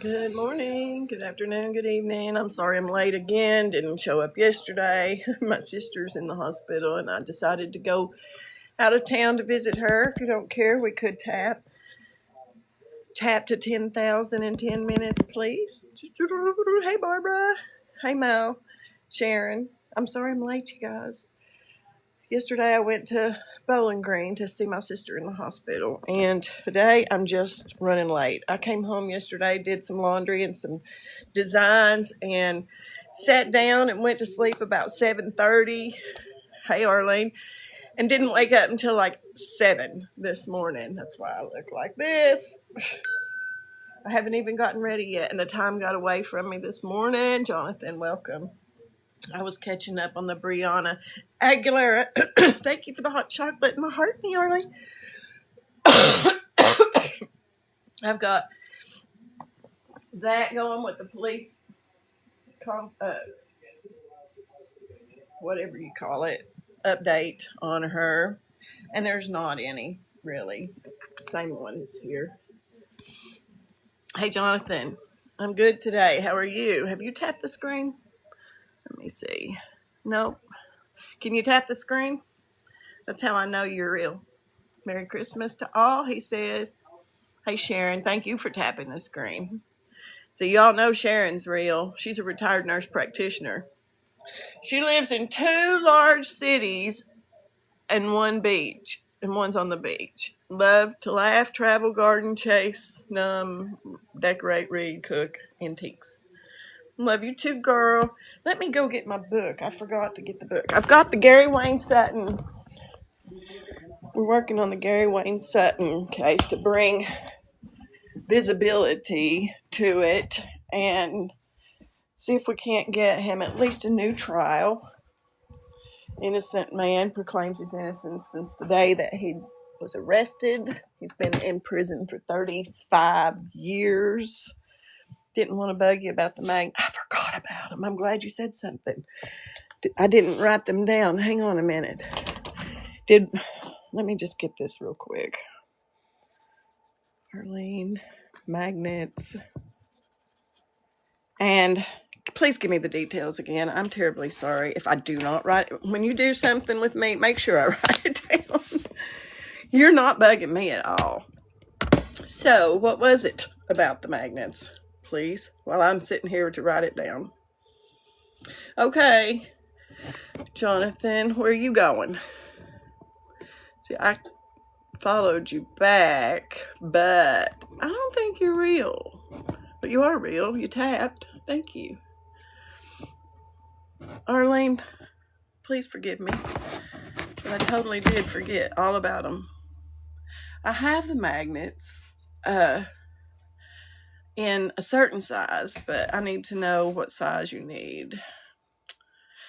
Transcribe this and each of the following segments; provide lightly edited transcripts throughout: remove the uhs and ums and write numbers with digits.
Good morning, good afternoon, good evening. I'm sorry I'm late again. Didn't show up yesterday. My sister's in the hospital and I decided to go out of town to visit her. If you don't care, we could tap to 10,000 in 10 minutes, please. Hey, Barbara. Hey, Mel. Sharon. I'm sorry I'm late, you guys. Yesterday I went to Bowling Green to see my sister in the hospital, and today I'm just running late. I came home yesterday, did some laundry and some designs, and sat down and went to sleep about 7:30. Hey, Arlene. And didn't wake up until like 7 this morning. That's why I look like this. I haven't even gotten ready yet, and the time got away from me this morning. Jonathan, welcome. I was catching up on the Brianna Aguilera. Thank you for the hot chocolate. My heart, me, Arlie. I've got that going with the police, whatever you call it, update on her. And there's not any, really. Same one is here. Hey, Jonathan. I'm good today. How are you? Have you tapped the screen? Let me see. Nope. Can you tap the screen? That's how I know you're real. Merry Christmas to all, he says. Hey, Sharon, thank you for tapping the screen. So y'all know Sharon's real. She's a retired nurse practitioner. She lives in 2 large cities and 1 beach, and one's on the beach. Love to laugh, travel, garden, chase, decorate, read, cook, antiques. Love you too, girl. Let me go get my book. I forgot to get the book. I've got the Gary Wayne Sutton. We're working on the Gary Wayne Sutton case to bring visibility to it and see if we can't get him at least a new trial. Innocent man proclaims his innocence since the day that he was arrested. He's been in prison for 35 years. Didn't want to bug you about the mag. I forgot about them. I'm glad you said something. I didn't write them down. Hang on a minute. Let me just get this real quick. Arlene, magnets. And please give me the details again. I'm terribly sorry if I do not write it. When you do something with me, make sure I write it down. You're not bugging me at all. So, what was it about the magnets? Please, while I'm sitting here to write it down. Okay, Jonathan, where are you going? See, I followed you back, but I don't think you're real. But you are real. You tapped. Thank you. Arlene, please forgive me. But I totally did forget all about them. I have the magnets in a certain size, but I need to know what size you need.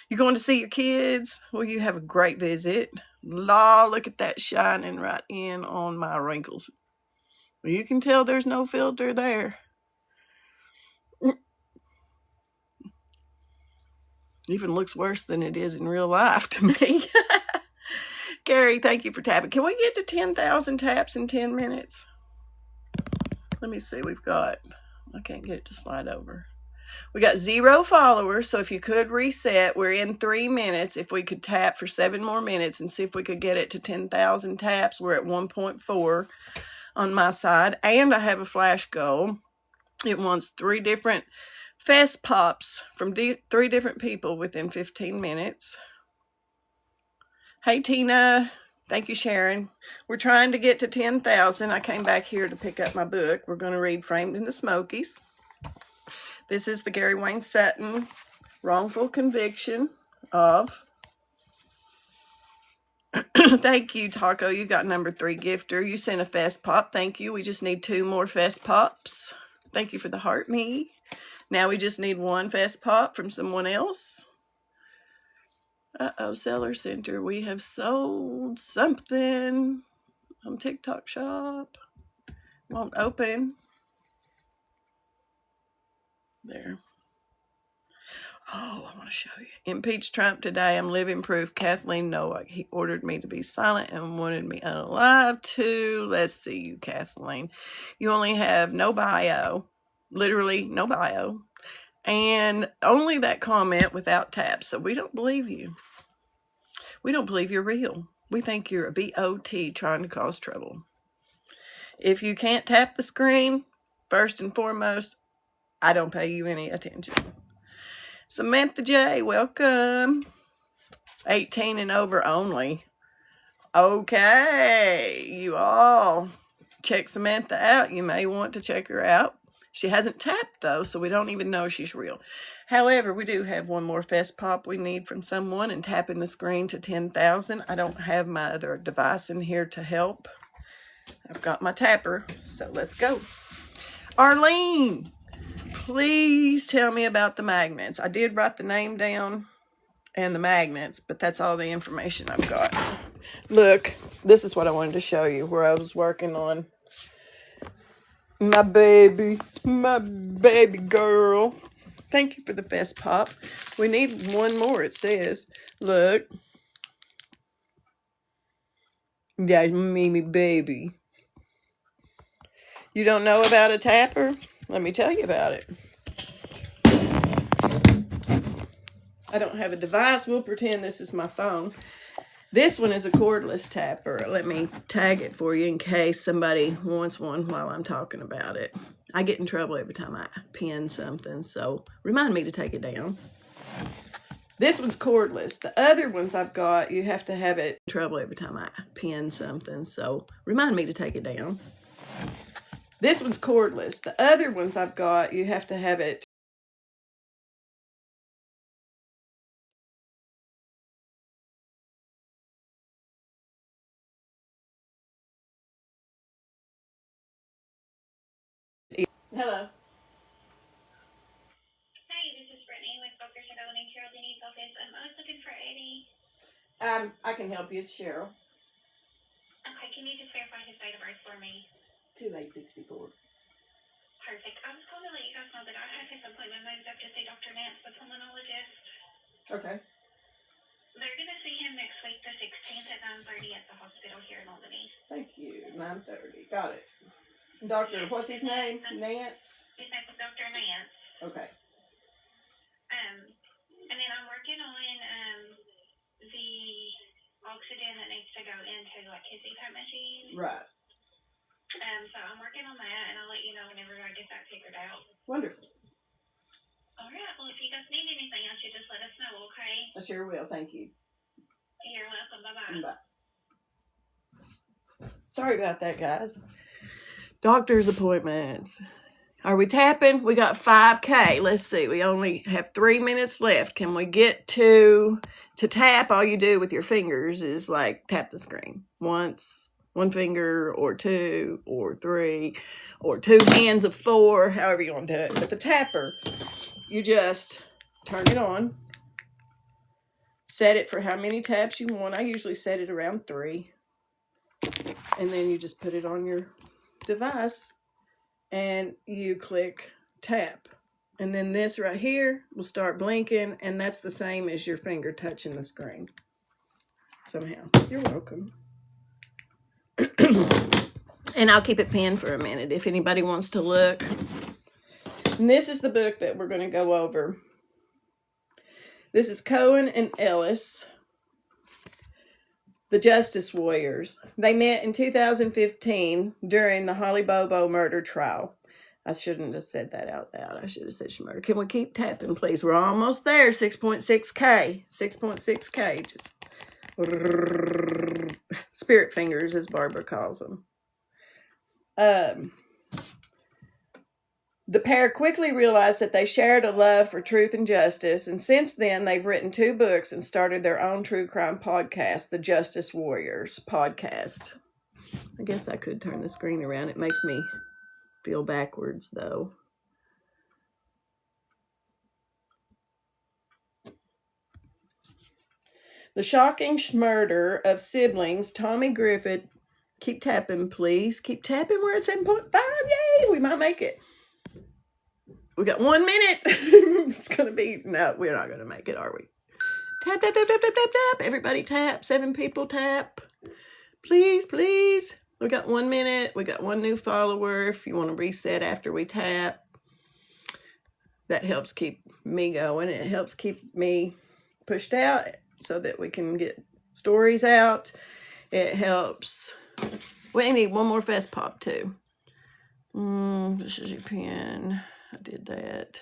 You going to see your kids? Well, you have a great visit. Law, look at that shining right in on my wrinkles. Well, you can tell there's no filter there. Even looks worse than it is in real life to me. Gary, thank you for tapping. Can we get to 10,000 taps in 10 minutes? Let me see. I can't get it to slide over. We got 0 followers, so if you could reset, we're in 3 minutes. If we could tap for 7 more minutes and see if we could get it to 10,000 taps, we're at 1.4 on my side. And I have a flash goal. It wants 3 different fest pops from 3 different people within 15 minutes. Hey, Tina. Thank you, Sharon. We're trying to get to 10,000. I came back here to pick up my book. We're going to read Framed in the Smokies. This is the Gary Wayne Sutton wrongful conviction of. Thank you, Taco. You got number 3 gifter. You sent a fest pop. Thank you. We just need 2 more fest pops. Thank you for the heart me. Now we just need 1 fest pop from someone else. Uh-oh, Seller Center. We have sold something on TikTok shop. Won't open. There. Oh, I want to show you. Impeach Trump today. I'm living proof. Kathleen Nowak. He ordered me to be silent and wanted me unalive too. Let's see you, Kathleen. You only have no bio. Literally no bio. And only that comment without taps. So we don't believe you. We don't believe you're real. We think you're a BOT trying to cause trouble. If you can't tap the screen, first and foremost, I don't pay you any attention. Samantha J, welcome. 18 and over only. Okay, you all check Samantha out. You may want to check her out. She hasn't tapped though, so we don't even know she's real. However, we do have one more fest pop we need from someone, and tapping the screen to 10,000. I don't have my other device in here to help. I've got my tapper, so let's go. Arlene, please tell me about the magnets. I did write the name down and the magnets, but that's all the information I've got. Look, this is what I wanted to show you, where I was working on my baby girl. Thank you for the fest pop. We need one more, it says. Look. That's Mimi baby. You don't know about a tapper? Let me tell you about it. I don't have a device. We'll pretend this is my phone. This one is a cordless tapper. Let me tag it for you in case somebody wants one while I'm talking about it. I get in trouble every time I pin something, so remind me to take it down. This one's cordless. The other ones I've got, you have to have it in trouble every time I pin something, so remind me to take it down. This one's cordless. The other ones I've got, you have to have it. Hello. Hi, this is Brittany with Focus Ability and Carol. Do you need focus? I was looking for Eddie. I can help you. It's Cheryl. Okay, can you just verify his date of birth for me? 2864. Perfect. I was calling to let you guys know that I have his appointment moved up to see Dr. Nance, the pulmonologist. Okay. They're going to see him next week, the 16th at 9:30 at the hospital here in Albany. Thank you. 9:30. Got it. Doctor, what's his name? Nance? His name is Dr. Nance. Okay. And then I'm working on the oxygen that needs to go into like his CPAP machine. Right. So I'm working on that, and I'll let you know whenever I get that figured out. Wonderful. All right. Well, if you guys need anything else, you just let us know, okay? I sure will. Thank you. You're welcome. Bye-bye. Bye. Sorry about that, guys. Doctor's appointments. Are we tapping? We got 5K. Let's see. We only have 3 minutes left. Can we get to tap? All you do with your fingers is like tap the screen once, one finger or two or three or two hands of four, however you want to do it. But the tapper, you just turn it on, set it for how many taps you want. I usually set it around 3. And then you just put it on your device and you click tap. And then this right here will start blinking, and that's the same as your finger touching the screen. Somehow. You're welcome. And I'll keep it pinned for a minute if anybody wants to look. And this is the book that we're going to go over. This is Cohen and Ellis, The Justice Warriors. They met in 2015 during the Holly Bobo murder trial. I shouldn't have said that out loud. I should have said murder. Can we keep tapping, please? We're almost there. 6.6K. 6.6K. Just spirit fingers, as Barbara calls them. The pair quickly realized that they shared a love for truth and justice, and since then they've written 2 books and started their own true crime podcast, The Justice Warriors Podcast. I guess I could turn the screen around. It makes me feel backwards, though. The shocking murder of siblings Tommy Griffith. Keep tapping, please. Keep tapping. We're at 7.5. Yay! We might make it. We got 1 minute. It's going to be... No, we're not going to make it, are we? Tap, tap, tap, tap, tap, tap, tap. Everybody tap. 7 people tap. Please, please. We got 1 minute. We got 1 new follower. If you want to reset after we tap. That helps keep me going. It helps keep me pushed out so that we can get stories out. It helps. We need one more Fest Pop too. This is your pen. I did that.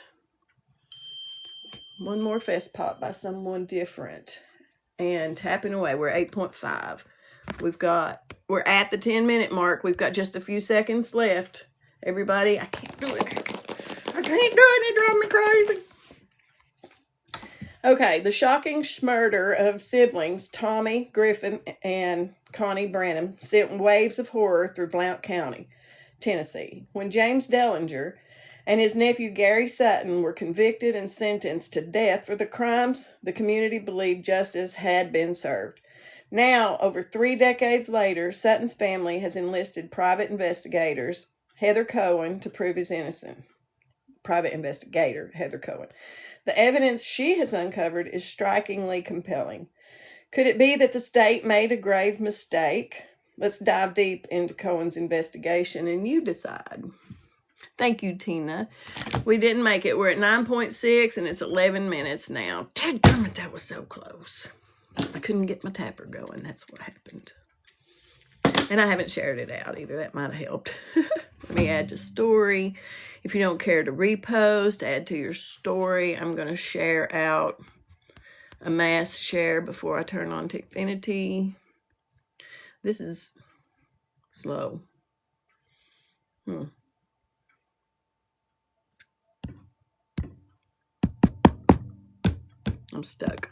One more Fest Pop by someone different. And tapping away. We're 8.5. We're at the 10-minute mark. We've got just a few seconds left. Everybody, I can't do it. I can't do it. It drives me crazy. Okay, the shocking murder of siblings Tommy Griffin and Connie Branham sent waves of horror through Blount County, Tennessee, when James Dellinger and his nephew Gary Sutton were convicted and sentenced to death for the crimes. The community believed justice had been served. Now, over 3 decades later, Sutton's family has enlisted private investigators, Heather Cohen, to prove his innocence. Private investigator, Heather Cohen. The evidence she has uncovered is strikingly compelling. Could it be that the state made a grave mistake? Let's dive deep into Cohen's investigation and you decide. Thank you, Tina. We didn't make it. We're at 9.6 and it's 11 minutes now. Damn it, that was so close. I couldn't get my tapper going. That's what happened. And I haven't shared it out either. That might have helped. Let me add to story. If you don't care to repost, add to your story. I'm going to share out a mass share before I turn on Techfinity. This is slow. I'm stuck.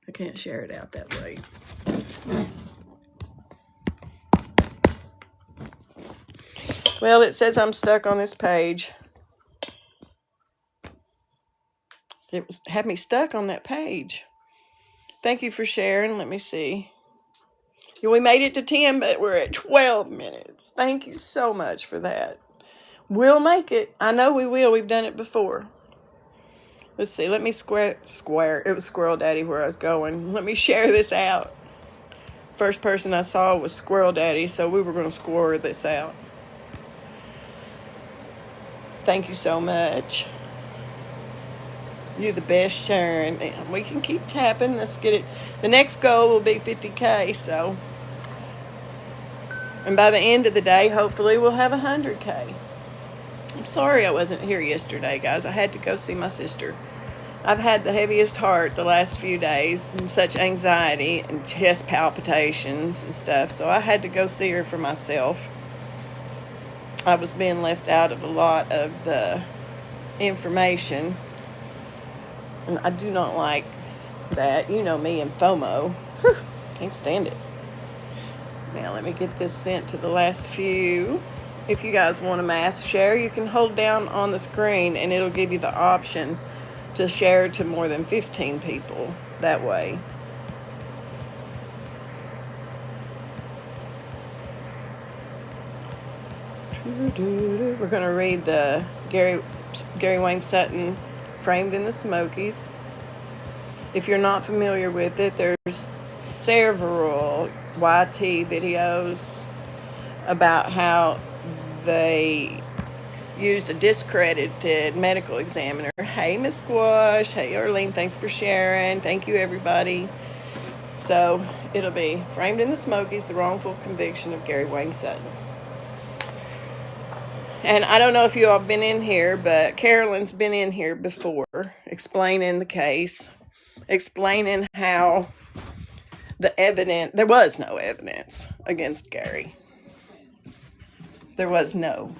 I can't share it out that way. Well, it says I'm stuck on this page. It had me stuck on that page. Thank you for sharing. Let me see. We made it to 10, but we're at 12 minutes. Thank you so much for that. We'll make it. I know we will. We've done it before. Let's see. Let me square. It was Squirrel Daddy where I was going. Let me share this out. First person I saw was Squirrel Daddy, so we were going to score this out. Thank you so much. You're the best, Sharon. We can keep tapping. Let's get it. The next goal will be 50K, so. And by the end of the day, hopefully we'll have 100K. I'm sorry I wasn't here yesterday, guys. I had to go see my sister. I've had the heaviest heart the last few days and such anxiety and chest palpitations and stuff, so I had to go see her for myself. I was being left out of a lot of the information, and I do not like that. You know me and FOMO. Whew, can't stand it. Now let me get this sent to the last few. If you guys want a mass share, you can hold down on the screen and it'll give you the option to share to more than 15 people that way. We're going to read the Gary Wayne Sutton, Framed in the Smokies. If you're not familiar with it, there's several YT videos about how they used a discredited medical examiner. Hey, Miss Squash. Hey, Arlene. Thanks for sharing. Thank you, everybody. So it'll be Framed in the Smokies, the wrongful conviction of Gary Wayne Sutton. And I don't know if you all have been in here, but Carolyn's been in here before explaining the case, explaining how there was no evidence against Gary. There was no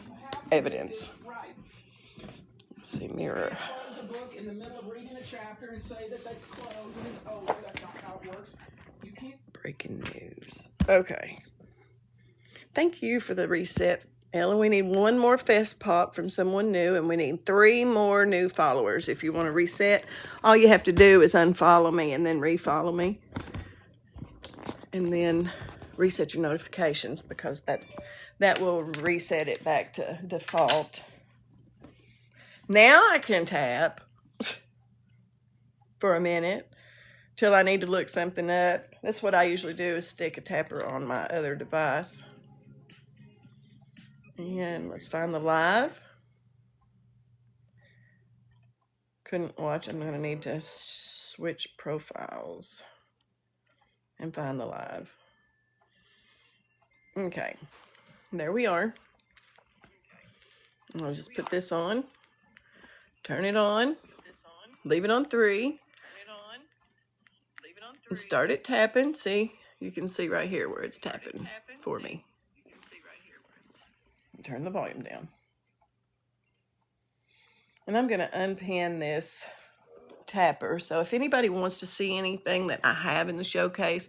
evidence. Let's see, mirror. Close a book in the middle of reading a chapter and say that that's closed and it's over. That's not how it works. You can't. Breaking news. Okay. Thank you for the reset, Ellen. We need one more Fest Pop from someone new, and we need 3 more new followers. If you want to reset, all you have to do is unfollow me and then refollow me. And then reset your notifications, because that will reset it back to default. Now I can tap for a minute till I need to look something up. That's what I usually do, is stick a tapper on my other device. And let's find the live. couldn't watch, I'm going to need to switch profiles and find the live. Okay, there we are. I'll just put this on, turn it on, leave it on 3, and start it tapping. See, you can see right here where it's tapping for me. Turn the volume down. And I'm going to unpin this tapper. So if anybody wants to see anything that I have in the showcase,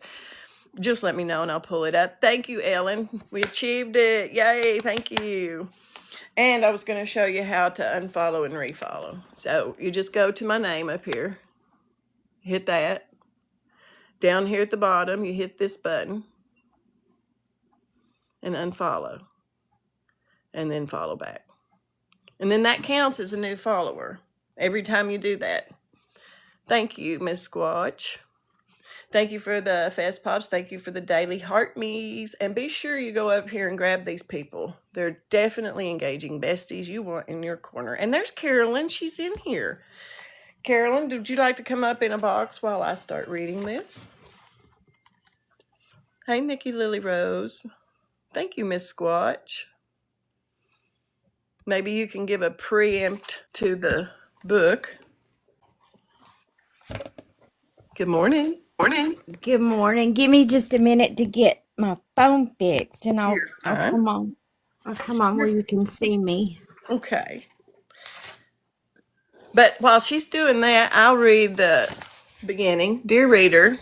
just let me know and I'll pull it up. Thank you, Ellen. We achieved it. Yay, thank you. And I was going to show you how to unfollow and refollow. So you just go to my name up here. Hit that. Down here at the bottom, you hit this button. And unfollow. And then follow back. And then that counts as a new follower every time you do that. Thank you, Miss Squatch. Thank you for the Fast Pops. Thank you for the daily heart me's. And be sure you go up here and grab these people. They're definitely engaging besties you want in your corner. And there's Carolyn. She's in here. Carolyn, would you like to come up in a box while I start reading this? Hey, Nikki Lily Rose. Thank you, Miss Squatch. Maybe you can give a preempt to the book. Good morning. Good morning. Give me just a minute to get my phone fixed, and I'll come on. I'll come on where you can see me. Okay. But while she's doing that, I'll read the beginning. Dear reader,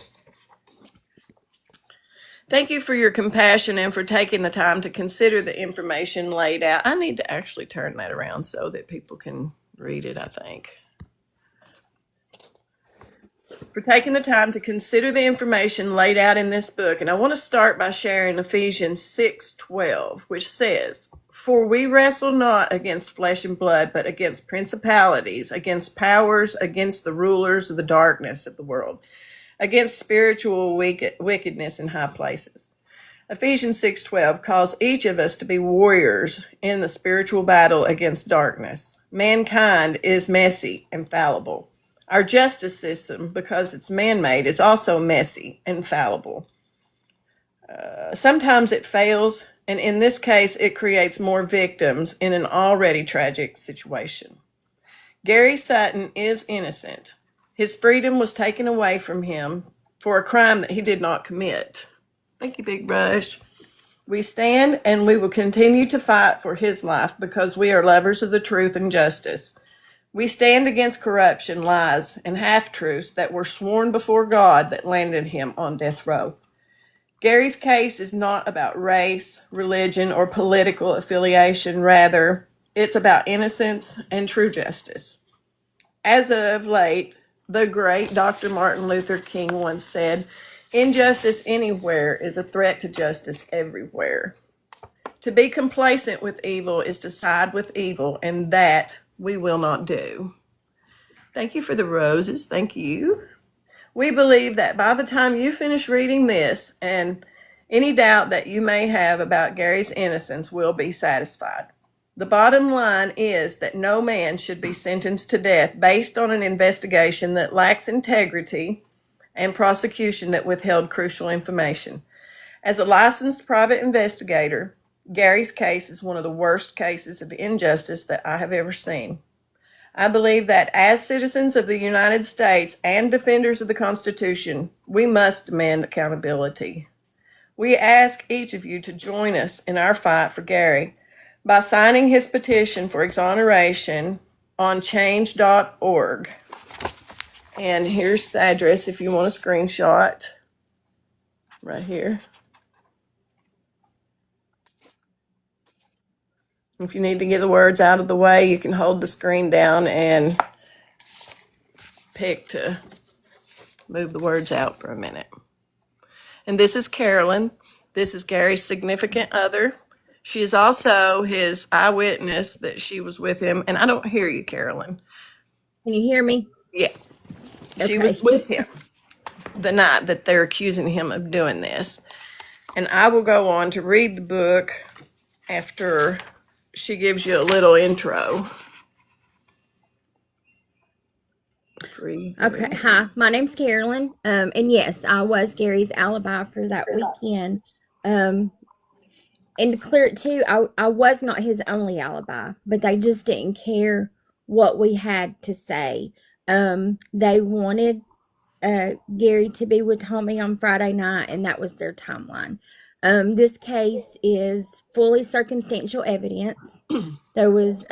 thank you for your compassion and for taking the time to consider the information laid out. I need to actually turn that around so that people can read it, I think. For taking the time to consider the information laid out in this book. And I want to start by sharing Ephesians 6:12, which says, "For we wrestle not against flesh and blood, but against principalities, against powers, against the rulers of the darkness of the world, against spiritual wickedness in high places." Ephesians 6:12 calls each of us to be warriors in the spiritual battle against darkness. Mankind is messy and fallible. Our justice system, because it's man-made, is also messy and fallible. Sometimes it fails, and in this case, it creates more victims in an already tragic situation. Gary Sutton is innocent. His freedom was taken away from him for a crime that he did not commit. Thank you, Big Brush. We stand and we will continue to fight for his life because we are lovers of the truth and justice. We stand against corruption, lies, and half-truths that were sworn before God that landed him on death row. Gary's case is not about race, religion, or political affiliation. Rather, it's about innocence and true justice. As of late, the great Dr. Martin Luther King once said, "Injustice anywhere is a threat to justice everywhere." To be complacent with evil is to side with evil, and that we will not do. Thank you for the roses. Thank you. We believe that by the time you finish reading this, and any doubt that you may have about Gary's innocence will be satisfied. The bottom line is that no man should be sentenced to death based on an investigation that lacks integrity and prosecution that withheld crucial information. As a licensed private investigator, Gary's case is one of the worst cases of injustice that I have ever seen. I believe that as citizens of the United States and defenders of the Constitution, we must demand accountability. We ask each of you to join us in our fight for Gary by signing his petition for exoneration on change.org. And here's the address if you want a screenshot. Right here. If you need to get the words out of the way, you can hold the screen down and pick to move the words out for a minute. And this is Carolyn. This is Gary's significant other. She is also his eyewitness that she was with him. And I don't hear you, Carolyn. Can you hear me? Yeah. Okay. She was with him the night that they're accusing him of doing this. And I will go on to read the book after she gives you a little intro. Free. Okay, hi, my name's Carolyn. And yes, I was Gary's alibi for that weekend. Um, and to clear it too, I was not his only alibi, but they just didn't care what we had to say. They wanted Gary to be with Tommy on Friday night, and that was their timeline. This case is fully circumstantial evidence. There was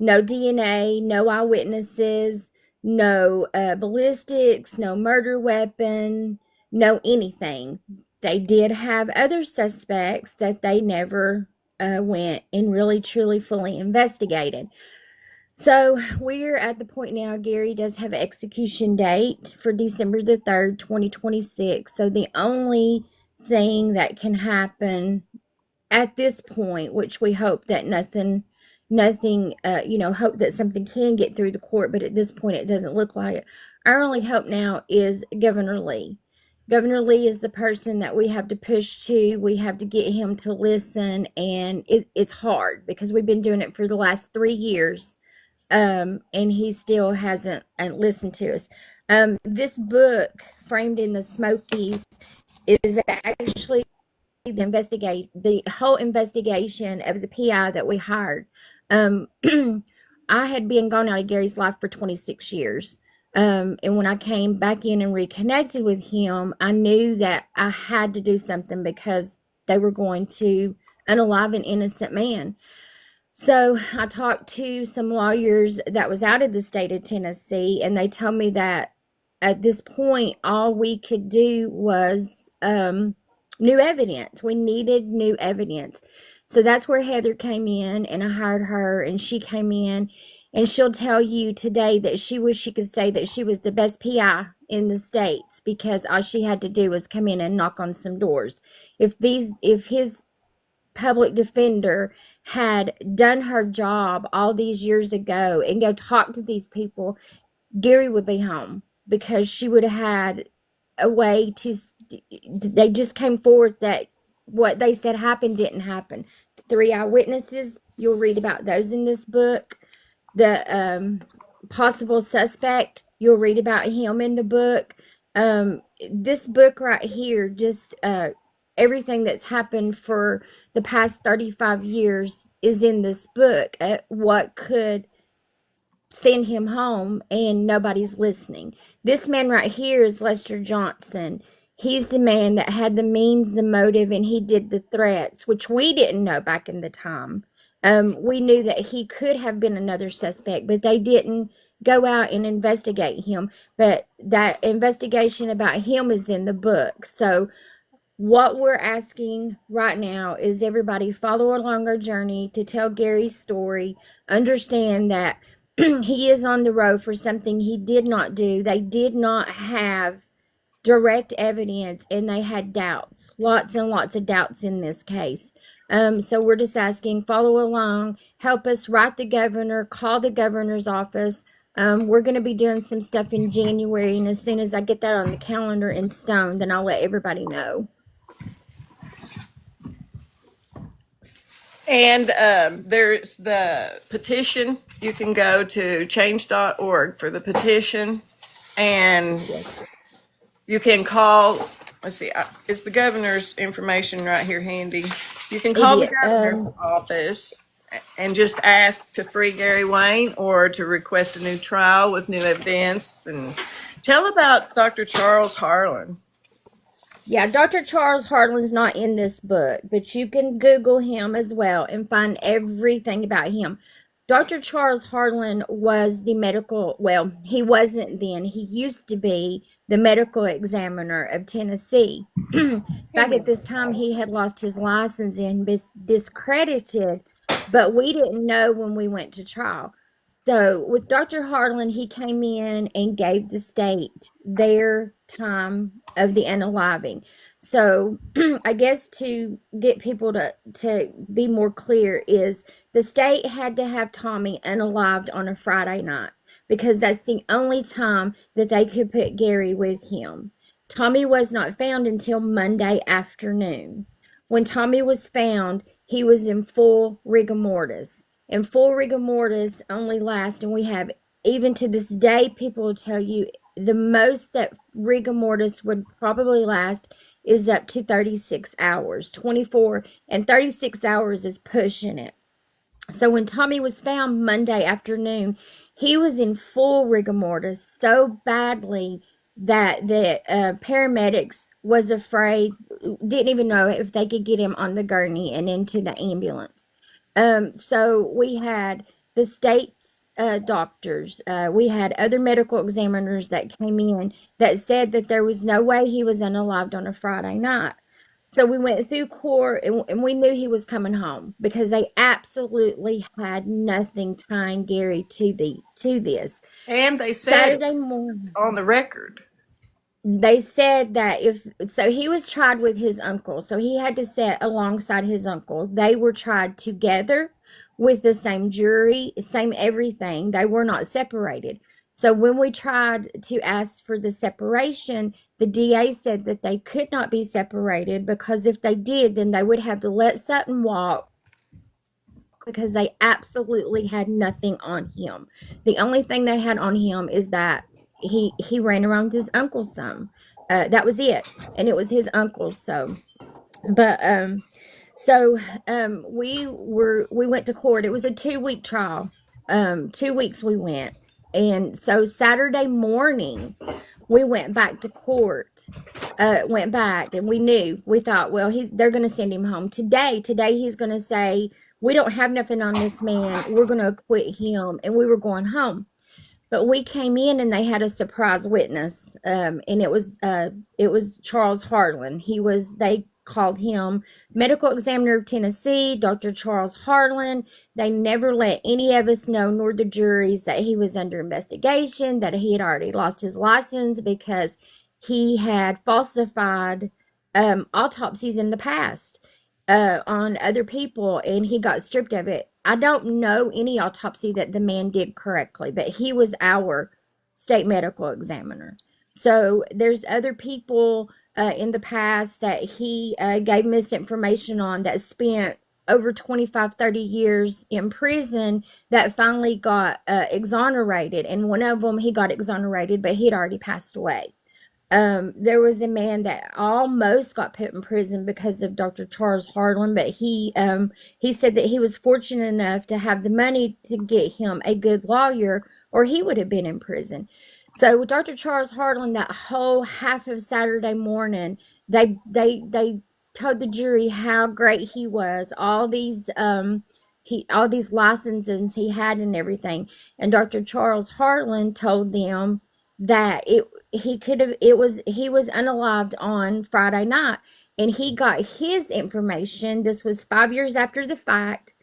no DNA, no eyewitnesses, no ballistics, no murder weapon, no anything. They did have other suspects that they never went and really, truly, fully investigated. So we're at the point now, Gary does have an execution date for December the 3rd, 2026. So the only thing that can happen at this point, which we hope that nothing, hope that something can get through the court, but at this point it doesn't look like it. Our only hope now is Governor Lee. Governor Lee is the person that we have to push to. We have to get him to listen, and it's hard because we've been doing it for the last 3 years, and he still hasn't listened to us. This book, Framed in the Smokies, is actually the whole investigation of the PI that we hired. I had been gone out of Gary's life for 26 years. And when I came back in and reconnected with him, I knew that I had to do something because they were going to unalive an innocent man. So I talked to some lawyers that was out of the state of Tennessee, and they told me that at this point, all we could do was new evidence. We needed new evidence. So that's where Heather came in, and I hired her, and she came in, and she'll tell you today that she wished she could say that she was the best PI in the states because all she had to do was come in and knock on some doors. If his public defender had done her job all these years ago and go talk to these people, Gary would be home because she would have had a way to. They just came forth that what they said happened didn't happen. 3 eyewitnesses, you'll read about those in this book. The possible suspect, you'll read about him in the book. This book right here, just everything that's happened for the past 35 years is in this book. What could send him home, and nobody's listening. This man right here is Lester Johnson. He's the man that had the means, the motive, and he did the threats, which we didn't know back in the time. We knew that he could have been another suspect, but they didn't go out and investigate him. But that investigation about him is in the book. So what we're asking right now is everybody follow along our journey to tell Gary's story. Understand that he is on the road for something he did not do. They did not have direct evidence, and they had doubts, lots and lots of doubts in this case. So we're just asking, follow along, help us write the governor, call the governor's office. We're going to be doing some stuff in January, and as soon as I get that on the calendar in stone, then I'll let everybody know. And there's the petition. You can go to change.org for the petition, and you can call. Let's see, is the governor's information right here handy? You can call the governor's office and just ask to free Gary Wayne or to request a new trial with new evidence. And tell about Dr. Charles Harlan. Yeah, Dr. Charles Harlan's not in this book, but you can Google him as well and find everything about him. Dr. Charles Harlan was the he wasn't then. He used to be the medical examiner of Tennessee. Back at this time, he had lost his license and been discredited, but we didn't know when we went to trial. So with Dr. Harlan, he came in and gave the state their time of the unaliving. So I guess to get people to be more clear is the state had to have Tommy unalived on a Friday night because that's the only time that they could put Gary with him. Tommy was not found until Monday afternoon. When Tommy was found, he was in full rigor mortis. And full rigor mortis only lasts, and we have even to this day, people will tell you the most that rigor mortis would probably last is up to 36 hours. 24 and 36 hours is pushing it. So when Tommy was found Monday afternoon, he was in full rigor mortis so badly that the paramedics was afraid, didn't even know if they could get him on the gurney and into the ambulance. So we had the state's doctors, we had other medical examiners that came in that said that there was no way he was unalived on a Friday night. So we went through court, and we knew he was coming home because they absolutely had nothing tying Gary to this. And they said Saturday morning, on the record. they said that he was tried with his uncle, so he had to sit alongside his uncle. They were tried together with the same jury, same everything. They were not separated. So when we tried to ask for the separation, the DA said that they could not be separated because if they did, then they would have to let Sutton walk because they absolutely had nothing on him. The only thing they had on him is that he ran around with his uncle some. That was it, and it was his uncle. So, but we went to court. It was a 2-week trial. 2 weeks we went, and so Saturday morning we went back to court. Went back, and we thought, well, they're going to send him home today. Today he's going to say, we don't have nothing on this man. We're going to acquit him, and we were going home. But we came in and they had a surprise witness, and it was Charles Harlan. They called him medical examiner of Tennessee, Dr. Charles Harlan. They never let any of us know, nor the juries, that he was under investigation, that he had already lost his license because he had falsified autopsies in the past on other people, and he got stripped of it. I don't know any autopsy that the man did correctly, but he was our state medical examiner. So there's other people in the past that he gave misinformation on that spent over 25, 30 years in prison that finally got exonerated. And one of them, he got exonerated, but he'd already passed away. There was a man that almost got put in prison because of Dr. Charles Harlan, but he said that he was fortunate enough to have the money to get him a good lawyer, or he would have been in prison. So with Dr. Charles Harlan, that whole half of Saturday morning, they told the jury how great he was, all these licenses he had and everything. And Dr. Charles Harlan told them that he was unalived on Friday night, and he got his information. This was 5 years after the fact.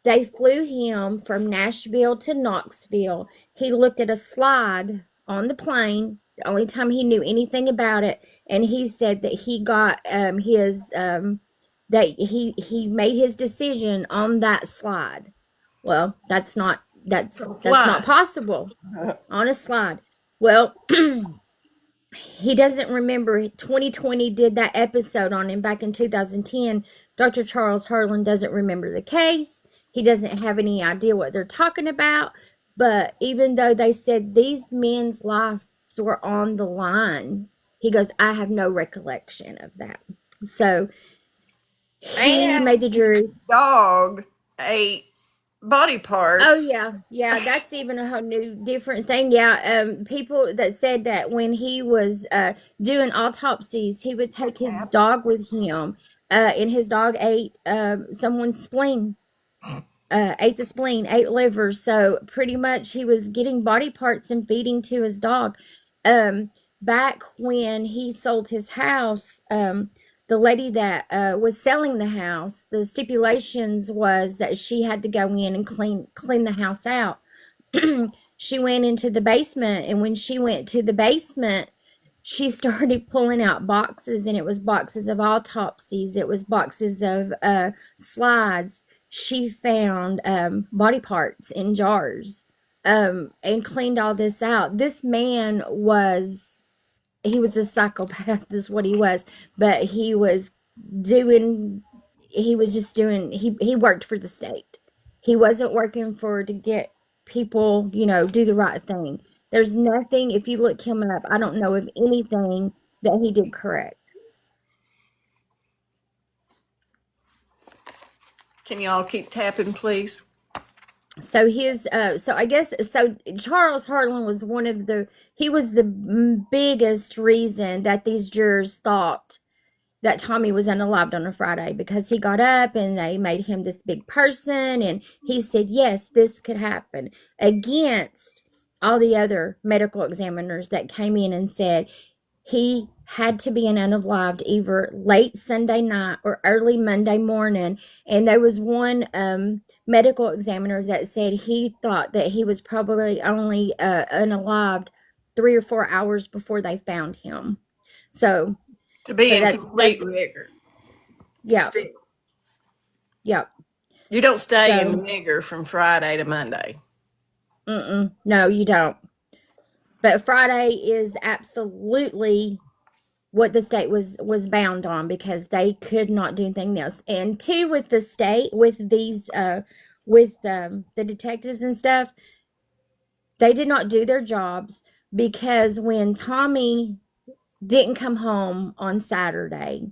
They flew him from Nashville to Knoxville. He looked at a slide on the plane, the only time he knew anything about it, and he said that he got that he made his decision on that slide. Well, that's not possible on a slide. Well, he doesn't remember. 2020 did that episode on him back in 2010. Dr. Charles Harlan doesn't remember the case. He doesn't have any idea what they're talking about. But even though they said these men's lives were on the line, he goes, I have no recollection of that. So he made the jury. Dog ate body parts. Oh yeah, that's even a whole new different thing. Yeah, people that said that when he was doing autopsies, he would take his dog with him, and his dog ate someone's spleen. Ate the spleen, ate liver. So pretty much he was getting body parts and feeding to his dog. Back when he sold his house, the lady that was selling the house, the stipulations was that she had to go in and clean the house out. She went into the basement, and when she went to the basement, she started pulling out boxes, and it was boxes of autopsies. It was boxes of slides. She found body parts in jars and cleaned all this out. This man he was a psychopath is what he was, but he worked for the state. He wasn't working to get people, do the right thing. There's nothing, if you look him up, I don't know of anything that he did correct. Can y'all keep tapping, please? So I guess, so Charles Harlan was he was the biggest reason that these jurors thought that Tommy was unalived on a Friday, because he got up and they made him this big person, and he said, yes, this could happen, against all the other medical examiners that came in and said he had to be an unalived either late Sunday night or early Monday morning. And there was one medical examiner that said he thought that he was probably only unalived 3 or 4 hours before they found him. So To be so in that's complete rigor. yeah, Still. yeah. You don't stay in So rigor from Friday to Monday. no, you don't. But Friday is absolutely what the state was bound on, because they could not do anything else. And two, with the state, with these the detectives and stuff, they did not do their jobs, because when Tommy didn't come home on Saturday,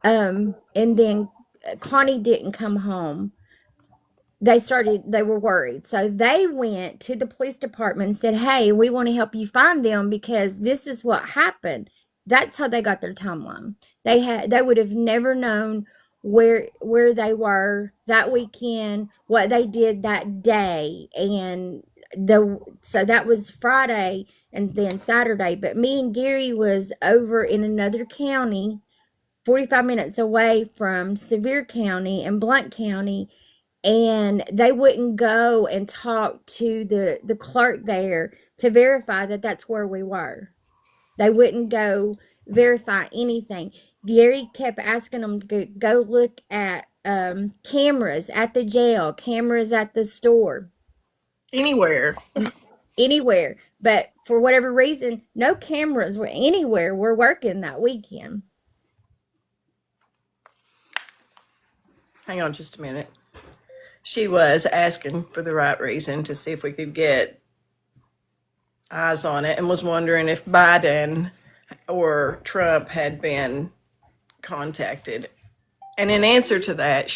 and then Connie didn't come home, they were worried. So they went to the police department and said, hey, we want to help you find them, because this is what happened. That's how they got their timeline. They would have never known where they were that weekend, what they did that day. And so that was Friday and then Saturday. But me and Gary was over in another county, 45 minutes away from Sevier County and Blount County, and they wouldn't go and talk to the clerk there to verify that that's where we were. They wouldn't go verify anything. Gary kept asking them to go look at cameras at the jail, cameras at the store, Anywhere. anywhere. But for whatever reason, no cameras were anywhere were working that weekend. Hang on just a minute. She was asking for the right reason, to see if we could get eyes on it, and was wondering if Biden or Trump had been contacted. And in answer to that,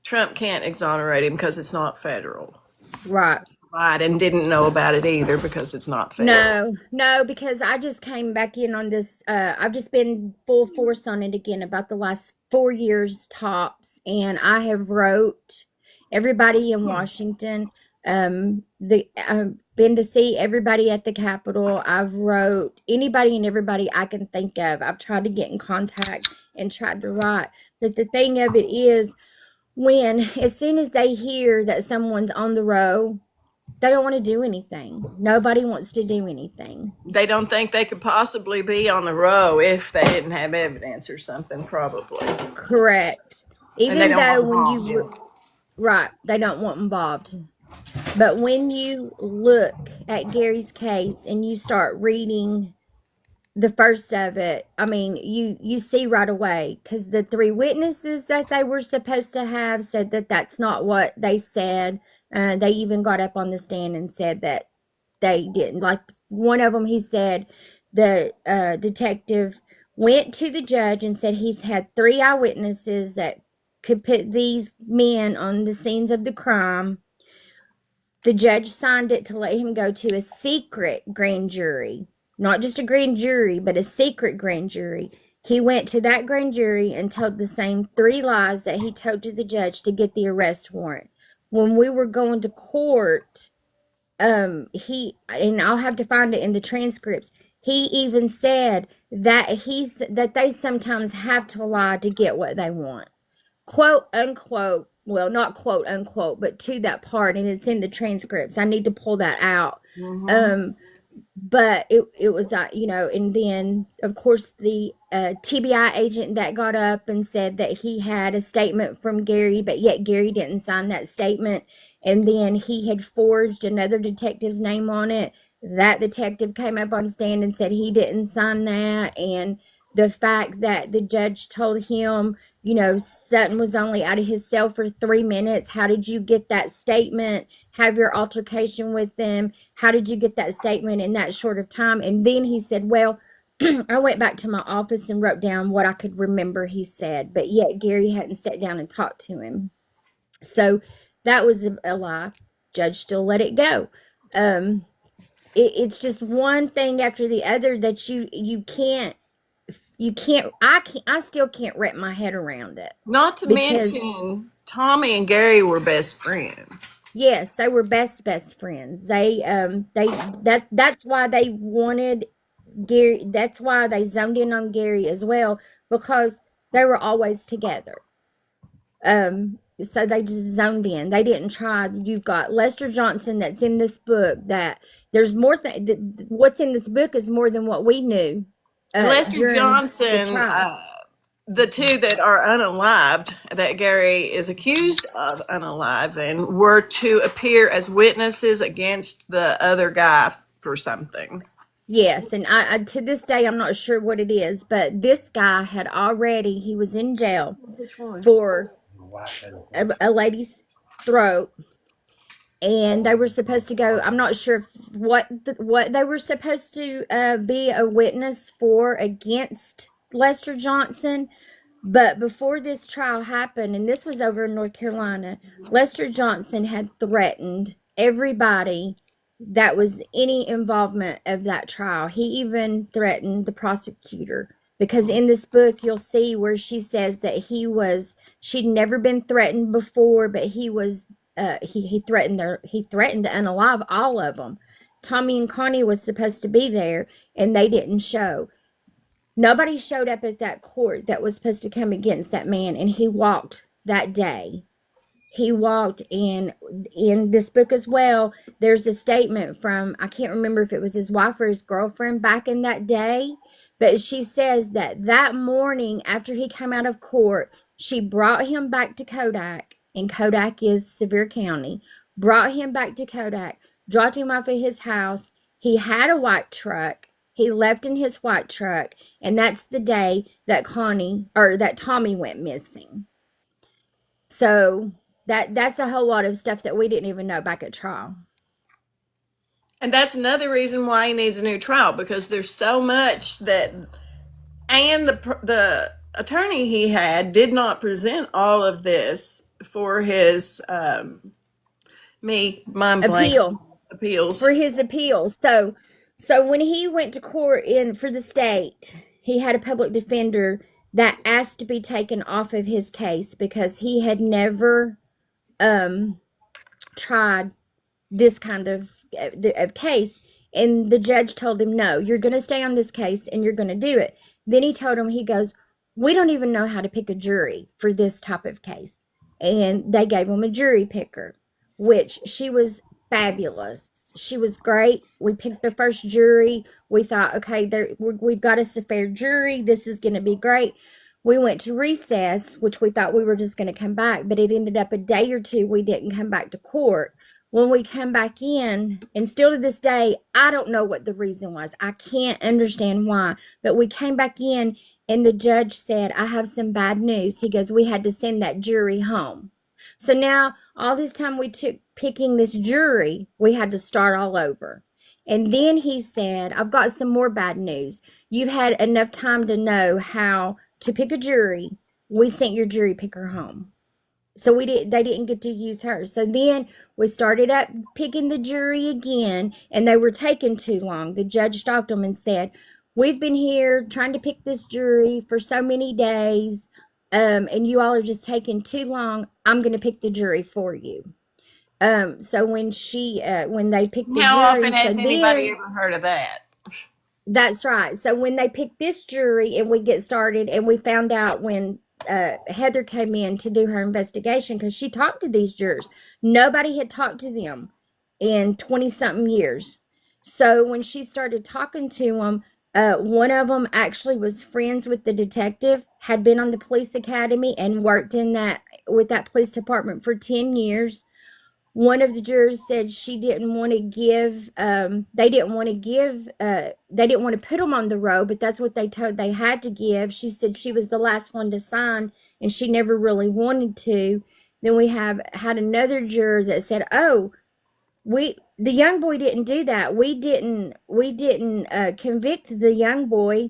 Trump can't exonerate him because it's not federal. Right. Biden didn't know about it either because it's not federal. No, because I just came back in on this. I've just been full force on it again about the last 4 years tops, and I have wrote everybody in Washington. I've been to see everybody at the Capitol. I've wrote anybody and everybody I can think of. I've tried to get in contact and tried to write. But the thing of it is, as soon as they hear that someone's on the row, they don't want to do anything. Nobody wants to do anything. They don't think they could possibly be on the row if they didn't have evidence or something, probably. Correct. Even and they though don't when you right, they don't want involved. But when you look at Gary's case and you start reading the first of it, I mean, you see right away, because the 3 witnesses that they were supposed to have said that that's not what they said. They even got up on the stand and said that they didn't. Like one of them, he said the detective went to the judge and said he's had 3 eyewitnesses that could put these men on the scenes of the crime. The judge signed it to let him go to a secret grand jury. Not just a grand jury, but a secret grand jury. He went to that grand jury and told the same 3 lies that he told to the judge to get the arrest warrant. When we were going to court, and I'll have to find it in the transcripts, he even said that that they sometimes have to lie to get what they want. Quote unquote, well, not quote unquote, but to that part, and it's in the transcripts. I need to pull that out. Mm-hmm. But it was and then of course the TBI agent that got up and said that he had a statement from Gary, but yet Gary didn't sign that statement, and then he had forged another detective's name on it. That detective came up on stand and said he didn't sign that, and the fact that the judge told him Sutton was only out of his cell for 3 minutes. How did you get that statement? Have your altercation with them? How did you get that statement in that short of time? And then he said, well, I went back to my office and wrote down what I could remember he said, but yet Gary hadn't sat down and talked to him. So that was a lie. Judge still let it go. It's just one thing after the other that I still can't wrap my head around it. Not to mention, Tommy and Gary were best friends. Yes, they were best friends. That's why they wanted Gary. That's why they zoned in on Gary as well, because they were always together. So they just zoned in. They didn't try. You've got Lester Johnson that's in this book. That there's more. What's in this book is more than what we knew. Lester Johnson, the two that are unalived, that Gary is accused of unaliving, were to appear as witnesses against the other guy for something. Yes, and I to this day I'm not sure what it is, but this guy he was in jail for a lady's throat, and they were supposed to go. I'm not sure what they were supposed to be a witness for against Lester Johnson. But before this trial happened, and this was over in North Carolina, Lester Johnson had threatened everybody that was any involvement of that trial. He even threatened the prosecutor, because in this book you'll see where she says that she'd never been threatened before, but he threatened to unalive all of them. Tommy and Connie was supposed to be there, and they didn't show. Nobody showed up at that court that was supposed to come against that man, and he walked that day. He walked, and in this book as well, there's a statement from, I can't remember if it was his wife or his girlfriend back in that day, but she says that morning after he came out of court, she brought him back to Kodak, and Kodak is Sevier County, brought him back to Kodak, dropped him off at his house. He had a white truck. He left in his white truck, and that's the day that Tommy went missing. So that's a whole lot of stuff that we didn't even know back at trial. And that's another reason why he needs a new trial, because there's so much that, and the attorney he had did not present all of this for his appeals. For his appeals. So when he went to court for the state, he had a public defender that asked to be taken off of his case because he had never tried this kind of case. And the judge told him, no, you're going to stay on this case and you're going to do it. Then he told him, he goes, we don't even know how to pick a jury for this type of case. And they gave him a jury picker, which she was fabulous. She was great. We picked the first jury. We thought, okay, we've got us a fair jury. This is going to be great. We went to recess, which we thought we were just going to come back, but it ended up a day or two we didn't come back to court. When we come back in, and still to this day, I don't know what the reason was. I can't understand why, but we came back in, and the judge said, I have some bad news. He goes, we had to send that jury home. So now, all this time we took picking this jury, we had to start all over. And then he said, I've got some more bad news. You've had enough time to know how to pick a jury. We sent your jury picker home. So they didn't get to use her. So then we started up picking the jury again, and they were taking too long. The judge stopped them and said, we've been here trying to pick this jury for so many days, and you all are just taking too long. I'm going to pick the jury for you. So when they picked the jury, how often has anybody ever heard of that? That's right. So when they picked this jury and we get started, and we found out when Heather came in to do her investigation, because she talked to these jurors. Nobody had talked to them in 20-something years. So when she started talking to them, one of them actually was friends with the detective, had been on the police academy and worked with that police department for 10 years. One of the jurors said she didn't want to give, they didn't want to put them on the roll, but that's what they had to give. She said she was the last one to sign, and she never really wanted to. Then we had another juror that said, "Oh, the young boy didn't do that. We didn't convict the young boy."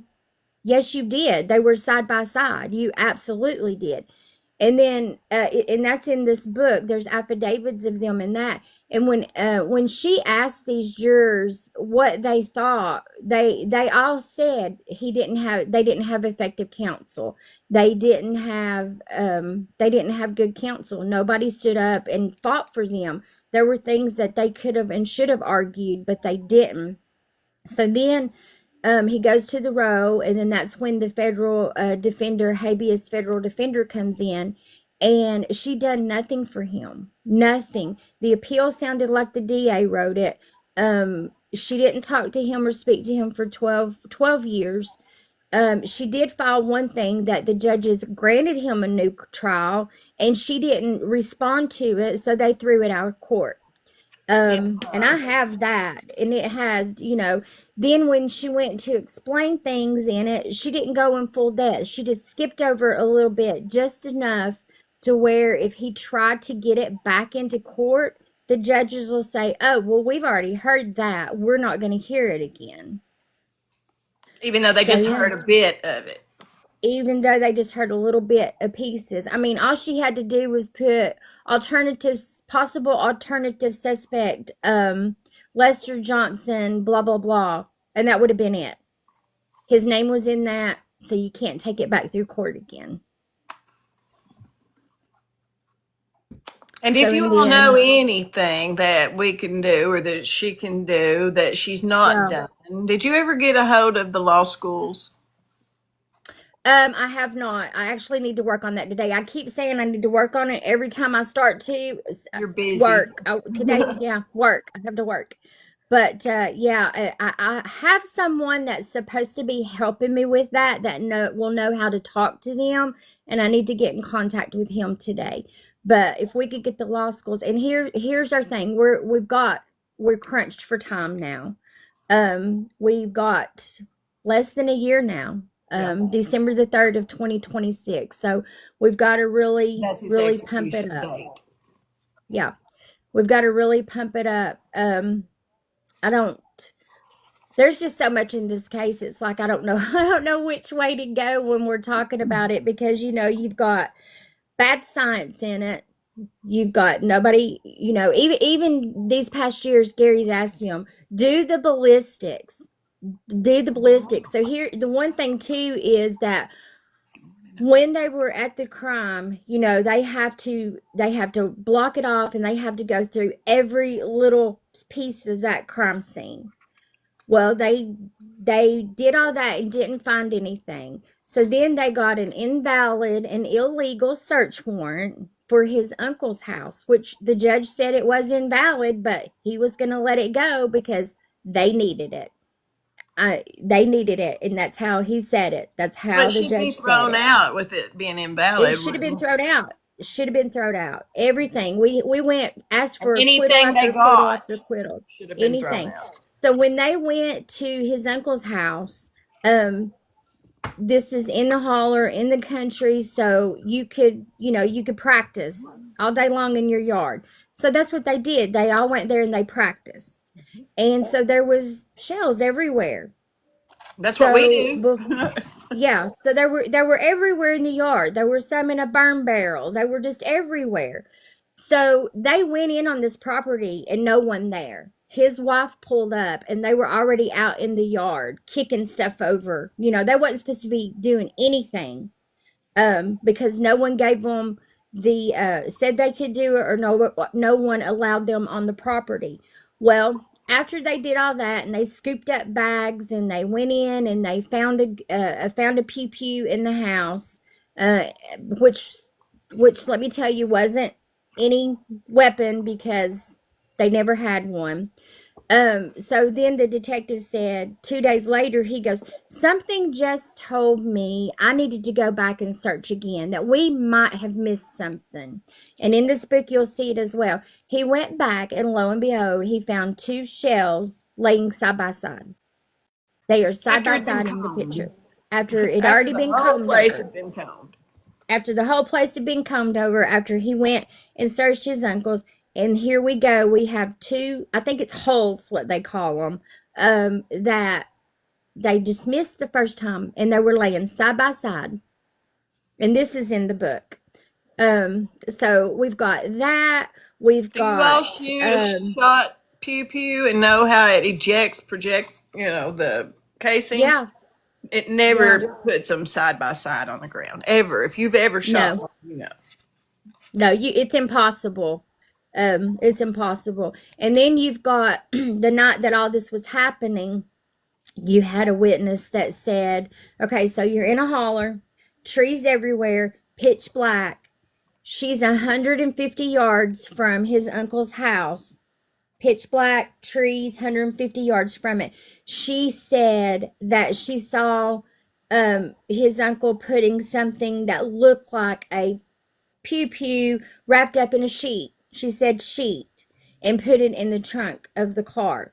Yes, you did. They were side by side. You absolutely did. And then, and that's in this book. There's affidavits of them in that. And when she asked these jurors what they thought, they all said they didn't have effective counsel. They didn't have good counsel. Nobody stood up and fought for them. There were things that they could have and should have argued, but they didn't. So then he goes to the row, and then that's when the federal habeas federal defender comes in, and she done nothing for him. Nothing. The appeal sounded like the DA wrote it. She didn't talk to him or speak to him for 12 years. She did file one thing that the judges granted him a new trial, and she didn't respond to it, so they threw it out of court. And I have that, and it has, then when she went to explain things in it, she didn't go in full depth. She just skipped over a little bit, just enough to where if he tried to get it back into court, the judges will say, "Oh, well, we've already heard that. We're not going to hear it again." Even though they So, just yeah. heard a bit of it. Even though they just heard a little bit of pieces. I mean, all she had to do was put possible alternative suspect, Lester Johnson, blah, blah, blah, and that would have been it. His name was in that, so you can't take it back through court again. And So if you in the all know end- anything that we can do or that she can do that she's not Yeah. done, did you ever get a hold of the law schools? I have not. I actually need to work on that today. I keep saying I need to work on it every time I start to You're busy. work. Today, yeah, work. I have to work. But yeah, I have someone that's supposed to be helping me with that will know how to talk to them, and I need to get in contact with him today. But if we could get the law schools, and here's our thing, we're crunched for time now. We've got less than a year now. December the 3rd of 2026. So we've got to really pump it up. Date. Yeah, we've got to really pump it up. There's just so much in this case. It's like, I don't know which way to go when we're talking about it, because, you've got bad science in it. You've got nobody, even these past years, Gary's asked him, do the ballistics. So here, the one thing too is that when they were at the crime, they have to block it off, and they have to go through every little piece of that crime scene. Well, they did all that and didn't find anything. So then they got an invalid and illegal search warrant for his uncle's house, which the judge said it was invalid, but he was going to let it go because they needed it. They needed it, and that's how he said it. That's how the judge said it. But she'd be thrown out with it being invalid. It should have been thrown out. Everything. We went, asked for anything acquittal they after got after acquittal. should have been thrown out. So when they went to his uncle's house, this is in the holler in the country, so you could practice all day long in your yard. So that's what they did. They all went there and they practiced. And so there was shells everywhere. That's what we do. Yeah, so there were everywhere in the yard. There were some in a burn barrel. They were just everywhere. So they went in on this property and no one there. His wife pulled up and they were already out in the yard kicking stuff over. They wasn't supposed to be doing anything because no one gave them said they could do it, or no one allowed them on the property. Well, after they did all that and they scooped up bags and they went in and they found a pew in the house, which let me tell you wasn't any weapon because they never had one. So then the detective said 2 days later, he goes, something just told me I needed to go back and search again, that we might have missed something. And in this book, you'll see it as well. He went back and lo and behold, he found 2 shells laying side by side. They are side by side in the picture. After it already been combed. The whole place had been combed. after the whole place had been combed over, after he went and searched his uncles, and here we go. We have two, I think it's holes, what they call them, that they dismissed the first time, and they were laying side by side. And this is in the book. So we've got that. We've Do you all got, shoot a shot pew pew and know how it ejects, the casings? yeah, It yeah, never puts them side by side on the ground, ever. If you've ever shot no, one, you know. no, it's impossible. It's impossible. And then you've got the night that all this was happening, you had a witness that said, okay, so you're in a holler, trees everywhere, pitch black. She's 150 yards from his uncle's house, pitch black, trees, 150 yards from it. She said that she saw his uncle putting something that looked like a pew pew wrapped up in a sheet. She said sheet, and put it in the trunk of the car.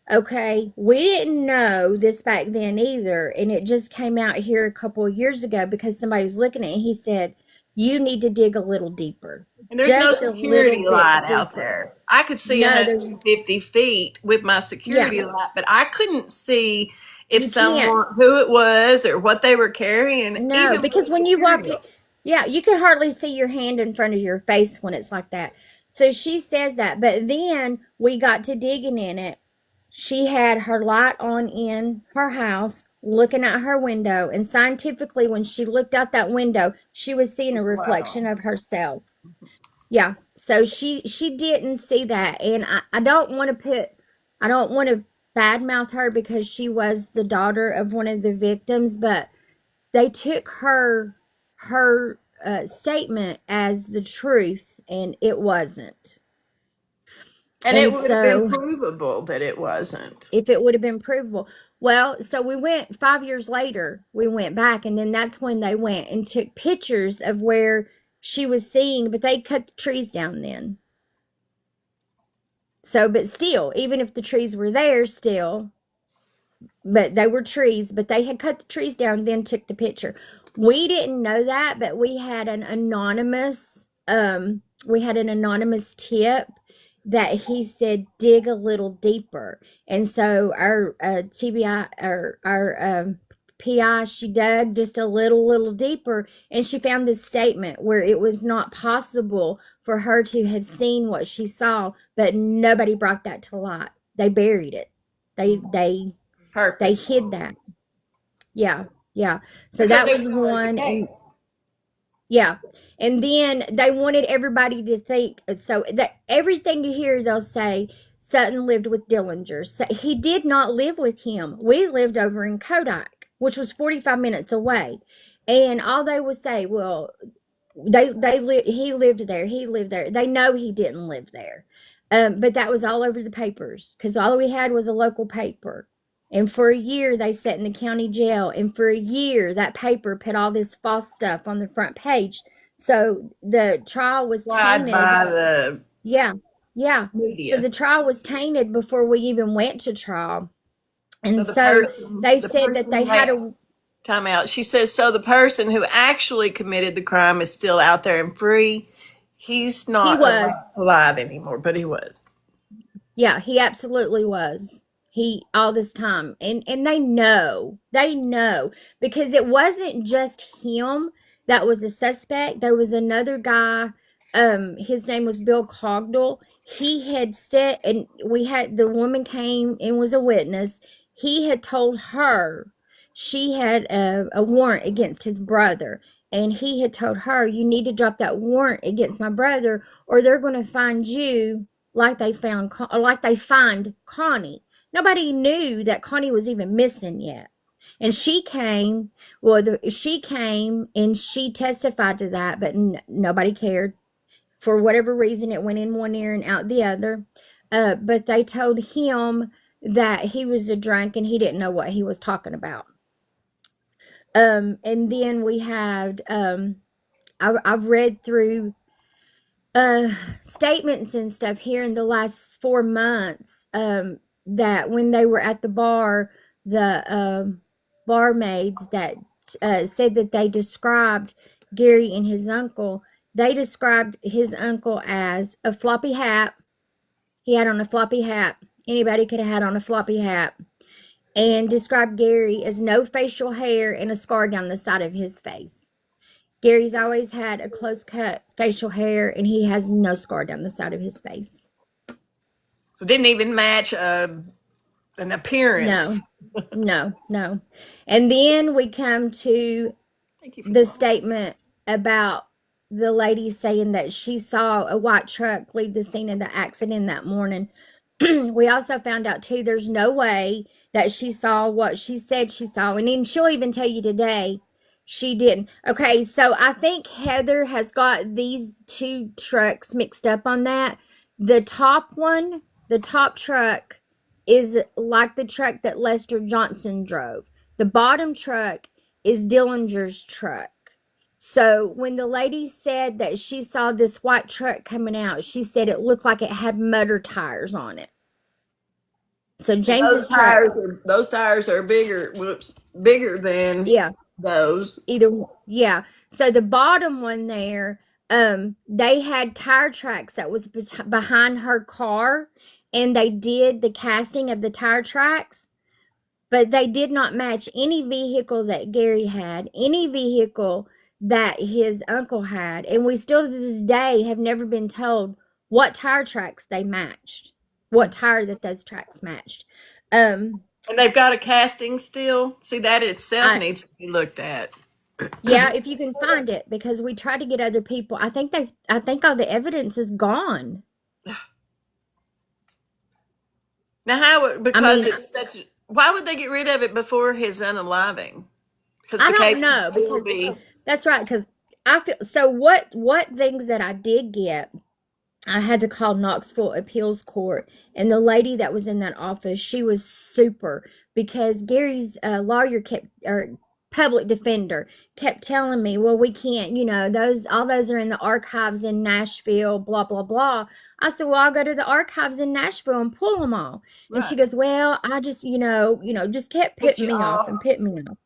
Okay, we didn't know this back then either, and it just came out here a couple of years ago because somebody was looking at it, and he said, you need to dig a little deeper. And there's no Just a security little light bit out deeper. there. I could see No, there's 150 feet with my security yeah, light, but I couldn't see if you can't. someone, who it was or what they were carrying, No, even with because when you walk security light. yeah, you can hardly see your hand in front of your face when it's like that. So she says that, but then we got to digging in it. She had her light on in her house, looking out her window, and scientifically, when she looked out that window, she was seeing a reflection Wow. of herself. Yeah, so she didn't see that, and I don't want to badmouth her because she was the daughter of one of the victims, but they took her statement as the truth, and it wasn't. And it And would have been so provable that it wasn't. if it would have been provable. Well, so we went 5 years later, we went back, and then that's when they went and took pictures of where she was seeing, but they cut the trees down then. So, but still, even if the trees were there still, but they were trees, but they had cut the trees down, then took the picture. We didn't know that, but we had an anonymous tip that he said dig a little deeper. And so our TBI or our PI, she dug just a little deeper, and she found this statement where it was not possible for her to have seen what she saw, but nobody brought that to light. They buried it. They Purpose. hid that. Yeah, yeah. So Because that they was know it's the one, and case. yeah. And then they wanted everybody to think, so that everything you hear, they'll say Sutton lived with Dillinger. So he did not live with him. We lived over in Kodak, which was 45 minutes away. And all they would say, well, he lived there. He lived there. They know he didn't live there. But that was all over the papers because all we had was a local paper. And for a year, they sat in the county jail. And for a year, that paper put all this false stuff on the front page. So the trial was Lied tainted. by the Yeah, yeah. So media. the trial was tainted before we even went to trial. And So so they said that they had wait, a, time out. She says, so the person who actually committed the crime is still out there and free. He's he not was, alive anymore, but he was. yeah, he absolutely was. He all this time, and they know because it wasn't just him that was a suspect. There was another guy. His name was Bill Cogdell. He had said, and we had the woman came and was a witness. He had told her she had a warrant against his brother, and he had told her, "You need to drop that warrant against my brother, or they're going to find you." Like they found, like they find Connie. Nobody knew that Connie was even missing yet. And she came, she came and she testified to that, but nobody cared. For whatever reason, it went in one ear and out the other. But they told him that he was a drunk and he didn't know what he was talking about. And then we had, I've read through statements and stuff here in the last 4 months that when they were at the bar, the barmaids that said that they described Gary and his uncle, they described his uncle as a floppy hat. He had on a floppy hat. Anybody could have had on a floppy hat. And described Gary as no facial hair and a scar down the side of his face. Gary's always had a close cut facial hair, and he has no scar down the side of his face. So it didn't even match an appearance. No. And then we come to the statement about the lady saying that she saw a white truck leave the scene of the accident that morning. We also found out too, there's no way that she saw what she said she saw. And then she'll even tell you today she didn't. Okay, so I think Heather has got these two trucks mixed up on that. The top one, the top truck, is like the truck that Lester Johnson drove. The bottom truck is Dillinger's truck. So when the lady said that she saw this white truck coming out, she said it looked like it had motor tires on it. So James's truck, those tires are bigger. Bigger than those. So the bottom one there, they had tire tracks that was behind her car, and they did the casting of the tire tracks, but they did not match any vehicle that Gary had, any vehicle that his uncle had, and we still to this day have never been told what tire tracks they matched, what tire that those tracks matched. And they've got a casting still. See, that itself needs to be looked at. Yeah, if you can find it, because we tried to get other people. I think all the evidence is gone. Now, it's such. Why would they get rid of it before his unaliving? Because I don't know. That's right. Because I feel so. What things that I did get, I had to call Knoxville Appeals Court, and the lady that was in that office, she was super, because Gary's lawyer public defender kept telling me, well, we can't, all those are in the archives in Nashville, blah, blah, blah. I said, well, I'll go to the archives in Nashville and pull them all. Right. And she goes, well, I just, just kept putting me off and putting me off.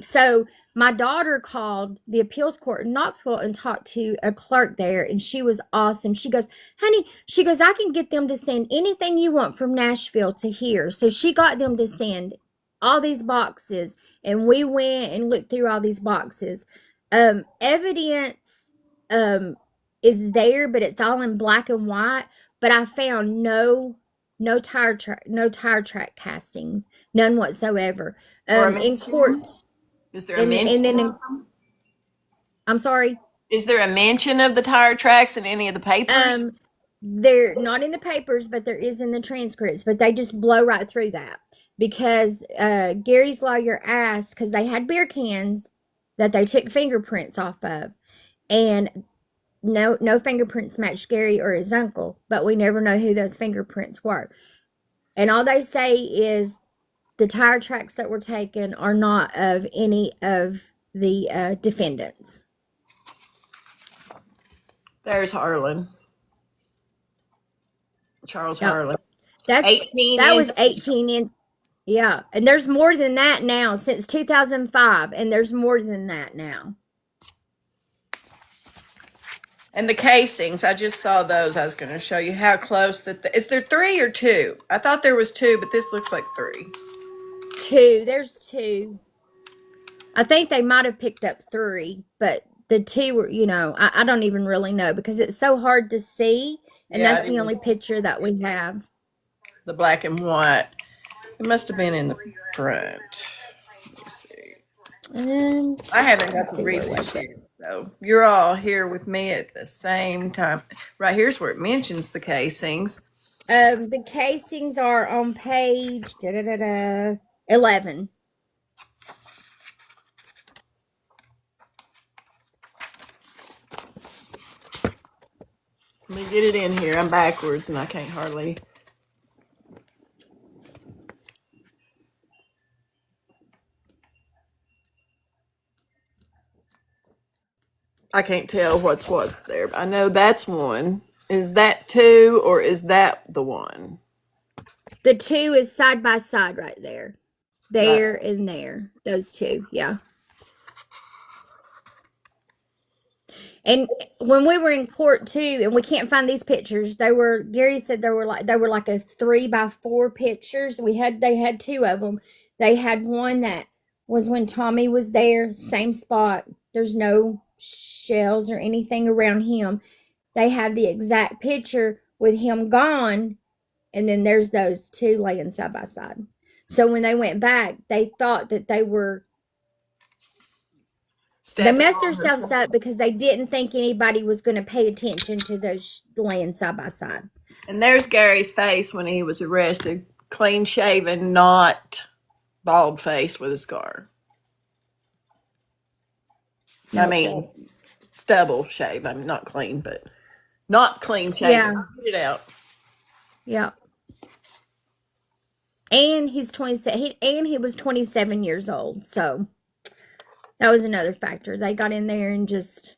So my daughter called the appeals court in Knoxville and talked to a clerk there, and she was awesome. She goes, honey, I can get them to send anything you want from Nashville to here. So she got them to send all these boxes, and we went and looked through all these boxes. Evidence is there, but it's all in black and white. But I found no tire track castings, none whatsoever. In court. Is there a mention? I'm sorry? Is there a mention of the tire tracks in any of the papers? They're not in the papers, but there is in the transcripts. But they just blow right through that. Because Gary's lawyer asked, because they had beer cans that they took fingerprints off of. And no fingerprints matched Gary or his uncle. But we never know who those fingerprints were. And all they say is, the tire tracks that were taken are not of any of the defendants. There's Harlan. Charles Harlan. That was 18 in. Yeah, and there's more than that now since 2005, and there's more than that now. And the casings, I just saw those. I was going to show you how close that. Is there 3 or 2? I thought there was 2, but this looks like 3. 2. There's 2. I think they might have picked up 3, but the 2 were, I don't even really know because it's so hard to see, and that's the only picture that we have. The black and white. It must have been in the front. Let me see. I haven't got to read this yet, so you're all here with me at the same time. Right here's where it mentions the casings. The casings are on page 11. Let me get it in here. I'm backwards and I can't hardly. I can't tell what's what there. But I know that's one. Is that 2 or is that the one? The 2 is side by side right there. There and there. Those 2, yeah. And when we were in court too, and we can't find these pictures, Gary said they were like a 3x4 pictures. They had two of them. They had one that was when Tommy was there, same spot. There's no shells or anything around him. They have the exact picture with him gone, and then there's those two laying side by side. So when they went back, they thought that they messed themselves up because they didn't think anybody was going to pay attention to those laying side by side. And there's Gary's face when he was arrested, clean shaven, not bald faced with a scar. I mean, stubble shave. I mean, not clean, but not clean shaven. Yeah. Get it out. Yeah. And he's 27. He was 27 years old. So that was another factor. They got in there and just.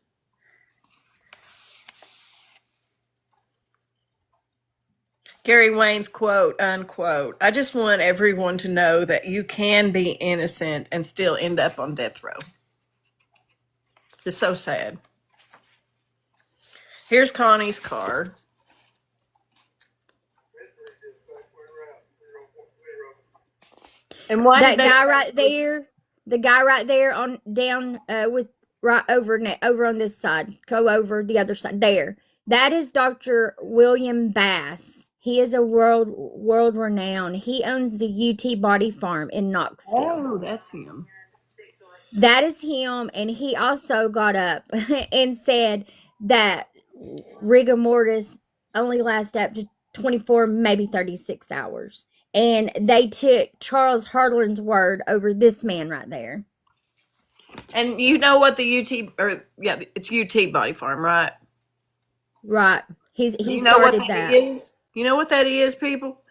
Gary Wayne's quote, unquote, "I just want everyone to know that you can be innocent and still end up on death row." It's so sad. Here's Connie's car. And why that guy right there, the guy right there on down with right over on this side, go over the other side there. That is Dr. William Bass. He is a world renowned. He owns the UT Body Farm in Knoxville. Oh, that's him. That is him, and he also got up and said that rigor mortis only lasts up to 24, maybe 36 hours. And they took Charles Hardlin's word over this man right there. And you know what the it's UT Body Farm, right? Right. He you know started what that. Is? You know what that is, people?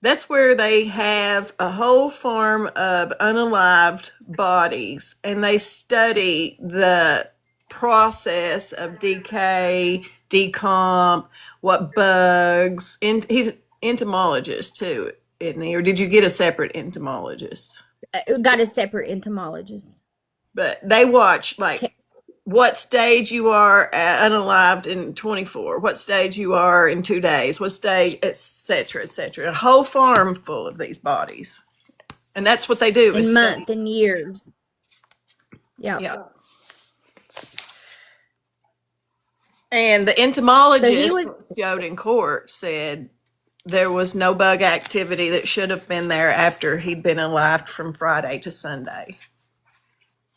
That's where they have a whole farm of unalived bodies, and they study the process of decay, decomp, what bugs. He's an entomologist too, isn't he? Or did you get a separate entomologist? Got a separate entomologist. But they watch like what stage you are at unalived in 24, what stage you are in 2 days, what stage, etc., etc. A whole farm full of these bodies. And that's what they do. In months and years. Yeah. And the entomologist showed in court said there was no bug activity that should have been there after he'd been alive from Friday to Sunday.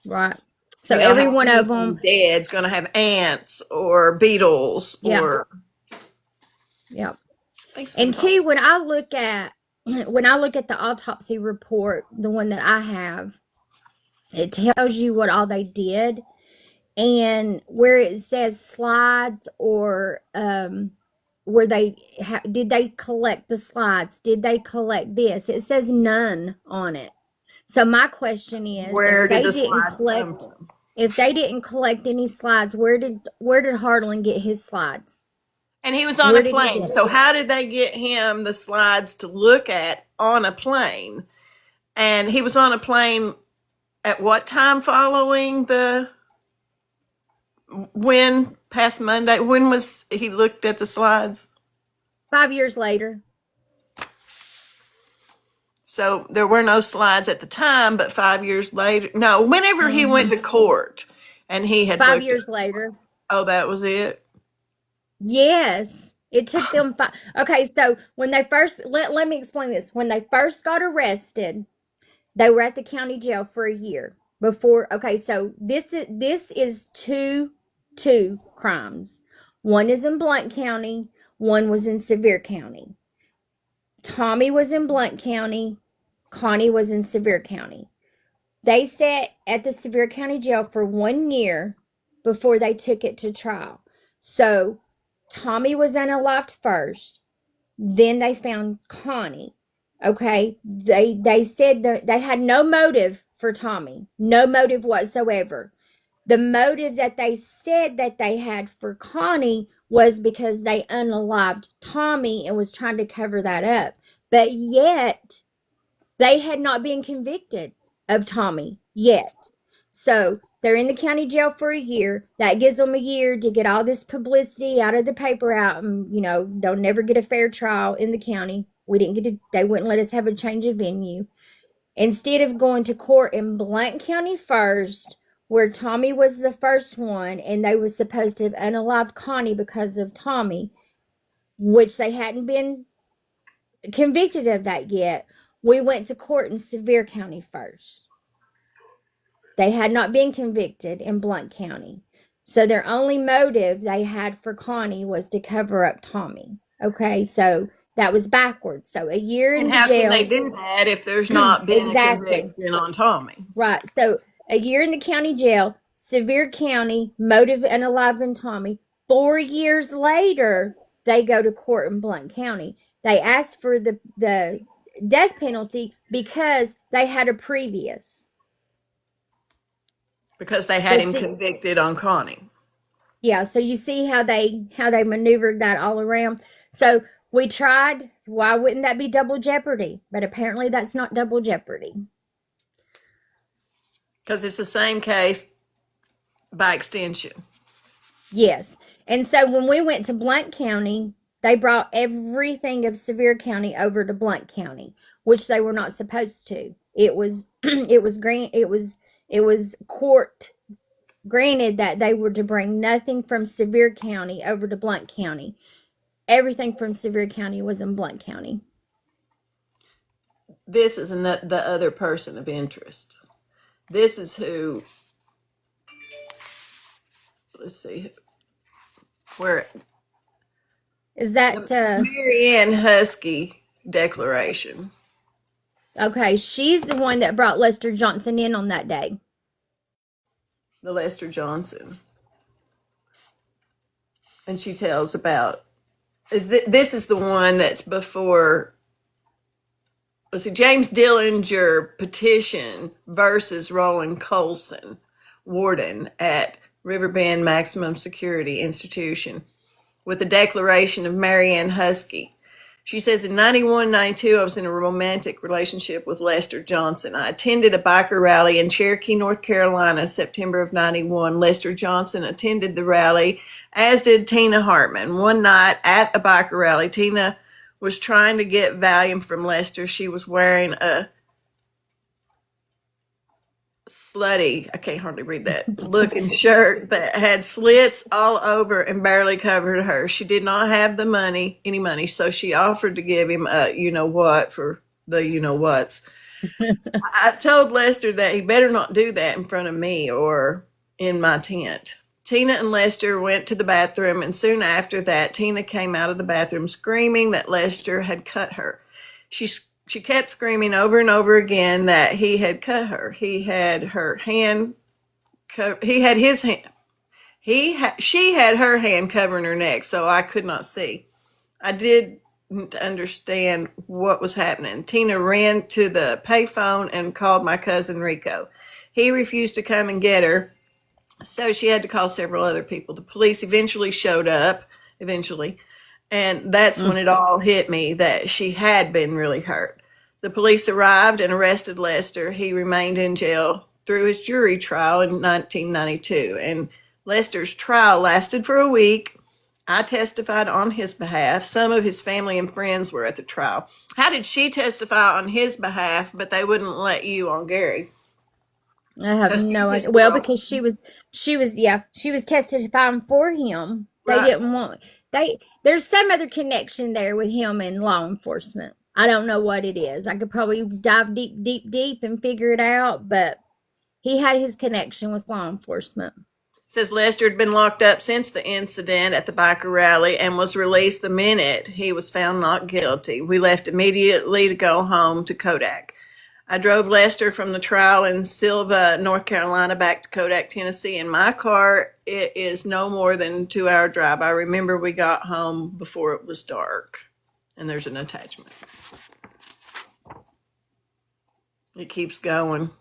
Right. So every one of them dead's going to have ants or beetles or. Yeah. And two, when I look at the autopsy report, the one that I have, it tells you what all they did, and where it says slides or where did they collect the slides? Did they collect this? It says none on it. So my question is, if they didn't collect any slides, where did Hardlin get his slides? And he was on a plane. So how did they get him the slides to look at on a plane? And he was on a plane at what time following past Monday? When was he looked at the slides? 5 years later. So there were no slides at the time, but 5 years later, no, whenever he went to court and he had 5 years later. Oh, that was it? Yes. It took them Okay, so when they first, let me explain this. When they first got arrested, they were at the county jail for a year before. Okay, so this is two crimes. One is in Blount County. One was in Sevier County. Tommy was in Blount County. Connie was in Sevier County. They sat at the Sevier County jail for 1 year before they took it to trial. So Tommy was unalived first. Then they found Connie. Okay. They said that they had no motive for Tommy. No motive whatsoever. The motive that they said that they had for Connie was because they unalived Tommy and was trying to cover that up. But yet, they had not been convicted of Tommy yet. So They're in the county jail for a year. That gives them a year to get all this publicity out of the paper out, and they'll never get a fair trial in the county. They wouldn't let us have a change of venue. Instead of going to court in Blount County first, where Tommy was the first one, and they was supposed to have unalived Connie because of Tommy, which they hadn't been convicted of that yet, we went to court in Sevier County first. They had not been convicted in Blount County. So their only motive they had for Connie was to cover up Tommy. Okay, so that was backwards. So a year in And the how jail. can they do that if there's not been Exactly. a conviction on Tommy? Right. So a year in the county jail, Sevier County, motive unaliving Tommy. 4 years later, they go to court in Blount County. They asked for the death penalty because they had a previous. Because they had him convicted on Connie. Yeah, so you see how they maneuvered that all around. So we tried, why wouldn't that be double jeopardy? But apparently that's not double jeopardy. Because it's the same case by extension. Yes. And so when we went to Blount County, they brought everything of Sevier County over to Blount County, which they were not supposed to. It was court granted that they were to bring nothing from Sevier County over to Blount County. Everything from Sevier County was in Blount County. This is the other person of interest. This is who, let's see, where is that Mary Ann Husky declaration. Okay, she's the one that brought Lester Johnson in on that day. The Lester Johnson. And she tells about, this is the one that's before, let's see, James Dillinger petition versus Roland Colson, warden at Riverbend Maximum Security Institution, with the declaration of Mary Ann Husky. She says, in 91, 92, I was in a romantic relationship with Lester Johnson. I attended a biker rally in Cherokee, North Carolina, September of 91. Lester Johnson attended the rally, as did Tina Hartman. One night at a biker rally, Tina was trying to get Valium from Lester. She was wearing a slutty, I can't hardly read that, looking shirt that had slits all over and barely covered her. She did not have any money, so she offered to give him a you-know-what for the you-know-whats. I told Lester that he better not do that in front of me or in my tent. Tina and Lester went to the bathroom, and soon after that, Tina came out of the bathroom screaming that Lester had cut her. She kept screaming over and over again that he had cut her. She had her hand covering her neck, so I could not see. I didn't understand what was happening. Tina ran to the payphone and called my cousin Rico. He refused to come and get her, so she had to call several other people. The police eventually showed up, and that's when it all hit me that she had been really hurt. The police arrived and arrested Lester. He remained in jail through his jury trial in 1992, and Lester's trial lasted for a week. I testified on his behalf. Some of his family and friends were at the trial. How did she testify on his behalf, but they wouldn't let you on Gary? I have no idea. Well, because she was testifying for him. They didn't want there's some other connection there with him and law enforcement. I don't know what it is. I could probably dive deep and figure it out, but he had his connection with law enforcement. It says Lester had been locked up since the incident at the biker rally and was released the minute he was found not guilty. We left immediately to go home to Kodak. I drove Lester from the trial in Silva, North Carolina, back to Kodak, Tennessee. In my car, it is no more than a 2-hour drive. I remember we got home before it was dark. And there's an attachment. It keeps going.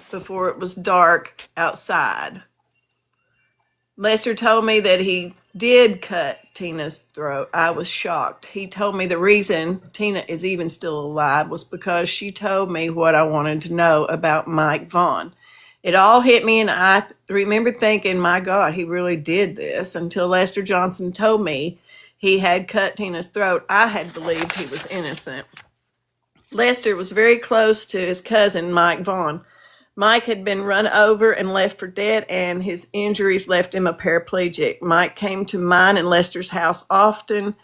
Before it was dark outside. Lester told me that he did cut Tina's throat, I was shocked. He told me the reason Tina is even still alive was because she told me what I wanted to know about Mike Vaughn. It all hit me, and I remember thinking, my God, he really did this, until Lester Johnson told me he had cut Tina's throat. I had believed he was innocent. Lester was very close to his cousin, Mike Vaughn. Mike had been run over and left for dead, and his injuries left him a paraplegic. Mike came to mine and Lester's house often,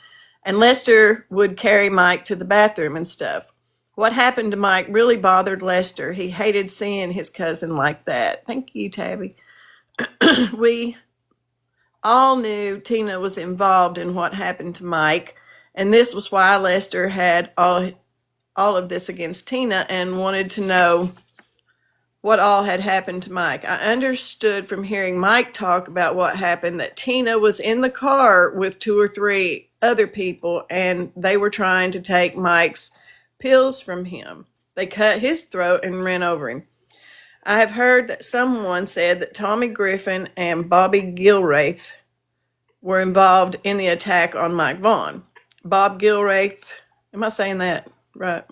and Lester would carry Mike to the bathroom and stuff. What happened to Mike really bothered Lester. He hated seeing his cousin like that. Thank you, Tabby. We all knew Tina was involved in what happened to Mike, and this was why Lester had all of this against Tina and wanted to know what all had happened to Mike. I understood from hearing Mike talk about what happened that Tina was in the car with 2 or 3 other people, and they were trying to take Mike's pills from him. They cut his throat and ran over him. I have heard that someone said that Tommy Griffin and Bobby Gilraith were involved in the attack on Mike Vaughn. Bob Gilraith, am I saying that right?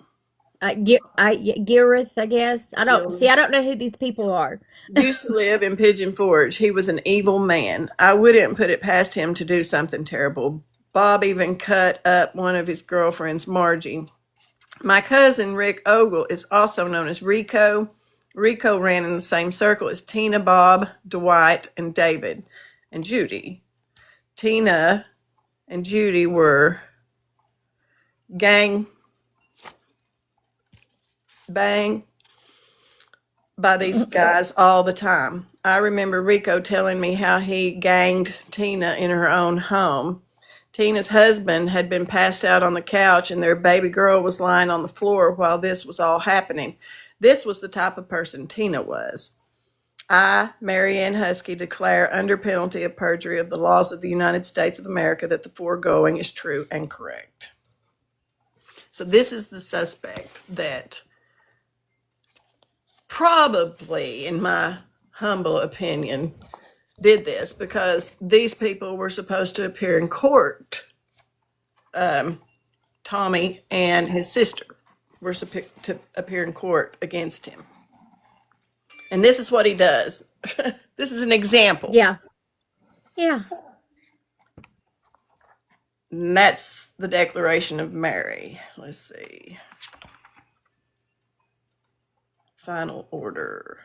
Gareth, I guess. I don't know who these people are. Used to live in Pigeon Forge. He was an evil man. I wouldn't put it past him to do something terrible. Bob even cut up one of his girlfriends, Margie. My cousin, Rick Ogle, is also known as Rico. Rico ran in the same circle as Tina, Bob, Dwight, and David, and Judy. Tina and Judy were gang bang by these guys all the time. I remember Rico telling me how he ganged Tina in her own home. Tina's husband had been passed out on the couch, and their baby girl was lying on the floor while this was all happening. This was the type of person Tina was. I, Mary Ann Husky, declare under penalty of perjury of the laws of the United States of America that the foregoing is true and correct. So this is the suspect that probably, in my humble opinion, did this, because these people were supposed to appear in court. Tommy and his sister were supposed to appear in court against him. And this is what he does. This is an example. Yeah. Yeah. And that's the Declaration of Mary. Let's see. Final order.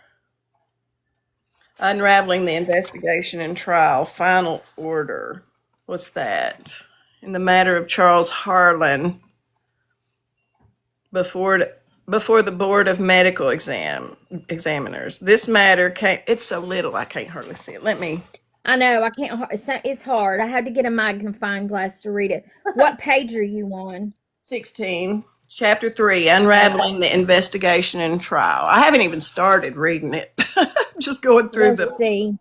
Unraveling the investigation and trial. Final order. What's that? In the matter of Charles Harlan before the Board of Medical Examiners. This matter came, it's so little I can't hardly see it. I know, I can't, it's hard. I had to get a magnifying glass to read it. What page are you on? 16, Chapter 3, Unraveling the Investigation and Trial. I haven't even started reading it. Just going through Let's see.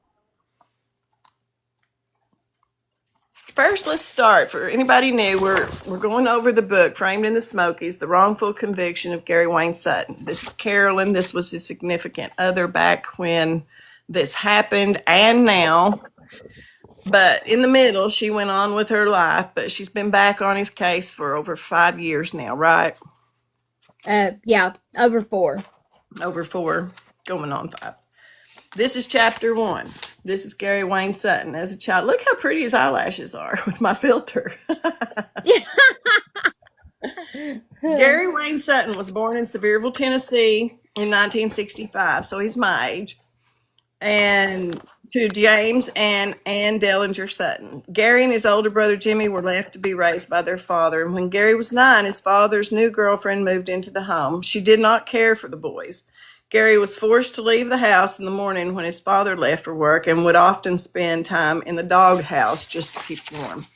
First, let's start. For anybody new, we're going over the book, Framed in the Smokies, The Wrongful Conviction of Gary Wayne Sutton. This is Carolyn. This was his significant other back when this happened and now. But in the middle, she went on with her life, but she's been back on his case for over 5 years now, right? Yeah, over 4. Over 4, going on 5. This is chapter 1. This is Gary Wayne Sutton as a child. Look how pretty his eyelashes are with my filter. Gary Wayne Sutton was born in Sevierville, Tennessee in 1965, so he's my age. And to James and Ann Dellinger Sutton. Gary and his older brother Jimmy were left to be raised by their father. And when Gary was 9, his father's new girlfriend moved into the home. She did not care for the boys. Gary was forced to leave the house in the morning when his father left for work and would often spend time in the dog house just to keep warm.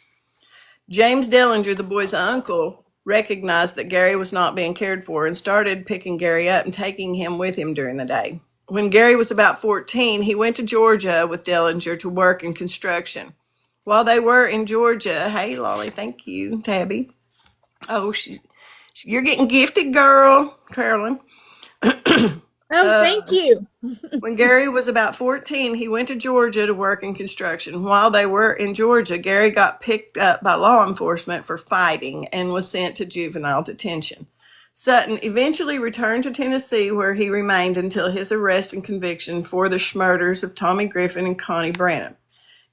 James Dellinger, the boy's uncle, recognized that Gary was not being cared for and started picking Gary up and taking him with him during the day. When Gary was about 14, he went to Georgia with Dellinger to work in construction. While they were in Georgia, hey, Lolly, thank you, Tabby. Oh, you're getting gifted, girl, Carolyn. Oh, thank you. When Gary was about 14, he went to Georgia to work in construction. While they were in Georgia, Gary got picked up by law enforcement for fighting and was sent to juvenile detention. Sutton eventually returned to Tennessee, where he remained until his arrest and conviction for the murders of Tommy Griffin and Connie Branham.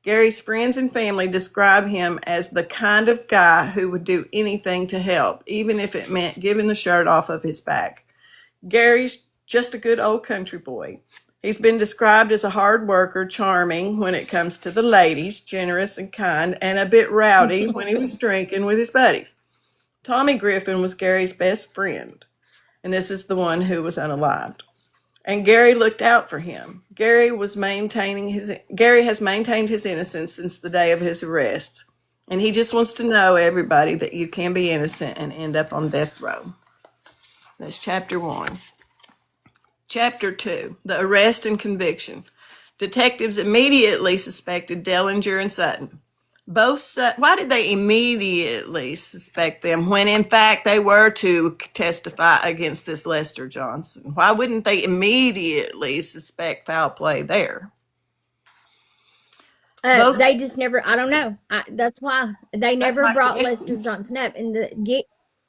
Gary's friends and family describe him as the kind of guy who would do anything to help, even if it meant giving the shirt off of his back. Gary's just a good old country boy. He's been described as a hard worker, charming when it comes to the ladies, generous and kind, and a bit rowdy when he was drinking with his buddies. Tommy Griffin was Gary's best friend, and this is the one who was unalived. And Gary looked out for him. Gary has maintained his innocence since the day of his arrest, and he just wants to know, everybody, that you can be innocent and end up on death row. That's chapter 1. Chapter 2, the arrest and conviction. Detectives immediately suspected Dellinger and Sutton. Why did they immediately suspect them when, in fact, they were to testify against this Lester Johnson? Why wouldn't they immediately suspect foul play there? They just never, I don't know. That's why they never brought Lester Johnson up.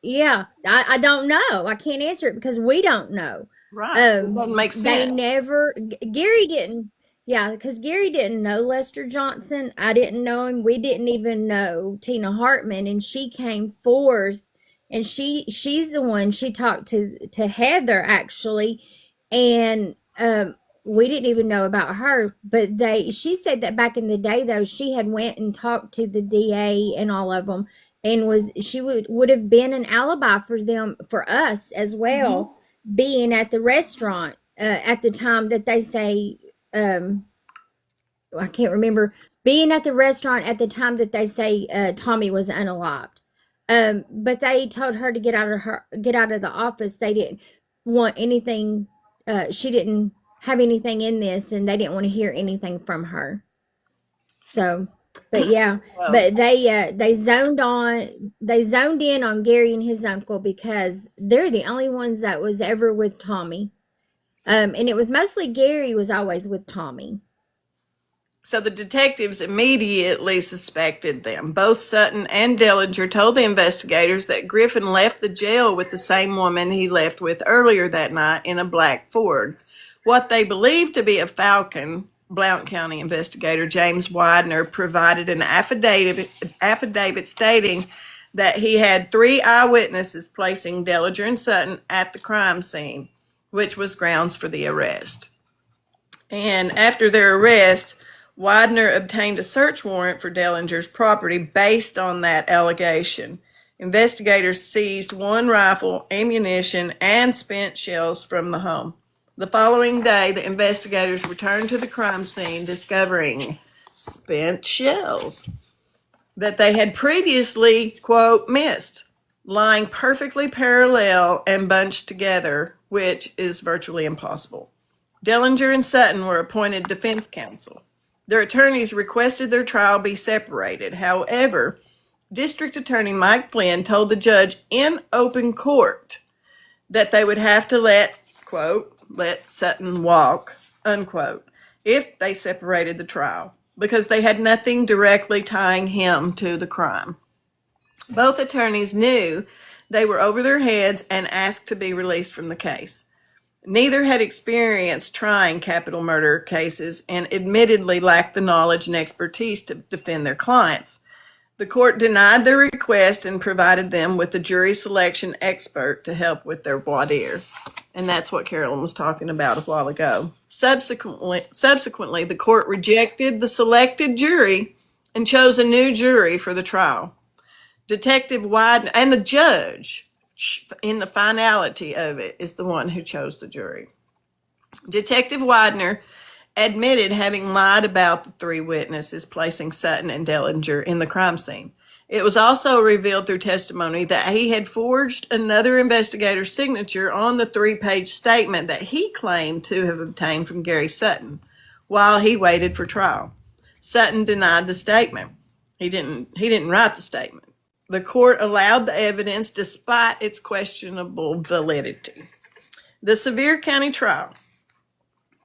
Yeah, I don't know. I can't answer it because we don't know. Right. It doesn't make sense. Gary didn't. Yeah, because Gary didn't know Lester Johnson. I didn't know him. We didn't even know Tina Hartman, and she came forth, and she's the one, she talked to Heather actually, and we didn't even know about her. But she said that back in the day though, she had went and talked to the DA and all of them, and she would have been an alibi for us as well, being at the restaurant at the time that they say. I can't remember, being at the restaurant at the time that they say Tommy was unalived. But they told her to get out of the office. They didn't want anything. She didn't have anything in this, and they didn't want to hear anything from her. So, but yeah, but they zoned in on Gary and his uncle because they're the only ones that was ever with Tommy. And it was mostly Gary was always with Tommy. So the detectives immediately suspected them. Both Sutton and Dellinger told the investigators that Griffin left the jail with the same woman he left with earlier that night in a black Ford. What they believed to be a Falcon, Blount County investigator James Widener provided an affidavit stating that he had 3 eyewitnesses placing Dellinger and Sutton at the crime scene, which was grounds for the arrest. And after their arrest, Widener obtained a search warrant for Dellinger's property based on that allegation. Investigators seized 1 rifle, ammunition, and spent shells from the home. The following day, the investigators returned to the crime scene, discovering spent shells that they had previously, quote, missed, lying perfectly parallel and bunched together, which is virtually impossible. Dellinger and Sutton were appointed defense counsel. Their attorneys requested their trial be separated. However, District Attorney Mike Flynn told the judge in open court that they would have to let Sutton walk, unquote, if they separated the trial, because they had nothing directly tying him to the crime. Both attorneys knew they were over their heads and asked to be released from the case. Neither had experience trying capital murder cases and admittedly lacked the knowledge and expertise to defend their clients. The court denied their request and provided them with a jury selection expert to help with their voir dire. And that's what Carolyn was talking about a while ago. Subsequently, the court rejected the selected jury and chose a new jury for the trial. Detective Widener and the judge, in the finality of it, is the one who chose the jury. Detective Widener admitted having lied about the 3 witnesses placing Sutton and Dellinger in the crime scene. It was also revealed through testimony that he had forged another investigator's signature on the 3-page statement that he claimed to have obtained from Gary Sutton while he waited for trial. Sutton denied the statement. He didn't write the statement. The court allowed the evidence despite its questionable validity. The Sevier County trial.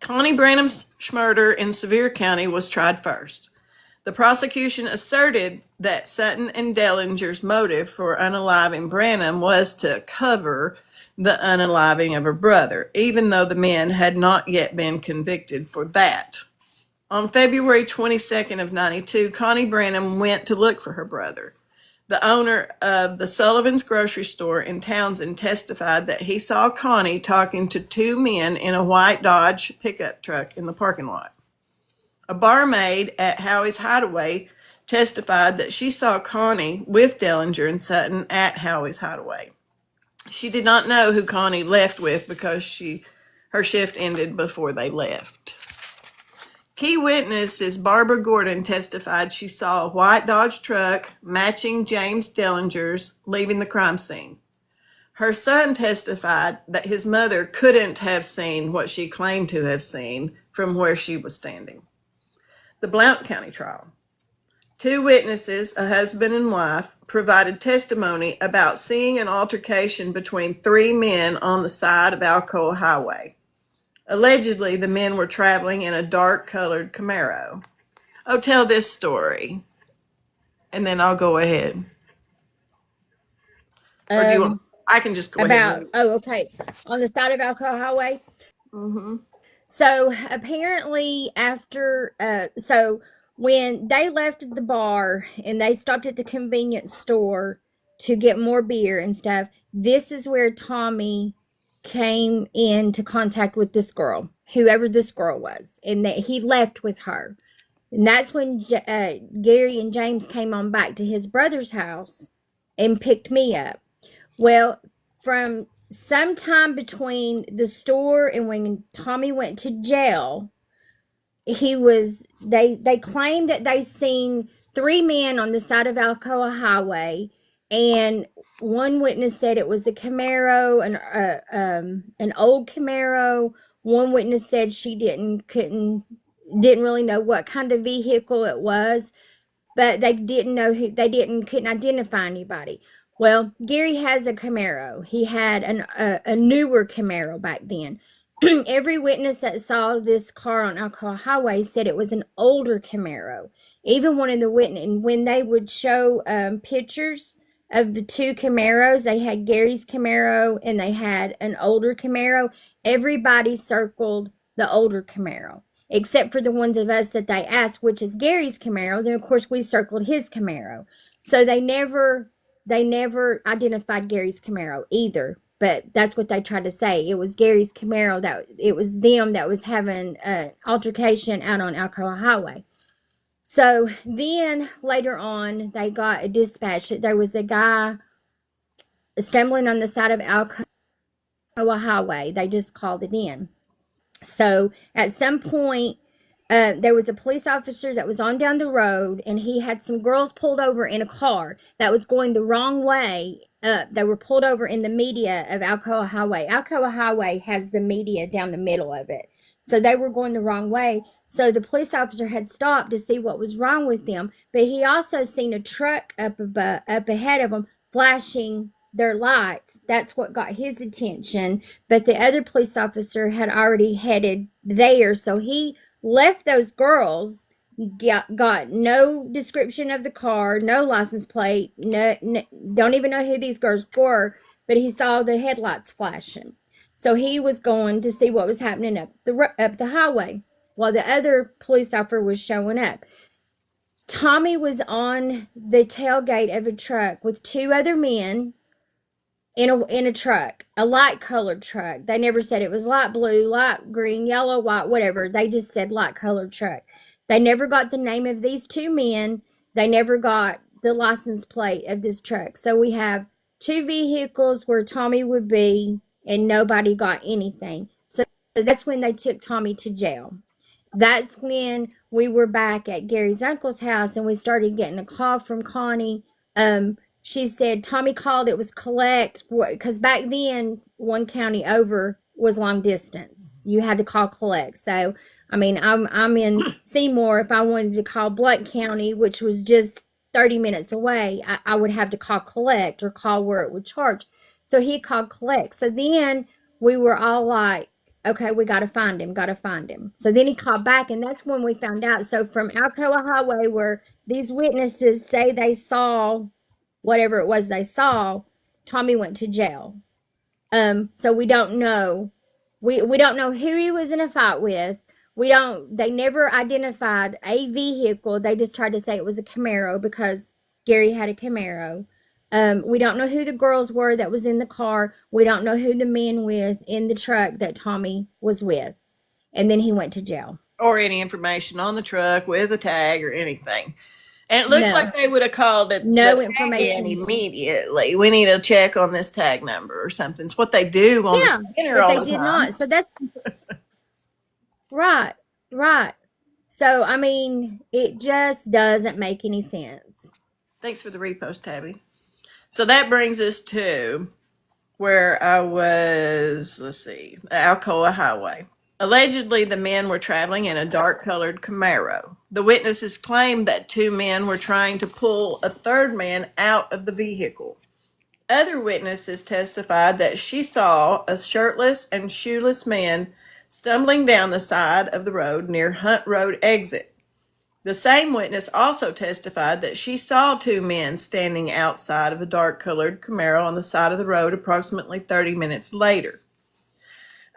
Connie Branham's murder in Sevier County was tried first. The prosecution asserted that Sutton and Dellinger's motive for unaliving Branham was to cover the unaliving of her brother, even though the men had not yet been convicted for that. On February 22nd of 92, Connie Branham went to look for her brother. The owner of the Sullivan's grocery store in Townsend testified that he saw Connie talking to two men in a white Dodge pickup truck in the parking lot. A barmaid at Howie's Hideaway testified that she saw Connie with Dellinger and Sutton at Howie's Hideaway. She did not know who Connie left with because her shift ended before they left. Key witnesses Barbara Gordon testified she saw a white Dodge truck matching James Dellinger's leaving the crime scene. Her son testified that his mother couldn't have seen what she claimed to have seen from where she was standing. The Blount County trial. Two witnesses, a husband and wife, provided testimony about seeing an altercation between three men on the side of Alcoa Highway. Allegedly, the men were traveling in a dark-colored Camaro. Oh, tell this story, and then I'll go ahead. Or do you want? I can just go ahead. Okay. On the side of Alcoa Highway? Mm-hmm. So apparently so when they left the bar and they stopped at the convenience store to get more beer and stuff, this is where Tommy came into contact with this girl, whoever this girl was, and that he left with her. And that's when Gary and James came on back to his brother's house and picked me up. Well, from sometime between the store and when Tommy went to jail, they claimed that they seen three men on the side of Alcoa Highway, and one witness said it was a Camaro, an old Camaro. One witness said she didn't really know what kind of vehicle it was, but they couldn't identify anybody. Well, Gary has a Camaro. He had a newer Camaro back then. Every witness that saw this car on Alcoa Highway said it was an older Camaro. Even one of the witnesses, when they would show pictures of the two Camaros, they had Gary's Camaro and they had an older Camaro. Everybody circled the older Camaro, except for the ones of us that they asked, which is Gary's Camaro. Then, of course, we circled his Camaro. So they never identified Gary's Camaro either, but that's what they tried to say. It was Gary's Camaro, that it was them that was having an altercation out on Alcoa Highway. So then later on, they got a dispatch that there was a guy stumbling on the side of Alcoa Highway. They just called it in. So at some point, there was a police officer that was on down the road, and he had some girls pulled over in a car that was going the wrong way. They were pulled over in the median of Alcoa Highway. Alcoa Highway has the median down the middle of it. So they were going the wrong way. So the police officer had stopped to see what was wrong with them, but he also seen a truck up ahead of them flashing their lights. That's what got his attention. But the other police officer had already headed there, so he left those girls, got no description of the car, no license plate, no, don't even know who these girls were, but he saw the headlights flashing. So he was going to see what was happening up the highway while the other police officer was showing up. Tommy was on the tailgate of a truck with two other men in a truck, a light colored truck. They never said it was light blue, light green, yellow, white, whatever. They just said light colored truck. They never got the name of these two men. They never got the license plate of this truck. So we have two vehicles where Tommy would be, and nobody got anything. So that's when they took Tommy to jail. That's when we were back at Gary's uncle's house, and we started getting a call from Connie. She said Tommy called, it was collect, because back then, one county over was long distance. You had to call collect. So, I mean, I'm in Seymour. If I wanted to call Blount County, which was just 30 minutes away, I would have to call collect or call where it would charge. So he called collect. So then we were all like, okay, we got to find him, got to find him. So then he called back, and that's when we found out. So from Alcoa Highway, where these witnesses say they saw whatever it was they saw, Tommy went to jail. So we don't know. We don't know who he was in a fight with. They never identified a vehicle. They just tried to say it was a Camaro because Gary had a Camaro. We don't know who the girls were that was in the car. We don't know who the men with in the truck that Tommy was with. And then he went to jail. Or any information on the truck with a tag or anything. And it looks No. like they would have called it No the information. tag in immediately. We need to check on this tag number or something. It's what they do on the scanner but all they the did time. not. So that's right. So, I mean, it just doesn't make any sense. Thanks for the repost, Tabby. So that brings us to where I was, Alcoa Highway. Allegedly, the men were traveling in a dark-colored Camaro. The witnesses claimed that two men were trying to pull a third man out of the vehicle. Other witnesses testified that she saw a shirtless and shoeless man stumbling down the side of the road near Hunt Road exit. The same witness also testified that she saw two men standing outside of a dark-colored Camaro on the side of the road approximately 30 minutes later.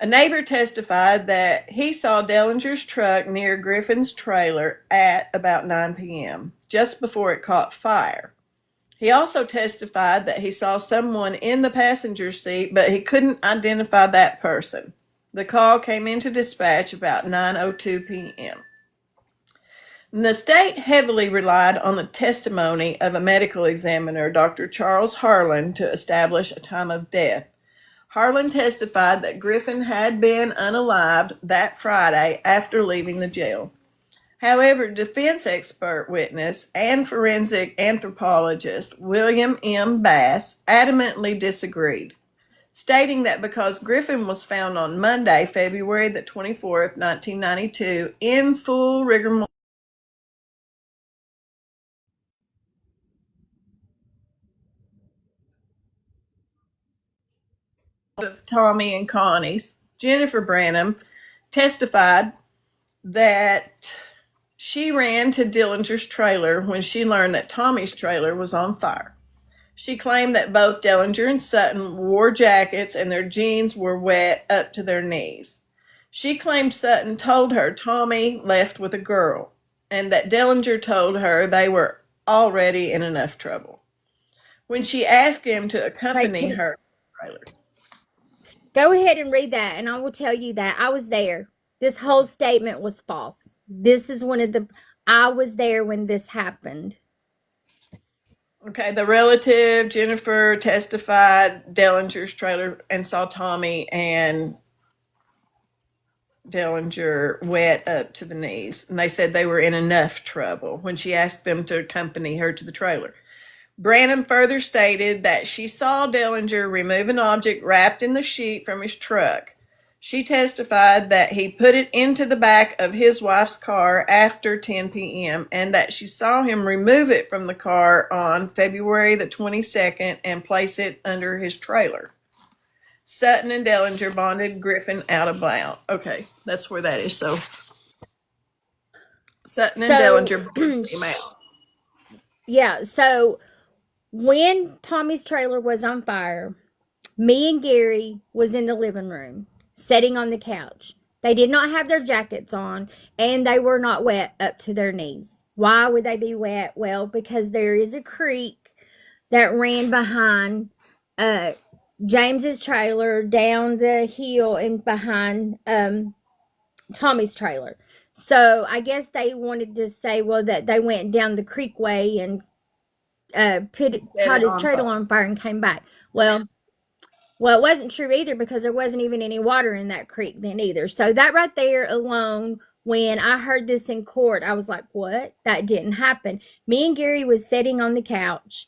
A neighbor testified that he saw Dellinger's truck near Griffin's trailer at about 9 p.m., just before it caught fire. He also testified that he saw someone in the passenger seat, but he couldn't identify that person. The call came into dispatch about 9:02 p.m. The state heavily relied on the testimony of a medical examiner, Dr. Charles Harlan, to establish a time of death. Harlan testified that Griffin had been unalived that Friday after leaving the jail. However, defense expert witness and forensic anthropologist William M. Bass adamantly disagreed, stating that because Griffin was found on Monday, February the 24th, 1992, in full rigor mortis of Tommy and Connie's, Jennifer Branham testified that she ran to Dillinger's trailer when she learned that Tommy's trailer was on fire. She claimed that both Dellinger and Sutton wore jackets and their jeans were wet up to their knees. She claimed Sutton told her Tommy left with a girl and that Dellinger told her they were already in enough trouble. When she asked him to accompany her to the trailer. Go ahead and read that, and I will tell you that I was there. This whole statement was false. This is I was there when this happened. Okay, the relative, Jennifer, testified Dellinger's trailer and saw Tommy and Dellinger wet up to the knees. And they said they were in enough trouble when she asked them to accompany her to the trailer. Branham further stated that she saw Dellinger remove an object wrapped in the sheet from his truck. She testified that he put it into the back of his wife's car after 10 p.m. and that she saw him remove it from the car on February the 22nd and place it under his trailer. Sutton and Dellinger bonded Griffin out of bail. Okay, that's where that is. So Sutton and Dellinger bonded him out. Yeah, so when Tommy's trailer was on fire, me and Gary was in the living room, sitting on the couch. They did not have their jackets on, and they were not wet up to their knees. Why would they be wet? Well, because there is a creek that ran behind James's trailer down the hill and behind Tommy's trailer. So I guess they wanted to say, well, that they went down the creek way and caught his trailer on fire and came back. Well, it wasn't true either because there wasn't even any water in that creek then either. So that right there alone, when I heard this in court, I was like, what? That didn't happen. Me and Gary was sitting on the couch.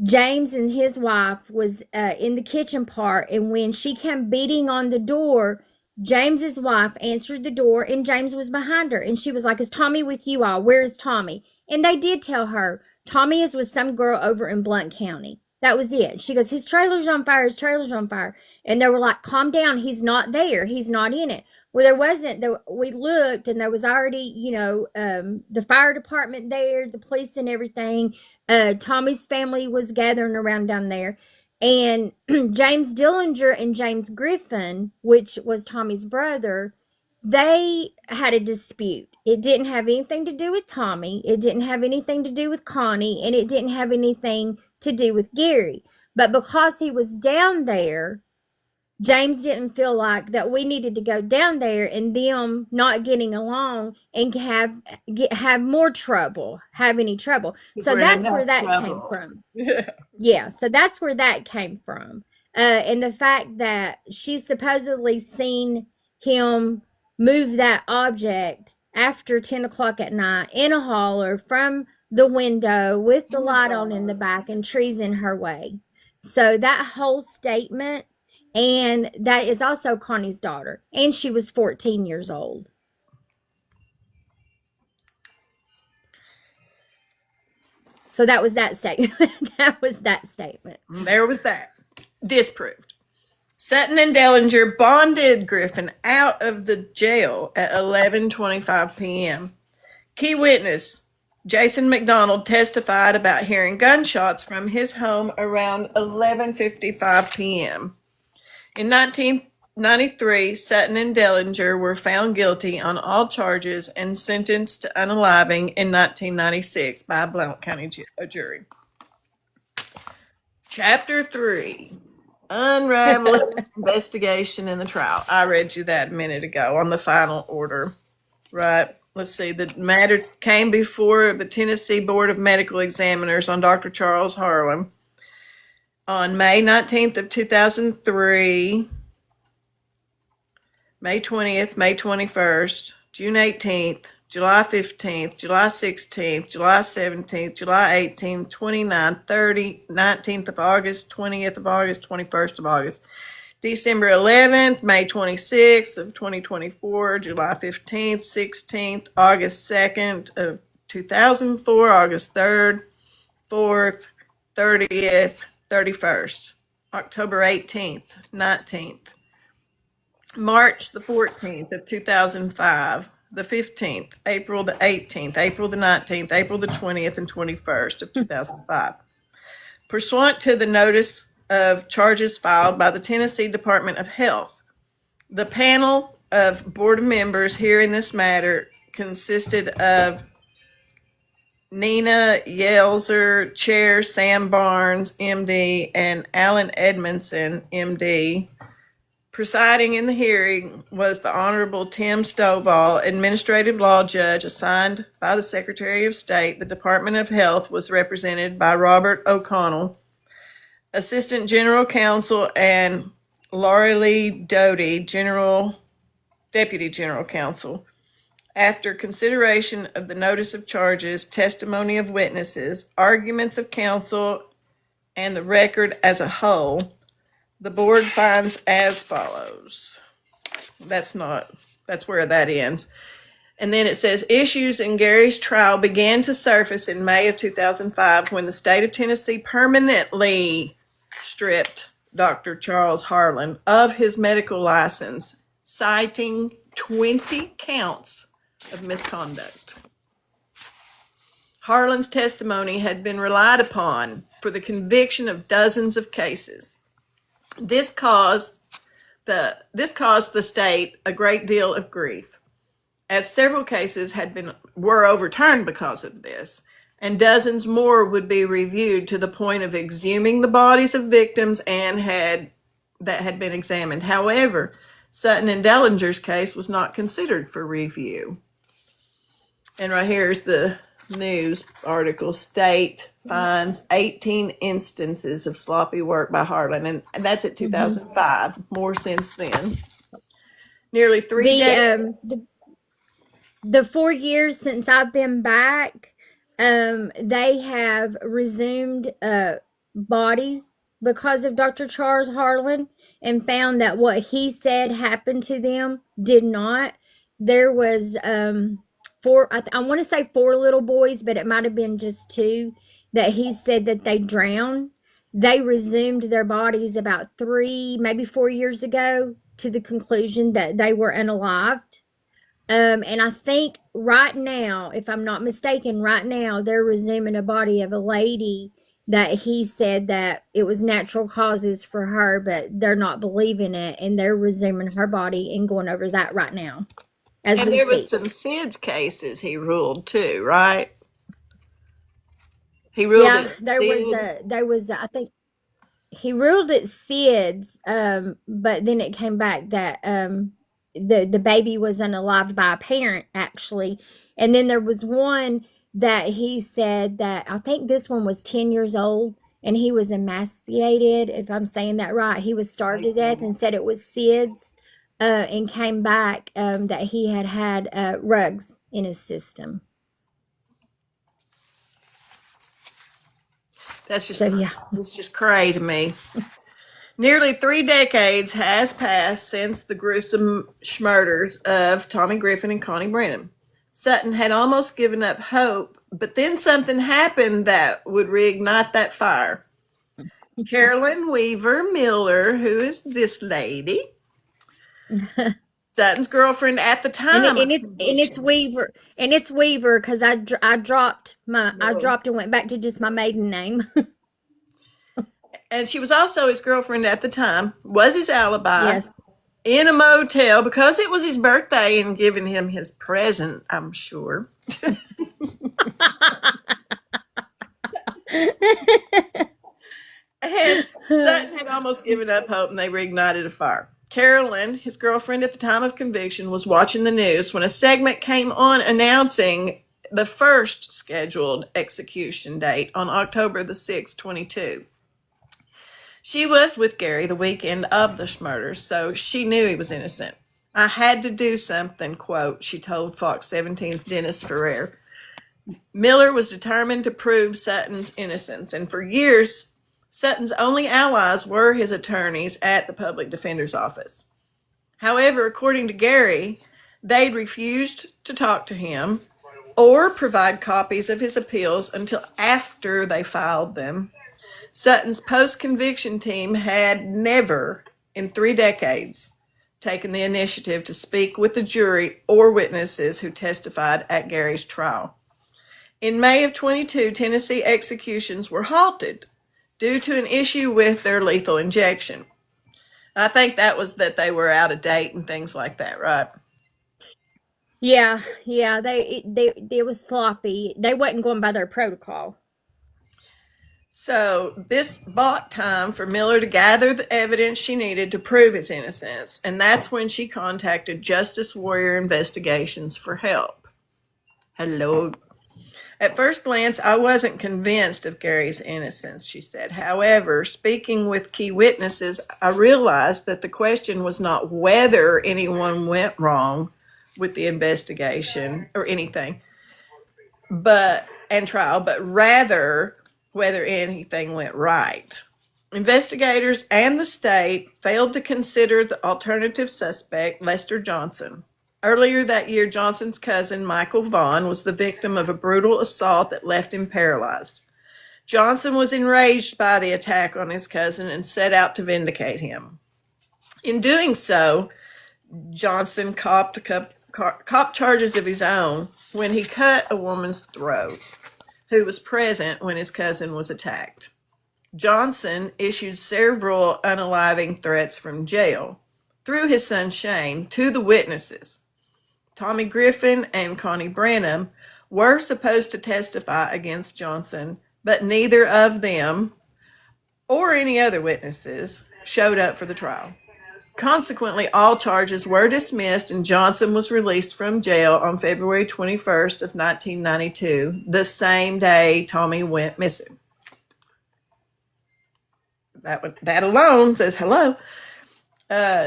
James and his wife was in the kitchen part, and when she came beating on the door, James's wife answered the door, and James was behind her, and she was like, is Tommy with you all? Where is Tommy? And they did tell her, Tommy is with some girl over in Blount County. That was it. She goes, his trailer's on fire, his trailer's on fire. And they were like, calm down, he's not there, he's not in it. Well, there wasn't. We looked, and there was already, the fire department there, the police and everything. Tommy's family was gathering around down there. And James Dillinger and James Griffin, which was Tommy's brother, they had a dispute. It didn't have anything to do with Tommy. It didn't have anything to do with Connie. And it didn't have anything to do with Gary. But because he was down there, James didn't feel like that we needed to go down there and them not getting along and have more trouble, have any trouble. So that's where that came from. Yeah, so that's where that came from. And the fact that she supposedly seen him move that object after 10 o'clock at night in a hauler from the window with the light on in the back and trees in her way. So that whole statement. And that is also Connie's daughter. And she was 14 years old. So that was that statement. That was that statement. There was that. Disproved. Sutton and Dellinger bonded Griffin out of the jail at 11:25 p.m. Key witness Jason McDonald testified about hearing gunshots from his home around 11:55 p.m. In 1993, Sutton and Dellinger were found guilty on all charges and sentenced to unaliving in 1996 by a Blount County jury. Chapter 3, Unraveling Investigation in the Trial. I read you that a minute ago on the final order, right? Let's see. The matter came before the Tennessee Board of Medical Examiners on Dr. Charles Harlan on May 19th of 2003, May 20th, May 21st, June 18th, July 15th, July 16th, July 17th, July 18th, 29th, 30th, 19th of August, 20th of August, 21st of August, December 11th, May 26th of 2024, July 15th, 16th, August 2nd of 2004, August 3rd, 4th, 30th, 31st, October 18th, 19th, March the 14th of 2005, the 15th, April the 18th, April the 19th, April the 20th, and 21st of 2005. Pursuant to the notice of charges filed by the Tennessee Department of Health, the panel of board members hearing this matter consisted of Nina Yelzer, Chair Sam Barnes, MD, and Alan Edmondson, MD. Presiding in the hearing was the Honorable Tim Stovall, Administrative Law Judge assigned by the Secretary of State. The Department of Health was represented by Robert O'Connell, Assistant General Counsel, and Laurie Lee Doty, Deputy General Counsel. After consideration of the notice of charges, testimony of witnesses, arguments of counsel, and the record as a whole, the board finds as follows. That's where that ends. And then it says, issues in Gary's trial began to surface in May of 2005 when the state of Tennessee permanently stripped Dr. Charles Harlan of his medical license, citing 20 counts of misconduct. Harlan's testimony had been relied upon for the conviction of dozens of cases. This caused the state a great deal of grief, as several cases were overturned because of this, and dozens more would be reviewed to the point of exhuming the bodies of victims that had been examined. However, Sutton and Dellinger's case was not considered for review. And right here's the news article. State finds 18 instances of sloppy work by Harlan, and that's at 2005. More since then. Nearly 3 decades. The 4 years since I've been back, they have resumed bodies because of Dr. Charles Harlan, and found that what he said happened to them did not. There was I want to say 4 little boys, but it might have been just 2 that he said that they drowned. they resumed their bodies about 3, maybe 4 years ago to the conclusion that they were unalived. And I think right now, if I'm not mistaken, right now they're resuming a body of a lady that he said that it was natural causes for her, but they're not believing it, and they're resuming her body and going over that right now as And we there was speak. some SIDS cases he ruled too, right? He ruled Yeah, it SIDS. I think he ruled it SIDS, but then it came back that the baby was unalived by a parent actually, and then there was one that he said that I think this one was 10 years old, and he was emaciated. If I'm saying that right, he was starved to death and said it was SIDS, and came back that he had rugs in his system. That's just So yeah, it's just cray to me. Nearly 3 decades has passed since the gruesome murders of Tommy Griffin and Connie Brennan. Sutton had almost given up hope, but then something happened that would reignite that fire. Carolyn Weaver Miller, who is this lady, Sutton's girlfriend at the and time of it's conviction. Weaver because I dropped I No. dropped and went back to just my maiden name. And she was also his girlfriend at the time, was his alibi Yes. in a motel because it was his birthday and giving him his present, I'm sure. And Sutton had almost given up hope and they reignited a fire. Carolyn, his girlfriend at the time of conviction, was watching the news when a segment came on announcing the first scheduled execution date on October the 6th, 22. She was with Gary the weekend of the murders, so she knew he was innocent. I had to do something, quote, she told Fox 17's Dennis Ferrer. Miller was determined to prove Sutton's innocence, and for years, Sutton's only allies were his attorneys at the public defender's office. However, according to Gary, they'd refused to talk to him or provide copies of his appeals until after they filed them. Sutton's post-conviction team had never, in 3 decades, taken the initiative to speak with the jury or witnesses who testified at Gary's trial. In May of 22, Tennessee executions were halted due to an issue with their lethal injection. I think that was that they were out of date and things like that, right? Yeah, yeah, they was sloppy. They wasn't going by their protocol. So this bought time for Miller to gather the evidence she needed to prove his innocence, and that's when she contacted Justice Warrior Investigations for help. Hello. At first glance, I wasn't convinced of Gary's innocence, she said. However, speaking with key witnesses, I realized that the question was not whether anyone went wrong with the investigation or anything, but rather whether anything went right. Investigators and the state failed to consider the alternative suspect, Lester Johnson. Earlier that year, Johnson's cousin, Michael Vaughn, was the victim of a brutal assault that left him paralyzed. Johnson was enraged by the attack on his cousin and set out to vindicate him. In doing so, Johnson copped charges of his own when he cut a woman's throat who was present when his cousin was attacked. Johnson issued several unaliving threats from jail through his son Shane to the witnesses. Tommy Griffin and Connie Brennan were supposed to testify against Johnson, but neither of them or any other witnesses showed up for the trial. Consequently, all charges were dismissed and Johnson was released from jail on February 21st of 1992, the same day Tommy went missing. That alone says hello.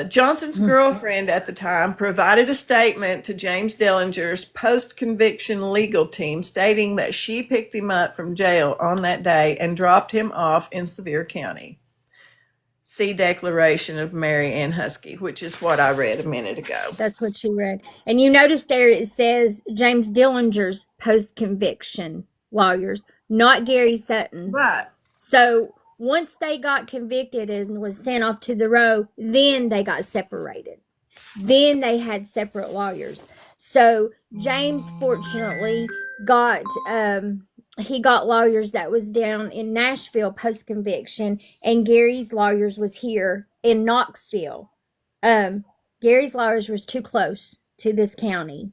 Johnson's girlfriend at the time provided a statement to James Dellinger's post-conviction legal team stating that she picked him up from jail on that day and dropped him off in Sevier County. See Declaration of Mary Ann Husky, which is what I read a minute ago. That's what she read. And you notice there it says James Dillinger's post-conviction lawyers, not Gary Sutton. Right. So once they got convicted and was sent off to the row, then they got separated. Then they had separate lawyers. So James fortunately got he got lawyers that was down in Nashville post conviction, and Gary's lawyers was here in Knoxville. Gary's lawyers was too close to this county.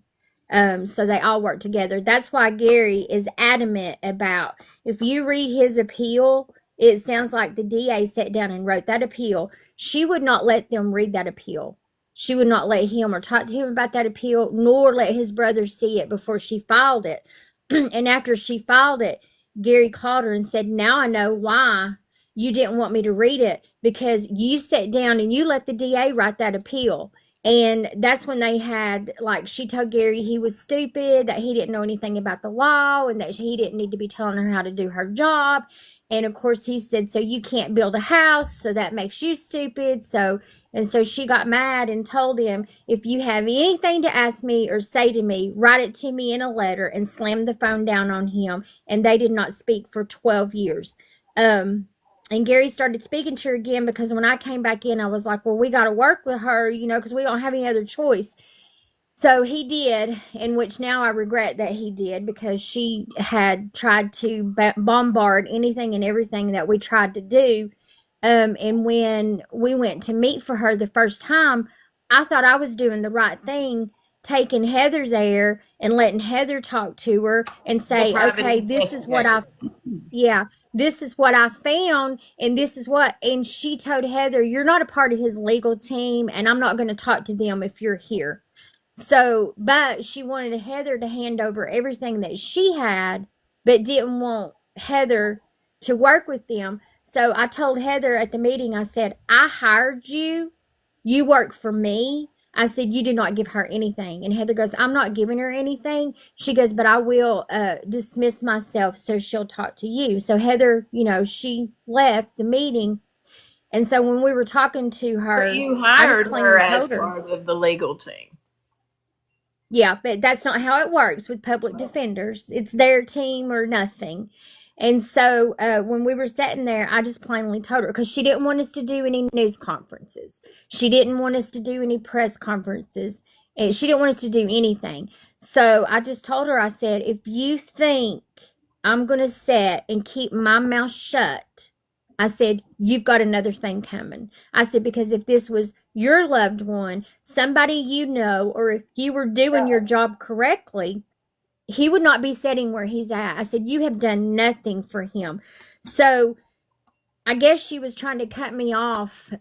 So they all work together. That's why Gary is adamant about, if you read his appeal, it sounds like the DA sat down and wrote that appeal. She would not let them read that appeal. She would not let him or talk to him about that appeal, nor let his brother see it before she filed it. And after she filed it, Gary called her and said, now I know why you didn't want me to read it, because you sat down and you let the DA write that appeal. And that's when they had, like, she told Gary he was stupid, that he didn't know anything about the law, and that he didn't need to be telling her how to do her job. And of course he said, so you can't build a house, so that makes you stupid. So she got mad and told him, if you have anything to ask me or say to me, write it to me in a letter, and slammed the phone down on him. And they did not speak for 12 years. And Gary started speaking to her again, because when I came back in, I was like, well, we got to work with her, because we don't have any other choice. So he did, in which now I regret that he did, because she had tried to bombard anything and everything that we tried to do. And when we went to meet for her the first time, I thought I was doing the right thing, taking Heather there and letting Heather talk to her and say, okay, this is what this is what I found, and this is what, and she told Heather, you're not a part of his legal team, and I'm not going to talk to them if you're here. So, but she wanted Heather to hand over everything that she had, but didn't want Heather to work with them. So I told Heather at the meeting, I said, I hired you. You work for me. I said, you do not give her anything. And Heather goes, I'm not giving her anything. She goes, but I will dismiss myself so she'll talk to you. So Heather, she left the meeting. And so when we were talking to her, but you hired her as part of the legal team. Yeah, but that's not how it works with public defenders. It's their team or nothing. And so when we were sitting there, I just plainly told her, because she didn't want us to do any news conferences. She didn't want us to do any press conferences. And she didn't want us to do anything. So I just told her, I said, if you think I'm going to sit and keep my mouth shut, I said, you've got another thing coming. I said, because if this was your loved one, somebody you know, or if you were doing your job correctly, he would not be sitting where he's at. I said, you have done nothing for him. So I guess she was trying to cut me off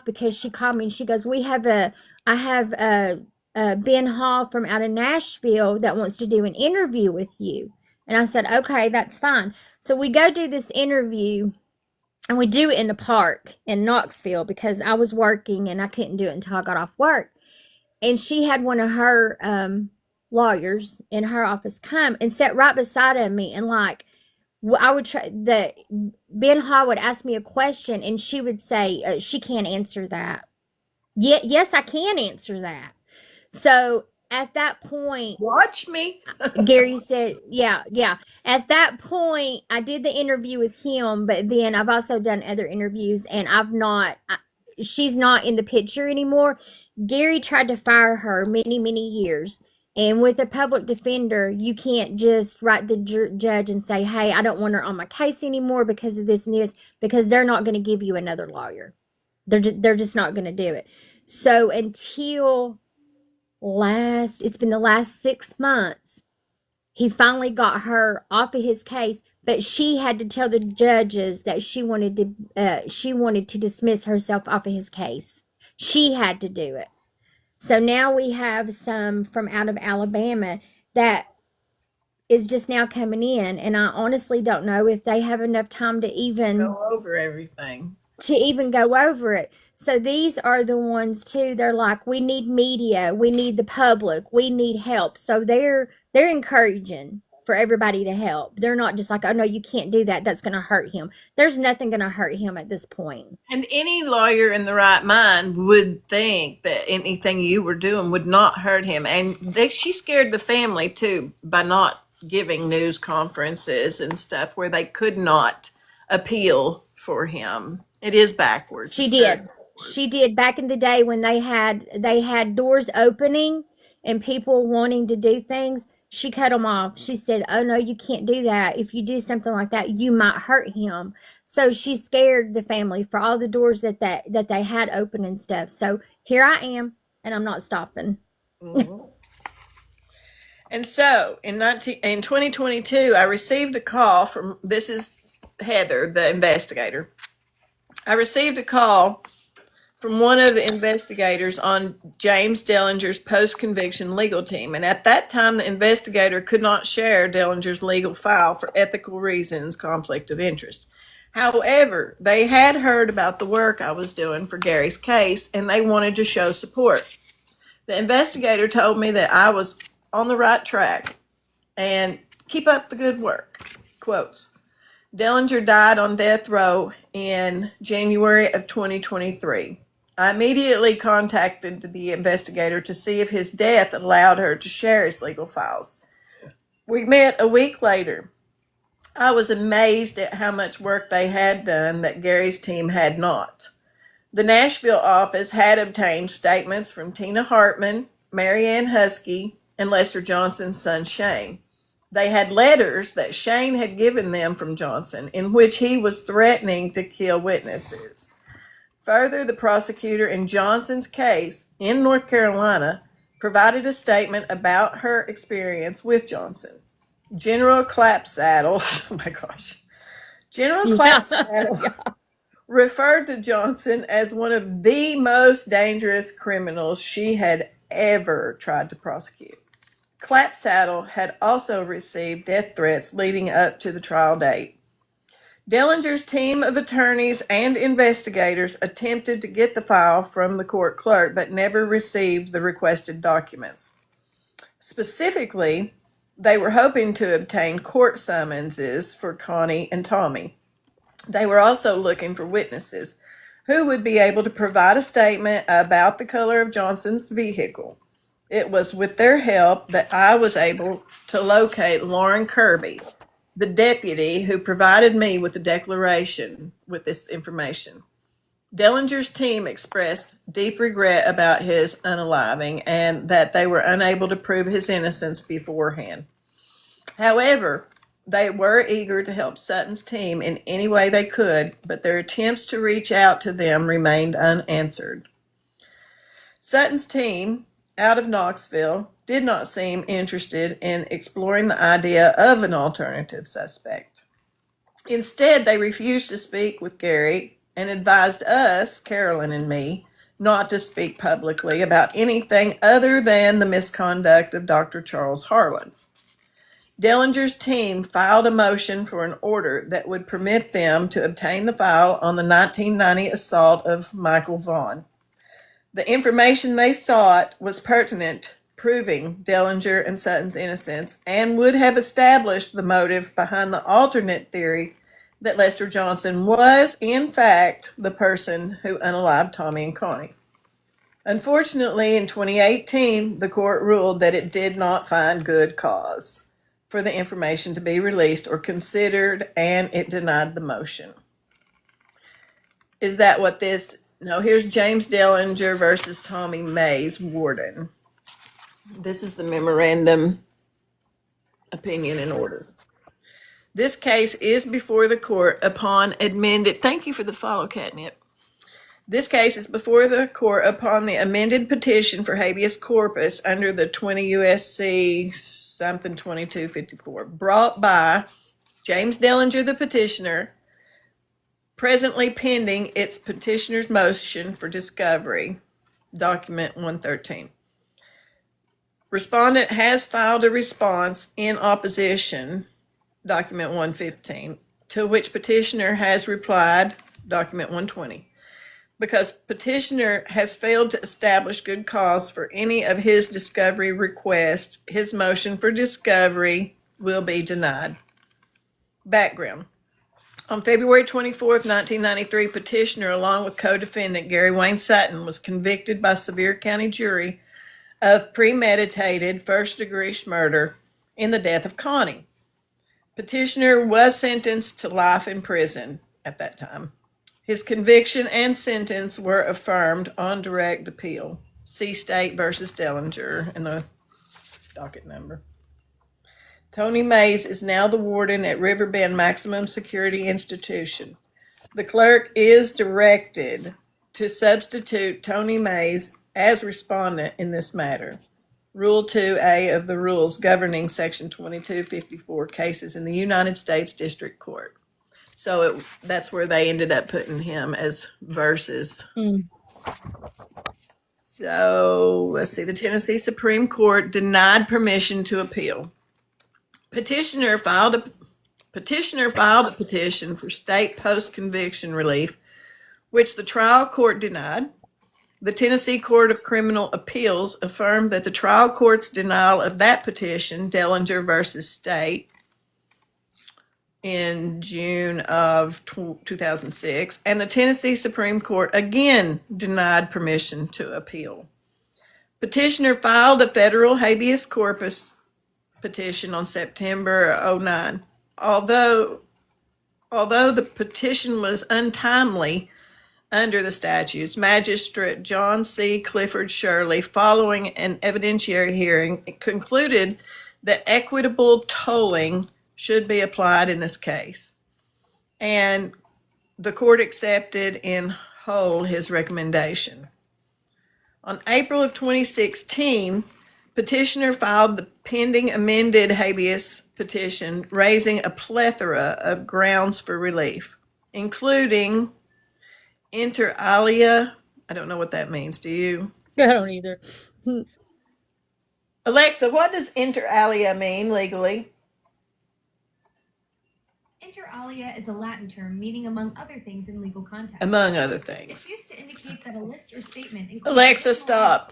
because she called me and she goes, I have Ben Hall from out of Nashville that wants to do an interview with you. And I said, okay, that's fine. So we go do this interview, and we do it in the park in Knoxville, because I was working and I couldn't do it until I got off work. And she had one of her lawyers in her office come and sat right beside of me, and I would try, Ben Hall would ask me a question and she would say, she can't answer that. Yes, I can answer that. So at that point, watch me. Gary said, yeah. At that point, I did the interview with him, but then I've also done other interviews, and she's not in the picture anymore. Gary tried to fire her many, many years. And with a public defender, you can't just write the judge and say, hey, I don't want her on my case anymore because of this and this, because they're not going to give you another lawyer. They're just not going to do it. So until it's been the last 6 months, he finally got her off of his case, but she had to tell the judges that she wanted to dismiss herself off of his case. She had to do it. So now we have some from out of Alabama that is just now coming in, and I honestly don't know if they have enough time to even go over everything. Go over it. So these are the ones too. They're like, we need media, we need the public, we need help. So they're encouraging for everybody to help. They're not just like, oh no, you can't do that. That's going to hurt him. There's nothing going to hurt him at this point. And any lawyer in the right mind would think that anything you were doing would not hurt him. And she scared the family too by not giving news conferences and stuff where they could not appeal for him. It is backwards. She It's very did. backwards. She did back in the day when they had doors opening and people wanting to do things. She cut them off. She said, "Oh no, you can't do that. If you do something like that, you might hurt him." So she scared the family for all the doors that they had open and stuff. So here I am, and I'm not stopping. Mhm. And so in 2022, I received a call from, this is Heather, the investigator. I received a call from one of the investigators on James Dellinger's post-conviction legal team. And at that time, the investigator could not share Dellinger's legal file for ethical reasons, conflict of interest. However, they had heard about the work I was doing for Gary's case, and they wanted to show support. The investigator told me that I was on the right track and keep up the good work. Quotes. Dellinger died on death row in January of 2023. I immediately contacted the investigator to see if his death allowed her to share his legal files. We met a week later. I was amazed at how much work they had done that Gary's team had not. The Nashville office had obtained statements from Tina Hartman, Marianne Husky, and Lester Johnson's son Shane. They had letters that Shane had given them from Johnson in which he was threatening to kill witnesses. Further, the prosecutor in Johnson's case in North Carolina provided a statement about her experience with Johnson. General Clapsaddle, oh my gosh, General Clapsaddle referred to Johnson as one of the most dangerous criminals she had ever tried to prosecute. Clapsaddle had also received death threats leading up to the trial date. Dellinger's team of attorneys and investigators attempted to get the file from the court clerk, but never received the requested documents. Specifically, they were hoping to obtain court summonses for Connie and Tommy. They were also looking for witnesses who would be able to provide a statement about the color of Johnson's vehicle. It was with their help that I was able to locate Lauren Kirby, the deputy who provided me with the declaration with this information. Dellinger's team expressed deep regret about his unaliving and that they were unable to prove his innocence beforehand. However, they were eager to help Sutton's team in any way they could, but their attempts to reach out to them remained unanswered. Sutton's team, out of Knoxville, did not seem interested in exploring the idea of an alternative suspect. Instead, they refused to speak with Gary and advised us, Carolyn and me, not to speak publicly about anything other than the misconduct of Dr. Charles Harlan. Dellinger's team filed a motion for an order that would permit them to obtain the file on the 1990 assault of Michael Vaughn. The information they sought was pertinent, proving Dellinger and Sutton's innocence, and would have established the motive behind the alternate theory that Lester Johnson was, in fact, the person who unalived Tommy and Connie. Unfortunately, in 2018, the court ruled that it did not find good cause for the information to be released or considered, and it denied the motion. Is that what this? No, here's James Dellinger versus Tommy Mays, warden. This is the memorandum opinion and order. This case is before the court upon amended. Thank you for the follow, Catnip. This case is before the court upon the amended petition for habeas corpus under the 20 U.S.C. something 2254, brought by James Dellinger, the petitioner, presently pending its petitioner's motion for discovery, document 113. Respondent has filed a response in opposition, document 115, to which petitioner has replied, document 120. Because petitioner has failed to establish good cause for any of his discovery requests, his motion for discovery will be denied. Background. On February 24th, 1993, petitioner, along with co-defendant Gary Wayne Sutton, was convicted by Sevier County jury of premeditated first-degree murder in the death of Connie. Petitioner was sentenced to life in prison at that time. His conviction and sentence were affirmed on direct appeal. See State versus Dellinger in the docket number. Tony Mays is now the warden at Riverbend Maximum Security Institution. The clerk is directed to substitute Tony Mays as respondent in this matter. Rule 2A of the rules governing Section 2254 cases in the United States District Court. So that's where they ended up putting him as versus. So let's see. The Tennessee Supreme Court denied permission to appeal. Petitioner filed a petition for state post-conviction relief, which the trial court denied. The Tennessee Court of Criminal Appeals affirmed that the trial court's denial of that petition, Dellinger versus State, in June of 2006, and the Tennessee Supreme Court again denied permission to appeal. Petitioner filed a federal habeas corpus petition on September 09. Although the petition was untimely under the statutes, Magistrate John C. Clifford Shirley, following an evidentiary hearing, concluded that equitable tolling should be applied in this case. And the court accepted in whole his recommendation. On April of 2016, petitioner filed the pending amended habeas petition, raising a plethora of grounds for relief, including inter alia. I don't know what that means. Do you? I don't either. Alexa, what does inter alia mean legally? Inter alia is a Latin term meaning among other things in legal context. Among other things. It's used to indicate that a list or statement includes... Alexa, stop.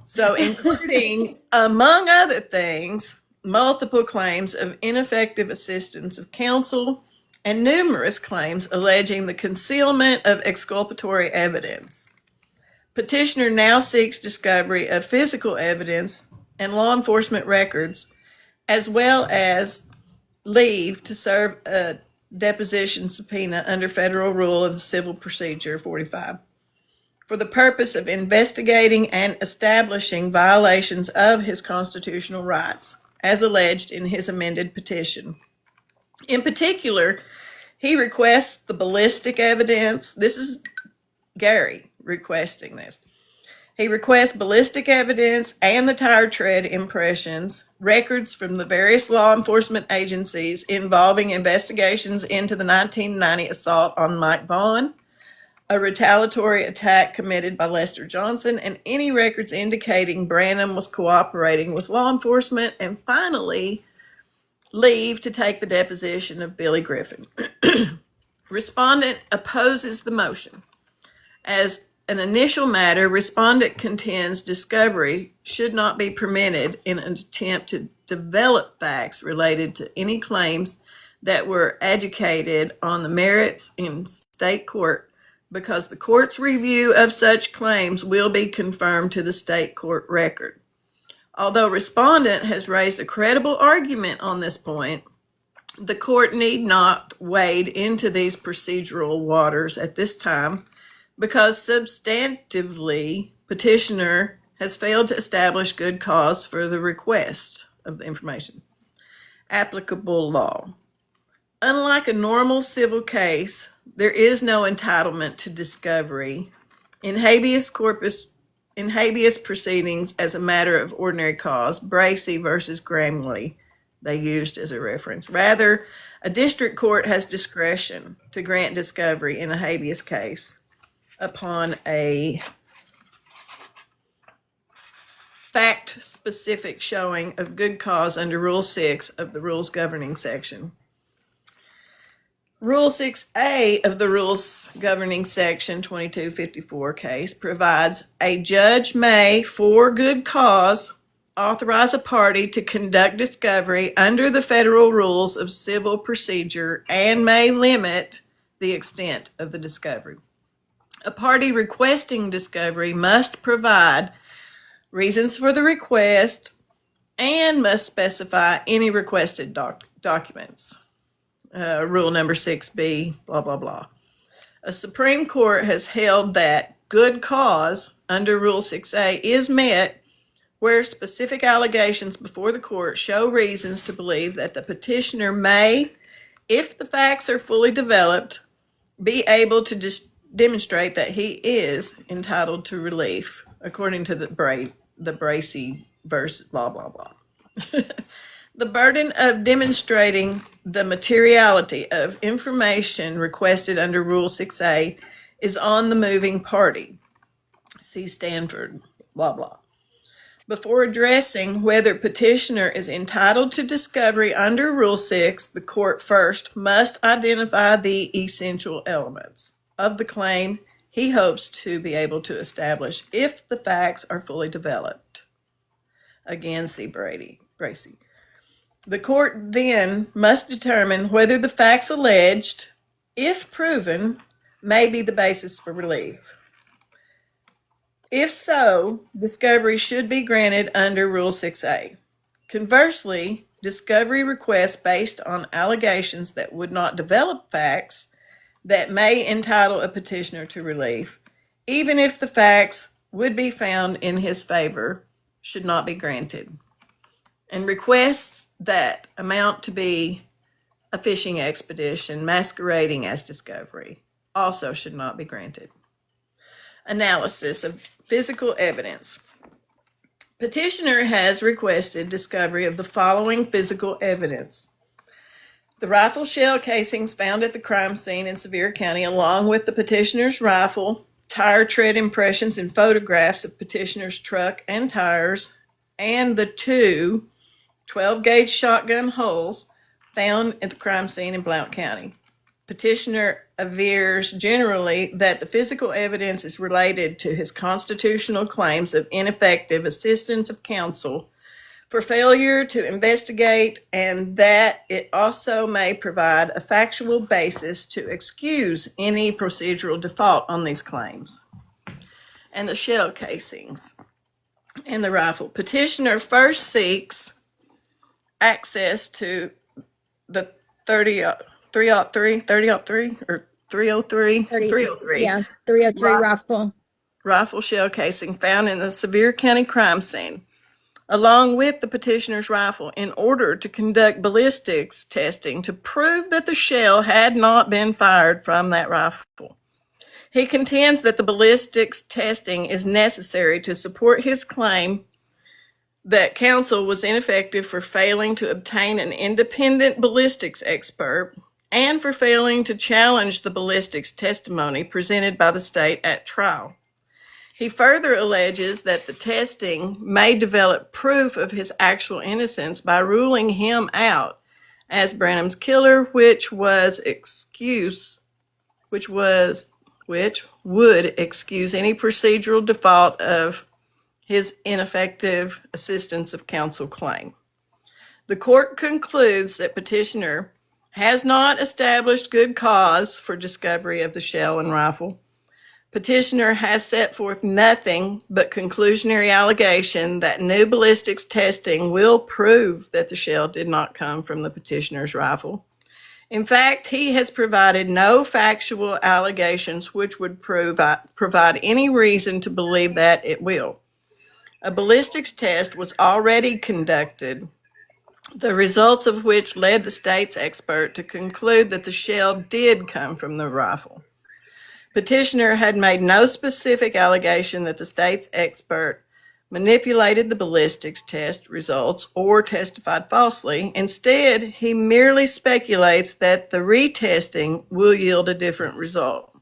So including, among other things, multiple claims of ineffective assistance of counsel and numerous claims alleging the concealment of exculpatory evidence. Petitioner now seeks discovery of physical evidence and law enforcement records, as well as leave to serve a deposition subpoena under Federal Rule of Civil Procedure 45 for the purpose of investigating and establishing violations of his constitutional rights, as alleged in his amended petition. In particular, he requests the ballistic evidence. This is Gary requesting this. He requests ballistic evidence and the tire tread impressions, records from the various law enforcement agencies involving investigations into the 1990 assault on Mike Vaughn, a retaliatory attack committed by Lester Johnson, and any records indicating Branham was cooperating with law enforcement, and finally, leave to take the deposition of Billy Griffin. Respondent opposes the motion. As an initial matter, respondent contends discovery should not be permitted in an attempt to develop facts related to any claims that were adjudicated on the merits in state court, because the court's review of such claims will be confirmed to the state court record. Although respondent has raised a credible argument on this point, the court need not wade into these procedural waters at this time, because substantively, petitioner has failed to establish good cause for the request of the information. Applicable law. Unlike a normal civil case, there is no entitlement to discovery in habeas proceedings as a matter of ordinary cause. Bracey versus Gramley, they used as a reference. Rather, a district court has discretion to grant discovery in a habeas case upon a fact-specific showing of good cause under Rule 6 of the Rules Governing Section. Rule 6A of the Rules Governing Section 2254 case provides a judge may, for good cause, authorize a party to conduct discovery under the federal rules of civil procedure and may limit the extent of the discovery. A party requesting discovery must provide reasons for the request and must specify any requested documents. Rule number 6B, blah, blah, blah. A Supreme Court has held that good cause under Rule 6A is met where specific allegations before the court show reasons to believe that the petitioner may, if the facts are fully developed, be able to demonstrate that he is entitled to relief, according to the Bracey verse, blah, blah, blah. The burden of demonstrating the materiality of information requested under Rule 6A is on the moving party. See Stanford, blah, blah. Before addressing whether petitioner is entitled to discovery under Rule 6, the court first must identify the essential elements of the claim he hopes to be able to establish if the facts are fully developed. Again, see Bracey. The court then must determine whether the facts alleged, if proven, may be the basis for relief. If so, discovery should be granted under Rule 6A. Conversely, discovery requests based on allegations that would not develop facts that may entitle a petitioner to relief, even if the facts would be found in his favor, should not be granted. And requests that amount to be a fishing expedition masquerading as discovery also should not be granted. Analysis of physical evidence. Petitioner has requested discovery of the following physical evidence: the rifle shell casings found at the crime scene in Sevier County, along with the petitioner's rifle, tire tread impressions and photographs of petitioner's truck and tires, and the two 12-gauge shotgun holes found at the crime scene in Blount County. Petitioner avers generally that the physical evidence is related to his constitutional claims of ineffective assistance of counsel for failure to investigate, and that it also may provide a factual basis to excuse any procedural default on these claims. And the shell casings and the rifle. Petitioner first seeks access to the 303 or 303? 303. Yeah, 303 Rifle shell casing found in the Sevier County crime scene, along with the petitioner's rifle, in order to conduct ballistics testing to prove that the shell had not been fired from that rifle. He contends that the ballistics testing is necessary to support his claim that counsel was ineffective for failing to obtain an independent ballistics expert and for failing to challenge the ballistics testimony presented by the state at trial. He further alleges that the testing may develop proof of his actual innocence by ruling him out as Branham's killer, which would excuse any procedural default of his ineffective assistance of counsel claim. The court concludes that petitioner has not established good cause for discovery of the shell and rifle. Petitioner has set forth nothing but conclusionary allegation that new ballistics testing will prove that the shell did not come from the petitioner's rifle. In fact, he has provided no factual allegations which would provide any reason to believe that it will. A ballistics test was already conducted, the results of which led the state's expert to conclude that the shell did come from the rifle. Petitioner had made no specific allegation that the state's expert manipulated the ballistics test results or testified falsely. Instead, he merely speculates that the retesting will yield a different result.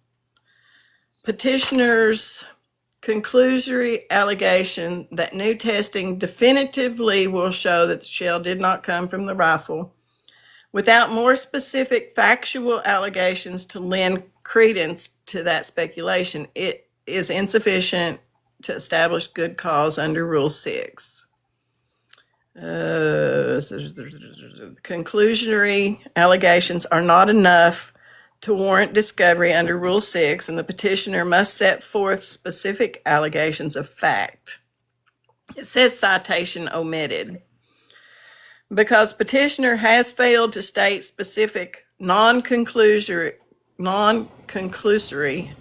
Petitioner's conclusory allegation that new testing definitively will show that the shell did not come from the rifle, without more specific factual allegations to lend credence to that speculation, it is insufficient to establish good cause under Rule 6. Conclusionary allegations are not enough to warrant discovery under Rule 6, and the petitioner must set forth specific allegations of fact. It says citation omitted. Because petitioner has failed to state specific non-conclusory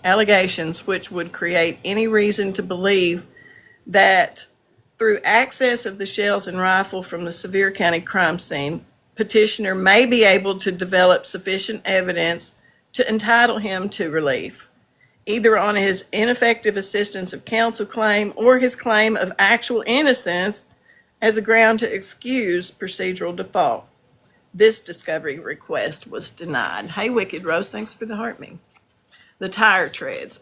allegations which would create any reason to believe that through access of the shells and rifle from the Sevier County crime scene, petitioner may be able to develop sufficient evidence to entitle him to relief, either on his ineffective assistance of counsel claim or his claim of actual innocence as a ground to excuse procedural default. This discovery request was denied. Hey, Wicked Rose, thanks for the heart me. The tire treads.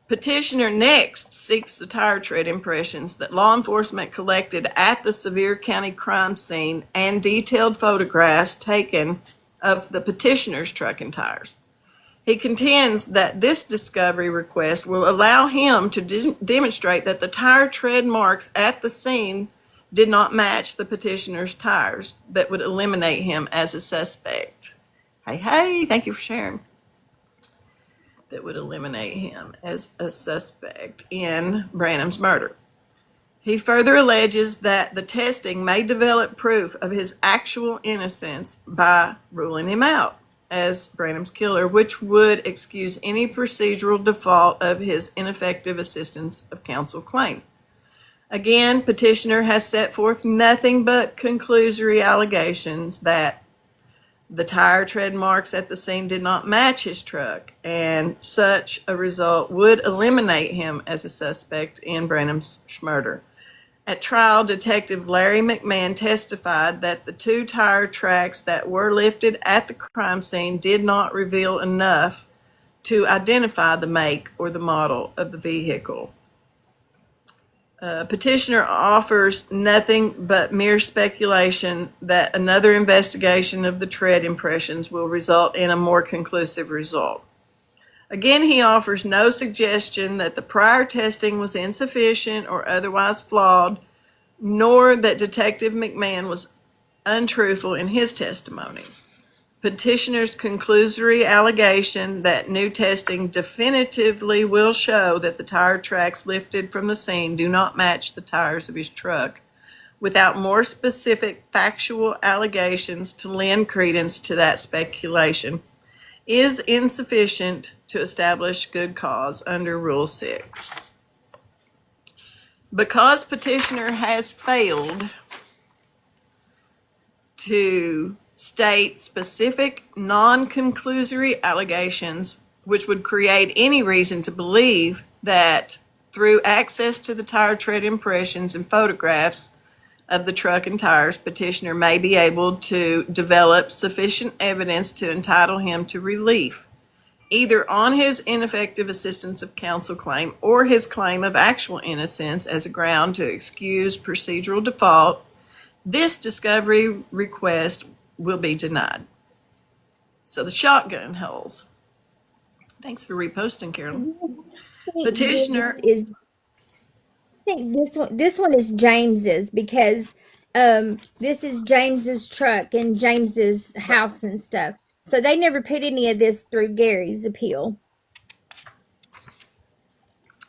Petitioner next seeks the tire tread impressions that law enforcement collected at the Sevier County crime scene and detailed photographs taken of the petitioner's truck and tires. He contends that this discovery request will allow him to demonstrate that the tire tread marks at the scene did not match the petitioner's tires, that would eliminate him as a suspect. Hey, thank you for sharing. That would eliminate him as a suspect in Branham's murder. He further alleges that the testing may develop proof of his actual innocence by ruling him out as Branham's killer, which would excuse any procedural default of his ineffective assistance of counsel claim. Again, petitioner has set forth nothing but conclusory allegations that the tire tread marks at the scene did not match his truck, and such a result would eliminate him as a suspect in Branham's murder. At trial, Detective Larry McMahon testified that the 2 tire tracks that were lifted at the crime scene did not reveal enough to identify the make or the model of the vehicle. Petitioner offers nothing but mere speculation that another investigation of the tread impressions will result in a more conclusive result. Again, he offers no suggestion that the prior testing was insufficient or otherwise flawed, nor that Detective McMahon was untruthful in his testimony. Petitioner's conclusory allegation that new testing definitively will show that the tire tracks lifted from the scene do not match the tires of his truck, without more specific factual allegations to lend credence to that speculation, is insufficient to establish good cause under Rule 6. Because petitioner has failed to state specific non-conclusory allegations which would create any reason to believe that through access to the tire tread impressions and photographs of the truck and tires, petitioner may be able to develop sufficient evidence to entitle him to relief, either on his ineffective assistance of counsel claim or his claim of actual innocence as a ground to excuse procedural default, this discovery request will be denied. So the shotgun holes. Thanks for reposting, Carolyn. Petitioner I think this one is James's, because this is James's truck and James's house and stuff. So they never put any of this through Gary's appeal.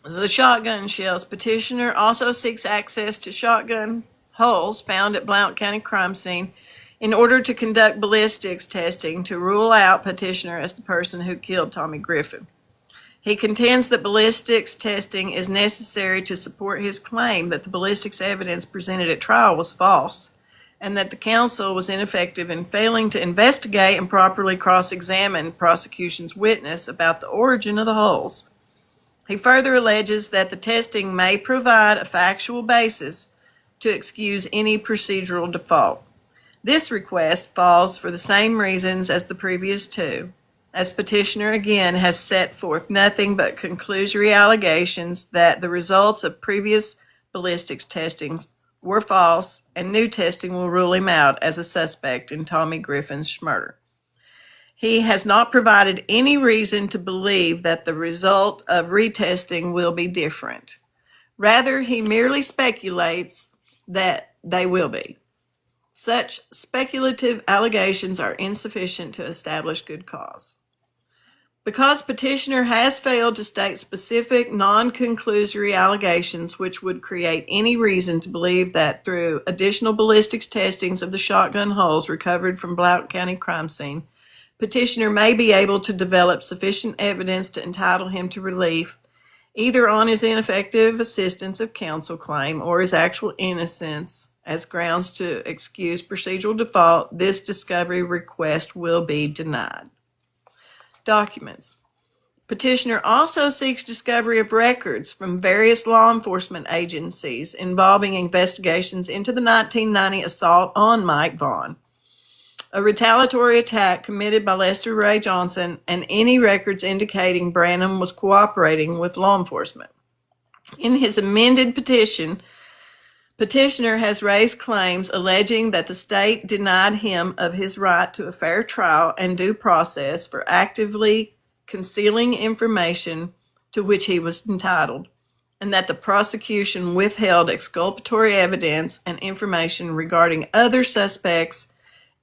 The shotgun shells. Petitioner also seeks access to shotgun holes found at Blount County crime scene in order to conduct ballistics testing to rule out petitioner as the person who killed Tommy Griffin. He contends that ballistics testing is necessary to support his claim that the ballistics evidence presented at trial was false, and that the counsel was ineffective in failing to investigate and properly cross-examine prosecution's witness about the origin of the holes. He further alleges that the testing may provide a factual basis to excuse any procedural default. This request falls for the same reasons as the previous 2, as petitioner again has set forth nothing but conclusory allegations that the results of previous ballistics testings were false, and new testing will rule him out as a suspect in Tommy Griffin's murder. He has not provided any reason to believe that the result of retesting will be different. Rather, he merely speculates that they will be. Such speculative allegations are insufficient to establish good cause. Because petitioner has failed to state specific non-conclusory allegations which would create any reason to believe that through additional ballistics testings of the shotgun holes recovered from Blount County crime scene, petitioner may be able to develop sufficient evidence to entitle him to relief, either on his ineffective assistance of counsel claim or his actual innocence as grounds to excuse procedural default, this discovery request will be denied. Documents. Petitioner also seeks discovery of records from various law enforcement agencies involving investigations into the 1990 assault on Mike Vaughn, a retaliatory attack committed by Lester Ray Johnson, and any records indicating Branham was cooperating with law enforcement. In his amended petition, petitioner has raised claims alleging that the state denied him of his right to a fair trial and due process for actively concealing information to which he was entitled, and that the prosecution withheld exculpatory evidence and information regarding other suspects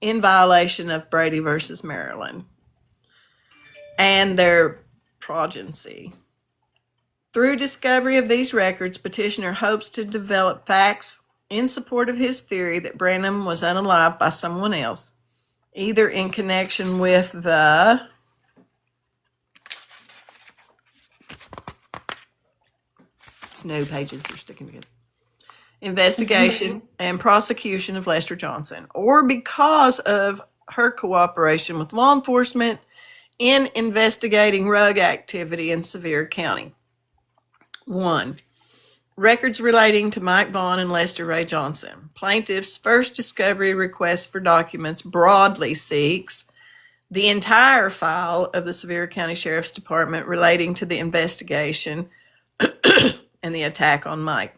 in violation of Brady versus Maryland and their progeny. Through discovery of these records, petitioner hopes to develop facts in support of his theory that Branham was unalived by someone else, either in connection with the no pages are sticking together. Investigation and prosecution of Lester Johnson, or because of her cooperation with law enforcement in investigating rogue activity in Sevier County. 1. Records relating to Mike Vaughn and Lester Ray Johnson. Plaintiff's first discovery request for documents broadly seeks the entire file of the Sevier County Sheriff's Department relating to the investigation and the attack on Mike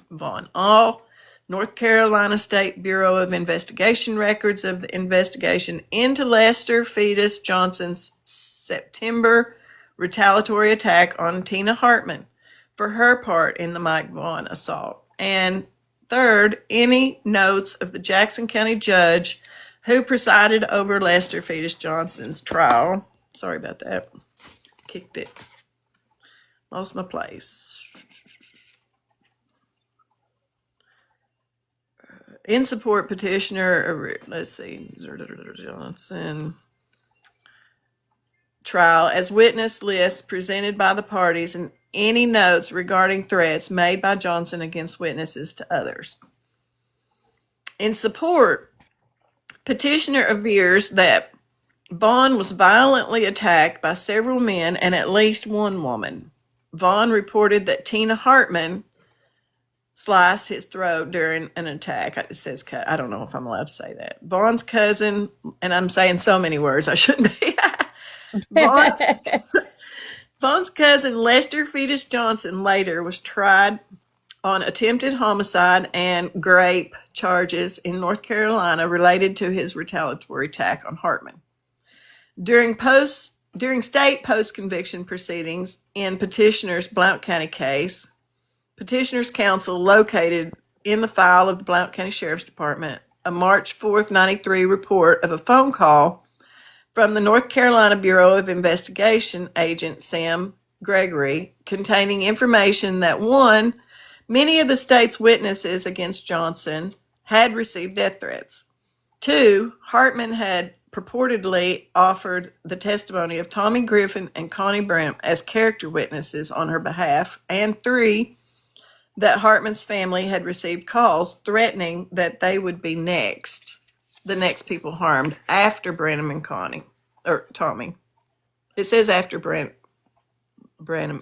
Vaughn. All North Carolina State Bureau of Investigation records of the investigation into Lester Fetus Johnson's September retaliatory attack on Tina Hartman for her part in the Mike Vaughn assault. And third, any notes of the Jackson County judge who presided over Lester Fetus Johnson's trial. Sorry about that. Kicked it. Lost my place. In support petitioner, let's see, Johnson trial as witness lists presented by the parties and any notes regarding threats made by Johnson against witnesses to others. In support, petitioner avers that Vaughn was violently attacked by several men and at least one woman. Vaughn reported that Tina Hartman sliced his throat during an attack. It says cut. I don't know if I'm allowed to say that. Vaughn's cousin, and I'm saying so many words I shouldn't be. Vaughn's cousin, Lester Fetus Johnson, later was tried on attempted homicide and grape charges in North Carolina related to his retaliatory attack on Hartman. During state post-conviction proceedings in petitioner's Blount County case, petitioner's counsel located in the file of the Blount County Sheriff's Department a March 4th, 93 report of a phone call from the North Carolina Bureau of Investigation agent Sam Gregory containing information that 1, many of the state's witnesses against Johnson had received death threats. 2, Hartman had purportedly offered the testimony of Tommy Griffin and Connie Branham as character witnesses on her behalf. And 3, that Hartman's family had received calls threatening that they would be the next people harmed after Branham and Connie, or Tommy. It says after Branham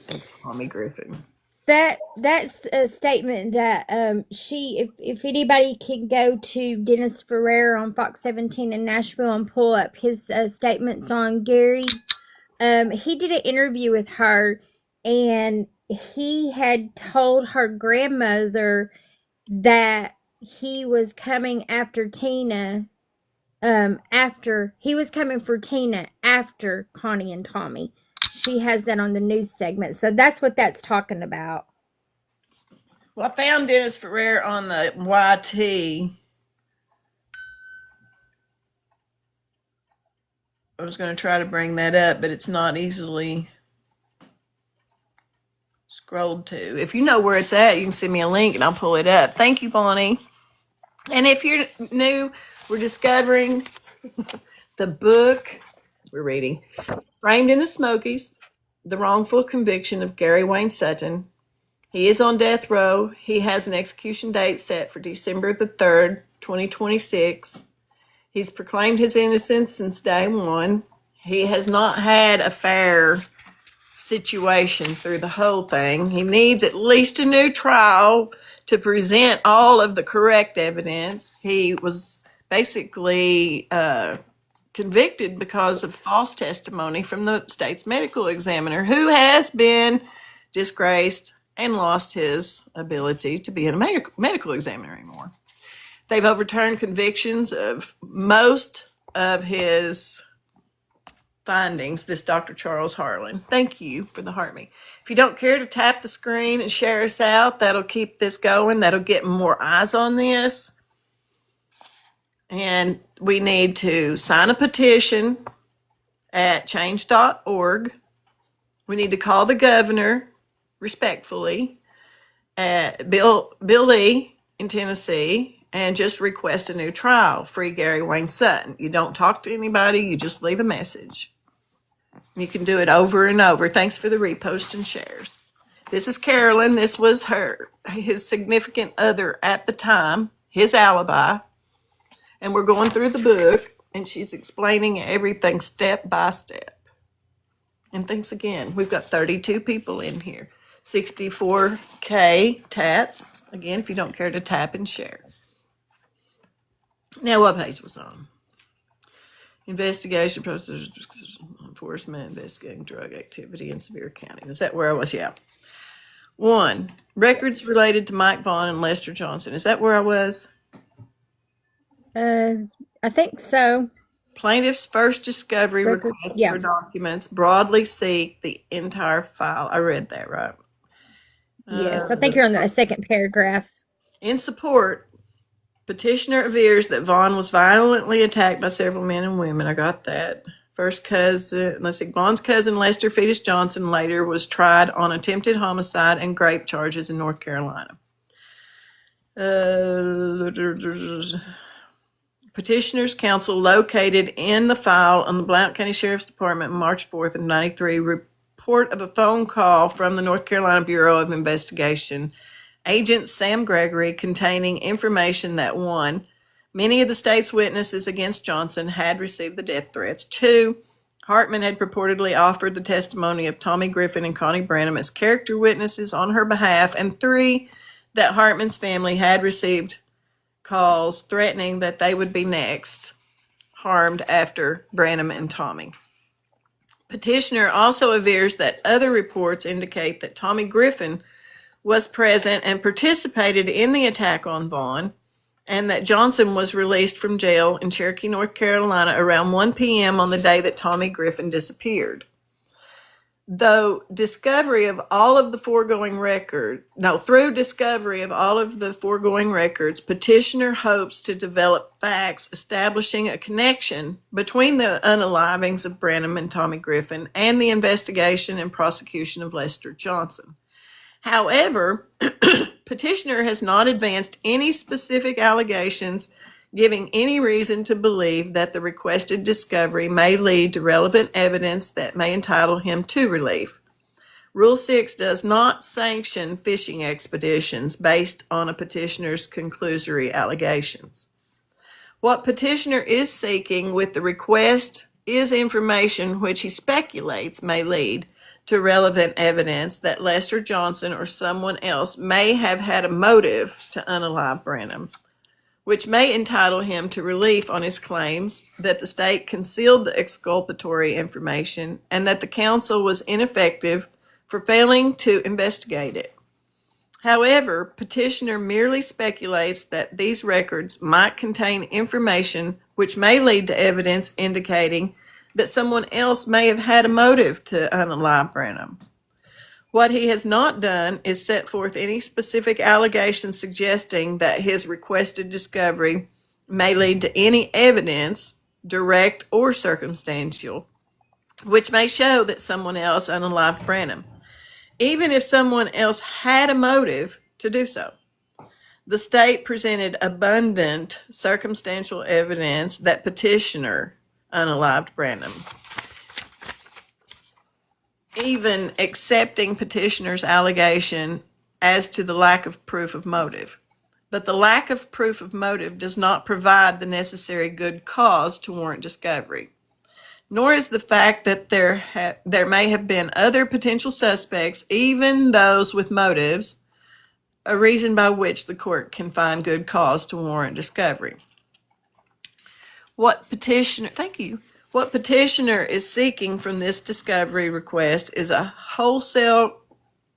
and Tommy Griffin. That's a statement that if anybody can go to Dennis Ferrer on Fox 17 in Nashville and pull up his statements on Gary, he did an interview with her, and he had told her grandmother that he was coming after Tina, he was coming for Tina after Connie and Tommy. She has that on the news segment. So that's what that's talking about. Well, I found Dennis Ferrer on the YT. I was going to try to bring that up, but it's not easily scrolled to. If you know where it's at, you can send me a link and I'll pull it up. Thank you, Bonnie. And if you're new, we're discovering the book we're reading, Framed in the Smokies, The Wrongful Conviction of Gary Wayne Sutton. He is on death row. He has an execution date set for December the 3rd, 2026. He's proclaimed his innocence since day one. He has not had a fair situation through the whole thing. He needs at least a new trial to present all of the correct evidence. He was basically convicted because of false testimony from the state's medical examiner, who has been disgraced and lost his ability to be a medical examiner anymore. They've overturned convictions of most of his findings, this Dr. Charles Harlan. Thank you for the heart me. If you don't care to tap the screen and share us out, that'll keep this going. That'll get more eyes on this. And we need to sign a petition at change.org. We need to call the governor respectfully, Bill Lee in Tennessee, and just request a new trial. Free Gary Wayne Sutton. You don't talk to anybody, you just leave a message. You can do it over and over. Thanks for the repost and shares. This is Carolyn. This was his significant other at the time, his alibi. And we're going through the book, and she's explaining everything step by step. And thanks again. We've got 32 people in here. 64K taps. Again, if you don't care to tap and share. Now, what page was on? Investigation, process, enforcement, investigating drug activity in Sevier County. Is that where I was? Yeah. 1. Records related to Mike Vaughn and Lester Johnson. Is that where I was? I think so. Plaintiff's first discovery request for documents broadly seek the entire file. I read that, right? Yes, I think you're on the second paragraph. In support, petitioner avers that Vaughn was violently attacked by several men and women. I got that. First cousin, Vaughn's cousin Lester Fetus Johnson later was tried on attempted homicide and rape charges in North Carolina. Petitioner's counsel located in the file on the Blount County Sheriff's Department March 4th of 93 report of a phone call from the North Carolina Bureau of Investigation agent Sam Gregory containing information that 1, many of the state's witnesses against Johnson had received the death threats. 2, Hartman had purportedly offered the testimony of Tommy Griffin and Connie Branham as character witnesses on her behalf. And 3, that Hartman's family had received calls threatening that they would be next harmed after Branham and Tommy. Petitioner also avers that other reports indicate that Tommy Griffin was present and participated in the attack on Vaughn, and that Johnson was released from jail in Cherokee, North Carolina around 1 p.m. on the day that Tommy Griffin disappeared. Through discovery of all of the foregoing records, petitioner hopes to develop facts establishing a connection between the unalivings of Branham and Tommy Griffin and the investigation and prosecution of Lester Johnson. However, petitioner has not advanced any specific allegations giving any reason to believe that the requested discovery may lead to relevant evidence that may entitle him to relief. Rule 6 does not sanction fishing expeditions based on a petitioner's conclusory allegations. What petitioner is seeking with the request is information which he speculates may lead to relevant evidence that Lester Johnson or someone else may have had a motive to unalive Branham, which may entitle him to relief on his claims that the state concealed the exculpatory information and that the counsel was ineffective for failing to investigate it. However, petitioner merely speculates that these records might contain information which may lead to evidence indicating that someone else may have had a motive to unalive Branham. What he has not done is set forth any specific allegations suggesting that his requested discovery may lead to any evidence direct or circumstantial, which may show that someone else unalived Branham, even if someone else had a motive to do so. The state presented abundant circumstantial evidence that petitioner unalived Branham, even accepting petitioner's allegation as to the lack of proof of motive. But the lack of proof of motive does not provide the necessary good cause to warrant discovery, nor is the fact that there may have been other potential suspects, even those with motives, a reason by which the court can find good cause to warrant discovery. What petitioner is seeking from this discovery request is a wholesale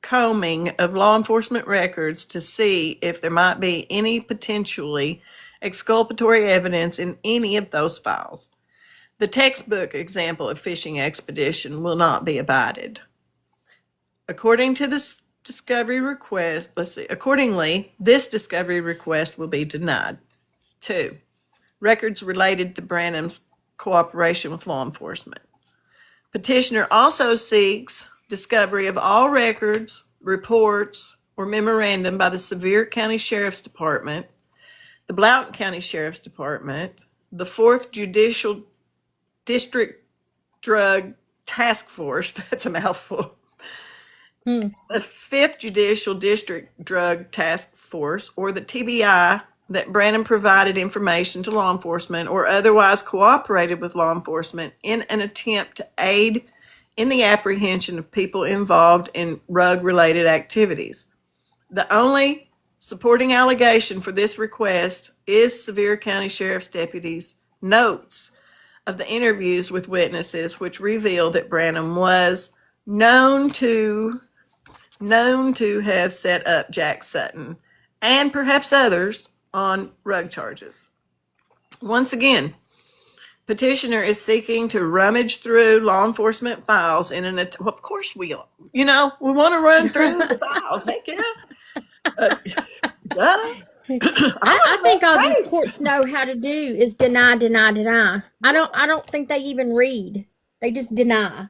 combing of law enforcement records to see if there might be any potentially exculpatory evidence in any of those files. The textbook example of fishing expedition will not be abided. According to this discovery request, accordingly, this discovery request will be denied. 2. Records related to Branham's cooperation with law enforcement. Petitioner also seeks discovery of all records, reports, or memorandum by the Sevier County Sheriff's Department, the Blount County Sheriff's Department, the 4th Judicial District Drug Task Force, that's a mouthful, the 5th Judicial District Drug Task Force, or the TBI, that Branham provided information to law enforcement or otherwise cooperated with law enforcement in an attempt to aid in the apprehension of people involved in rug-related activities. The only supporting allegation for this request is Sevier County Sheriff's deputies' notes of the interviews with witnesses, which reveal that Branham was known to have set up Jack Sutton and perhaps others on rug charges. Once again, petitioner is seeking to rummage through law enforcement files in well, of course we are. We want to run through the files. Heck yeah. I think all these courts know how to do is deny, deny, deny. I don't think they even read. They just deny.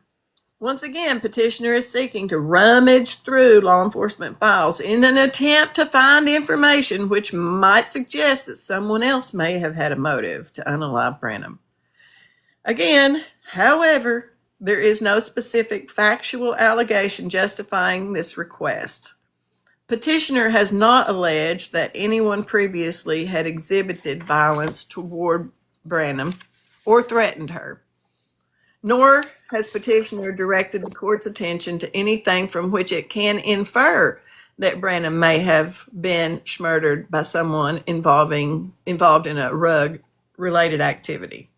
Once again, petitioner is seeking to rummage through law enforcement files in an attempt to find information which might suggest that someone else may have had a motive to unalive Branham. Again, however, there is no specific factual allegation justifying this request. Petitioner has not alleged that anyone previously had exhibited violence toward Branham or threatened her, nor has petitioner directed the court's attention to anything from which it can infer that Branham may have been murdered by someone involved in a rug-related activity.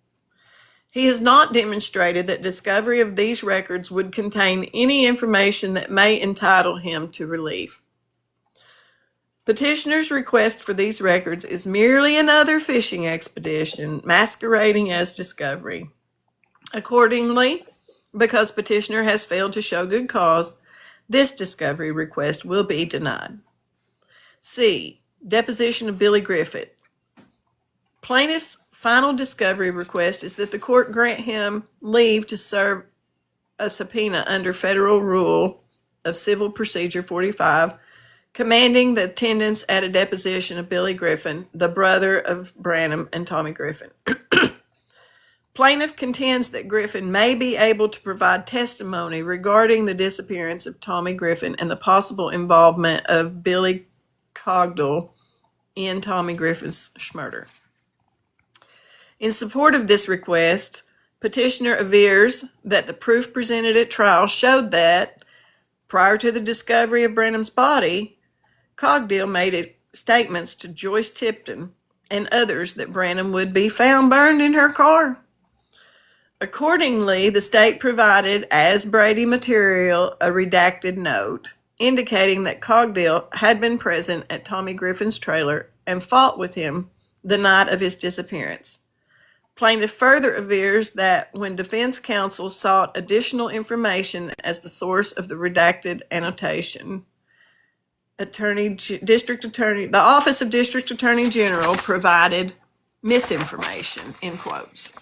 He has not demonstrated that discovery of these records would contain any information that may entitle him to relief. Petitioner's request for these records is merely another fishing expedition masquerading as discovery. Accordingly, because petitioner has failed to show good cause, this discovery request will be denied. C. Deposition of Billy Griffith. Plaintiff's final discovery request is that the court grant him leave to serve a subpoena under Federal Rule of Civil Procedure 45, commanding the attendance at a deposition of Billy Griffin, the brother of Branham and Tommy Griffin. Plaintiff contends that Griffin may be able to provide testimony regarding the disappearance of Tommy Griffin and the possible involvement of Billy Cogdill in Tommy Griffin's murder. In support of this request, petitioner avers that the proof presented at trial showed that, prior to the discovery of Branham's body, Cogdill made statements to Joyce Tipton and others that Branham would be found burned in her car. Accordingly, the state provided as Brady material a redacted note indicating that Cogdill had been present at Tommy Griffin's trailer and fought with him the night of his disappearance. Plaintiff further avers that when defense counsel sought additional information as the source of the redacted annotation, the Office of District Attorney General provided misinformation, in quotes.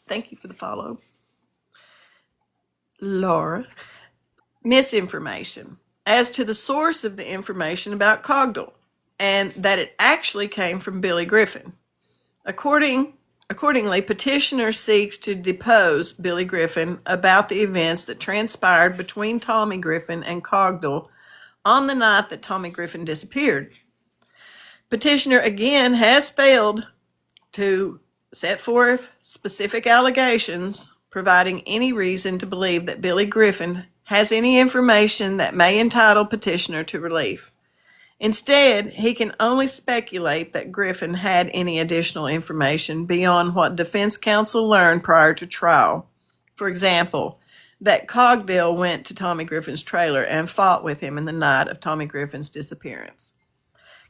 Thank you for the follow. Laura. Misinformation as to the source of the information about Cogdell, and that it actually came from Billy Griffin. Accordingly, petitioner seeks to depose Billy Griffin about the events that transpired between Tommy Griffin and Cogdell on the night that Tommy Griffin disappeared. Petitioner again has failed to set forth specific allegations providing any reason to believe that Billy Griffin has any information that may entitle petitioner to relief. Instead, he can only speculate that Griffin had any additional information beyond what defense counsel learned prior to trial. For example, that Cogdell went to Tommy Griffin's trailer and fought with him in the night of Tommy Griffin's disappearance.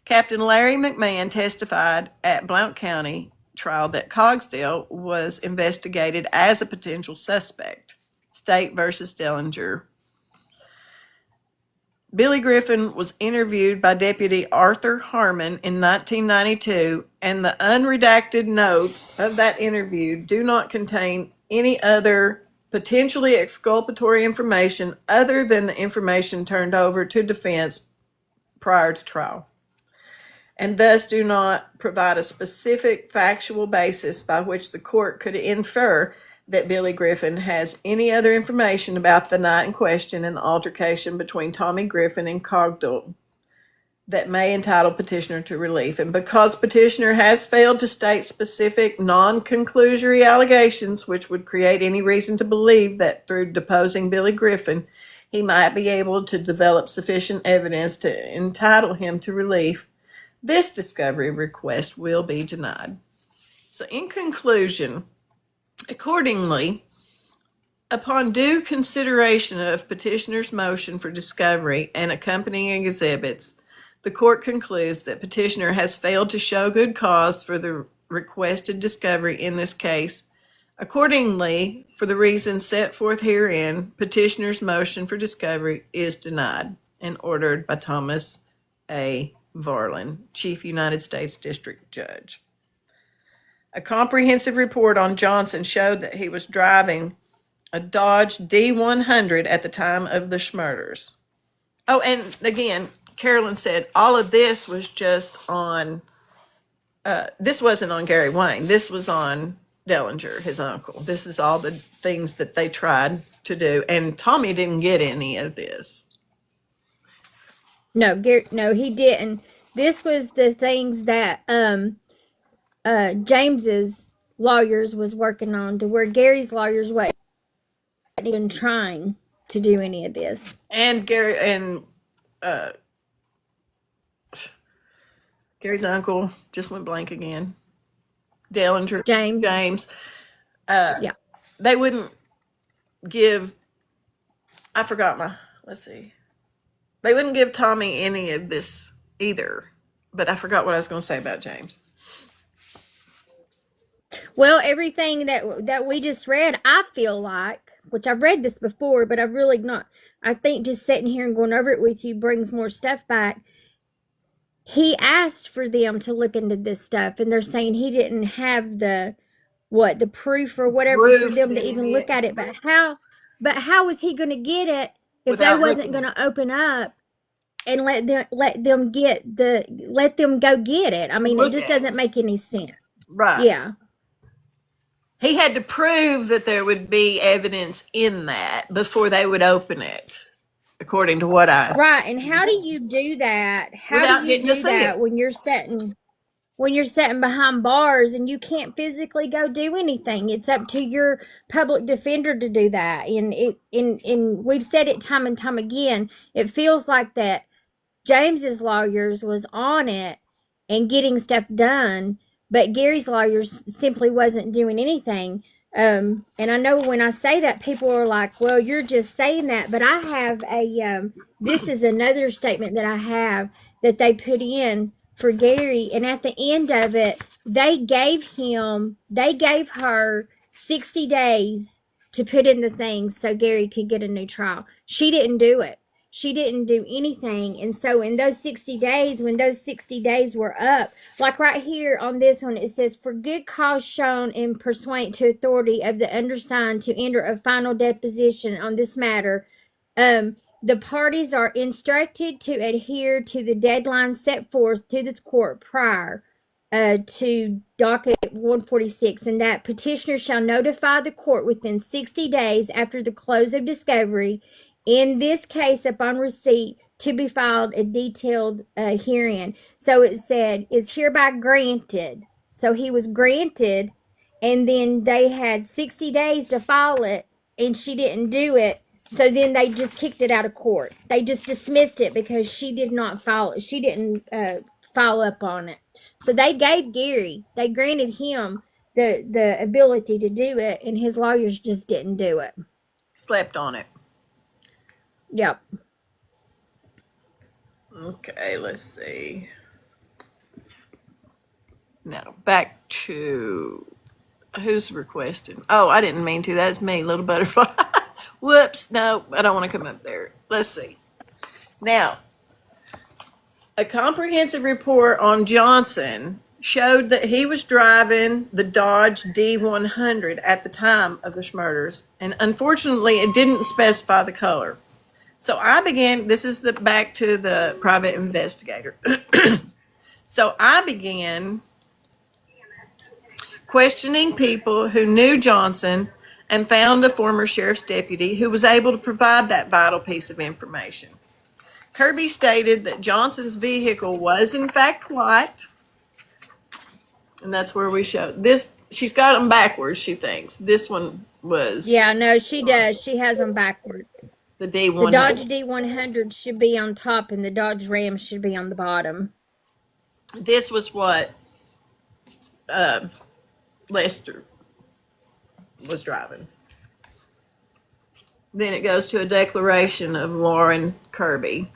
Captain Larry McMahon testified at Blount County trial that Cogsdale was investigated as a potential suspect. State versus Dellinger. Billy Griffin was interviewed by Deputy Arthur Harmon in 1992, and the unredacted notes of that interview do not contain any other potentially exculpatory information other than the information turned over to defense prior to trial, and thus do not provide a specific factual basis by which the court could infer that Billy Griffin has any other information about the night in question and the altercation between Tommy Griffin and Cogdell that may entitle petitioner to relief. And because petitioner has failed to state specific non-conclusory allegations which would create any reason to believe that through deposing Billy Griffin, he might be able to develop sufficient evidence to entitle him to relief, this discovery request will be denied. So in conclusion, accordingly, upon due consideration of petitioner's motion for discovery and accompanying exhibits, the court concludes that petitioner has failed to show good cause for the requested discovery in this case. Accordingly, for the reasons set forth herein, petitioner's motion for discovery is denied and ordered by Thomas A. Varlin, Chief United States District Judge. A comprehensive report on Johnson showed that he was driving a Dodge D100 at the time of the murders. Oh, and again, Carolyn said all of this was just on, this wasn't on Gary Wayne. This was on Dellinger, his uncle. This is all the things that they tried to do. And Tommy didn't get any of this. No, no, he didn't. This was the things that James's lawyers was working on, to where Gary's lawyers wasn't even trying to do any of this. And Gary's uncle just went blank again. Dellinger. James. Yeah. They wouldn't give, I forgot let's see. They wouldn't give Tommy any of this either, but I forgot what I was going to say about James. Well, everything that we just read, I feel like, which I've read this before, but I've really not, I think just sitting here and going over it with you brings more stuff back. He asked for them to look into this stuff, and they're saying he didn't have the proof or whatever for them to even look at it. But how was he going to get it if they wasn't going to open up and let them go get it? I mean, it just doesn't make any sense. Right. Yeah. He had to prove that there would be evidence in that before they would open it, according to what I... Right, and how do you do that? How do you do that when you're sitting behind bars and you can't physically go do anything? It's up to your public defender to do that. And we've said it time and time again. It feels like that James's lawyers was on it and getting stuff done, but Gary's lawyers simply wasn't doing anything. And I know when I say that, people are like, well, you're just saying that. But I have this is another statement that I have that they put in for Gary. And at the end of it, they gave her 60 days to put in the things so Gary could get a new trial. She didn't do it. she didn't do anything. And so in those 60 days, when those 60 days were up, like right here on this one, it says, for good cause shown in pursuant to authority of the undersigned to enter a final deposition on this matter, the parties are instructed to adhere to the deadline set forth to this court prior to docket 146, and that petitioner shall notify the court within 60 days after the close of discovery, in this case upon receipt, to be filed a detailed herein. So it said, is hereby granted. So he was granted, and then they had 60 days to file it, and she didn't do it. So then they just kicked it out of court. They just dismissed it because she did not file it. She didn't follow up on it. So they gave Gary, they granted him the ability to do it, and his lawyers just didn't do it. Slept on it. Yep. Okay, let's see. Now back to who's requesting. Oh, I didn't mean to. That's me, little butterfly. Whoops. No, I don't want to come up there. Let's see. Now, a comprehensive report on Johnson showed that he was driving the Dodge D100 at the time of the murders, and unfortunately, it didn't specify the color. So I began, this is back to the private investigator. So I began questioning people who knew Johnson and found a former sheriff's deputy who was able to provide that vital piece of information. Kirby stated that Johnson's vehicle was in fact white, and that's where we show this. She's got them backwards, she thinks. This one was. Yeah, no, she does. She has them backwards. The D100. The Dodge D100 should be on top, and the Dodge Ram should be on the bottom. This was what Lester was driving. Then it goes to a declaration of Lauren Kirby.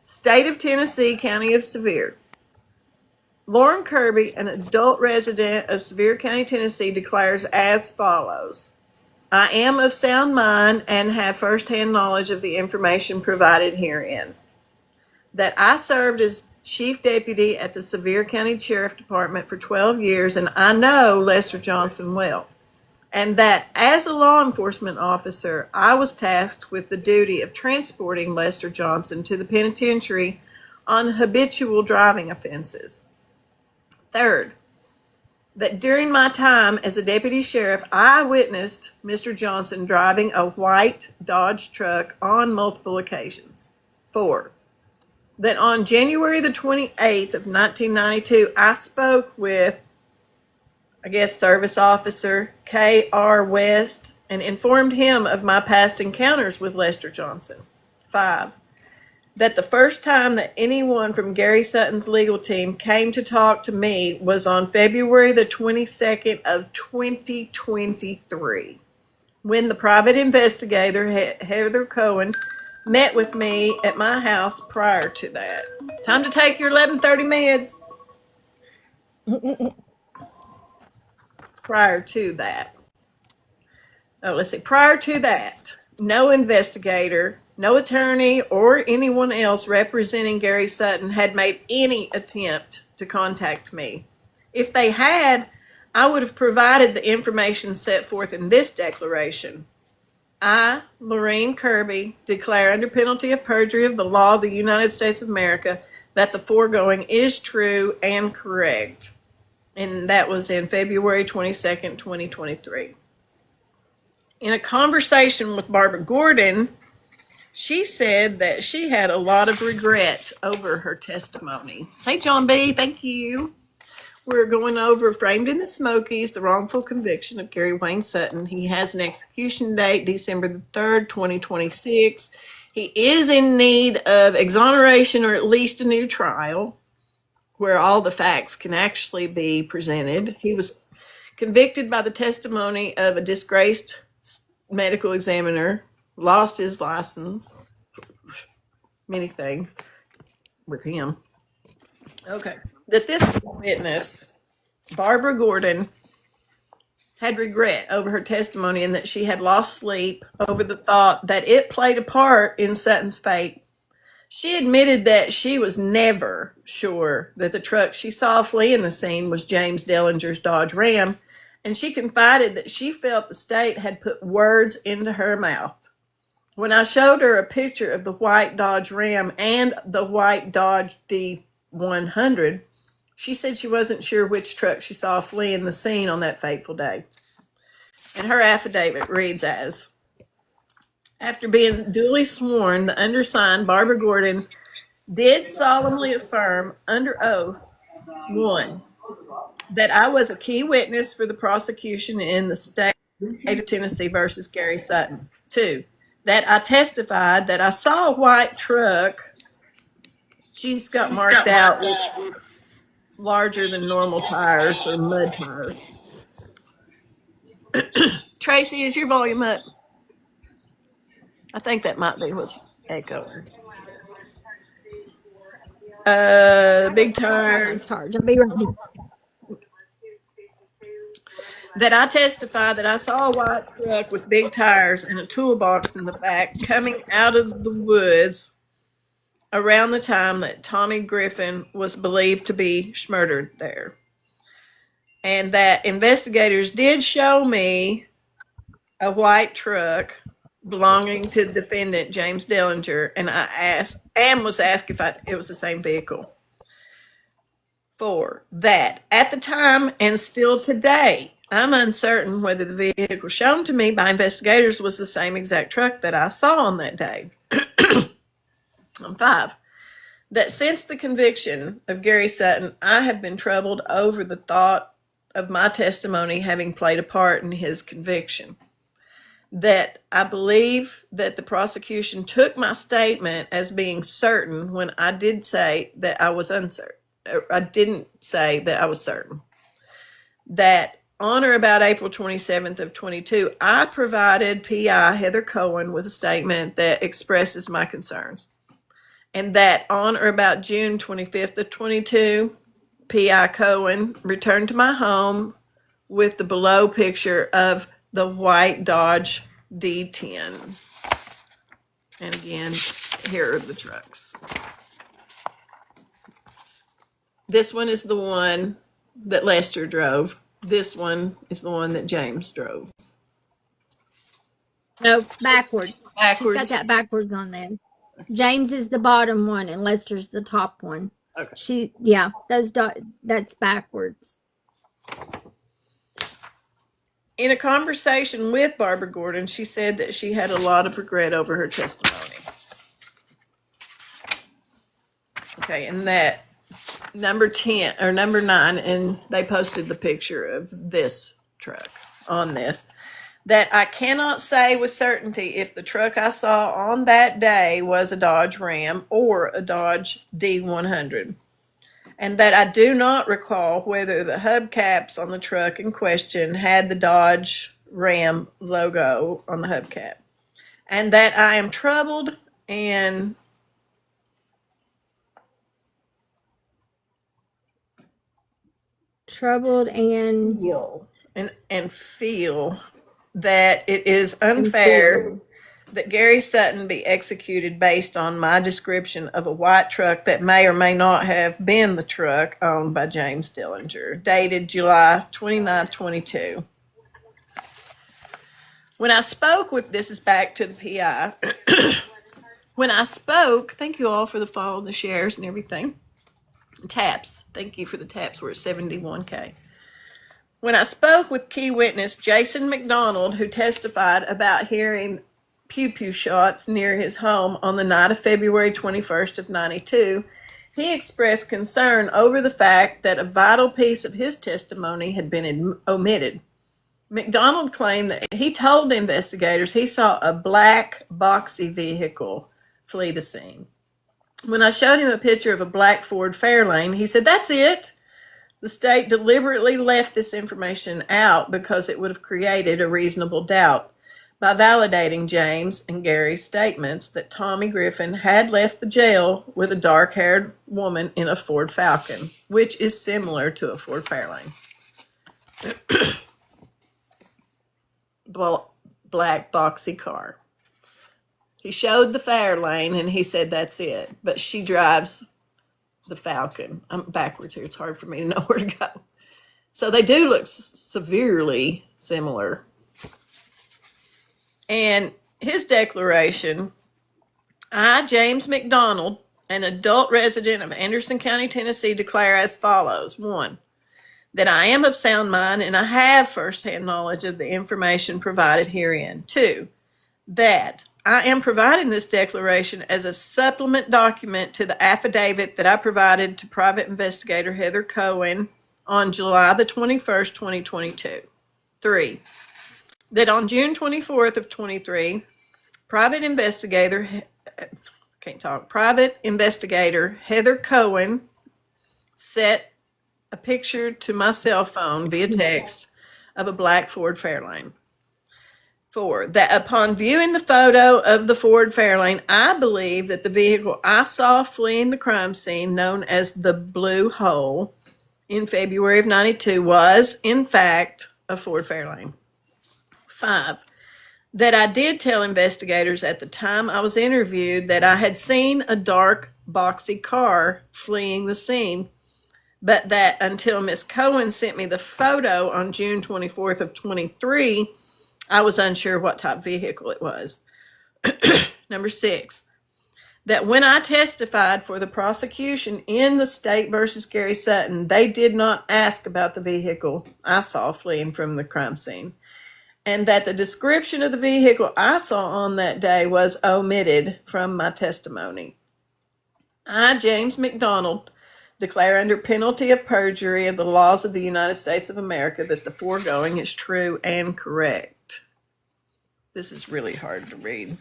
State of Tennessee, County of Sevier. Lauren Kirby, an adult resident of Sevier County, Tennessee, declares as follows. I am of sound mind and have firsthand knowledge of the information provided herein. That I served as Chief Deputy at the Sevier County Sheriff Department for 12 years, and I know Lester Johnson well. And that as a law enforcement officer, I was tasked with the duty of transporting Lester Johnson to the penitentiary on habitual driving offenses. Third, that during my time as a deputy sheriff, I witnessed Mr. Johnson driving a white Dodge truck on multiple occasions. 4, that on January the 28th of 1992, I spoke with, I guess, Service Officer K.R. West and informed him of my past encounters with Lester Johnson. 5, that the first time that anyone from Gary Sutton's legal team came to talk to me was on February the 22nd of 2023, when the private investigator, Heather Cohen, met with me at my house prior to that. Time to take your 11:30 meds. Prior to that. Oh, let's see. Prior to that, no investigator, no attorney, or anyone else representing Gary Sutton had made any attempt to contact me. If they had, I would have provided the information set forth in this declaration. I, Lorraine Kirby, declare under penalty of perjury of the law of the United States of America that the foregoing is true and correct. And that was in February 22nd, 2023. In a conversation with Barbara Gordon, she said that she had a lot of regret over her testimony. Hey, John B., thank you. We're going over Framed in the Smokies, the wrongful conviction of Gary Wayne Sutton. He has an execution date, December the 3rd, 2026. He is in need of exoneration or at least a new trial where all the facts can actually be presented. He was convicted by the testimony of a disgraced medical examiner, lost his license, many things with him. Okay. That this witness, Barbara Gordon, had regret over her testimony and that she had lost sleep over the thought that it played a part in Sutton's fate. She admitted that she was never sure that the truck she saw fleeing the scene was James Dellinger's Dodge Ram, and she confided that she felt the state had put words into her mouth. When I showed her a picture of the white Dodge Ram and the white Dodge D100, she said she wasn't sure which truck she saw fleeing the scene on that fateful day. And her affidavit reads as, after being duly sworn, the undersigned, Barbara Gordon, did solemnly affirm under oath, 1, that I was a key witness for the prosecution in the state of Tennessee versus Gary Sutton. 2, that I testified that I saw a white truck. She's got marked out with larger than normal tires or mud tires. Tracy, is your volume up? I think that might be what's echoing. Big tires. Charge. I'll be right back. That I testify that I saw a white truck with big tires and a toolbox in the back coming out of the woods around the time that Tommy Griffin was believed to be murdered there. And that investigators did show me a white truck belonging to the defendant, James Dellinger, and was asked if it was the same vehicle. 4, that at the time and still today, I'm uncertain whether the vehicle shown to me by investigators was the same exact truck that I saw on that day. 5, that since the conviction of Gary Sutton, I have been troubled over the thought of my testimony having played a part in his conviction. That I believe that the prosecution took my statement as being certain when I did say that I was uncertain. I didn't say that I was certain. That on or about April 27th of 22, I provided PI Heather Cohen with a statement that expresses my concerns. And that on or about June 25th of 22, PI Cohen returned to my home with the below picture of the white Dodge D10. And again, here are the trucks. This one is the one that Lester drove. This one is the one that James drove. No, backwards. Backwards. She's got that backwards on there. James is the bottom one and Lester's the top one. Okay. That's backwards. In a conversation with Barbara Gordon, she said that she had a lot of regret over her testimony. Okay, and that number 10 or number 9, and they posted the picture of this truck on this, that I cannot say with certainty if the truck I saw on that day was a Dodge Ram or a Dodge D100. And that I do not recall whether the hubcaps on the truck in question had the Dodge Ram logo on the hubcap. And that I am troubled and feel that it is unfair that Gary Sutton be executed based on my description of a white truck that may or may not have been the truck owned by James Dellinger, dated July 29, 22. When I spoke with, this is back to the PI. When I spoke, thank you all for the follow and the shares and everything. Taps, thank you for the taps, we're at 71K. When I spoke with key witness Jason McDonald, who testified about hearing pew-pew shots near his home on the night of February 21st of 92, he expressed concern over the fact that a vital piece of his testimony had been omitted. McDonald claimed that he told the investigators he saw a black boxy vehicle flee the scene. When I showed him a picture of a black Ford Fairlane, he said, "That's it." The state deliberately left this information out because it would have created a reasonable doubt by validating James and Gary's statements that Tommy Griffin had left the jail with a dark-haired woman in a Ford Falcon, which is similar to a Ford Fairlane. black boxy car. He showed the Fairlane and he said that's it. But she drives the Falcon. I'm backwards here. It's hard for me to know where to go. So they do look severely similar. And his declaration, I, James McDonald, an adult resident of Anderson County, Tennessee, declare as follows. 1, that I am of sound mind and I have firsthand knowledge of the information provided herein. 2, that I am providing this declaration as a supplement document to the affidavit that I provided to Private Investigator Heather Cohen on July the 21st, 2022. 3, that on June 24th of 23, Private Investigator Heather Cohen sent a picture to my cell phone via text of a black Ford Fairlane. 4, that upon viewing the photo of the Ford Fairlane, I believe that the vehicle I saw fleeing the crime scene, known as the Blue Hole, in February of 92 was, in fact, a Ford Fairlane. 5, that I did tell investigators at the time I was interviewed that I had seen a dark, boxy car fleeing the scene, but that until Miss Cohen sent me the photo on June 24th of 23, I was unsure what type vehicle it was. Number 6, that when I testified for the prosecution in the State versus Gary Sutton, they did not ask about the vehicle I saw fleeing from the crime scene, and that the description of the vehicle I saw on that day was omitted from my testimony. I, James McDonald, declare under penalty of perjury of the laws of the United States of America that the foregoing is true and correct. This is really hard to read.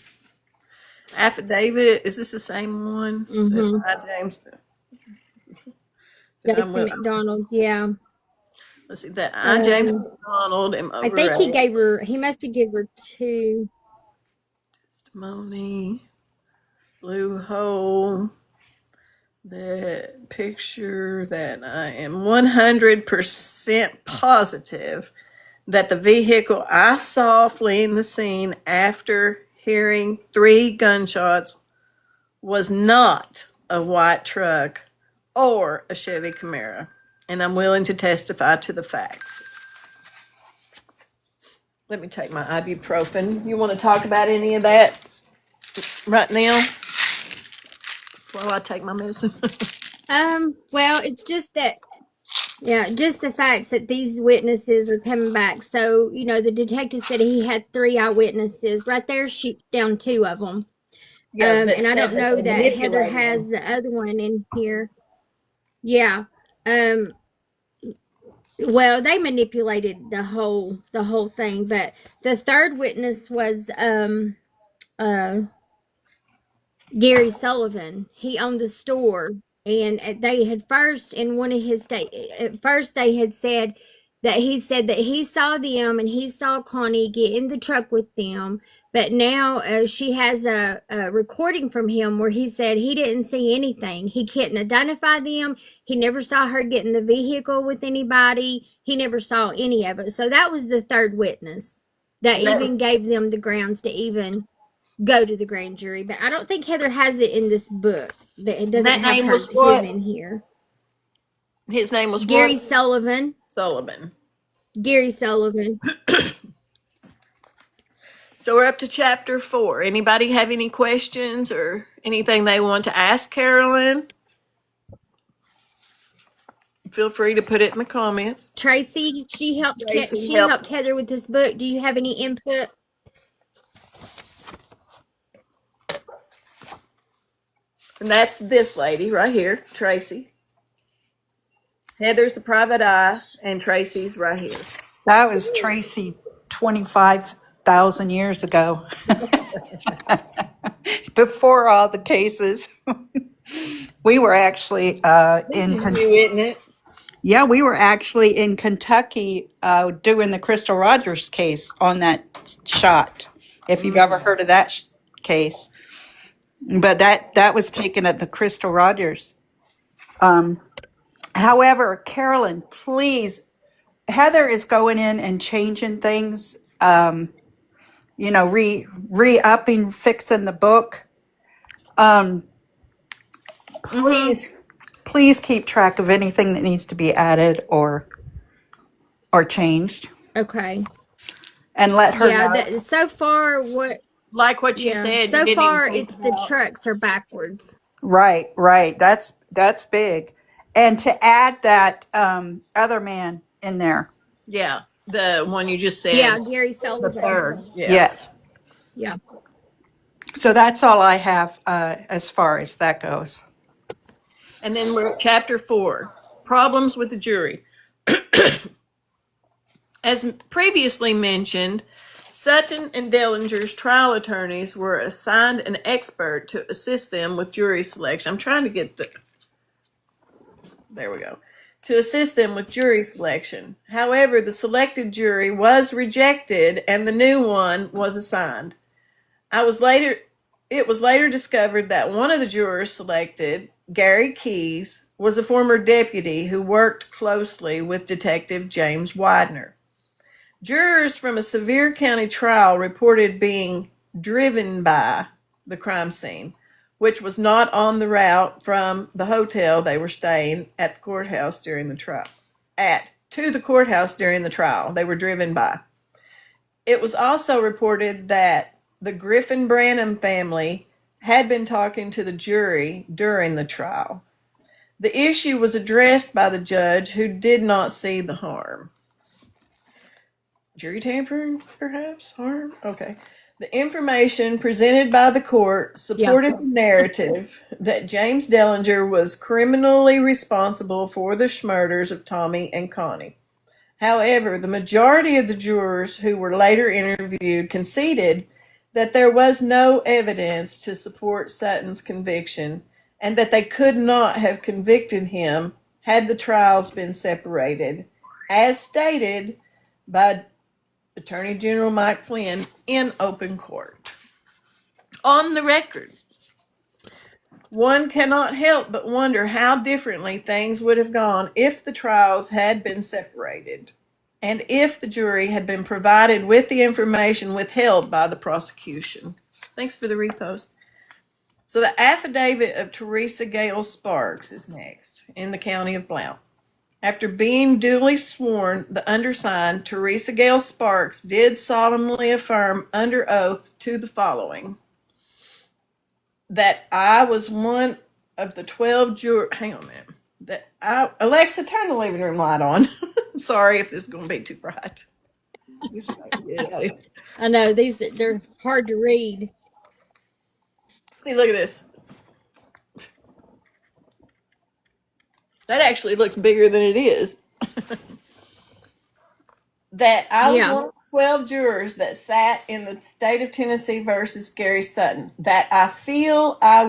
Affidavit, is this the same one? Mhm. I, James. That's the McDonald, yeah. Let's see, that I, James McDonald, am I over think he must have given her 2. testimony, Blue Hole, that picture, that I am 100% positive that the vehicle I saw fleeing the scene after hearing 3 gunshots was not a white truck or a Chevy Camaro, and I'm willing to testify to the facts. Let me take my ibuprofen. You want to talk about any of that right now while I take my medicine? Well, it's just that, just the facts that these witnesses are coming back. So, the detective said he had 3 eyewitnesses. Right there, shoots down 2 of them. And I don't know that Heather has the other one in here. Yeah. Well, they manipulated the whole thing, but the third witness was Gary Sullivan. He owned the store, and they had first in one of his at first they had said that he saw them and he saw Connie get in the truck with them, but now she has a recording from him where he said he didn't see anything. He couldn't identify them. He never saw her get in the vehicle with anybody. He never saw any of it. So that was the third witness that even gave them the grounds to even go to the grand jury. But I don't think Heather has it in this book. It doesn't have his in here. His name was Gary what? Sullivan. Gary Sullivan. So we're up to chapter 4. Anybody have any questions or anything they want to ask Carolyn? Feel free to put it in the comments. Tracy, she helped Heather with this book. Do you have any input? And that's this lady right here, Tracy. Heather's the private eye, and Tracy's right here. That was Tracy 25,000 years ago. Before all the cases. We were actually isn't it? Yeah, we were actually in Kentucky doing the Crystal Rogers case on that shot, if you've ever heard of that case. But that was taken at the Crystal Rogers. However, Carolyn, please, Heather is going in and changing things. re-upping, fixing the book. Please keep track of anything that needs to be added or changed, Okay. and let her Yeah, know. that so far Like what you yeah, said, you so didn't even far think it's the about. trucks are backwards. Right. That's big, and to add that other man in there. Yeah, the one you just Yeah, said, Gary the Sullivan. third. Yeah. Yeah. Yeah. So that's all I have as far as that goes. And then we're at chapter 4, problems with the jury. As previously mentioned, Sutton and Dellinger's trial attorneys were assigned an expert to assist them with jury selection. I'm trying to get there we go. To assist them with jury selection. However, the selected jury was rejected and the new one was assigned. It was later discovered that one of the jurors selected, Gary Keys, was a former deputy who worked closely with Detective James Widener. Jurors from a Sevier County trial reported being driven by the crime scene, which was not on the route from the hotel they were staying at the courthouse during the trial. To the courthouse during the trial, they were driven by. It was also reported that the Griffin Branham family had been talking to the jury during the trial. The issue was addressed by the judge, who did not see the harm. Jury tampering, perhaps? Harm? Okay. The information presented by the court supported the narrative that James Dellinger was criminally responsible for the murders of Tommy and Connie. However, the majority of the jurors who were later interviewed conceded that there was no evidence to support Sutton's conviction and that they could not have convicted him had the trials been separated, as stated by Attorney General Mike Flynn in open court. On the record, one cannot help but wonder how differently things would have gone if the trials had been separated and if the jury had been provided with the information withheld by the prosecution. Thanks for the repost. So the affidavit of Teresa Gale Sparks is next in the county of Blount. After being duly sworn, the undersigned, Teresa Gale Sparks, did solemnly affirm under oath to the following: that I was one of the 12 jurors. Hang on a minute. Alexa, turn the living room light on. I'm sorry if this is going to be too bright. I know they're hard to read. See, look at this. That actually looks bigger than it is. That I was one of the 12 jurors that sat in the state of Tennessee versus Gary Sutton. That I feel it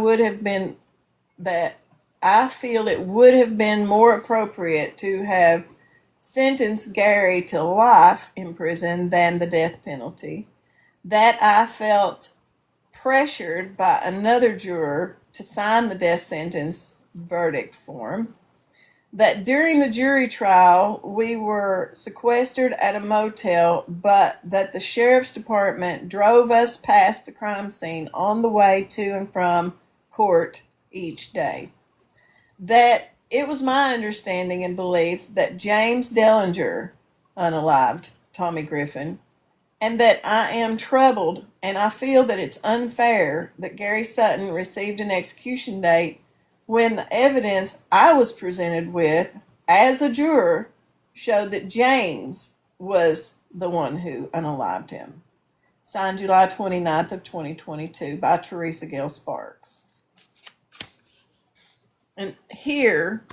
would have been more appropriate to have sentenced Gary to life in prison than the death penalty. That I felt pressured by another juror to sign the death sentence verdict form. That during the jury trial, we were sequestered at a motel, but that the sheriff's department drove us past the crime scene on the way to and from court each day. That it was my understanding and belief that James Dellinger unalived Tommy Griffin, and that I am troubled and I feel that it's unfair that Gary Sutton received an execution date when the evidence I was presented with as a juror showed that James was the one who unalived him. Signed July 29th of 2022 by Teresa Gale Sparks. And here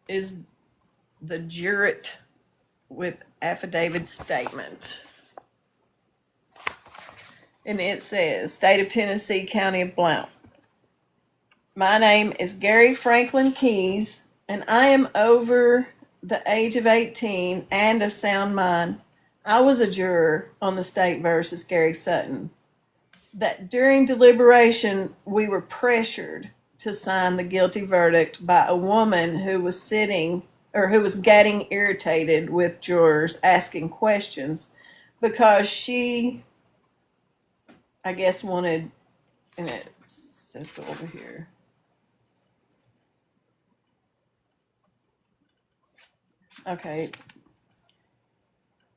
is the jurate with affidavit statement. And it says, State of Tennessee, County of Blount. My name is Gary Franklin Keys, and I am over the age of 18 and of sound mind. I was a juror on the state versus Gary Sutton. That during deliberation, we were pressured to sign the guilty verdict by a woman who was getting irritated with jurors asking questions because she I guess wanted, and it says go over here. Okay.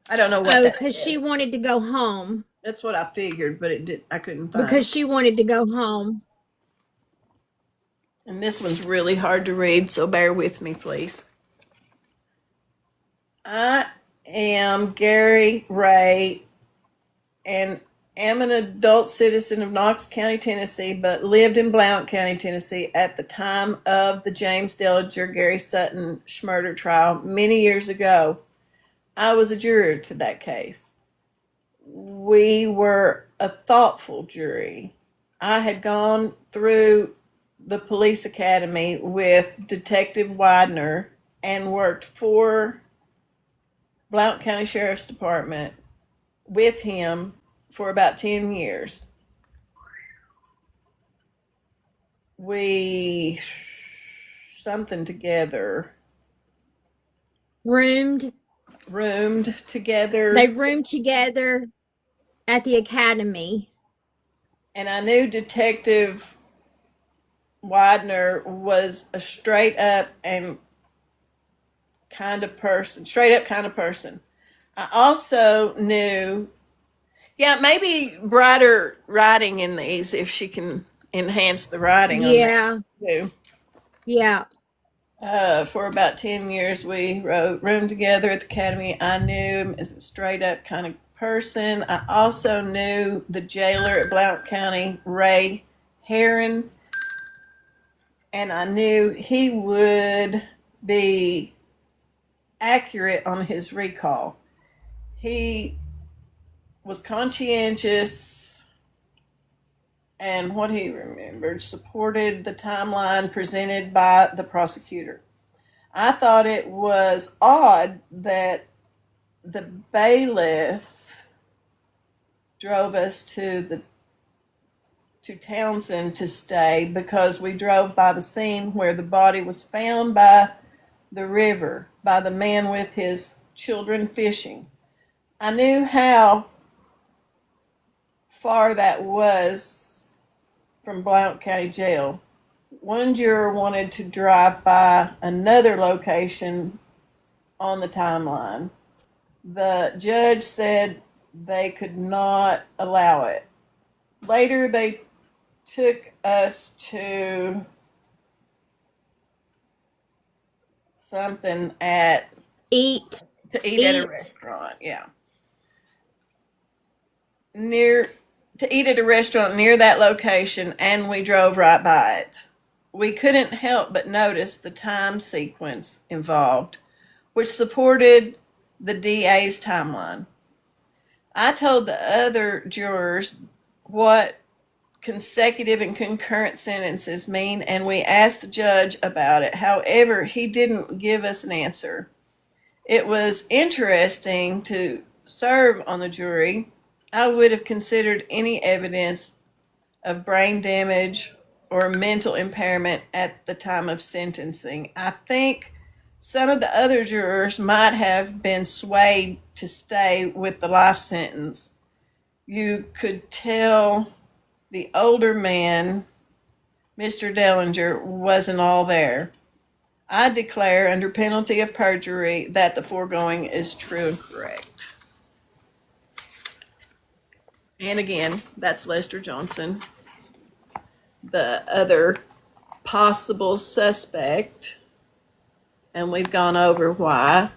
I don't know what Oh, that because she says. wanted to go home. That's what I figured, but I couldn't find Because it. she wanted to go home. And this one's really hard to read, so bear with me, please. I am Gary Ray and am an adult citizen of Knox County, Tennessee, but lived in Blount County, Tennessee at the time of the James Dellinger Gary Sutton murder trial many years ago. I was a juror to that case. We were a thoughtful jury. I had gone through the police academy with Detective Widener and worked for Blount County Sheriff's Department with him for about 10 years. We something together, Roomed. roomed together, They roomed together at the academy. and I knew Detective Widener was a straight up kind of person. I also knew, yeah, maybe brighter writing in these if she can enhance the writing on Yeah. that too. Yeah. For about 10 years, we wrote Room Together at the Academy. I knew him as a straight up kind of person. I also knew the jailer at Blount County, Ray Heron, and I knew he would be accurate on his recall. He was conscientious, and what he remembered supported the timeline presented by the prosecutor. I thought it was odd that the bailiff drove us to Townsend to stay because we drove by the scene where the body was found by the river by the man with his children fishing. I knew how far that was from Blount County Jail. One juror wanted to drive by another location on the timeline. The judge said they could not allow it. Later, they took us to something Eat. to eat at a restaurant. Yeah, near to eat at a restaurant near that location, and we drove right by it. We couldn't help but notice the time sequence involved, which supported the DA's timeline. I told the other jurors what consecutive and concurrent sentences mean, and we asked the judge about it. However, he didn't give us an answer. It was interesting to serve on the jury. I would have considered any evidence of brain damage or mental impairment at the time of sentencing. I think some of the other jurors might have been swayed to stay with the life sentence. You could tell the older man, Mr. Dellinger, wasn't all there. I declare under penalty of perjury that the foregoing is true and correct. And again, that's Lester Johnson, the other possible suspect, and we've gone over why.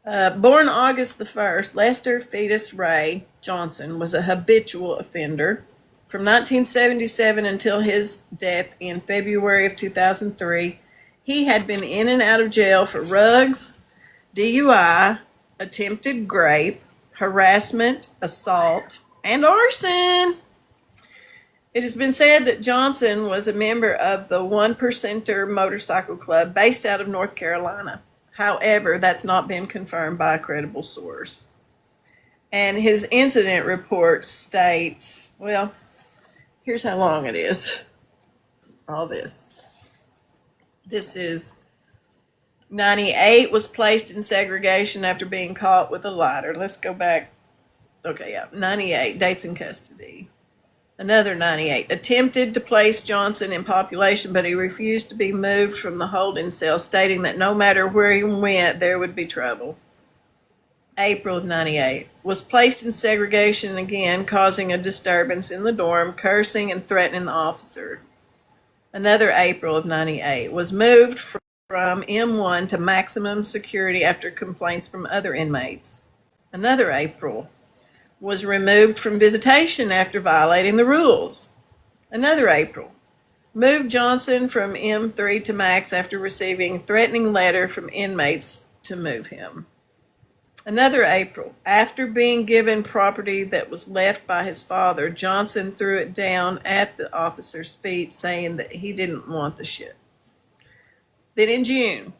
Born August the 1st, Lester Fetus Ray Johnson was a habitual offender. From 1977 until his death in February of 2003, he had been in and out of jail for drugs, DUI, attempted rape, harassment, assault, and arson. It has been said that Johnson was a member of the One Percenter Motorcycle Club based out of North Carolina. However, that's not been confirmed by a credible source. And his incident report states, well, here's how long it is. All this. This is 98 was placed in segregation after being caught with a lighter. Let's go back Okay, yeah, 98, dates in custody. Another 98, attempted to place Johnson in population, but he refused to be moved from the holding cell, stating that no matter where he went, there would be trouble. April of 98, was placed in segregation again, causing a disturbance in the dorm, cursing and threatening the officer. Another April of 98, was moved from M1 to maximum security after complaints from other inmates. Another April, was removed from visitation after violating the rules. Another April, moved Johnson from M3 to max after receiving threatening letter from inmates to move him. Another April, after being given property that was left by his father, Johnson threw it down at the officer's feet, saying that he didn't want the shit. Then in June,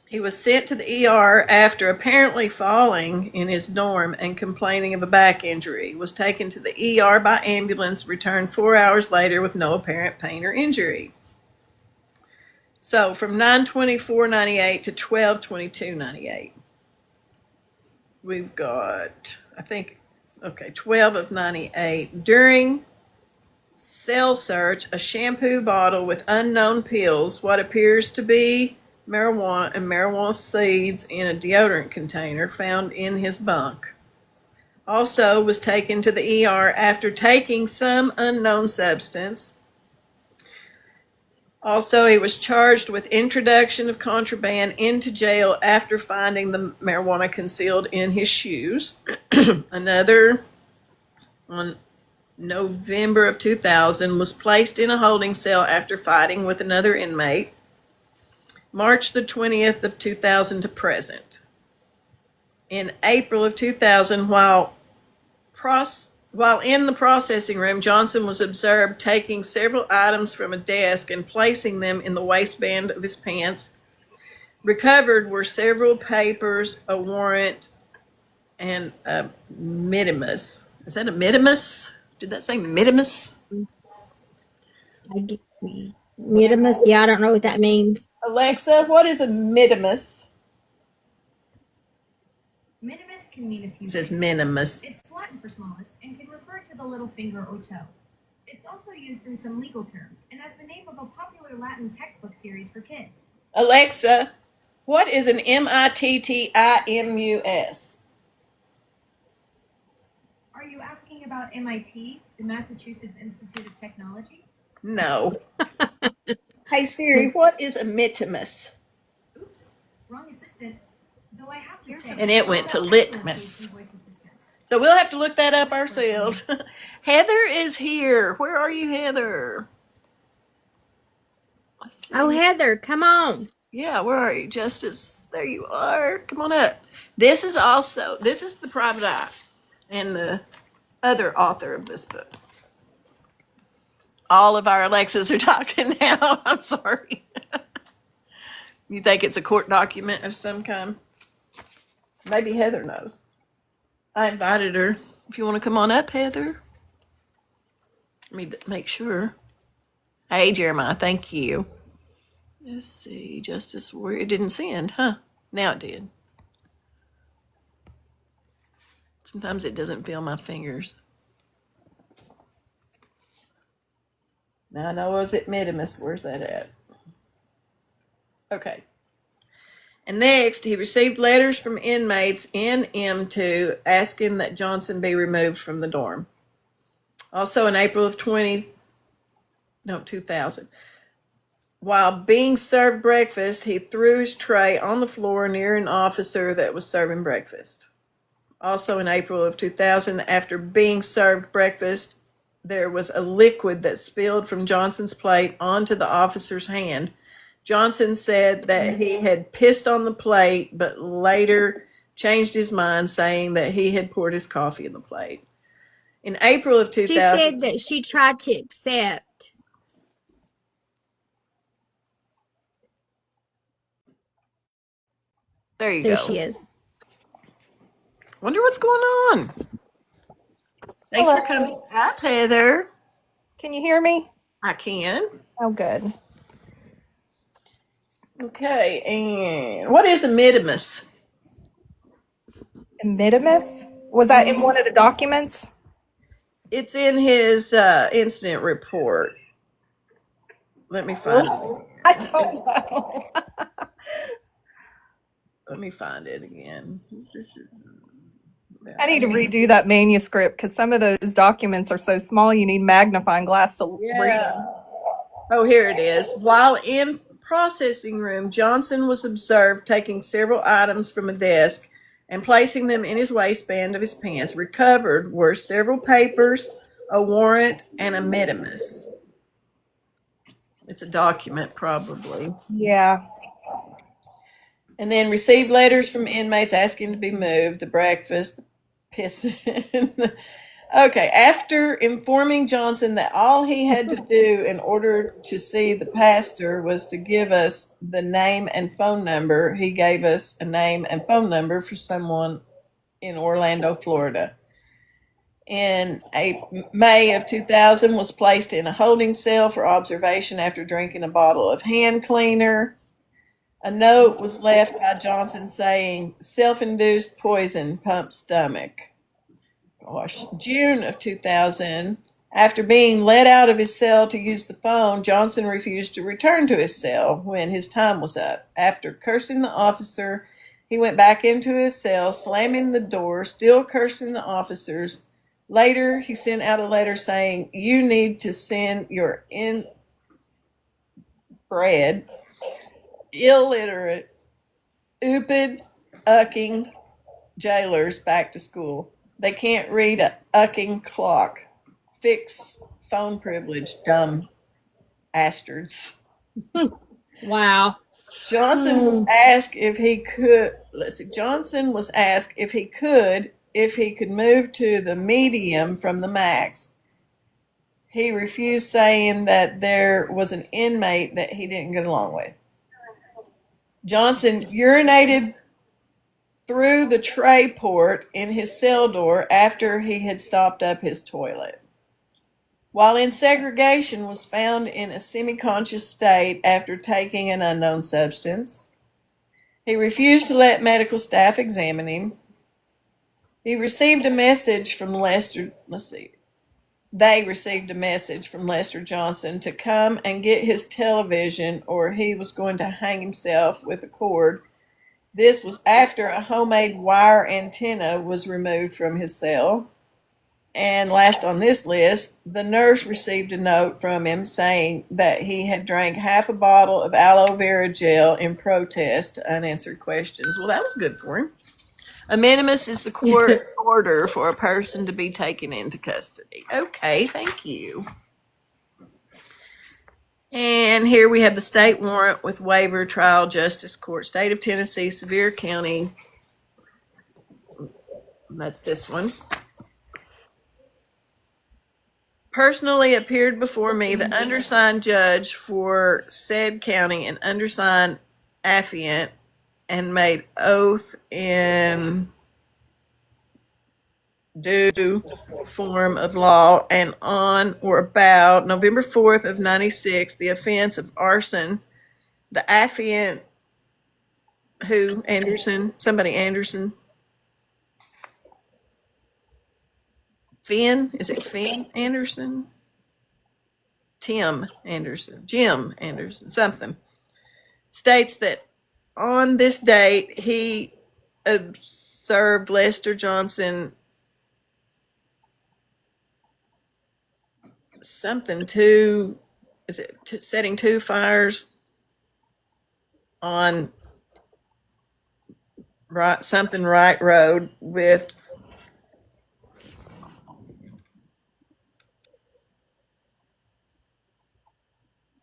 he was sent to the ER after apparently falling in his dorm and complaining of a back injury. Was taken to the ER by ambulance, returned 4 hours later with no apparent pain or injury. So from 9/24/98 to 12/22/98, we've got, 12 of 98. During cell search, a shampoo bottle with unknown pills, what appears to be marijuana and marijuana seeds in a deodorant container found in his bunk. Also was taken to the ER after taking some unknown substance. Also, he was charged with introduction of contraband into jail after finding the marijuana concealed in his shoes. Another, on November of 2000, was placed in a holding cell after fighting with another inmate. March the 20th of 2000 to present. In April of 2000, while in the processing room, Johnson was observed taking several items from a desk and placing them in the waistband of his pants. Recovered were several papers, a warrant, and a minimus. Is that a minimus? Did that say minimus? Minimus, yeah, I don't know what that means. Alexa, what is a minimus? Minimus can mean a few It says things. minimus. It's Latin for smallest and can refer to the little finger or toe. It's also used in some legal terms and as the name of a popular Latin textbook series for kids. Alexa, what is an MITTIMUS? Are you asking about MIT, the Massachusetts Institute of Technology? No. Hey Siri, what is a mitimus? Oops, wrong assistant. Though I have to say, And it went to all excellent litmus. safety voice assistants. So we'll have to look that up ourselves. Heather is here. Where are you, Heather? Let's see. Oh, Heather, come on. Yeah, where are you? Justice, there you are. Come on up. This is the private eye and the other author of this book. All of our Alexas are talking now. I'm sorry. You think it's a court document of some kind? Maybe Heather knows. I invited her. If you want to come on up, Heather. Let me make sure. Hey, Jeremiah, thank you. Let's see, Justice Warrior. It didn't send, huh? Now it did. Sometimes it doesn't feel my fingers. Now I know I was at Minimus. Where's that at? Okay. And next, he received letters from inmates in M2 asking that Johnson be removed from the dorm. Also in April of 2000, while being served breakfast, he threw his tray on the floor near an officer that was serving breakfast. Also in April of 2000, after being served breakfast, there was a liquid that spilled from Johnson's plate onto the officer's hand. Johnson said that he had pissed on the plate, but later changed his mind, saying that he had poured his coffee in the plate. In April of 2000... She said that she tried to accept. There you There go. she is. Wonder what's going on. Thanks for coming up, Heather. Can you hear me? I can. Oh, good. Okay, and what is a minimus? Emitimus? Was that in one of the documents? It's in his incident report. Let me find it. I don't know. Let me find it again. I need to redo that manuscript because some of those documents are so small you need magnifying glass to read them. Oh, here it is. While in processing room, Johnson was observed taking several items from a desk and placing them in his waistband of his pants. Recovered were several papers, a warrant, and a minimus. It's a document, probably. Yeah. And then received letters from inmates asking to be moved, the breakfast, the pissing. Okay, after informing Johnson that all he had to do in order to see the pastor was to give us the name and phone number, he gave us a name and phone number for someone in Orlando, Florida. In May of 2000, was placed in a holding cell for observation after drinking a bottle of hand cleaner. A note was left by Johnson saying, self-induced poison, pump stomach. Gosh. June of 2000, after being let out of his cell to use the phone, Johnson refused to return to his cell when his time was up. After cursing the officer, he went back into his cell, slamming the door, still cursing the officers. Later, he sent out a letter saying, you need to send your inbred, illiterate, stupid, ucking jailers back to school. They can't read a ucking clock. Fix phone privilege, dumb bastards. Wow. Johnson was asked if he could. Johnson was asked if he could move to the medium from the max. He refused, saying that there was an inmate that he didn't get along with. Johnson urinated through the tray port in his cell door after he had stopped up his toilet. While in segregation, was found in a semi-conscious state after taking an unknown substance. He refused to let medical staff examine him. He received a message from Lester, they received a message from Lester Johnson to come and get his television or he was going to hang himself with a cord. This was after a homemade wire antenna was removed from his cell. And last on this list, the nurse received a note from him saying that he had drank half a bottle of aloe vera gel in protest to unanswered questions. Well, that was good for him. A minimus is the court order for a person to be taken into custody. Okay, thank you. And here we have the state warrant with waiver, trial, justice court, state of Tennessee, Sevier County. That's this one. Personally appeared before me the undersigned judge for said county and undersigned affiant and made oath in due form of law and on or about November 4th of 96, the offense of arson, the affiant, who, Anderson, somebody Anderson, Finn, is it Finn Anderson? Tim Anderson, Jim Anderson, something, states that on this date he observed Lester Johnson something to, is it setting two fires on right something right road with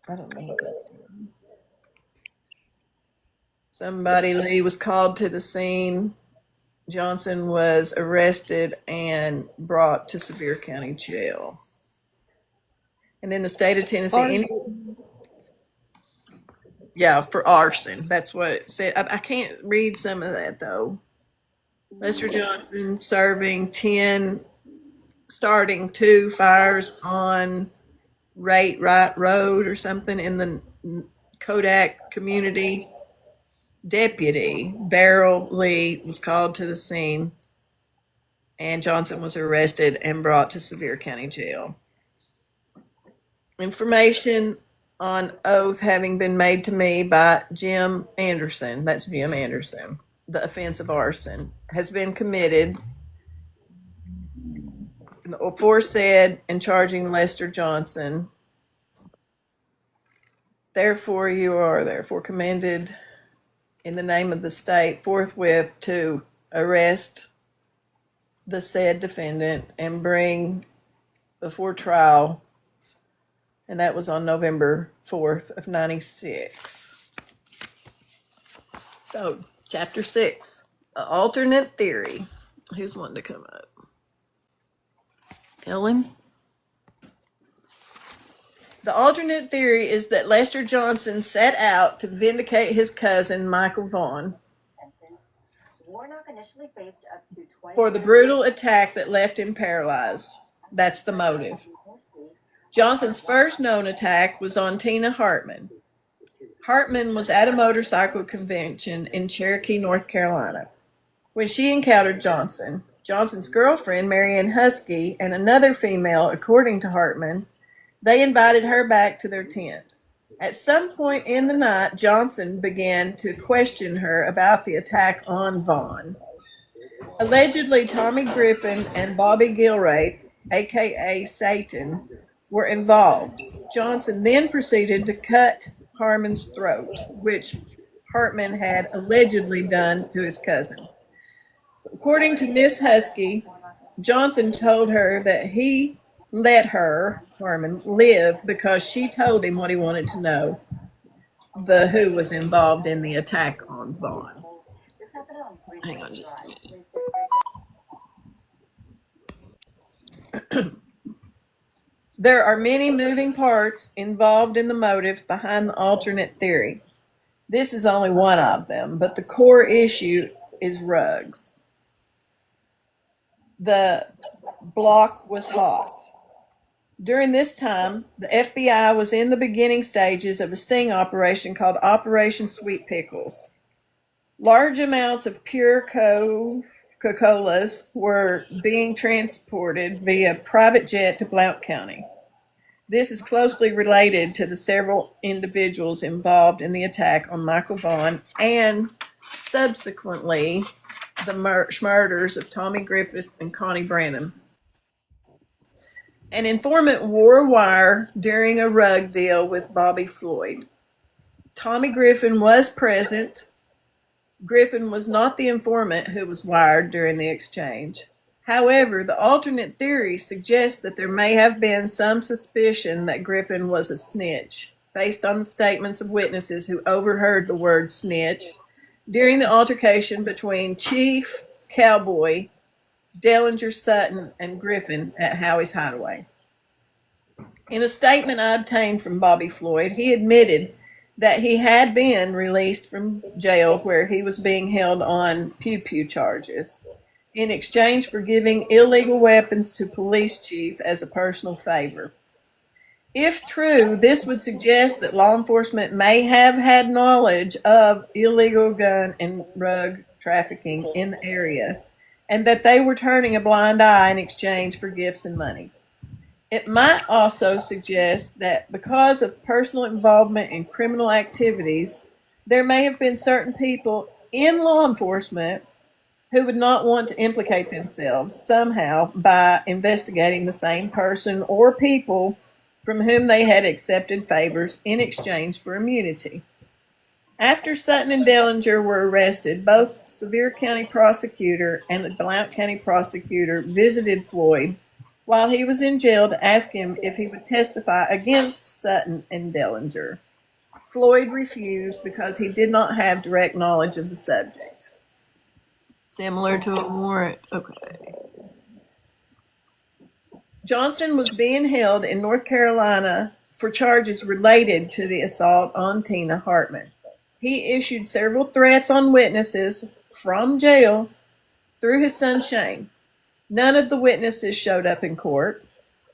I don't know what that's. Somebody, Lee, was called to the scene. Johnson was arrested and brought to Sevier County Jail. And then the state of Tennessee, for arson. That's what it said. I can't read some of that, though. Lester Johnson starting 2 fires on Right Road or something in the Kodak community. Deputy Beryl Lee was called to the scene and Johnson was arrested and brought to Sevier County Jail. Information on oath having been made to me by Jim Anderson, that's Jim Anderson, the offense of arson, has been committed, the aforesaid, and charging Lester Johnson. Therefore, you are therefore commanded in the name of the state forthwith to arrest the said defendant and bring before trial, and that was on November 4th of 96. So, chapter 6, the alternate theory. Who's wanting to come up? Ellen? The alternate theory is that Lester Johnson set out to vindicate his cousin, Michael Vaughn, for the brutal attack that left him paralyzed. That's the motive. Johnson's first known attack was on Tina Hartman. Hartman was at a motorcycle convention in Cherokee, North Carolina, when she encountered Johnson. Johnson's girlfriend, Marianne Husky, and another female, according to Hartman, they invited her back to their tent. At some point in the night, Johnson began to question her about the attack on Vaughn. Allegedly, Tommy Griffin and Bobby Gilray, aka Satan, were involved. Johnson then proceeded to cut Hartman's throat, which Hartman had allegedly done to his cousin. So according to Miss Husky, Johnson told her that he let her, Hartman, live because she told him what he wanted to know, who was involved in the attack on Vaughn. Hang on just a minute. There are many moving parts involved in the motive behind the alternate theory. This is only one of them, but the core issue is Ruggs. The block was hot. During this time, the FBI was in the beginning stages of a sting operation called Operation Sweet Pickles. Large amounts of pure Coca-Colas were being transported via private jet to Blount County. This is closely related to the several individuals involved in the attack on Michael Vaughn and subsequently the murders of Tommy Griffith and Connie Branham. An informant wore a wire during a rug deal with Bobby Floyd. Tommy Griffin was present. Griffin was not the informant who was wired during the exchange. However, the alternate theory suggests that there may have been some suspicion that Griffin was a snitch, based on the statements of witnesses who overheard the word snitch during the altercation between Chief Cowboy, Dellinger, Sutton, and Griffin at Howie's Hideaway. In a statement I obtained from Bobby Floyd, he admitted that he had been released from jail where he was being held on pew-pew charges in exchange for giving illegal weapons to police chief as a personal favor. If true, this would suggest that law enforcement may have had knowledge of illegal gun and rug trafficking in the area, and that they were turning a blind eye in exchange for gifts and money. It might also suggest that because of personal involvement in criminal activities, there may have been certain people in law enforcement who would not want to implicate themselves somehow by investigating the same person or people from whom they had accepted favors in exchange for immunity. After Sutton and Dellinger were arrested, both Sevier County prosecutor and the Blount County prosecutor visited Floyd while he was in jail to ask him if he would testify against Sutton and Dellinger. Floyd refused because he did not have direct knowledge of the subject. Similar to a warrant. Okay. Johnson was being held in North Carolina for charges related to the assault on Tina Hartman. He issued several threats on witnesses from jail through his son Shane. None of the witnesses showed up in court,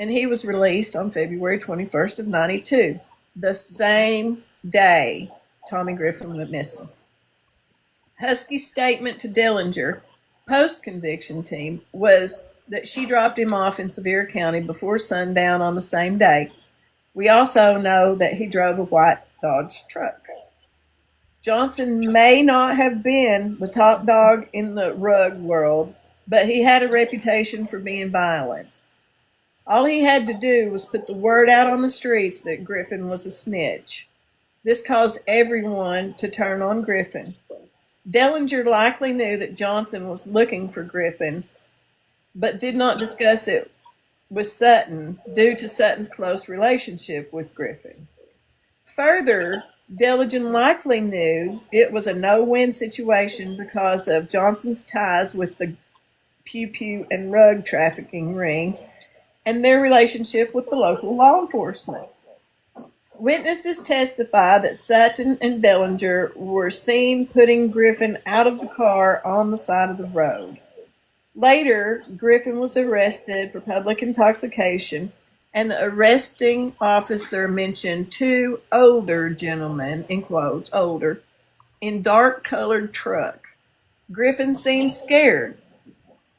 and he was released on February 21st of 92, the same day Tommy Griffin went missing. Husky's statement to Dellinger post-conviction team was that she dropped him off in Sevier County before sundown on the same day. We also know that he drove a white Dodge truck. Johnson may not have been the top dog in the rug world, but he had a reputation for being violent. All he had to do was put the word out on the streets that Griffin was a snitch. This caused everyone to turn on Griffin. Dellinger likely knew that Johnson was looking for Griffin, but did not discuss it with Sutton due to Sutton's close relationship with Griffin. Further, Dellinger likely knew it was a no-win situation because of Johnson's ties with the pew-pew and rug trafficking ring and their relationship with the local law enforcement. Witnesses testify that Sutton and Dellinger were seen putting Griffin out of the car on the side of the road. Later, Griffin was arrested for public intoxication, and the arresting officer mentioned two older gentlemen, in quotes, older, in dark-colored truck. Griffin seemed scared.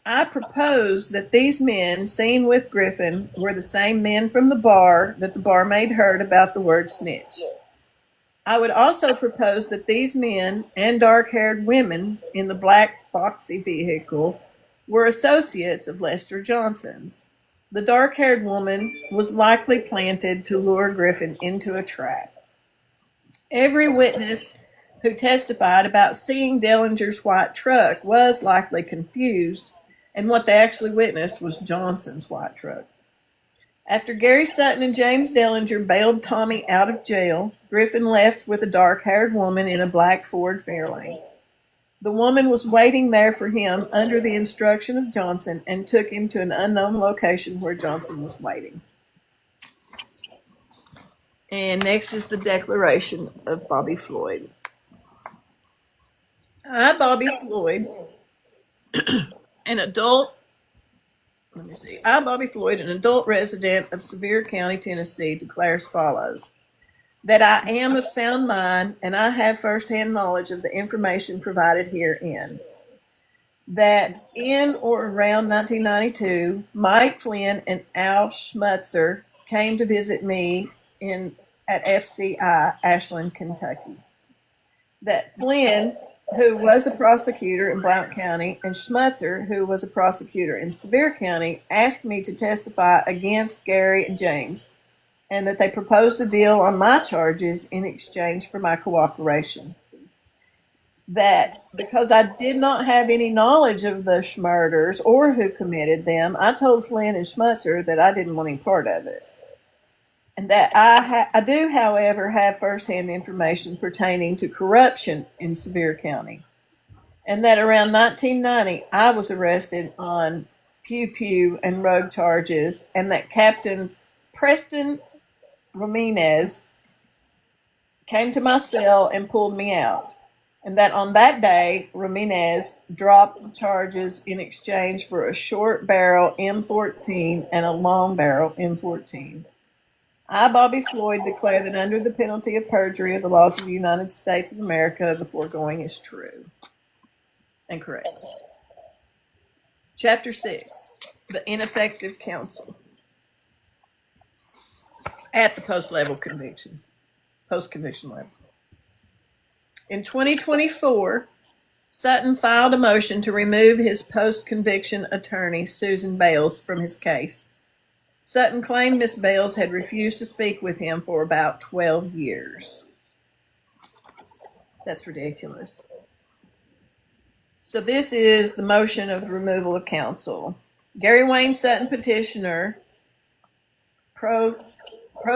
I propose that these men seen with Griffin were the same men from the bar that the barmaid heard about the word snitch. I would also propose that these men and dark-haired women in the black boxy vehicle were associates of Lester Johnson's. The dark-haired woman was likely planted to lure Griffin into a trap. Every witness who testified about seeing Dellinger's white truck was likely confused, and what they actually witnessed was Johnson's white truck. After Gary Sutton and James Dellinger bailed Tommy out of jail, Griffin left with a dark-haired woman in a black Ford Fairlane. The woman was waiting there for him under the instruction of Johnson and took him to an unknown location where Johnson was waiting. And next is the declaration of Bobby Floyd. I, Bobby Floyd, an adult resident of Sevier County, Tennessee, declare as follows: that I am of sound mind and I have firsthand knowledge of the information provided herein. That in or around 1992, Mike Flynn and Al Schmutzer came to visit me at FCI, Ashland, Kentucky. That Flynn, who was a prosecutor in Blount County, and Schmutzer, who was a prosecutor in Sevier County, asked me to testify against Gary and James, and that they proposed a deal on my charges in exchange for my cooperation. That because I did not have any knowledge of the murders or who committed them, I told Flynn and Schmutzer that I didn't want any part of it. And that I do, however, have firsthand information pertaining to corruption in Sevier County. And that around 1990, I was arrested on pew-pew and rogue charges, and that Captain Preston Ramirez came to my cell and pulled me out. And that on that day, Ramirez dropped the charges in exchange for a short barrel M14 and a long barrel M14. I, Bobby Floyd, declare that under the penalty of perjury of the laws of the United States of America, the foregoing is true and correct. Chapter 6, the ineffective counsel at the post-conviction level. In 2024, Sutton filed a motion to remove his post-conviction attorney, Susan Bales, from his case. Sutton claimed Miss Bales had refused to speak with him for about 12 years. That's ridiculous. So this is the motion of removal of counsel. Gary Wayne Sutton, petitioner, pro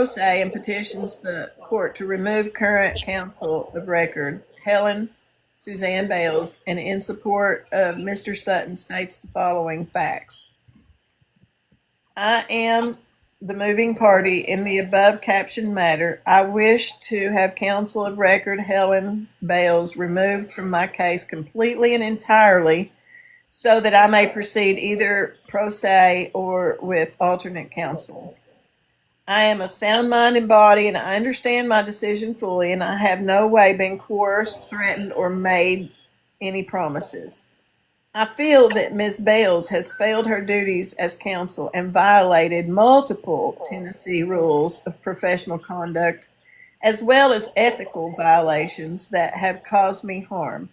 se, and petitions the court to remove current counsel of record, Helen Suzanne Bales, and in support of Mr. Sutton states the following facts. I am the moving party in the above captioned matter. I wish to have counsel of record Helen Bales removed from my case completely and entirely so that I may proceed either pro se or with alternate counsel. I am of sound mind and body, and I understand my decision fully, and I have no way been coerced, threatened, or made any promises. I feel that Ms. Bales has failed her duties as counsel and violated multiple Tennessee rules of professional conduct, as well as ethical violations that have caused me harm.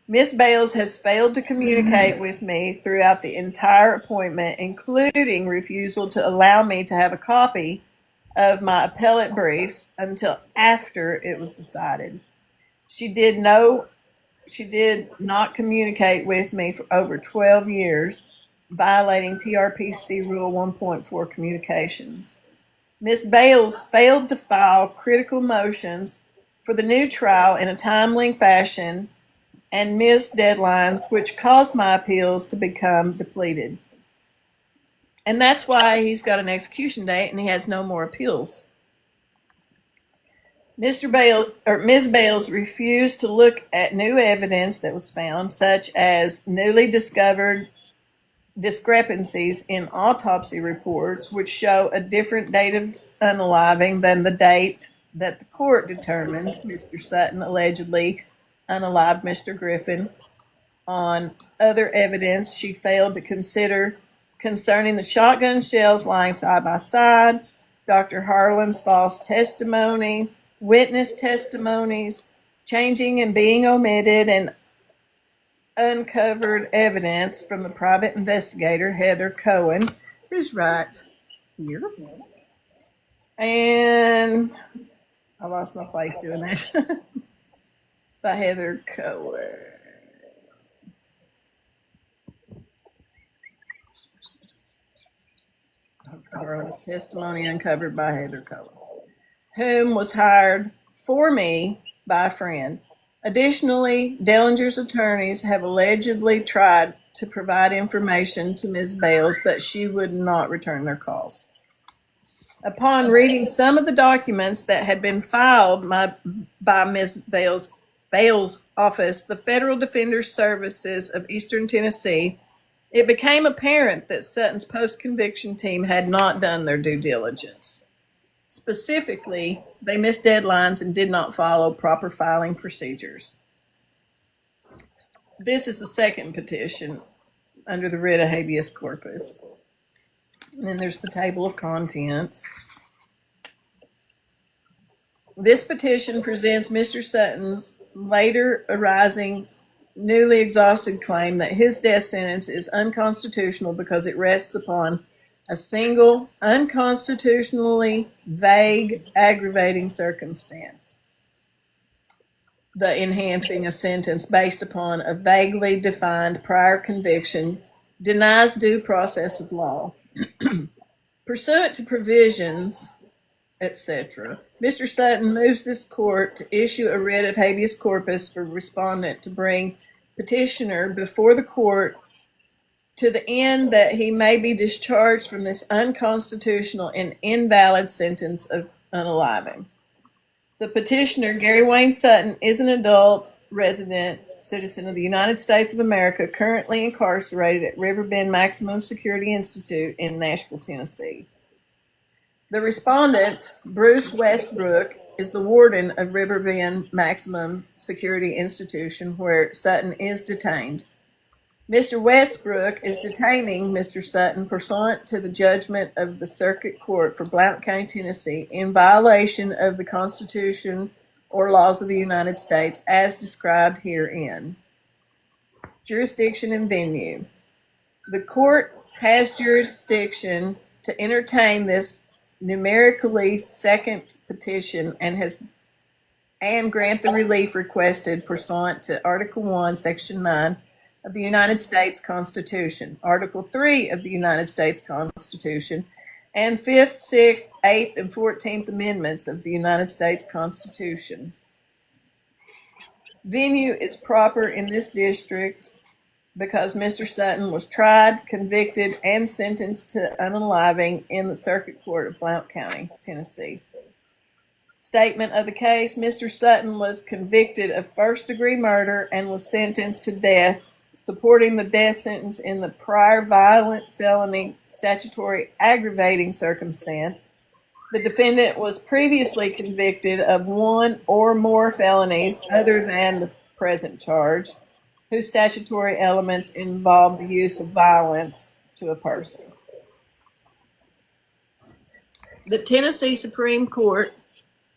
Ms. Bales has failed to communicate with me throughout the entire appointment, including refusal to allow me to have a copy of my appellate briefs until after it was decided. She did not communicate with me for over 12 years, violating TRPC Rule 1.4 communications. Ms. Bales failed to file critical motions for the new trial in a timely fashion and missed deadlines, which caused my appeals to become depleted. And that's why he's got an execution date and he has no more appeals. Ms. Bales refused to look at new evidence that was found, such as newly discovered discrepancies in autopsy reports, which show a different date of unaliving than the date that the court determined Mr. Sutton allegedly unalived Mr. Griffin. On other evidence she failed to consider concerning the shotgun shells lying side by side, Dr. Harlan's false testimony, witness testimonies, changing and being omitted, and uncovered evidence from the private investigator, Heather Cohen, who's right here. And I lost my place doing that. By Heather Cohen. Dr. Harlan's testimony uncovered by Heather Cohen, whom was hired for me by a friend. Additionally, Dellinger's attorneys have allegedly tried to provide information to Ms. Bales, but she would not return their calls. Upon reading some of the documents that had been filed by Ms. Bales' office, the Federal Defender Services of Eastern Tennessee, it became apparent that Sutton's post-conviction team had not done their due diligence. Specifically, they missed deadlines and did not follow proper filing procedures. This is the second petition under the writ of habeas corpus. And then there's the table of contents. This petition presents Mr. Sutton's later arising newly exhausted claim that his death sentence is unconstitutional because it rests upon a single, unconstitutionally vague, aggravating circumstance. The enhancing a sentence based upon a vaguely defined prior conviction denies due process of law. Pursuant to provisions, etc., Mr. Sutton moves this court to issue a writ of habeas corpus for respondent to bring petitioner before the court to the end that he may be discharged from this unconstitutional and invalid sentence of unaliving. The petitioner, Gary Wayne Sutton, is an adult resident citizen of the United States of America, currently incarcerated at Riverbend Maximum Security Institute in Nashville, Tennessee. The respondent, Bruce Westbrook, is the warden of Riverbend Maximum Security Institution, where Sutton is detained. Mr. Westbrook is detaining Mr. Sutton pursuant to the judgment of the Circuit Court for Blount County, Tennessee, in violation of the Constitution or laws of the United States as described herein. Jurisdiction and venue. The court has jurisdiction to entertain this numerically second petition and grant the relief requested pursuant to Article 1, Section 9 of the United States Constitution, Article 3 of the United States Constitution, and 5th, 6th, 8th, and 14th Amendments of the United States Constitution. Venue is proper in this district because Mr. Sutton was tried, convicted, and sentenced to unaliving in the Circuit Court of Blount County, Tennessee. Statement of the case: Mr. Sutton was convicted of first-degree murder and was sentenced to death, supporting the death sentence in the prior violent felony statutory aggravating circumstance. The defendant was previously convicted of one or more felonies other than the present charge, whose statutory elements involve the use of violence to a person. The Tennessee Supreme Court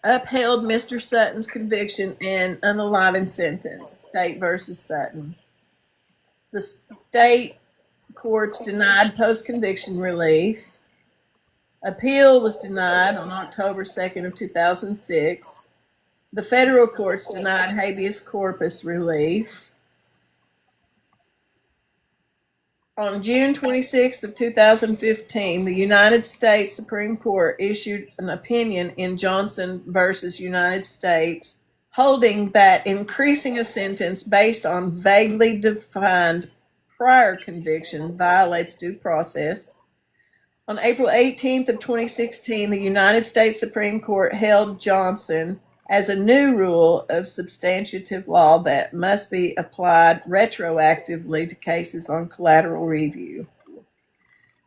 upheld Mr. Sutton's conviction and unalivened sentence, State versus Sutton. The state courts denied post-conviction relief. Appeal was denied on October 2nd of 2006. The federal courts denied habeas corpus relief. On June 26th of 2015, the United States Supreme Court issued an opinion in Johnson versus United States, holding that increasing a sentence based on vaguely defined prior conviction violates due process. On April 18th of 2016, the United States Supreme Court held Johnson as a new rule of substantive law that must be applied retroactively to cases on collateral review.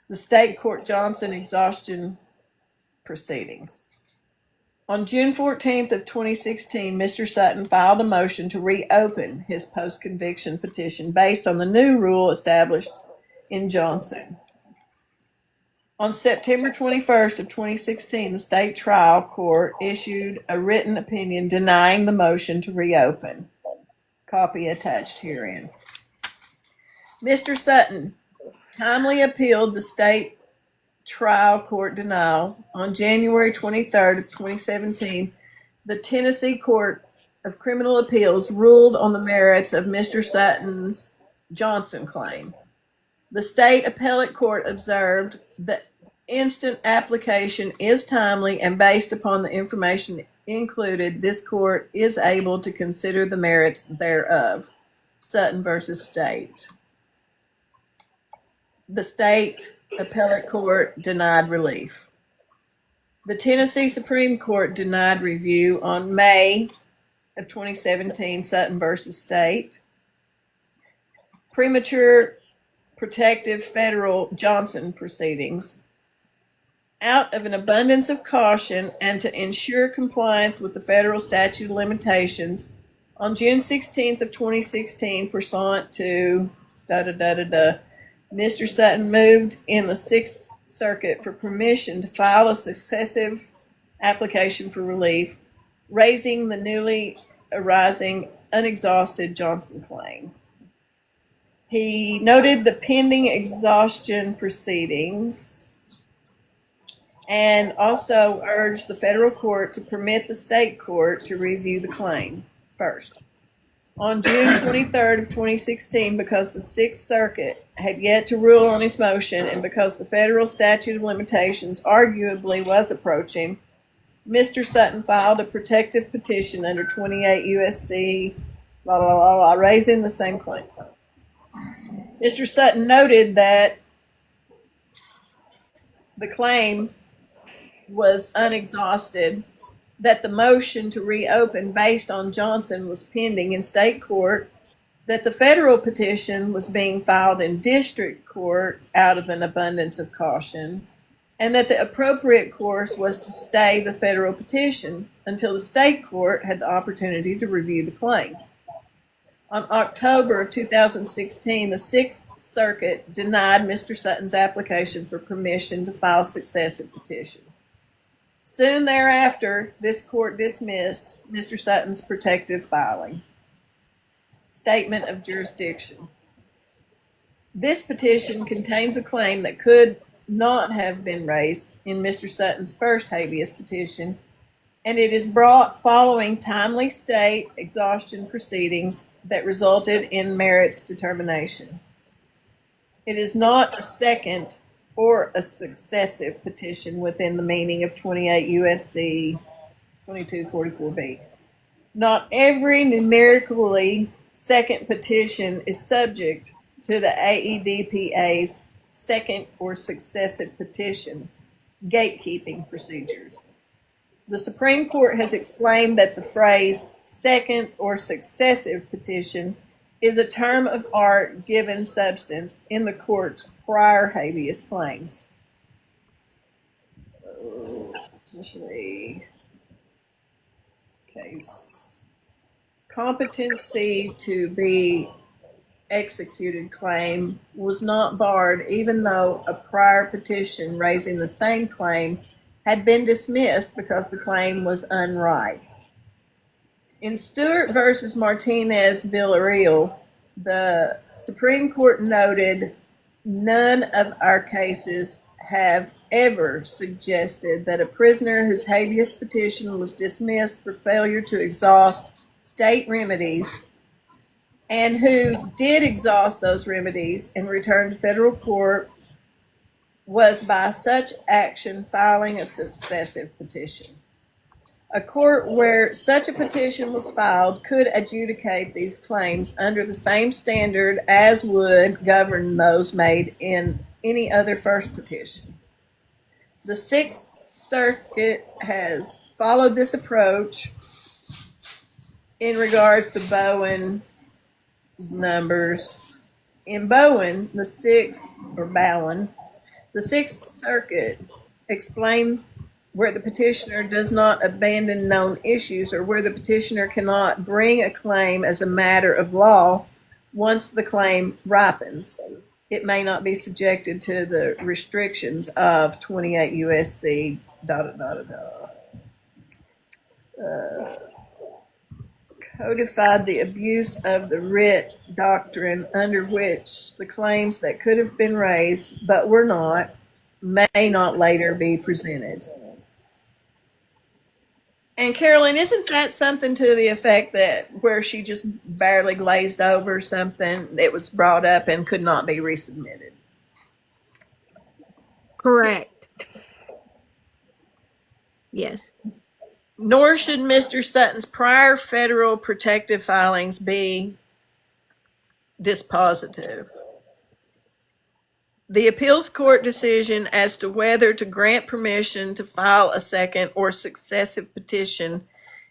The state court Johnson exhaustion proceedings. On June 14th of 2016, Mr. Sutton filed a motion to reopen his post-conviction petition based on the new rule established in Johnson. On September 21st of 2016, the state trial court issued a written opinion denying the motion to reopen. Copy attached herein. Mr. Sutton timely appealed the state trial court denial. On January 23rd of 2017, the Tennessee Court of Criminal Appeals ruled on the merits of Mr. Sutton's Johnson claim. The state appellate court observed that instant application is timely and based upon the information included, this court is able to consider the merits thereof. Sutton versus State. The state appellate court denied relief. The Tennessee Supreme Court denied review on May of 2017, Sutton versus State. Premature protective federal Johnson proceedings. Out of an abundance of caution and to ensure compliance with the federal statute of limitations, on June 16th of 2016, pursuant to Mr. Sutton moved in the Sixth Circuit for permission to file a successive application for relief, raising the newly arising unexhausted Johnson claim. He noted the pending exhaustion proceedings and also urged the federal court to permit the state court to review the claim first. On June 23rd of 2016, because the Sixth Circuit had yet to rule on his motion and because the federal statute of limitations arguably was approaching, Mr. Sutton filed a protective petition under 28 U.S.C. raising the same claim. Mr. Sutton noted that the claim was unexhausted, that the motion to reopen based on Johnson was pending in state court, that the federal petition was being filed in district court out of an abundance of caution, and that the appropriate course was to stay the federal petition until the state court had the opportunity to review the claim. On October of 2016, the Sixth Circuit denied Mr. Sutton's application for permission to file successive petition. Soon thereafter, this court dismissed Mr. Sutton's protective filing. Statement of jurisdiction. This petition contains a claim that could not have been raised in Mr. Sutton's first habeas petition, and it is brought following timely state exhaustion proceedings that resulted in merits determination. It is not a second or a successive petition within the meaning of 28 U.S.C. 2244B. Not every numerically second petition is subject to the AEDPA's second or successive petition gatekeeping procedures. The Supreme Court has explained that the phrase second or successive petition is a term of art given substance in the court's prior habeas claims. Let's see. Case competency to be executed claim was not barred, even though a prior petition raising the same claim had been dismissed because the claim was unright. In Stewart versus Martinez Villarreal, the Supreme Court noted, none of our cases have ever suggested that a prisoner whose habeas petition was dismissed for failure to exhaust state remedies and who did exhaust those remedies and returned to federal court was by such action filing a successive petition. A court where such a petition was filed could adjudicate these claims under the same standard as would govern those made in any other first petition. The Sixth Circuit has followed this approach in regards to Bowen numbers. In Bowen, the Sixth Circuit explained where the petitioner does not abandon known issues or where the petitioner cannot bring a claim as a matter of law once the claim ripens. It may not be subjected to the restrictions of 28 U.S.C. Codified the abuse of the writ doctrine under which the claims that could have been raised but were not may not later be presented. And Carolyn, isn't that something to the effect that where she just barely glazed over something, it was brought up and could not be resubmitted? Correct. Yes. Nor should Mr. Sutton's prior federal protective filings be dispositive. The appeals court decision as to whether to grant permission to file a second or successive petition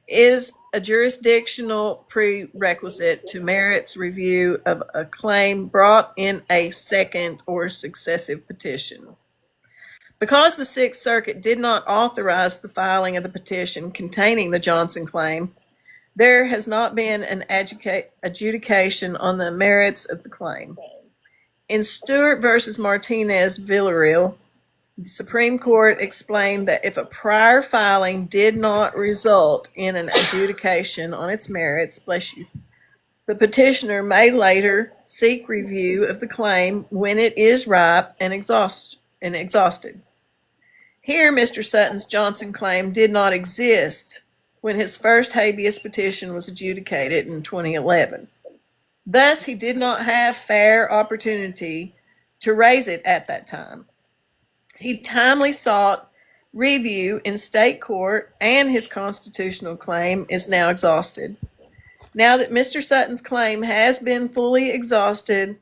is a jurisdictional prerequisite to merits review of a claim brought in a second or successive petition. Because the Sixth Circuit did not authorize the filing of the petition containing the Johnson claim, there has not been an adjudication on the merits of the claim. In Stewart versus Martinez Villarreal, the Supreme Court explained that if a prior filing did not result in an adjudication on its merits, the petitioner may later seek review of the claim when it is ripe and exhausted. Here, Mr. Sutton's Johnson claim did not exist when his first habeas petition was adjudicated in 2011. Thus, he did not have fair opportunity to raise it at that time. He timely sought review in state court, and his constitutional claim is now exhausted. Now that Mr. Sutton's claim has been fully exhausted,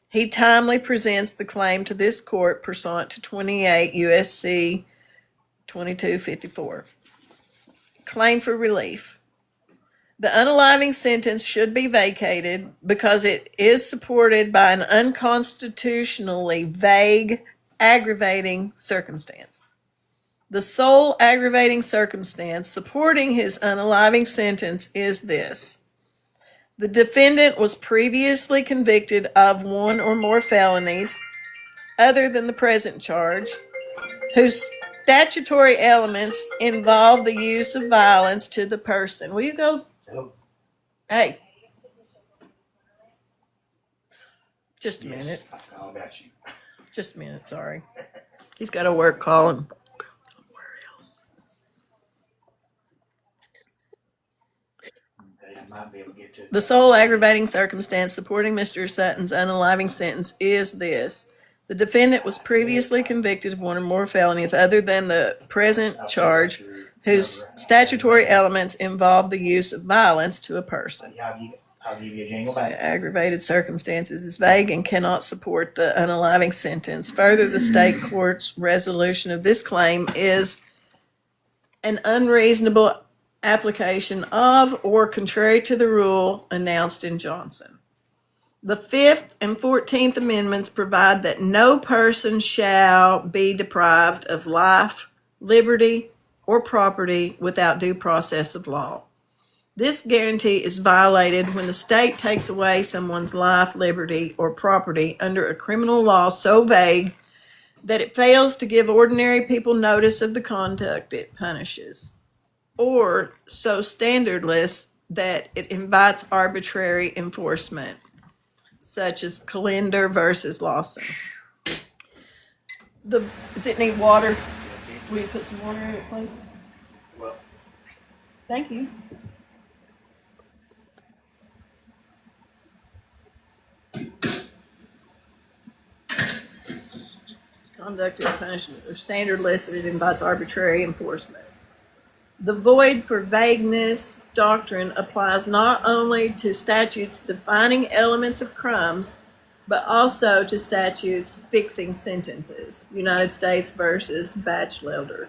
he timely presents the claim to this court pursuant to 28 U.S.C. 2254. Claim for relief. The unaliving sentence should be vacated because it is supported by an unconstitutionally vague aggravating circumstance. The sole aggravating circumstance supporting his unaliving sentence is this: the defendant was previously convicted of one or more felonies other than the present charge, whose statutory elements involve the use of violence to the person. Will you go? Hey. Just a minute. I forgot about you. Just a minute, sorry. He's got a work call and somewhere else. Okay, I might be able to get to it. The sole aggravating circumstance supporting Mr. Sutton's unaliving sentence is this: the defendant was previously convicted of one or more felonies other than the present charge, whose statutory elements involve the use of violence to a person. Yeah, I'll give you a jingle back. Aggravated circumstances is vague and cannot support the unaliving sentence. Further, the state court's resolution of this claim is an unreasonable application of or contrary to the rule announced in Johnson. The 5th and 14th Amendments provide that no person shall be deprived of life, liberty, or property without due process of law. This guarantee is violated when the state takes away someone's life, liberty, or property under a criminal law so vague that it fails to give ordinary people notice of the conduct it punishes, or so standardless that it invites arbitrary enforcement, such as Callender versus Lawson. Does it need water? That's it. Will you put some water in it, please? Well, Thank you. Conduct and punishment are standardless that it invites arbitrary enforcement. The void for vagueness doctrine applies not only to statutes defining elements of crimes, but also to statutes fixing sentences. United States versus Batchelder.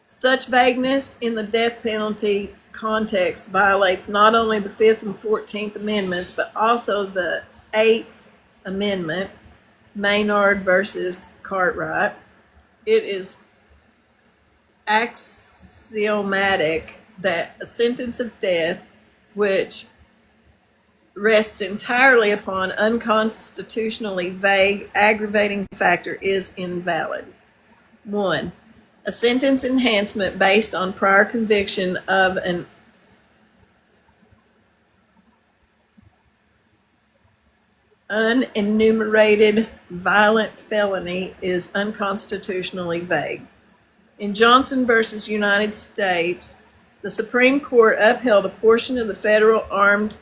Such vagueness in the death penalty context violates not only the 5th and 14th Amendments, but also the 8th Amendment, Maynard versus Cartwright. It is axiomatic that a sentence of death, which rests entirely upon unconstitutionally vague aggravating factor, is invalid. 1. A sentence enhancement based on prior conviction of an unenumerated violent felony is unconstitutionally vague. In Johnson versus United States, the Supreme Court upheld a portion of the Federal Armed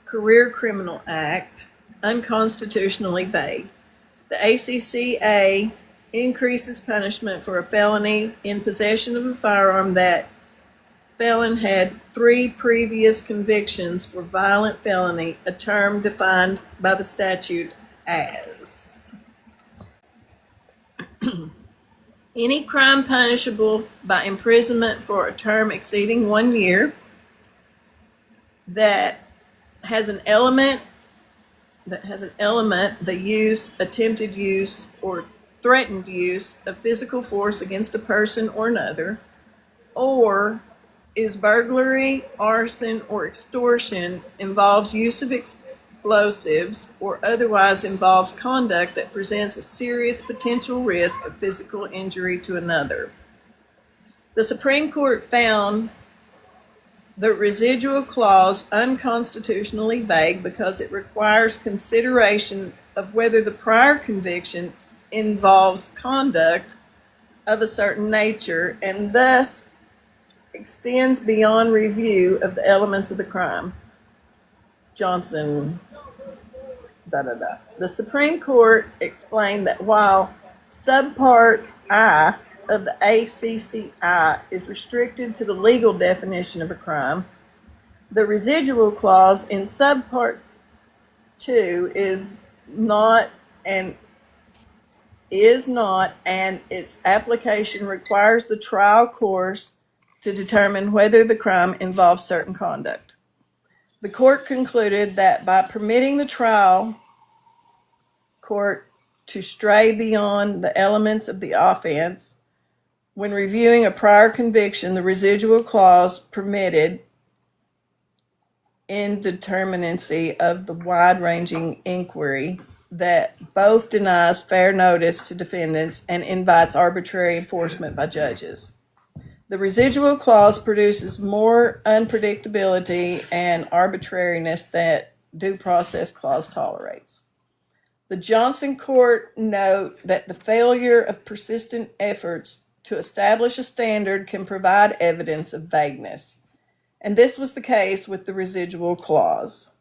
Career Criminal Act unconstitutionally vague. The ACCA increases punishment for a felony in possession of a firearm that felon had 3 previous convictions for violent felony, a term defined by the statute as any crime punishable by imprisonment for a term exceeding 1 year that has an element, the use, attempted use, or threatened use of physical force against a person or another, or is burglary, arson, or extortion, involves use of explosives, or otherwise involves conduct that presents a serious potential risk of physical injury to another. The Supreme Court found the residual clause unconstitutionally vague because it requires consideration of whether the prior conviction involves conduct of a certain nature and thus extends beyond review of the elements of the crime. Johnson, The Supreme Court explained that while subpart I of the ACCI is restricted to the legal definition of a crime, the residual clause in subpart 2 is not, and its application requires the trial course to determine whether the crime involves certain conduct. The court concluded that by permitting the trial court to stray beyond the elements of the offense, when reviewing a prior conviction, the residual clause permitted indeterminacy of the wide-ranging inquiry that both denies fair notice to defendants and invites arbitrary enforcement by judges. The residual clause produces more unpredictability and arbitrariness that due process clause tolerates. The Johnson court note that the failure of persistent efforts to establish a standard can provide evidence of vagueness, and this was the case with the residual clause.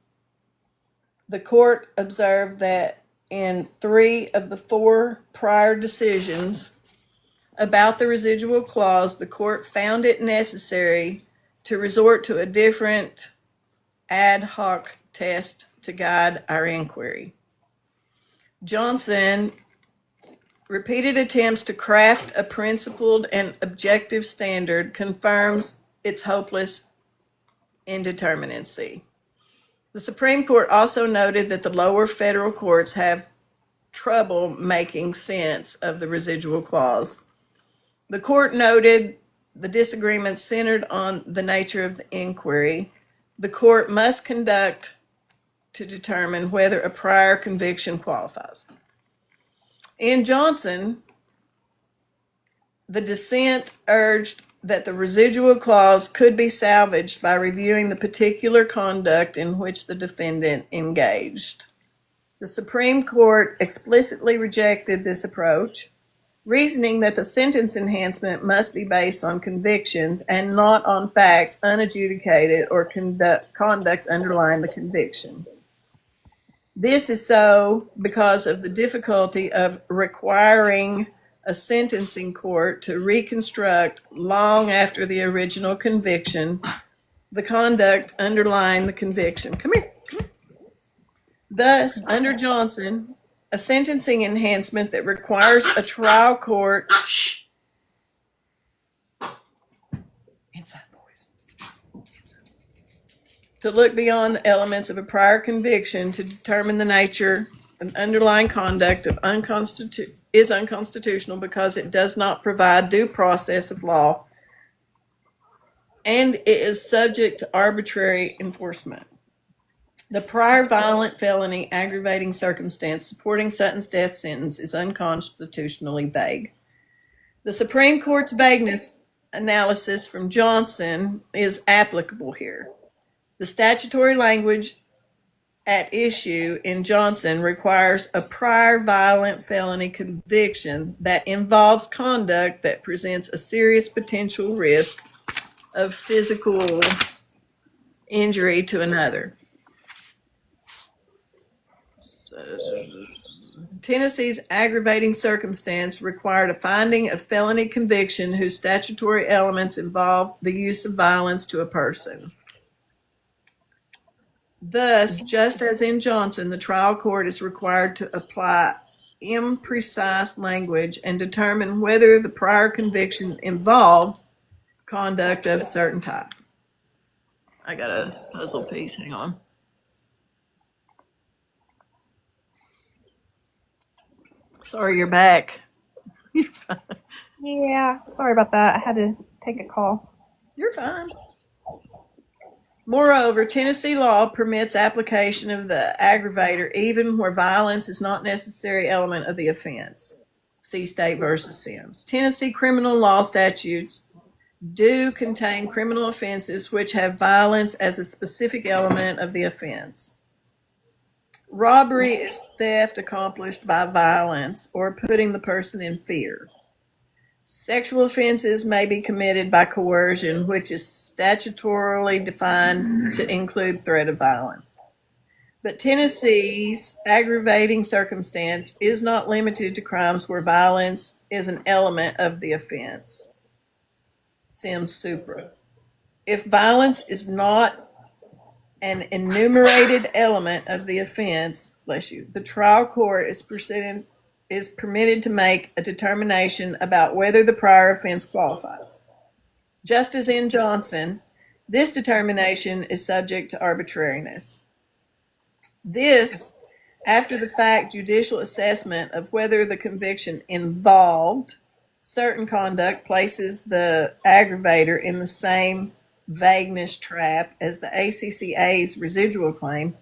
The court observed that in 3 of the 4 prior decisions about the residual clause, the court found it necessary to resort to a different ad hoc test to guide our inquiry. Johnson repeated attempts to craft a principled and objective standard confirms its hopeless indeterminacy. The Supreme Court also noted that the lower federal courts have trouble making sense of the residual clause. The court noted the disagreement centered on the nature of the inquiry, the court must conduct to determine whether a prior conviction qualifies. In Johnson, the dissent urged that the residual clause could be salvaged by reviewing the particular conduct in which the defendant engaged. The Supreme Court explicitly rejected this approach, reasoning that the sentence enhancement must be based on convictions and not on facts unadjudicated or conduct underlying the conviction. This is so because of the difficulty of requiring a sentencing court to reconstruct long after the original conviction the conduct underlying the conviction. Come here. Thus, under Johnson, a sentencing enhancement that requires a trial court inside boys to look beyond the elements of a prior conviction to determine the nature and underlying conduct of is unconstitutional because it does not provide due process of law and it is subject to arbitrary enforcement. The prior violent felony aggravating circumstance supporting Sutton's death sentence is unconstitutionally vague. The Supreme Court's vagueness analysis from Johnson is applicable here. The statutory language at issue in Johnson requires a prior violent felony conviction that involves conduct that presents a serious potential risk of physical injury to another. Tennessee's aggravating circumstance required a finding of felony conviction whose statutory elements involve the use of violence to a person. Thus, just as in Johnson, the trial court is required to apply imprecise language and determine whether the prior conviction involved conduct of a certain type. I got a puzzle piece, hang on. Sorry, you're back. You're fine. Yeah, sorry about that. I had to take a call. You're fine. Moreover, Tennessee law permits application of the aggravator even where violence is not a necessary element of the offense. See State versus Sims. Tennessee criminal law statutes do contain criminal offenses which have violence as a specific element of the offense. Robbery is theft accomplished by violence or putting the person in fear. Sexual offenses may be committed by coercion, which is statutorily defined to include threat of violence. But Tennessee's aggravating circumstance is not limited to crimes where violence is an element of the offense. Sims supra. If violence is not an enumerated element of the offense, the trial court is permitted to make a determination about whether the prior offense qualifies. Just as in Johnson, this determination is subject to arbitrariness. This, after the fact judicial assessment of whether the conviction involved certain conduct, places the aggravator in the same vagueness trap as the ACCA's residual claim,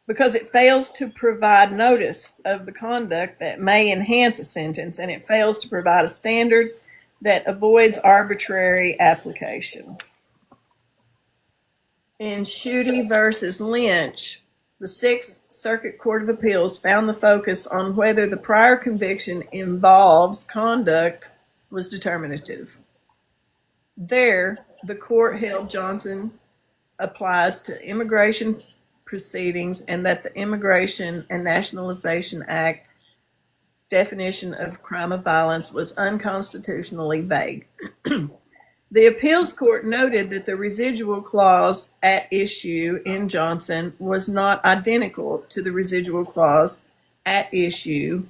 because it fails to provide notice of the conduct that may enhance a sentence, and it fails to provide a standard that avoids arbitrary application. In Schuette versus Lynch, the Sixth Circuit Court of Appeals found the focus on whether the prior conviction involves conduct was determinative. There, the court held Johnson applies to immigration proceedings and that the Immigration and Nationalization Act definition of crime of violence was unconstitutionally vague. The appeals court noted that the residual clause at issue in Johnson was not identical to the residual clause at issue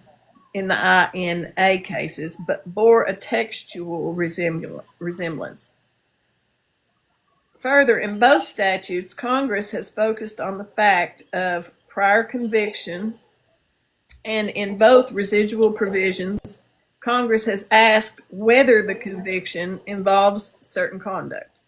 in the INA cases, but bore a textual resemblance. Further, in both statutes, Congress has focused on the fact of prior conviction, and in both residual provisions, Congress has asked whether the conviction involves certain conduct.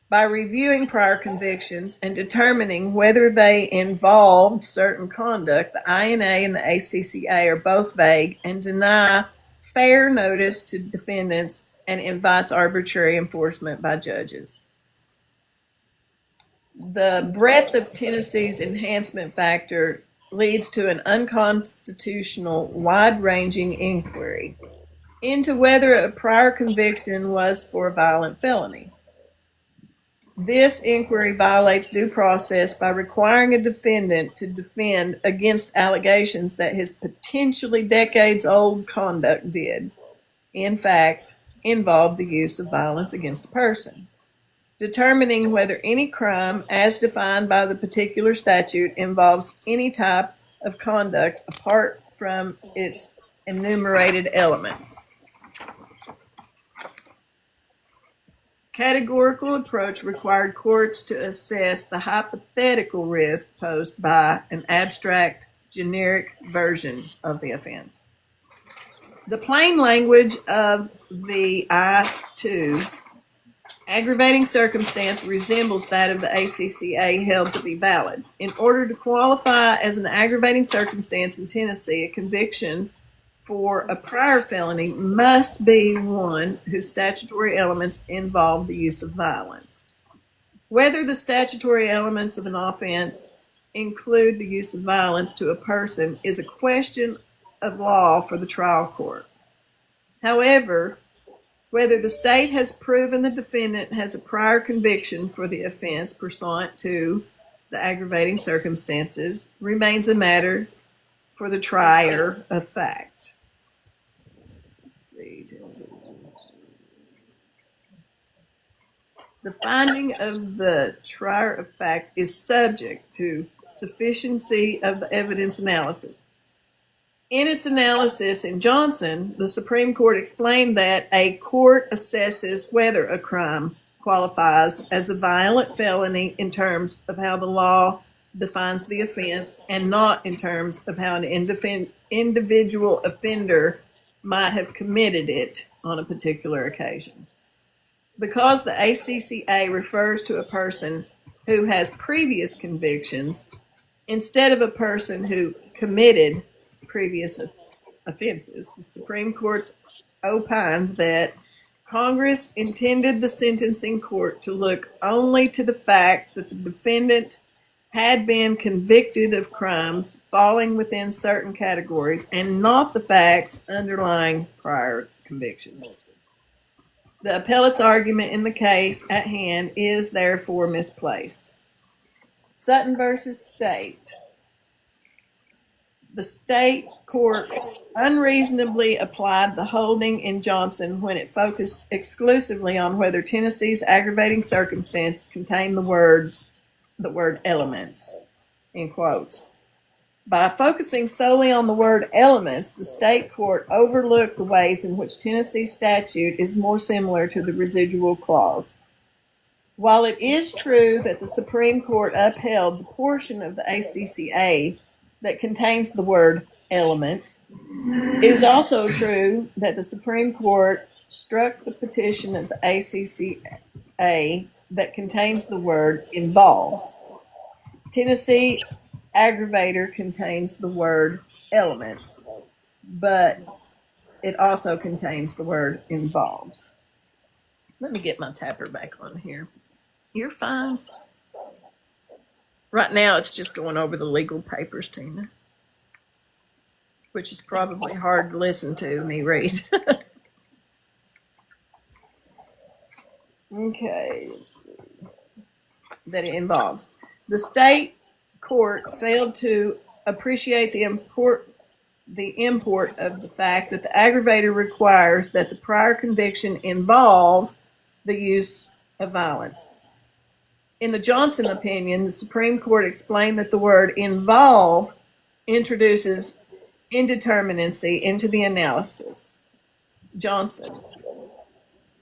By reviewing prior convictions and determining whether they involved certain conduct, the INA and the ACCA are both vague and deny fair notice to defendants and invites arbitrary enforcement by judges. The breadth of Tennessee's enhancement factor leads to an unconstitutional, wide-ranging inquiry into whether a prior conviction was for a violent felony. This inquiry violates due process by requiring a defendant to defend against allegations that his potentially decades-old conduct did, in fact, involve the use of violence against a person. Determining whether any crime, as defined by the particular statute, involves any type of conduct apart from its enumerated elements. Categorical approach required courts to assess the hypothetical risk posed by an abstract, generic version of the offense. The plain language of the I-2 aggravating circumstance resembles that of the ACCA held to be valid. In order to qualify as an aggravating circumstance in Tennessee, a conviction for a prior felony must be one whose statutory elements involve the use of violence. Whether the statutory elements of an offense include the use of violence to a person is a question of law for the trial court. However, whether the state has proven the defendant has a prior conviction for the offense pursuant to the aggravating circumstances remains a matter for the trier of fact. The finding of the trier of fact is subject to sufficiency of the evidence analysis. In its analysis in Johnson, the Supreme Court explained that a court assesses whether a crime qualifies as a violent felony in terms of how the law defines the offense and not in terms of how an individual offender might have committed it on a particular occasion. Because the ACCA refers to a person who has previous convictions instead of a person who committed previous offenses, the Supreme Court's opined that Congress intended the sentencing court to look only to the fact that the defendant had been convicted of crimes falling within certain categories and not the facts underlying prior convictions. The appellate's argument in the case at hand is therefore misplaced. Sutton versus State. The state court unreasonably applied the holding in Johnson when it focused exclusively on whether Tennessee's aggravating circumstances contained the word elements, in quotes. By focusing solely on the word elements, the state court overlooked the ways in which Tennessee's statute is more similar to the residual clause. While it is true that the Supreme Court upheld the portion of the ACCA that contains the word element, it is also true that the Supreme Court struck the petition of the ACCA that contains the word involves. Tennessee aggravator contains the word elements, but it also contains the word involves. Let me get my tapper back on here. You're fine. Right now it's just going over the legal papers, Tina, which is probably hard to listen to me read. Okay, let's see. That it involves. The state court failed to appreciate the import of the fact that the aggravator requires that the prior conviction involve the use of violence. In the Johnson opinion, the Supreme Court explained that the word involve introduces indeterminacy into the analysis. Johnson.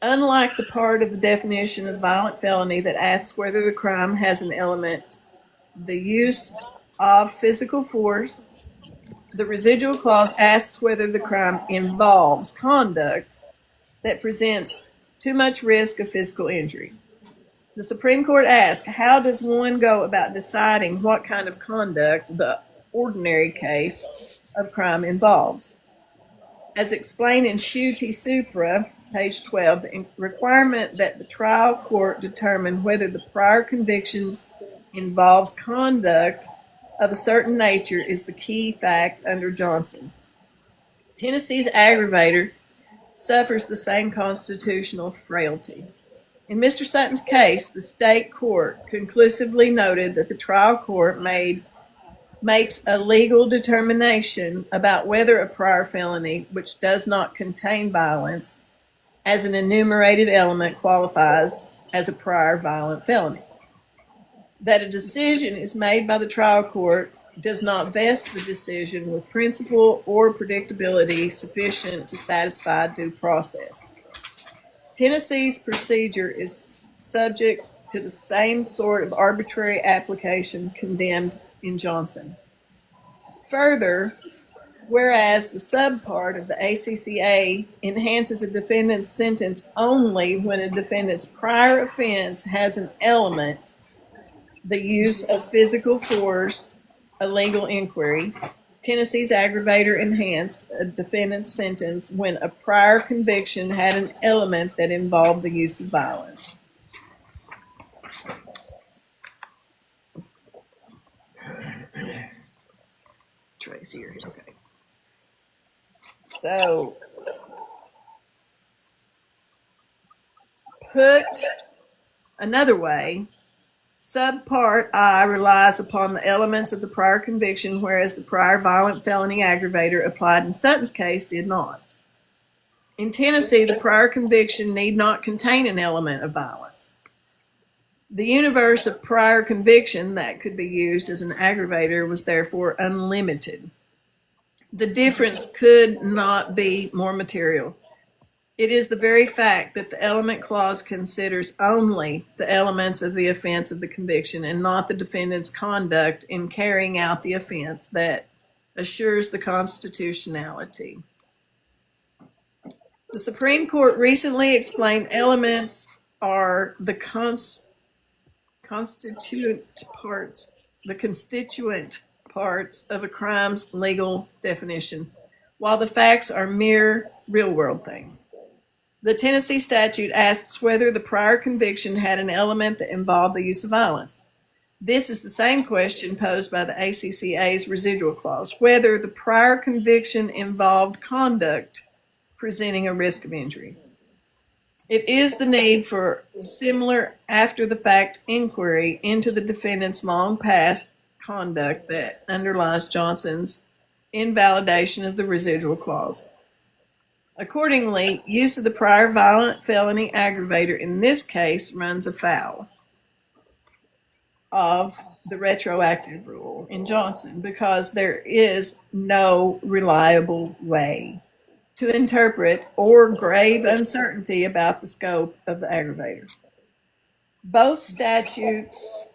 Unlike the part of the definition of violent felony that asks whether the crime has an element, the use of physical force, The residual clause asks whether the crime involves conduct that presents too much risk of physical injury. The Supreme Court asks, how does one go about deciding what kind of conduct the ordinary case of crime involves? As explained in Schutte Supra, page 12, the requirement that the trial court determine whether the prior conviction involves conduct of a certain nature is the key fact under Johnson. Tennessee's aggravator suffers the same constitutional frailty. In Mr. Sutton's case, the state court conclusively noted that the trial court makes a legal determination about whether a prior felony which does not contain violence as an enumerated element qualifies as a prior violent felony. That a decision is made by the trial court does not vest the decision with principle or predictability sufficient to satisfy due process. Tennessee's procedure is subject to the same sort of arbitrary application condemned in Johnson. Further, whereas the subpart of the ACCA enhances a defendant's sentence only when a defendant's prior offense has an element, the use of physical force, a legal inquiry, Tennessee's aggravator enhanced a defendant's sentence when a prior conviction had an element that involved the use of violence. Trace here, okay. So, put another way, subpart I relies upon the elements of the prior conviction, whereas the prior violent felony aggravator applied in Sutton's case did not. In Tennessee, the prior conviction need not contain an element of violence. The universe of prior conviction that could be used as an aggravator was therefore unlimited. The difference could not be more material. It is the very fact that the element clause considers only the elements of the offense of the conviction and not the defendant's conduct in carrying out the offense that assures the constitutionality. The Supreme Court recently explained elements are the constituent parts of a crime's legal definition, while the facts are mere real-world things. The Tennessee statute asks whether the prior conviction had an element that involved the use of violence. This is the same question posed by the ACCA's residual clause, whether the prior conviction involved conduct presenting a risk of injury. It is the need for similar after-the-fact inquiry into the defendant's long past conduct that underlies Johnson's invalidation of the residual clause. Accordingly, use of the prior violent felony aggravator in this case runs afoul of the retroactive rule in Johnson because there is no reliable way to interpret or grave uncertainty about the scope of the aggravator. Both statutes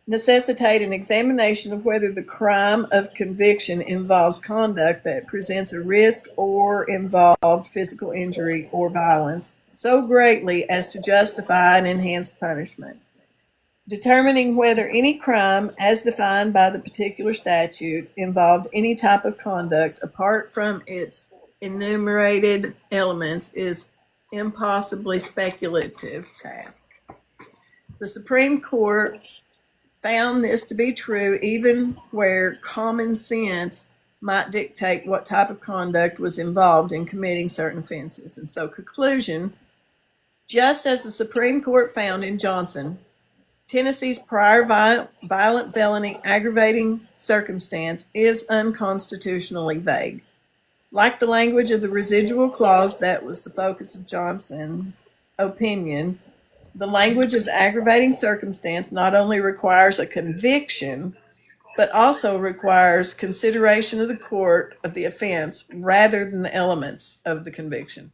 necessitate an examination of whether the crime of conviction involves conduct that presents a risk or involved physical injury or violence so greatly as to justify an enhanced punishment. Determining whether any crime, as defined by the particular statute, involved any type of conduct apart from its enumerated elements is impossibly speculative task. The Supreme Court found this to be true even where common sense might dictate what type of conduct was involved in committing certain offenses. And so, conclusion, just as the Supreme Court found in Johnson, Tennessee's prior violent felony aggravating circumstance is unconstitutionally vague. Like the language of the residual clause that was the focus of Johnson's opinion, the language of the aggravating circumstance not only requires a conviction, but also requires consideration of the court of the offense rather than the elements of the conviction.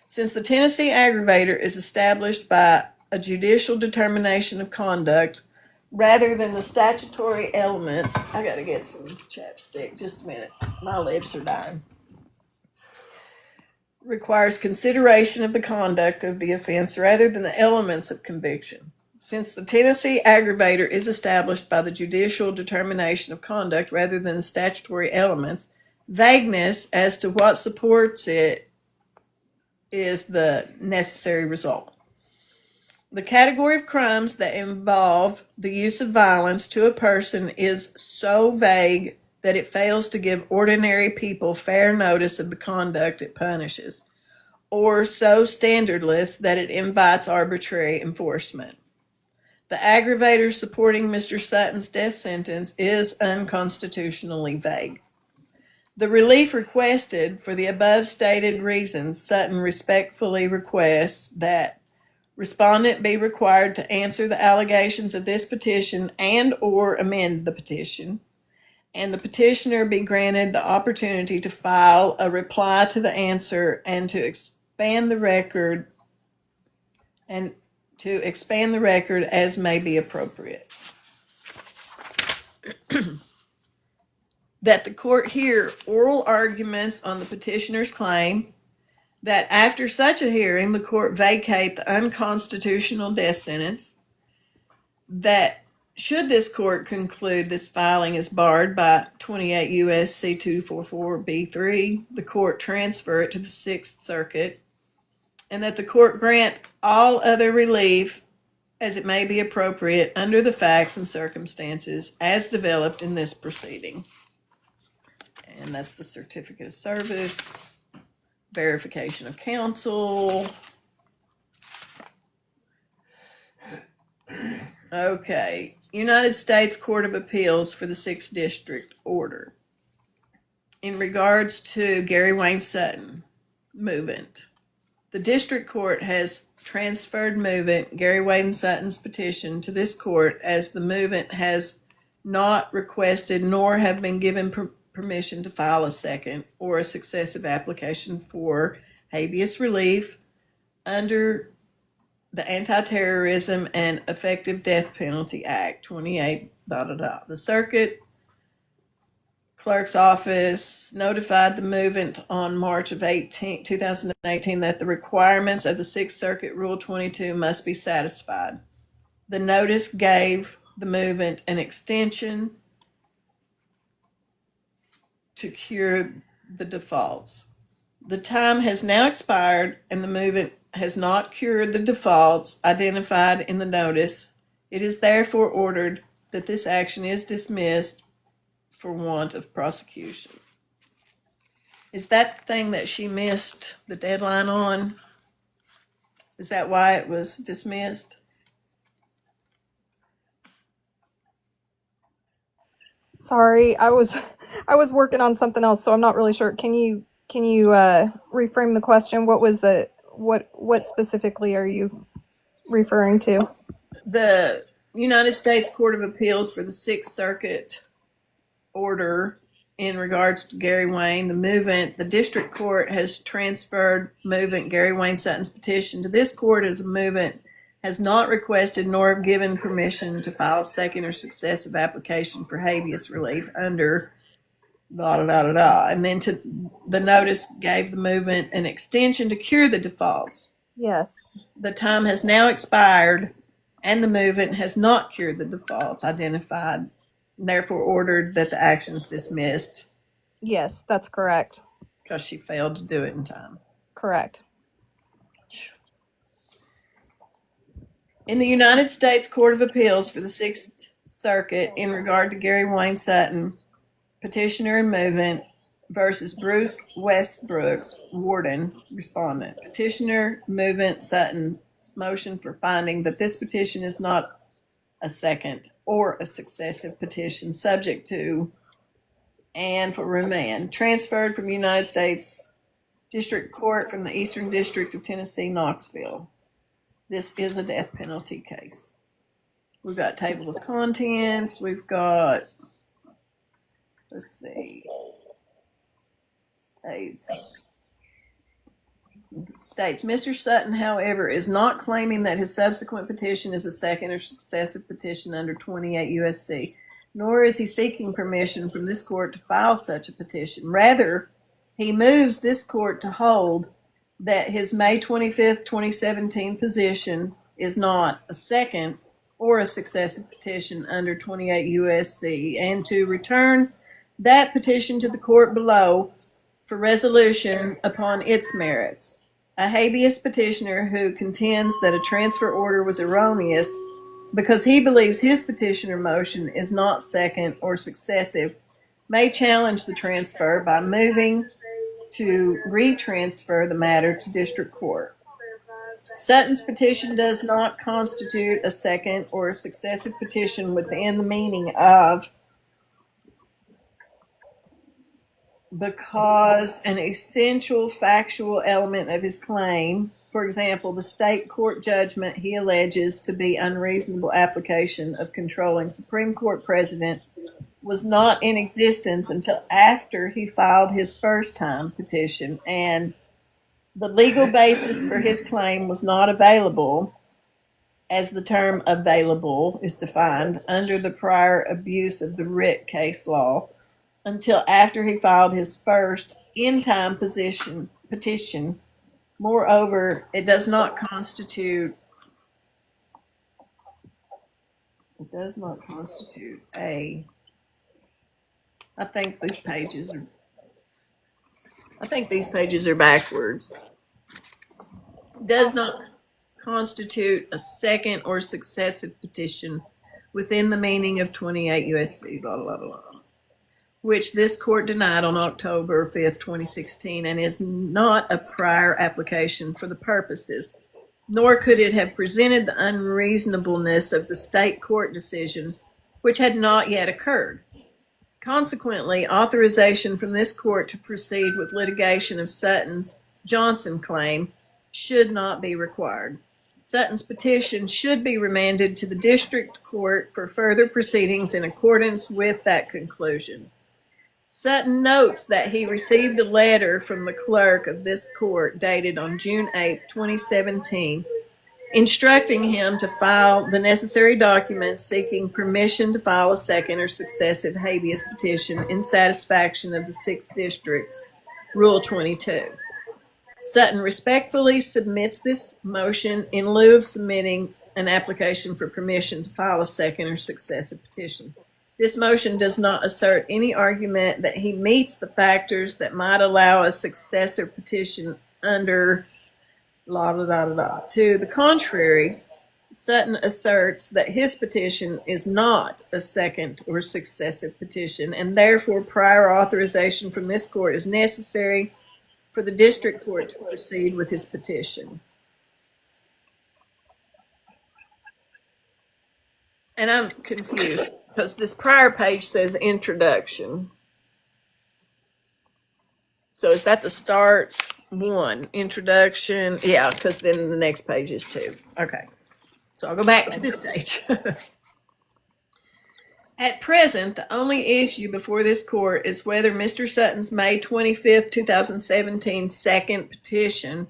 Since the Tennessee aggravator is established by a judicial determination of conduct, rather than the statutory elements. I gotta get some chapstick. Just a minute. My lips are dying. Requires consideration of the conduct of the offense rather than the elements of conviction. Since the Tennessee aggravator is established by the judicial determination of conduct rather than the statutory elements, vagueness as to what supports it is the necessary result. The category of crimes that involve the use of violence to a person is so vague that it fails to give ordinary people fair notice of the conduct it punishes, or so standardless that it invites arbitrary enforcement. The aggravator supporting Mr. Sutton's death sentence is unconstitutionally vague. The relief requested for the above stated reasons, Sutton respectfully requests that respondent be required to answer the allegations of this petition and or amend the petition, and the petitioner be granted the opportunity to file a reply to the answer and to expand the record as may be appropriate. That the court hear oral arguments on the petitioner's claim, that after such a hearing, the court vacate the unconstitutional death sentence, that should this court conclude this filing is barred by 28 U.S.C. 244b3, the court transfer it to the Sixth Circuit, and that the court grant all other relief as it may be appropriate under the facts and circumstances as developed in this proceeding. And that's the certificate of service, verification of counsel. Okay, United States Court of Appeals for the 6th District order. In regards to Gary Wayne Sutton, movement, the district court has transferred movement Gary Wayne Sutton's petition to this court as the movement has not requested nor have been given permission to file a second or a successive application for habeas relief under the Anti-Terrorism and Effective Death Penalty Act 28. The circuit clerk's office notified the movement on March of 2018 that the requirements of the Sixth Circuit Rule 22 must be satisfied. The notice gave the movement an extension to cure the defaults. The time has now expired and the movement has not cured the defaults identified in the notice. It is therefore ordered that this action is dismissed for want of prosecution. Is that the thing that she missed the deadline on? Is that why it was dismissed? Sorry, I was working on something else, so I'm not really sure. Can you reframe the question? What specifically are you referring to? The United States Court of Appeals for the Sixth Circuit order in regards to Gary Wayne, the district court has transferred movement Gary Wayne Sutton's petition to this court as a movement has not requested nor given permission to file a second or successive application for habeas relief under and then the notice gave the movement an extension to cure the defaults. Yes. The time has now expired and the movement has not cured the defaults identified, therefore ordered that the action is dismissed. Yes, that's correct. Because she failed to do it in time. Correct. In the United States Court of Appeals for the Sixth Circuit, in regard to Gary Wayne Sutton, petitioner and movement versus Bruce Westbrooks, warden, respondent. Petitioner, movement, Sutton's motion for finding that this petition is not a second or a successive petition subject to and for remand. Transferred from United States District Court from the Eastern District of Tennessee, Knoxville. This is a death penalty case. We've got table of contents. We've got, let's see, states. states, Mr. Sutton, however, is not claiming that his subsequent petition is a second or successive petition under 28 U.S.C., nor is he seeking permission from this court to file such a petition. Rather, he moves this court to hold that his May 25th, 2017 position is not a second or a successive petition under 28 U.S.C. and to return that petition to the court below for resolution upon its merits. A habeas petitioner who contends that a transfer order was erroneous because he believes his petitioner motion is not second or successive may challenge the transfer by moving to retransfer the matter to district court. Sutton's petition does not constitute a second or a successive petition within the meaning of because an essential factual element of his claim, for example, the state court judgment he alleges to be unreasonable application of controlling Supreme Court precedent, was not in existence until after he filed his first time petition, and the legal basis for his claim was not available, as the term available is defined under the prior abuse of the writ case law, until after he filed his first in-time petition. Moreover, it does not constitute a, I think these pages are backwards. Does not constitute a second or successive petition within the meaning of 28 U.S.C. blah, blah, blah, blah, which this court denied on October 5th, 2016, and is not a prior application for the purposes, nor could it have presented the unreasonableness of the state court decision, which had not yet occurred. Consequently, authorization from this court to proceed with litigation of Sutton's Johnson claim should not be required. Sutton's petition should be remanded to the district court for further proceedings in accordance with that conclusion. Sutton notes that he received a letter from the clerk of this court dated on June 8, 2017, instructing him to file the necessary documents seeking permission to file a second or successive habeas petition in satisfaction of the 6th District's Rule 22. Sutton respectfully submits this motion in lieu of submitting an application for permission to file a second or successive petition. This motion does not assert any argument that he meets the factors that might allow a successor petition under la da da da da. To the contrary, Sutton asserts that his petition is not a second or successive petition, and therefore prior authorization from this court is necessary for the district court to proceed with his petition. And I'm confused because this prior page says introduction. So is that the start one, introduction? Yeah, because then the next page is two. Okay, so I'll go back to this page. At present, the only issue before this court is whether Mr. Sutton's May 25th, 2017 second petition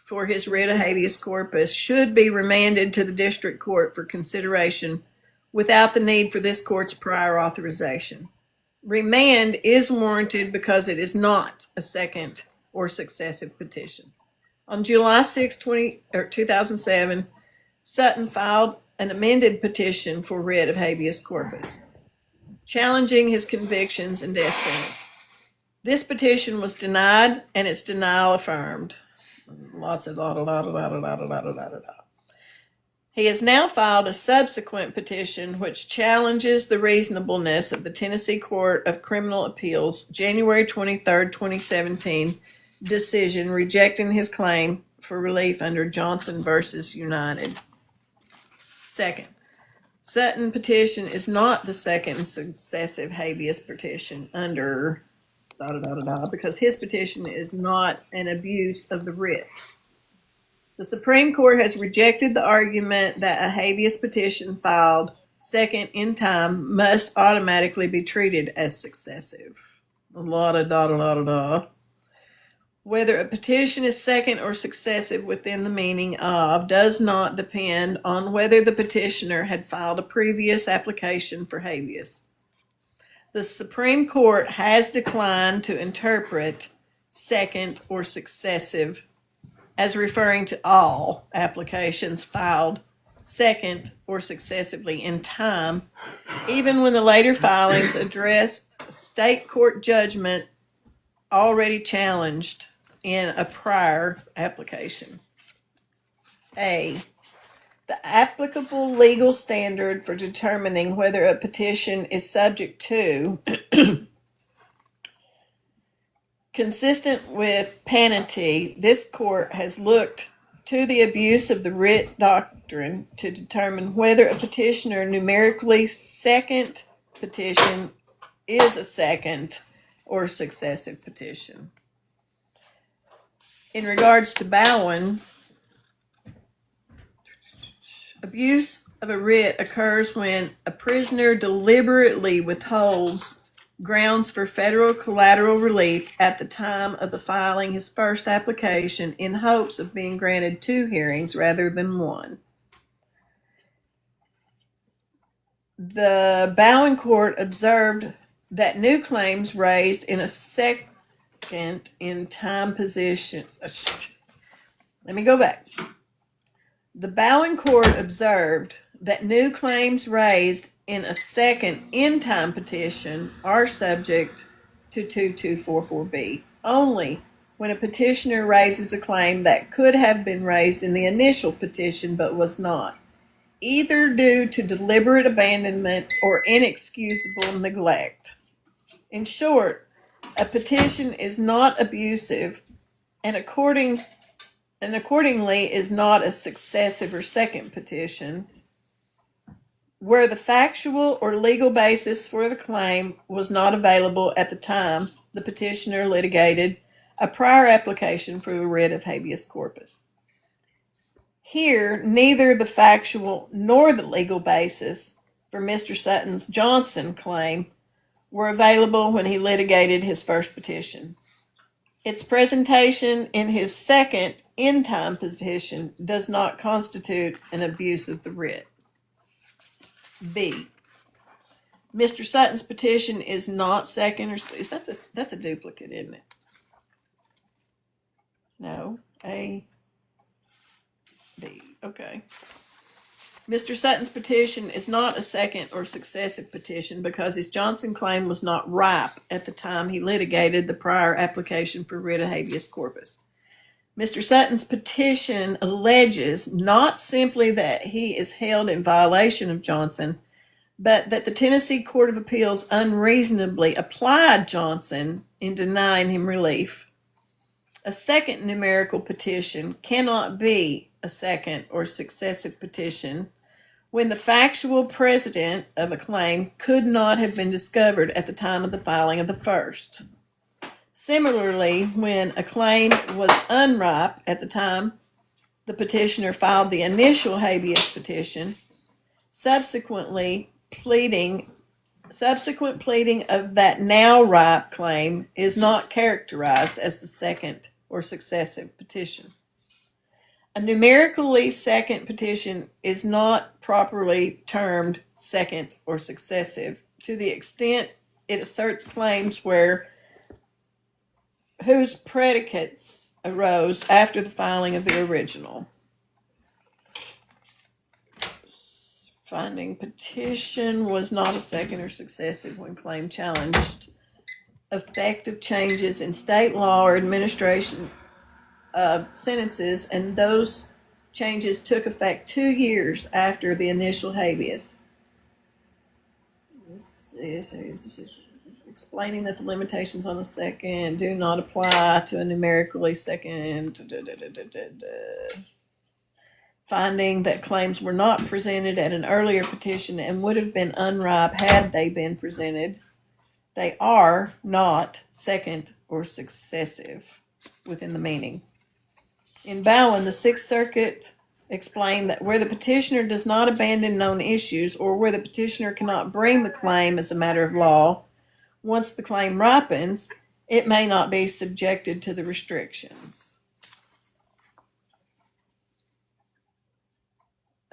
for his writ of habeas corpus should be remanded to the district court for consideration without the need for this court's prior authorization. Remand is warranted because it is not a second or successive petition. On July 6, 2007, Sutton filed an amended petition for writ of habeas corpus, challenging his convictions and death sentence. This petition was denied and its denial affirmed. Lots of da da da da da da da da da da. He has now filed a subsequent petition which challenges the reasonableness of the Tennessee Court of Criminal Appeals January 23, 2017 decision rejecting his claim for relief under Johnson versus United. Second, Sutton petition is not the second successive habeas petition under da da da da da because his petition is not an abuse of the writ. The Supreme Court has rejected the argument that a habeas petition filed second in time must automatically be treated as successive. A lot of da da da da da. whether a petition is second or successive within the meaning of does not depend on whether the petitioner had filed a previous application for habeas. The Supreme Court has declined to interpret second or successive as referring to all applications filed second or successively in time, even when the later filings address a state court judgment already challenged in a prior application. A. The applicable legal standard for determining whether a petition is subject to, consistent with Panity, this court has looked to the abuse of the writ doctrine to determine whether a petitioner numerically second petition is a second or successive petition. In regards to Bowen, abuse of a writ occurs when a prisoner deliberately withholds grounds for federal collateral relief at the time of the filing his first application in hopes of being granted 2 hearings rather than 1. The Bowen court observed that new claims raised in a second in time position. Let me go back. The Bowen court observed that new claims raised in a second in-time petition are subject to 2244B only when a petitioner raises a claim that could have been raised in the initial petition but was not, either due to deliberate abandonment or inexcusable neglect. In short, a petition is not abusive and accordingly is not a successive or second petition where the factual or legal basis for the claim was not available at the time the petitioner litigated a prior application for a writ of habeas corpus. Here, neither the factual nor the legal basis for Mr. Sutton's Johnson claim were available when he litigated his first petition. Its presentation in his second in-time petition does not constitute an abuse of the writ. B. Mr. Sutton's petition is not second or is that this? That's a duplicate, isn't it? No. A. B. Okay. Mr. Sutton's petition is not a second or successive petition because his Johnson claim was not ripe at the time he litigated the prior application for writ of habeas corpus. Mr. Sutton's petition alleges not simply that he is held in violation of Johnson, but that the Tennessee Court of Appeals unreasonably applied Johnson in denying him relief. A second numerical petition cannot be a second or successive petition when the factual precedent of a claim could not have been discovered at the time of the filing of the first. Similarly, when a claim was unripe at the time the petitioner filed the initial habeas petition, subsequent pleading of that now ripe claim is not characterized as the second or successive petition. A numerically second petition is not properly termed second or successive to the extent it asserts claims whose predicates arose after the filing of the original. Finding petition was not a second or successive when claim challenged effective changes in state law or administration sentences, and those changes took effect 2 years after the initial habeas. This is explaining that the limitations on the second do not apply to a numerically second. Finding that claims were not presented at an earlier petition and would have been unripe had they been presented. They are not second or successive within the meaning. In Bowen, the Sixth Circuit explained that where the petitioner does not abandon known issues or where the petitioner cannot bring the claim as a matter of law, once the claim ripens, it may not be subjected to the restrictions.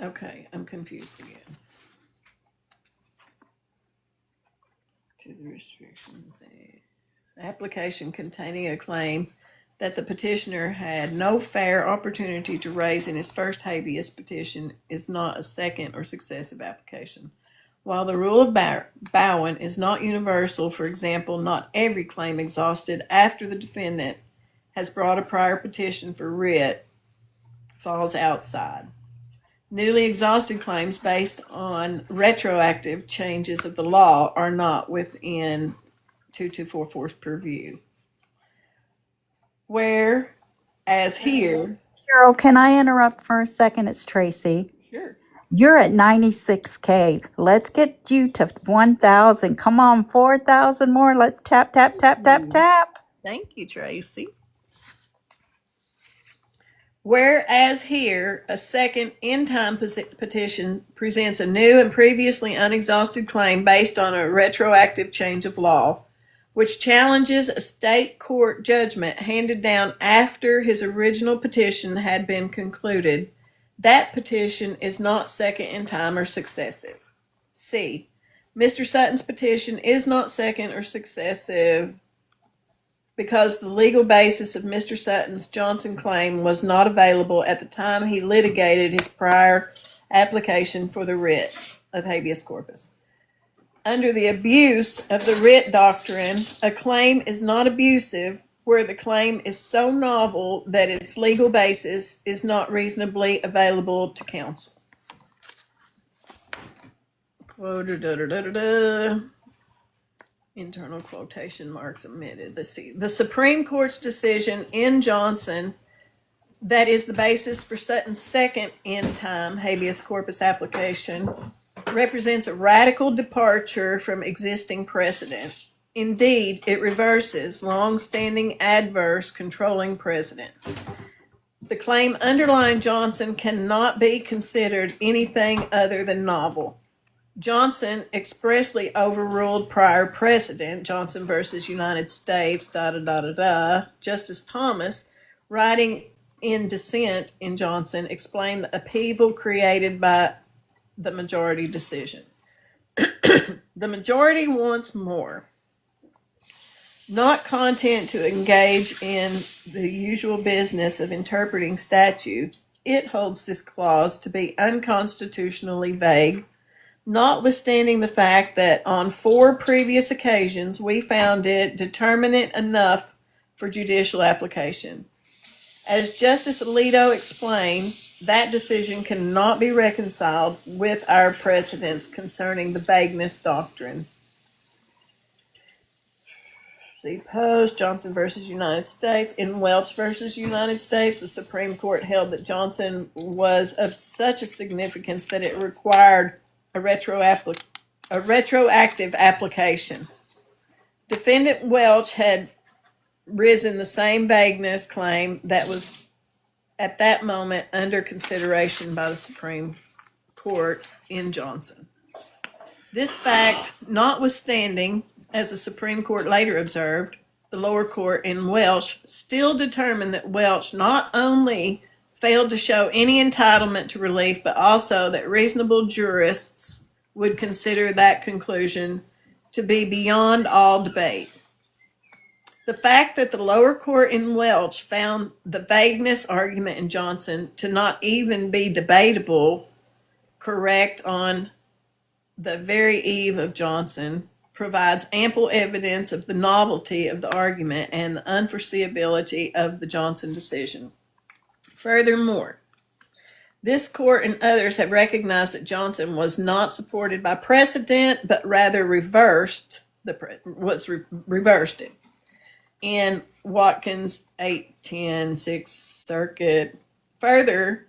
Okay, I'm confused again. To the restrictions. Application containing a claim that the petitioner had no fair opportunity to raise in his first habeas petition is not a second or successive application. While the rule of Bowen is not universal, for example, not every claim exhausted after the defendant has brought a prior petition for writ falls outside. Newly exhausted claims based on retroactive changes of the law are not within 2244's purview. Whereas here, Carol, can I interrupt for a second? It's Tracy. sure. You're at 96K. Let's get you to 1,000. Come on, 4,000 more. Let's tap, tap, tap, tap, tap. Thank you, Tracy. Whereas here, a second in-time petition presents a new and previously unexhausted claim based on a retroactive change of law, which challenges a state court judgment handed down after his original petition had been concluded. That petition is not second in time or successive. C. Mr. Sutton's petition is not second or successive because the legal basis of Mr. Sutton's Johnson claim was not available at the time he litigated his prior application for the writ of habeas corpus. Under the abuse of the writ doctrine, a claim is not abusive where the claim is so novel that its legal basis is not reasonably available to counsel. Internal quotation marks omitted. Let's see. The Supreme Court's decision in Johnson that is the basis for Sutton's second in-time habeas corpus application represents a radical departure from existing precedent. Indeed, it reverses long-standing adverse controlling precedent. The claim underlying Johnson cannot be considered anything other than novel. Johnson expressly overruled prior precedent, Johnson versus United States, Justice Thomas, writing in dissent in Johnson, explained the upheaval created by the majority decision. The majority wants more, not content to engage in the usual business of interpreting statutes. It holds this clause to be unconstitutionally vague, notwithstanding the fact that on 4 previous occasions we found it determinate enough for judicial application. As Justice Alito explains, that decision cannot be reconciled with our precedents concerning the vagueness doctrine. See Post, Johnson versus United States. In Welch versus United States, the Supreme Court held that Johnson was of such a significance that it required a retroactive application. Defendant Welch had risen the same vagueness claim that was at that moment under consideration by the Supreme Court in Johnson. This fact notwithstanding, as the Supreme Court later observed, the lower court in Welch still determined that Welch not only failed to show any entitlement to relief, but also that reasonable jurists would consider that conclusion to be beyond all debate. The fact that the lower court in Welch found the vagueness argument in Johnson to not even be debatable correct on the very eve of Johnson provides ample evidence of the novelty of the argument and the unforeseeability of the Johnson decision. Furthermore, this court and others have recognized that Johnson was not supported by precedent, but rather reversed it. In Watkins 810 Sixth Circuit. Further,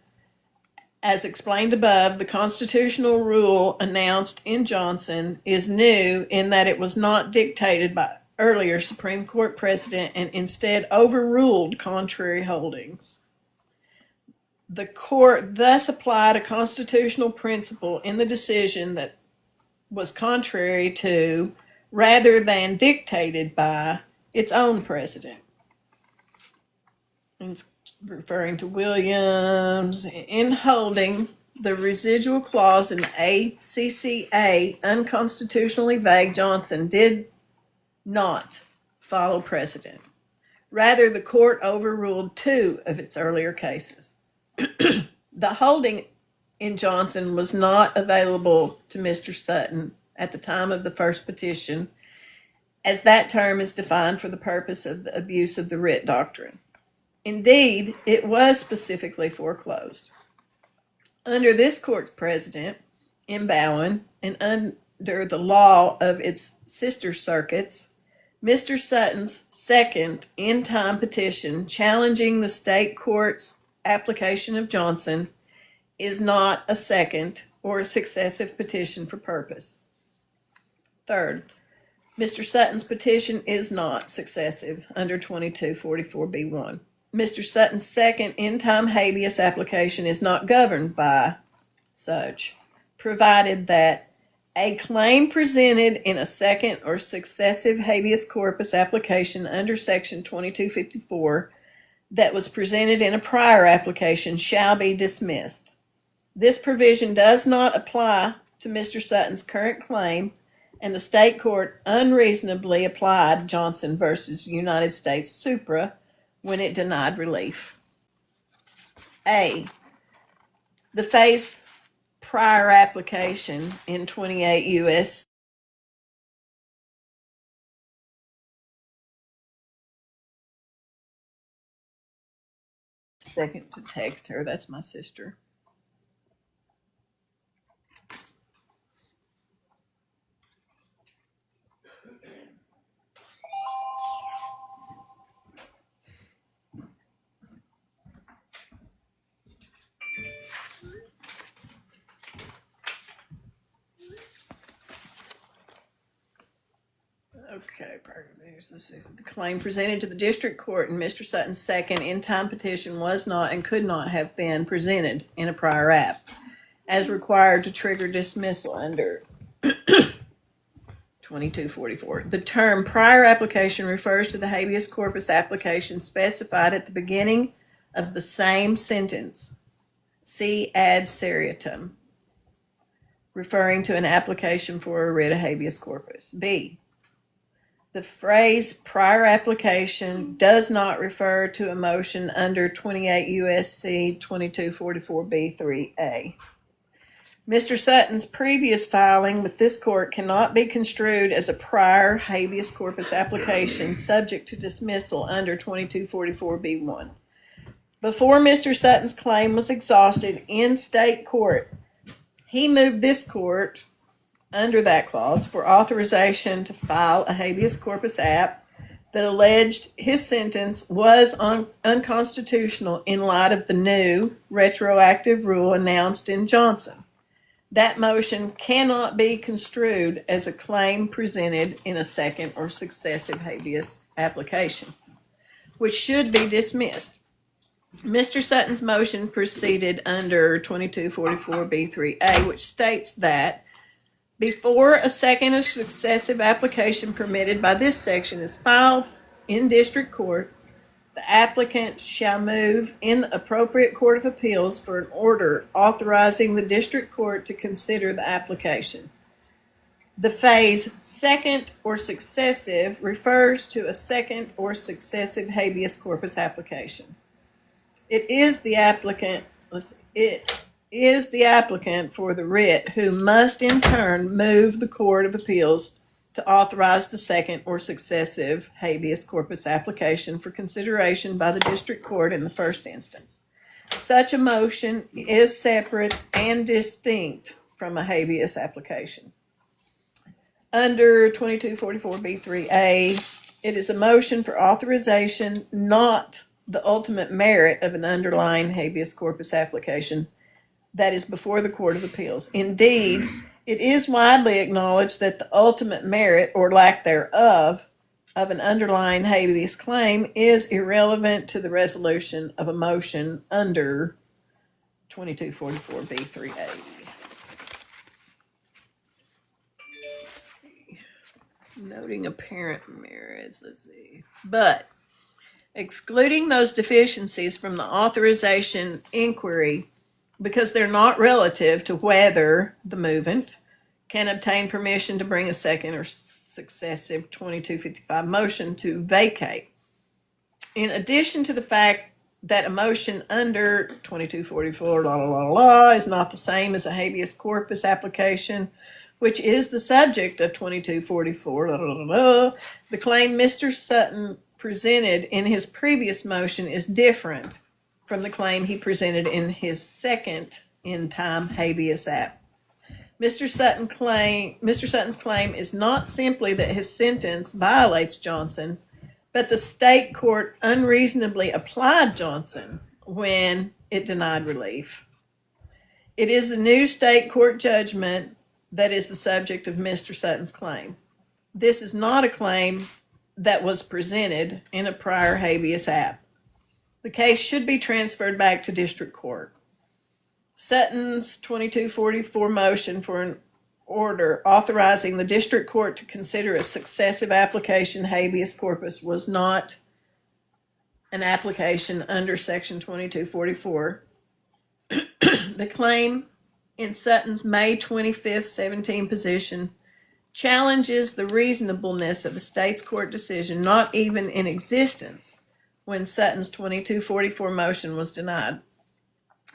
as explained above, the constitutional rule announced in Johnson is new in that it was not dictated by earlier Supreme Court precedent and instead overruled contrary holdings. The court thus applied a constitutional principle in the decision that was contrary to, rather than dictated by, its own precedent. It's referring to Williams in holding the residual clause in the ACCA unconstitutionally vague. Johnson did not follow precedent. Rather, the court overruled 2 of its earlier cases. The holding in Johnson was not available to Mr. Sutton at the time of the first petition, as that term is defined for the purpose of the abuse of the writ doctrine. Indeed, it was specifically foreclosed. Under this court's precedent in Bowen and under the law of its sister circuits, Mr. Sutton's second in-time petition challenging the state court's application of Johnson is not a second or a successive petition for purpose. Third, Mr. Sutton's petition is not successive under 2244B1. Mr. Sutton's second in-time habeas application is not governed by such, provided that a claim presented in a second or successive habeas corpus application under Section 2254 that was presented in a prior application shall be dismissed. This provision does not apply to Mr. Sutton's current claim, and the state court unreasonably applied Johnson versus United States Supra when it denied relief. A, the phase prior application in 28 U.S. Second to text her, that's my sister. Okay, the claim presented to the district court in Mr. Sutton's second in-time petition was not and could not have been presented in a prior app, as required to trigger dismissal under 2244. The term prior application refers to the habeas corpus application specified at the beginning of the same sentence. See ad seriatim, referring to an application for a writ of habeas corpus. B, the phrase prior application does not refer to a motion under 28 U.S.C. 2244B3A. Mr. Sutton's previous filing with this court cannot be construed as a prior habeas corpus application subject to dismissal under 2244B1. Before Mr. Sutton's claim was exhausted in state court, he moved this court under that clause for authorization to file a habeas corpus app that alleged his sentence was unconstitutional in light of the new retroactive rule announced in Johnson. That motion cannot be construed as a claim presented in a second or successive habeas application, which should be dismissed. Mr. Sutton's motion proceeded under 2244B3A, which states that before a second or successive application permitted by this section is filed in district court, the applicant shall move in the appropriate court of appeals for an order authorizing the district court to consider the application. The phrase second or successive refers to a second or successive habeas corpus application. It is the applicant for the writ who must in turn move the Court of Appeals to authorize the second or successive habeas corpus application for consideration by the district court in the first instance. Such a motion is separate and distinct from a habeas application. Under 2244B3A, it is a motion for authorization, not the ultimate merit of an underlying habeas corpus application that is before the Court of Appeals. Indeed, it is widely acknowledged that the ultimate merit or lack thereof of an underlying habeas claim is irrelevant to the resolution of a motion under 2244B3A. Noting apparent merits, let's see. But excluding those deficiencies from the authorization inquiry because they're not relative to whether the movant can obtain permission to bring a second or successive 2255 motion to vacate. In addition to the fact that a motion under 2244 is not the same as a habeas corpus application, which is the subject of 2244 the claim Mr. Sutton presented in his previous motion is different from the claim he presented in his second in-time habeas app. Mr. Sutton's claim is not simply that his sentence violates Johnson, but the state court unreasonably applied Johnson when it denied relief. It is a new state court judgment that is the subject of Mr. Sutton's claim. This is not a claim that was presented in a prior habeas app. The case should be transferred back to district court. Sutton's 2244 motion for an order authorizing the district court to consider a successive application habeas corpus was not an application under section 2244. The claim in Sutton's May 25th, 17 position challenges the reasonableness of a state's court decision not even in existence when Sutton's 2244 motion was denied.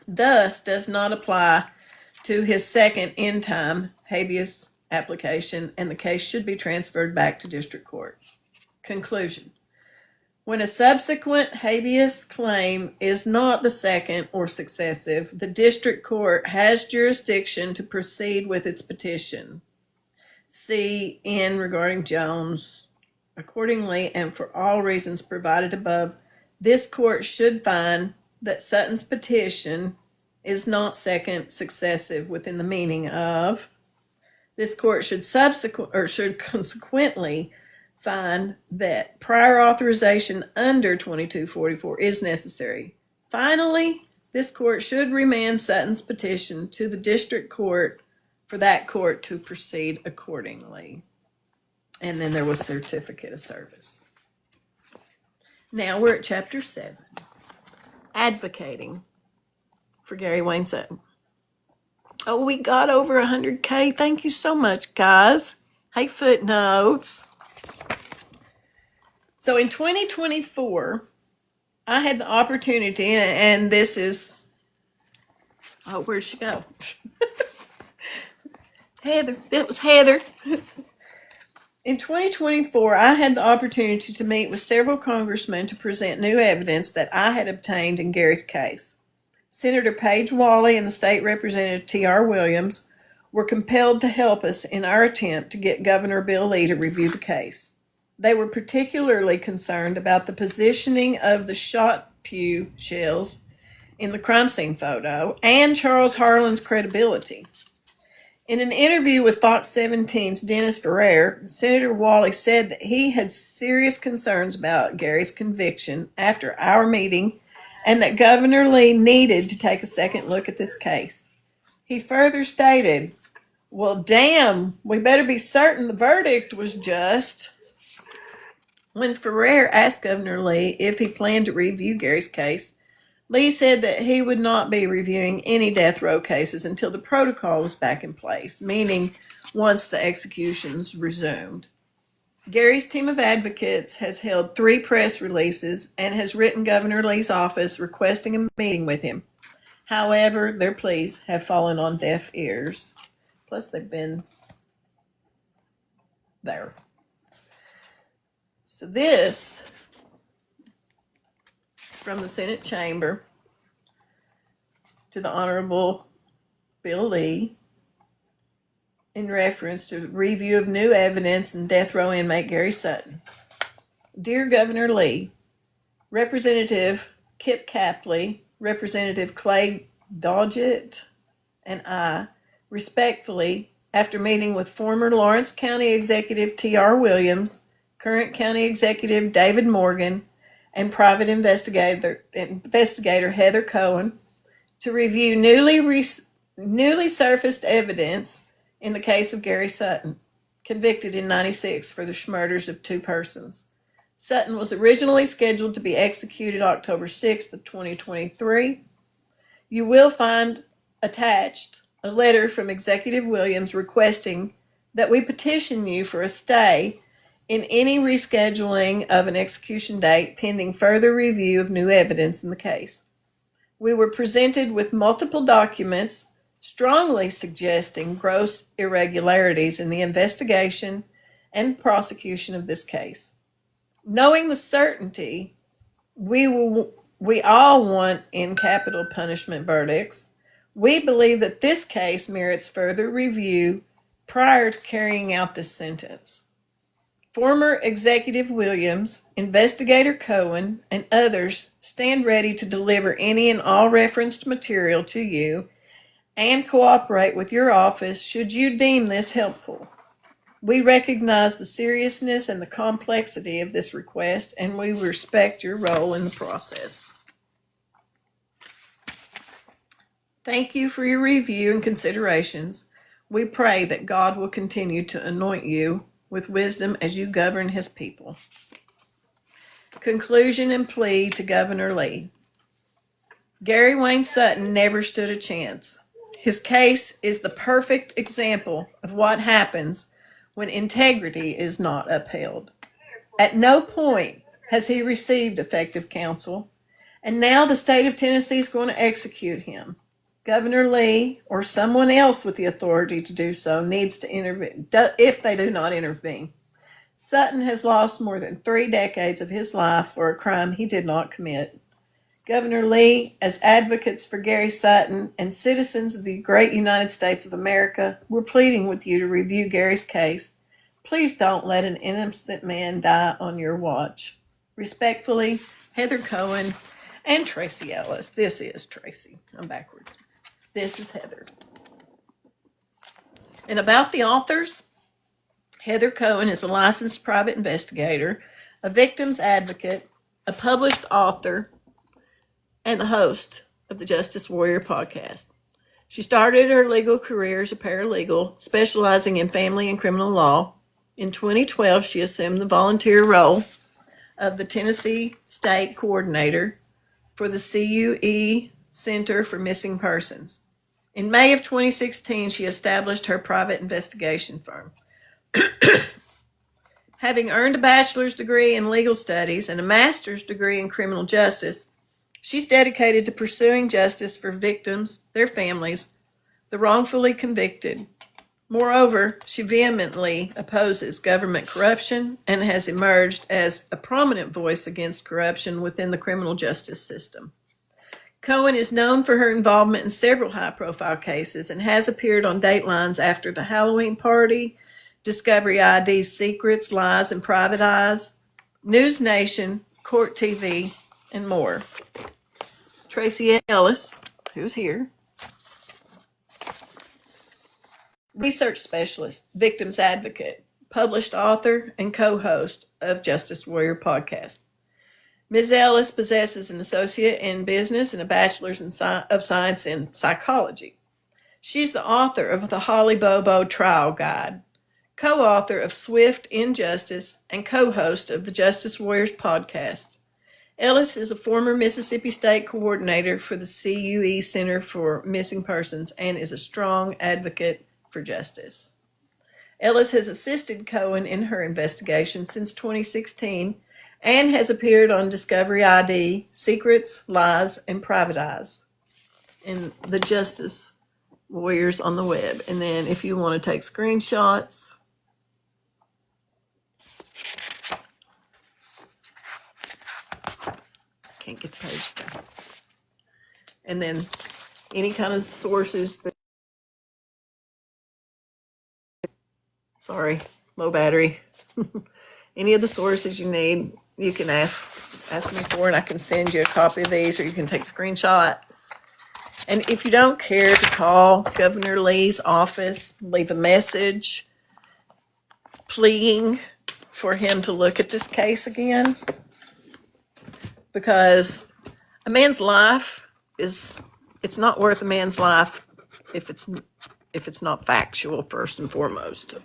Thus, does not apply to his second in-time habeas application, and the case should be transferred back to district court. Conclusion. When a subsequent habeas claim is not the second or successive, the district court has jurisdiction to proceed with its petition. See N regarding Jones. Accordingly, and for all reasons provided above, this court should find that Sutton's petition is not second successive within the meaning of. This court should consequently find that prior authorization under 2244 is necessary. Finally, this court should remand Sutton's petition to the district court for that court to proceed accordingly. And then there was certificate of service. Now we're at chapter 7, advocating for Gary Wayne Sutton. Oh, we got over 100K. Thank you so much, guys. Hey, footnotes. So in 2024, I had the opportunity, and this is, oh, where'd she go? Heather, that was Heather. In 2024, I had the opportunity to meet with several congressmen to present new evidence that I had obtained in Gary's case. Senator Paige Wally and the state representative T.R. Williams were compelled to help us in our attempt to get Governor Bill Lee to review the case. They were particularly concerned about the positioning of the shot pew shells in the crime scene photo and Charles Harlan's credibility. In an interview with Fox 17's Dennis Ferrer, Senator Wally said that he had serious concerns about Gary's conviction after our meeting and that Governor Lee needed to take a second look at this case. He further stated, well, damn, we better be certain the verdict was just. When Ferrer asked Governor Lee if he planned to review Gary's case, Lee said that he would not be reviewing any death row cases until the protocol was back in place, meaning once the executions resumed. Gary's team of advocates has held 3 press releases and has written Governor Lee's office requesting a meeting with him. However, their pleas have fallen on deaf ears. Plus, they've been there. So this is from the Senate chamber to the Honorable Bill Lee in reference to review of new evidence in death row inmate Gary Sutton. Dear Governor Lee, Representative Kip Capley, Representative Clay Doggett, and I, respectfully, after meeting with former Lawrence County Executive T.R. Williams, current County Executive David Morgan, and private investigator Heather Cohen, to review newly surfaced evidence in the case of Gary Sutton, convicted in 96 for the murders of 2 persons. Sutton was originally scheduled to be executed October 6th of 2023. You will find attached a letter from Executive Williams requesting that we petition you for a stay in any rescheduling of an execution date pending further review of new evidence in the case. We were presented with multiple documents strongly suggesting gross irregularities in the investigation and prosecution of this case. Knowing the certainty we all want in capital punishment verdicts, we believe that this case merits further review prior to carrying out this sentence. Former Executive Williams, Investigator Cohen, and others stand ready to deliver any and all referenced material to you and cooperate with your office should you deem this helpful. We recognize the seriousness and the complexity of this request, and we respect your role in the process. Thank you for your review and considerations. We pray that God will continue to anoint you with wisdom as you govern his people. Conclusion and plea to Governor Lee. Gary Wayne Sutton never stood a chance. His case is the perfect example of what happens when integrity is not upheld. At no point has he received effective counsel, and now the state of Tennessee is going to execute him. Governor Lee or someone else with the authority to do so needs to intervene if they do not intervene. Sutton has lost more than 3 decades of his life for a crime he did not commit. Governor Lee, as advocates for Gary Sutton and citizens of the great United States of America, we're pleading with you to review Gary's case. Please don't let an innocent man die on your watch. Respectfully, Heather Cohen and Tracy Ellis. This is Tracy. I'm backwards. This is Heather. And about the authors, Heather Cohen is a licensed private investigator, a victim's advocate, a published author, and the host of the Justice Warrior podcast. She started her legal career as a paralegal, specializing in family and criminal law. In 2012, she assumed the volunteer role of the Tennessee State Coordinator for the CUE Center for Missing Persons. In May of 2016, she established her private investigation firm. Having earned a bachelor's degree in legal studies and a master's degree in criminal justice, she's dedicated to pursuing justice for victims, their families, the wrongfully convicted. Moreover, she vehemently opposes government corruption and has emerged as a prominent voice against corruption within the criminal justice system. Cohen is known for her involvement in several high-profile cases and has appeared on Datelines After the Halloween Party, Discovery ID's Secrets, Lies, and Private Eyes, News Nation, Court TV, and more. Tracy Ellis, who's here, research specialist, victims advocate, published author, and co-host of Justice Warrior podcast. Ms. Ellis possesses an associate in business and a bachelor's of science in psychology. She's the author of the Holly Bobo Trial Guide, co-author of Swift Injustice, and co-host of the Justice Warriors podcast. Ellis is a former Mississippi State coordinator for the CUE Center for Missing Persons and is a strong advocate for justice. Ellis has assisted Cohen in her investigation since 2016 and has appeared on Discovery ID, Secrets, Lies, and Private Eyes, and the Justice Warriors on the web. And then if you want to take screenshots, can't get the page down. And then any kind of sources that, sorry, low battery. Any of the sources you need, you can ask me for, and I can send you a copy of these, or you can take screenshots. And if you don't care to call Governor Lee's office, leave a message pleading for him to look at this case again, because a man's life it's not worth a man's life if it's not factual first and foremost.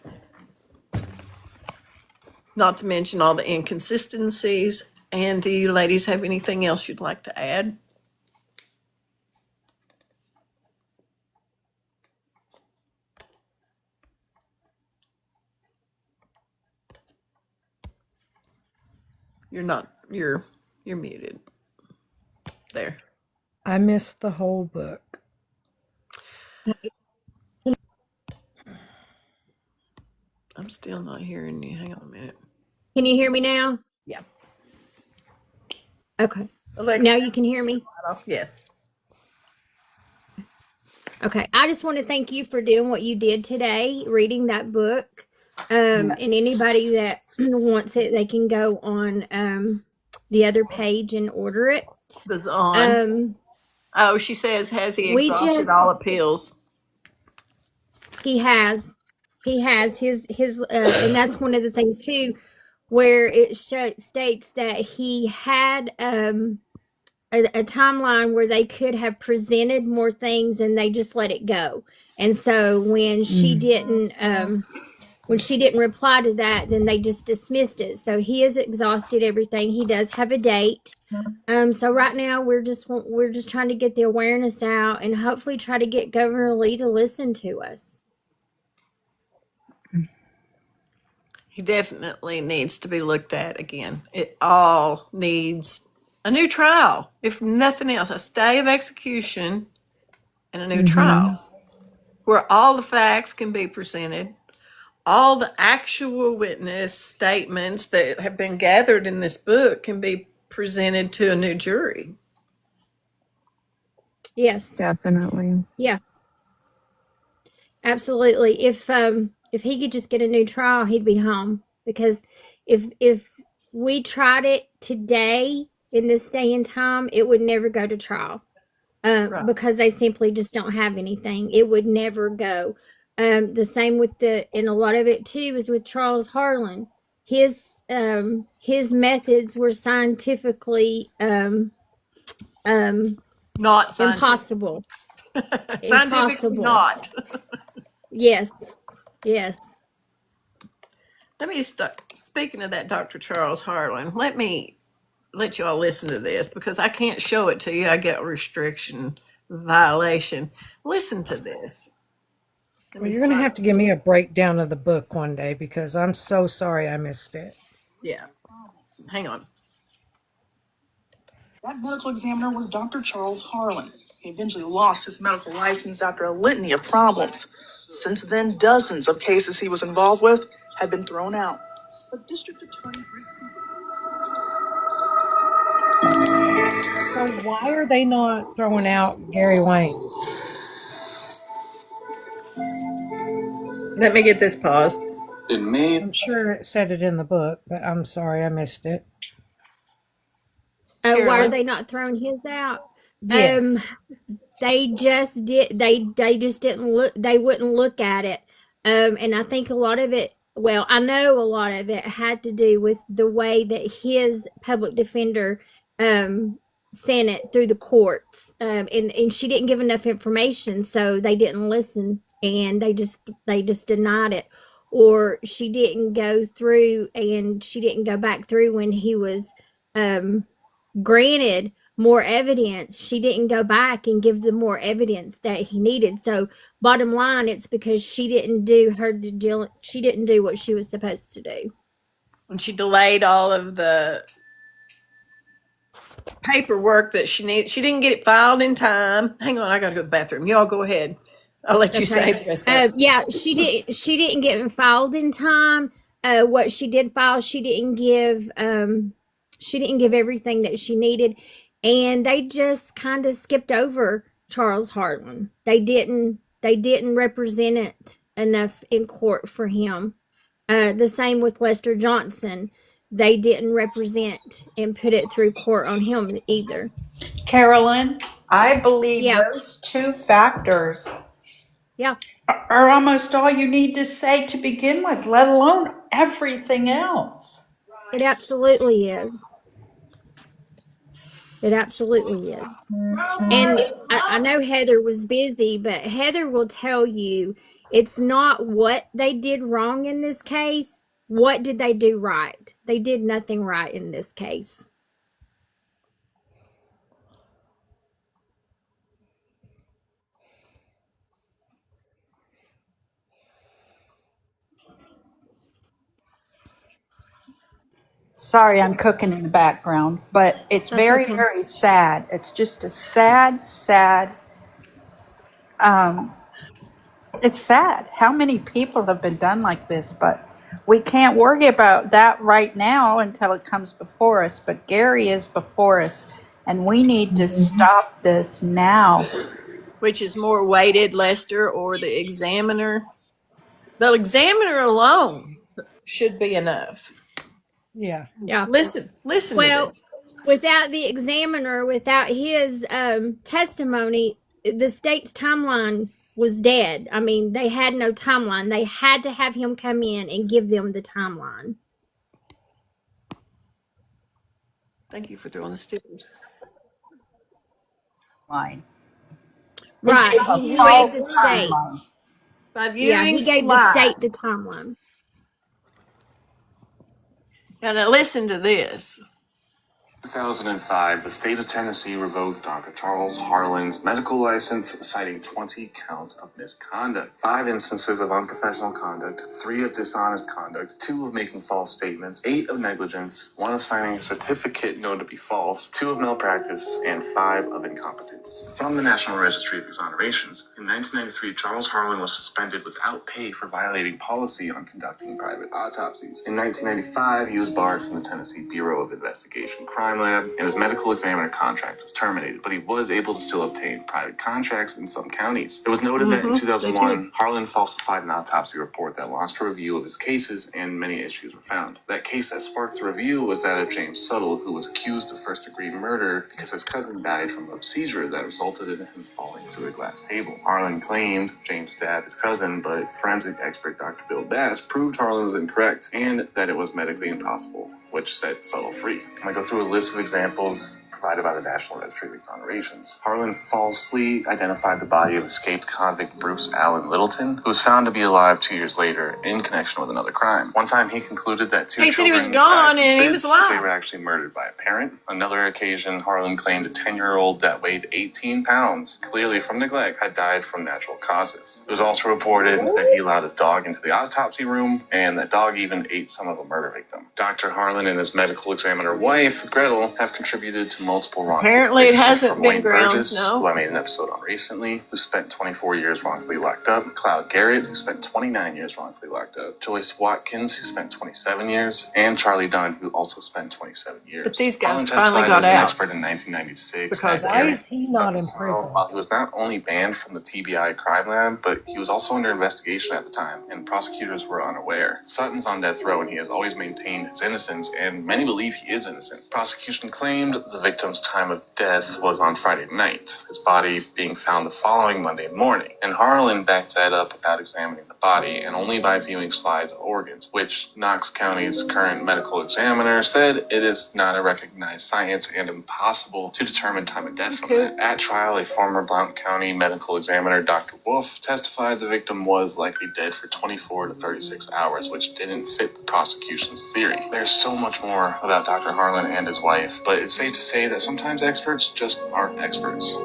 not to mention all the inconsistencies. And do you ladies have anything else you'd like to add? You're muted. There. I missed the whole book. I'm still not hearing you. Hang on a minute. Can you hear me now? Yeah. Okay. Alexa, Now you can hear me? yes. Okay. I just want to thank you for doing what you did today, reading that book. And anybody that wants it, they can go on the other page and order it. Was on. Oh, she says, has he exhausted all appeals? He has his and that's one of the things too, where it states that he had a timeline where they could have presented more things and they just let it go. And so when she didn't reply to that, then they just dismissed it. So he has exhausted everything. He does have a date. So right now we're just trying to get the awareness out and hopefully try to get Governor Lee to listen to us. He definitely needs to be looked at again. It all needs a new trial, if nothing else, a stay of execution and a new trial where all the facts can be presented, all the actual witness statements that have been gathered in this book can be presented to a new jury. Yes. Definitely. Yeah. Absolutely. If he could just get a new trial, he'd be home. Because if we tried it today in this day and time, it would never go to trial. Right. Because they simply just don't have anything. It would never go. The same with and a lot of it too is with Charles Harlan. His methods were scientifically not scientific. impossible. Scientifically not. Yes. Yes. Let me start. Speaking of that, Dr. Charles Harlan, let me let you all listen to this because I can't show it to you. I get a restriction violation. Listen to this. Well, you're going to have to give me a breakdown of the book one day because I'm so sorry I missed it. Yeah. Hang on. That medical examiner was Dr. Charles Harlan. He eventually lost his medical license after a litany of problems. Since then, dozens of cases he was involved with had been thrown out. But District Attorney Rick So why are they not throwing out Gary Wayne? Let me get this paused. I'm sure it said it in the book, but I'm sorry I missed it. Why are they not throwing his out? Yes. They just didn't look. They wouldn't look at it. And I think a lot of it. Well, I know a lot of it had to do with the way that his public defender sent it through the courts. And she didn't give enough information, so they didn't listen, and they just denied it. Or she didn't go through, and she didn't go back through when he was granted more evidence. She didn't go back and give them more evidence that he needed. So bottom line, it's because she didn't do she didn't do what she was supposed to do. And she delayed all of the paperwork that she needed. She didn't get it filed in time. Hang on, I gotta go to the bathroom. Y'all go ahead. I'll let you say the rest of it. Yeah, she didn't get it filed in time. What she did file, she didn't give everything that she needed, and they just kind of skipped over Charles Harlan. They didn't represent it enough in court for him. The same with Lester Johnson. They didn't represent and put it through court on him either. Carolyn, I believe those two factors are almost all you need to say to begin with, let alone everything else. It absolutely is. It absolutely is. And I know Heather was busy, but Heather will tell you it's not what they did wrong in this case What did they do right? They did nothing right in this case. Sorry, I'm cooking in the background, but it's That's very, okay. very sad. It's just a sad, sad. Um, it's sad how many people have been done like this, but we can't worry about that right now until it comes before us. But Gary is before us, and we need to stop this now. Which is more weighted, Lester, or the examiner? The examiner alone should be enough. Yeah. Yeah. Listen to Well, this. without the examiner, without his testimony, the state's timeline was dead. I mean, they had no timeline. They had to have him come in and give them the timeline. Thank you for throwing the stickers. Line. Right. It's a He gave false the state. timeline. By Yeah, he viewings gave the live. state the timeline. Now listen to this. 2005, the state of Tennessee revoked Dr. Charles Harlan's medical license, citing 20 counts of misconduct. 5 instances of unprofessional conduct, 3 of dishonest conduct, 2 of making false statements, 8 of negligence, 1 of signing a certificate known to be false, 2 of malpractice, and 5 of incompetence. From the National Registry of Exonerations, in 1993, Charles Harlan was suspended without pay for violating policy on conducting private autopsies. In 1995, he was barred from the Tennessee Bureau of Investigation Crime Lab, and his medical examiner contract was terminated, but he was able to still obtain private contracts in some counties. It was noted that in 2001, Harlan falsified an autopsy report that launched a review of his cases, and many issues were found. That case that sparked the review was that of James Sutton, who was accused of first-degree murder because his cousin died from a seizure that resulted in him falling through a glass table. Harlan claimed James stabbed his cousin, but forensic expert Dr. Bill Bass proved Harlan was incorrect and that it was medically impossible, which set Sutton free. I'm going to go through a list of examples provided by the National Registry of Exonerations. Harlan falsely identified the body of escaped convict Bruce Allen Littleton, who was found to be alive 2 years later in connection with another crime. One time he concluded that 2 He said children he was gone died and he from was SIDS, alive. but they were actually murdered by a parent. Another occasion, Harlan claimed a 10-year-old that weighed 18 pounds, clearly from neglect, had died from natural causes. It was also reported that he allowed his dog into the autopsy room, and that dog even ate some of a murder victim. Dr. Harlan and his medical examiner wife, Gretel, have contributed to multiple wrongful Apparently it convictions, hasn't from been Wayne grounds, Burgess, no. who I made an episode on recently, who spent 24 years wrongfully locked up, Cloud Garrett, who spent 29 years wrongfully locked up, Joyce Watkins, who spent 27 years, and Charlie Dunn, who also spent 27 years. But these Harlan guys finally testified got as an out. expert in 1996. Because that Why Garrett is he not in prison? While he was not only banned from the TBI crime lab, but he was also under investigation at the time, and prosecutors were unaware. Sutton's on death row, and he has always maintained his innocence, and many believe he is innocent. Prosecution claimed the victim's time of death was on Friday night, his body being found the following Monday morning. And Harlan backed that up without examining the body, and only by viewing slides of organs, which Knox County's current medical examiner said it is not a recognized science and impossible to determine time of death from that. At trial, a former Blount County medical examiner, Dr. Wolf, testified the victim was likely dead for 24 to 36 hours, which didn't fit the prosecution's theory. There's so much more about Dr. Harlan and his wife, but it's safe to say that sometimes experts just aren't experts.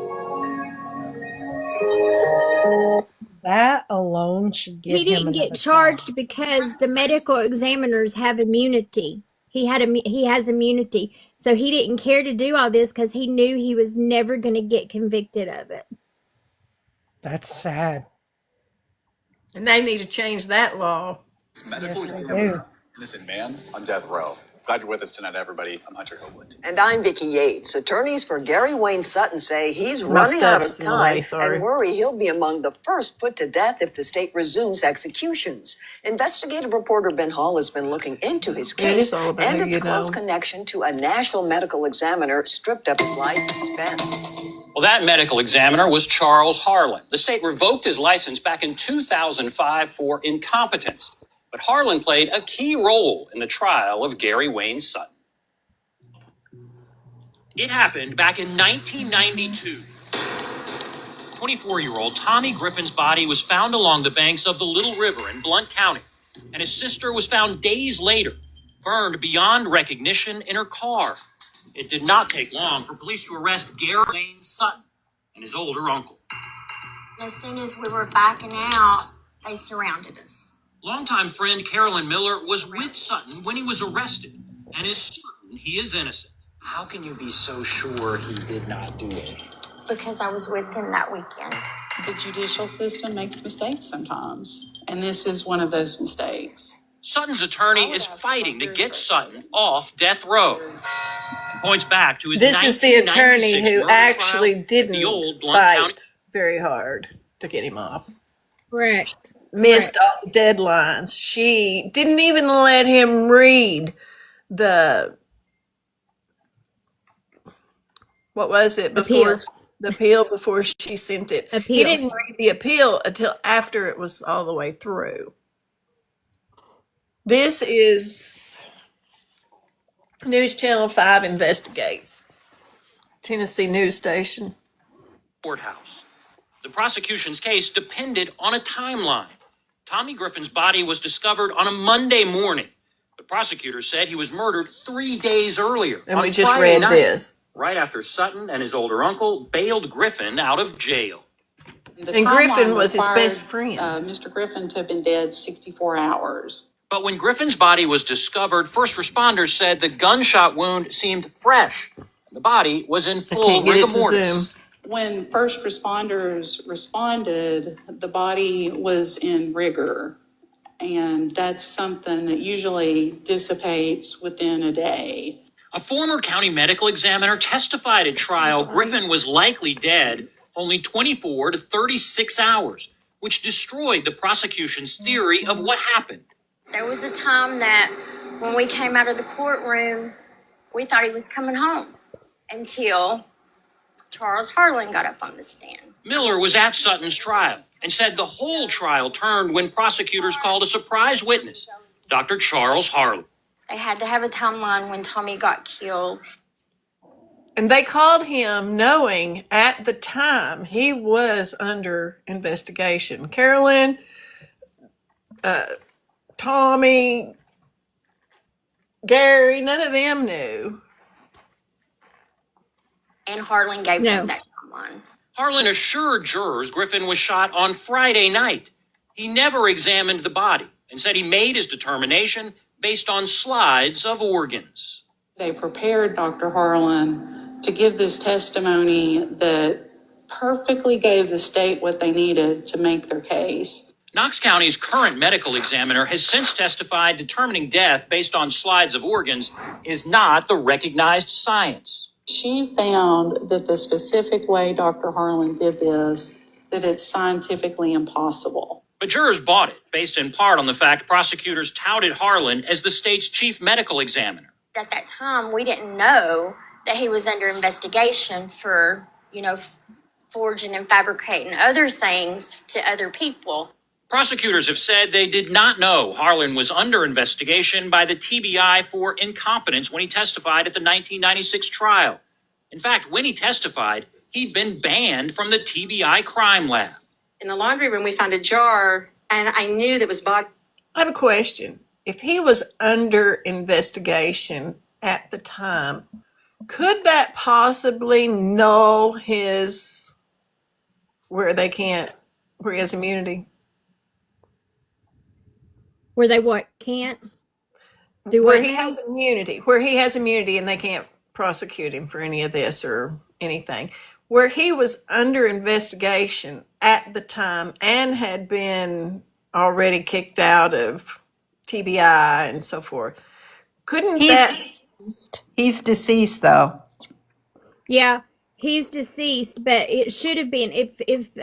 That alone should give He him didn't another get charged because the medical examiners have immunity. He has immunity, so he didn't care to do all this because he knew he was never going to get convicted of it. That's sad. And they need to change that law. Yes, they do. Innocent man on death row. Glad you're with us tonight, everybody. I'm Hunter Hoagland. And I'm Vicki Yates. Attorneys for Gary Wayne Sutton say he's My running out of stuff's in the way, time sorry. and worry he'll be among the first put to death if the state resumes executions. Investigative reporter Ben Hall has been looking into his Yeah, it case is all about and who its you close know. connection to a national medical examiner stripped of his license. Ben. Well, that medical examiner was Charles Harlan. The state revoked his license back in 2005 for incompetence. But Harlan played a key role in the trial of Gary Wayne Sutton. It happened back in 1992. 24-year-old Tommy Griffin's body was found along the banks of the Little River in Blount County. and his sister was found days later, burned beyond recognition in her car. It did not take long for police to arrest Gary Wayne Sutton and his older uncle. As soon as we were backing out, they surrounded us. Longtime friend Carolyn Miller was with Sutton when he was arrested and is certain he is innocent. How can you be so sure he did not do it? Because I was with him that weekend. The judicial system makes mistakes sometimes, and this is one of those mistakes. Sutton's attorney is fighting to get Sutton off death row. And points back to his This is the attorney 1996 who murder actually trial at didn't the old Blount fight County. very hard to get him off. Correct. Missed all the deadlines. She didn't even let him read the, what was it, before Appeal. the appeal before she sent it. He Appeal. didn't read the appeal until after it was all the way through. This is News Channel 5 investigates. Tennessee news station. Courthouse. The prosecution's case depended on a timeline. Tommy Griffin's body was discovered on a Monday morning. The prosecutor said he was murdered 3 days earlier. And on we just Friday read night, this. right after Sutton and his older uncle bailed Griffin out of jail. And Griffin was his best friend. Mr. Griffin to have been dead 64 hours. But when Griffin's body was discovered, first responders said the gunshot wound seemed fresh. The body was in full can't get it rigor to mortis. zoom. When first responders responded, the body was in rigor, and that's something that usually dissipates within a day. A former county medical examiner testified at trial Griffin was likely dead only 24 to 36 hours, which destroyed the prosecution's theory of what happened. There was a time that when we came out of the courtroom, we thought he was coming home until Charles Harlan got up on the stand. Miller was at Sutton's trial and said the whole trial turned when prosecutors called a surprise witness, Dr. Charles Harlan. They had to have a timeline when Tommy got killed. And they called him knowing at the time he was under investigation. Carolyn, Tommy, Gary, none of them knew. And Harlan gave them that timeline. Harlan assured jurors Griffin was shot on Friday night. He never examined the body and said he made his determination based on slides of organs. They prepared Dr. Harlan to give this testimony that perfectly gave the state what they needed to make their case. Knox County's current medical examiner has since testified determining death based on slides of organs is not the recognized science. She found that the specific way Dr. Harlan did this, that it's scientifically impossible. But jurors bought it, based in part on the fact prosecutors touted Harlan as the state's chief medical examiner. At that time, we didn't know that he was under investigation for, forging and fabricating other things to other people. Prosecutors have said they did not know Harlan was under investigation by the TBI for incompetence when he testified at the 1996 trial. In fact, when he testified, he'd been banned from the TBI crime lab. In the laundry room, we found a jar, and I knew that was body. I have a question. If he was under investigation at the time, could that possibly null his, where he has immunity? Where they can't do where what he now? has immunity and they can't prosecute him for any of this or anything. Where he was under investigation at the time and had been already kicked out of TBI and so forth. Couldn't He's deceased though. Yeah, he's deceased, but it should have been if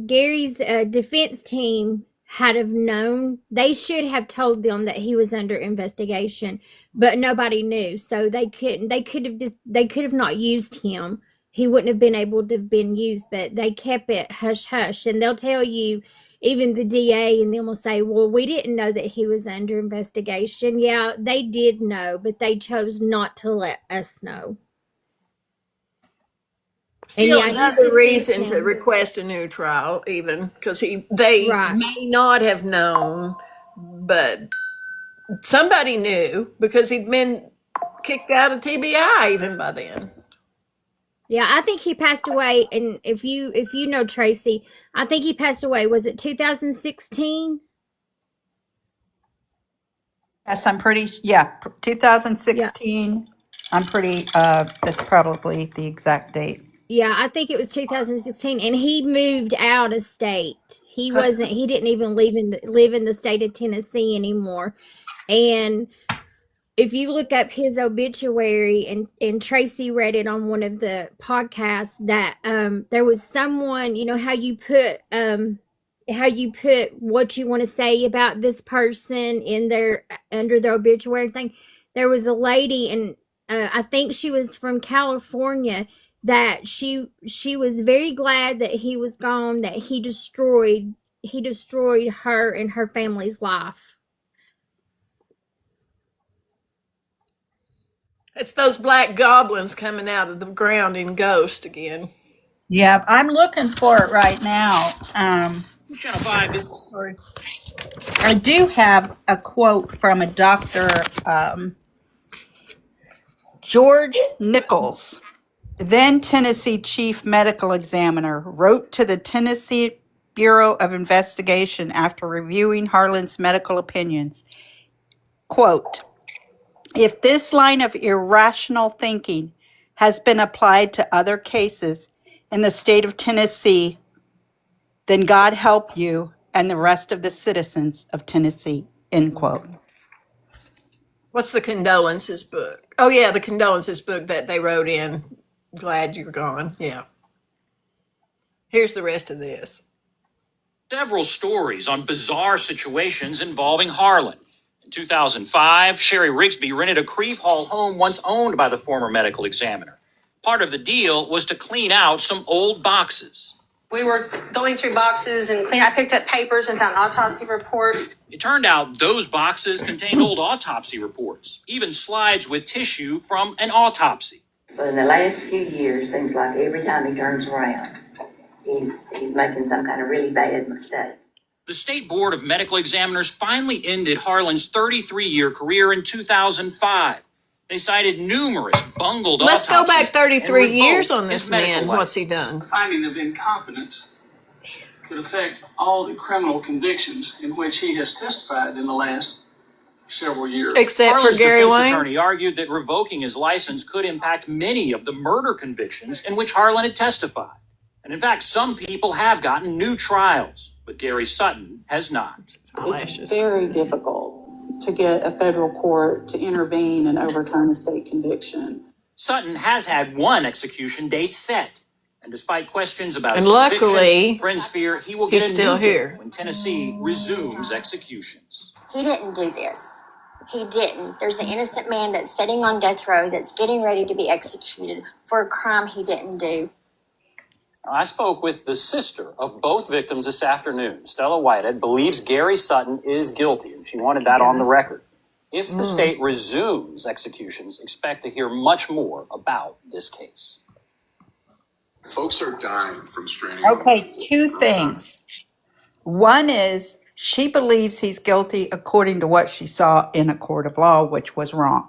Gary's defense team had have known, they should have told them that he was under investigation, but nobody knew, so they could have not used him. He wouldn't have been able to have been used, but they kept it hush hush, and they'll tell you, even the DA, and then will say, well, we didn't know that he was under investigation. Yeah, they did know, but they chose not to let us know. Still yeah, another reason to request a new trial, even because they may not have known but somebody knew because he'd been kicked out of TBI even by then. Yeah, I think he passed away, and if you know Tracy, I think he passed away. Was it 2016? Yes, I'm pretty, Yeah. 2016. I'm pretty, that's probably the exact date. Yeah, I think it was 2016, and he moved out of state. He didn't even live in the state of Tennessee anymore. And if you look up his obituary, and Tracy read it on one of the podcasts, that there was someone, you know how you put what you want to say about this person in their under their obituary thing. There was a lady, and I think she was from California, that she was very glad that he was gone, that he destroyed her and her family's life. It's those black goblins coming out of the ground in Ghost again. Yeah, I'm looking for it right now. Channel 5. Sorry. I do have a quote from a Dr. George Nichols, then Tennessee Chief Medical Examiner, wrote to the Tennessee Bureau of Investigation after reviewing Harlan's medical opinions. Quote, if this line of irrational thinking has been applied to other cases in the state of Tennessee, then God help you and the rest of the citizens of Tennessee, end quote. What's the condolences book? Oh, yeah, the condolences book that they wrote in. Glad you're gone. Yeah. Here's the rest of this. Several stories on bizarre situations involving Harlan. In 2005, Sherry Rigsby rented a Creve Hall home once owned by the former medical examiner. Part of the deal was to clean out some old boxes. We were going through boxes and I picked up papers and found autopsy reports. It turned out those boxes contained old autopsy reports, even slides with tissue from an autopsy. But in the last few years, seems like every time he turns around, he's making some kind of really bad mistake. The State Board of Medical Examiners finally ended Harlan's 33-year career in 2005. They cited numerous bungled Let's go back autopsies 33 and years revoked on this his medical man. What's he license. done? Finding of incompetence could affect all the criminal convictions in which he has testified in the last several years. Except Harlan's for Gary defense Wayne. attorney argued that revoking his license could impact many of the murder convictions in which Harlan had testified. And in fact, some people have gotten new trials, but Gary Sutton has not. It's very difficult to get a federal court to intervene and overturn a state conviction. Sutton has had one execution date set. And despite questions about And his luckily, conviction, friends fear he will get he's a still new date here. when Tennessee resumes executions. He didn't do this. He didn't. There's an innocent man that's sitting on death row that's getting ready to be executed for a crime he didn't do. I spoke with the sister of both victims this afternoon. Stella Whitehead believes Gary Sutton is guilty, and she wanted that on the record. If the state resumes executions, expect to hear much more about this case. Folks are dying from straining. Okay, two things. One is she believes he's guilty according to what she saw in a court of law, which was wrong.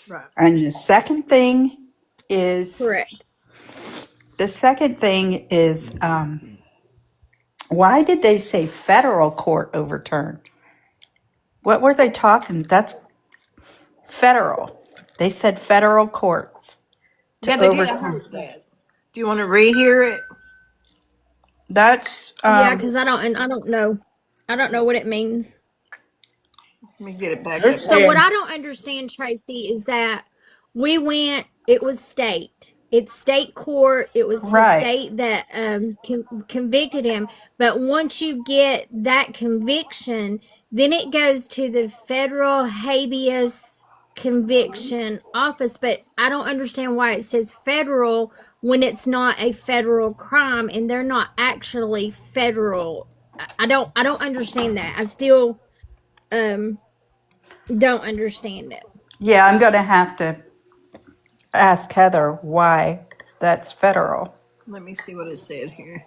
Right. And the second thing is Correct. Why did they say federal court overturned? What were they talking? That's federal. They said federal courts to Yeah, they did. I overturn. heard that. Do you want to rehear it? That's Yeah, because I don't know what it means. Let me get it back up. So what I don't understand, Tracy, is that it was state. It's state court. It was the Right. state that convicted him. But once you get that conviction, then it goes to the federal habeas conviction office. But I don't understand why it says federal when it's not a federal crime and they're not actually federal. I don't understand that. I still don't understand it. Yeah, I'm going to have to ask Heather why that's federal. Let me see what it said here.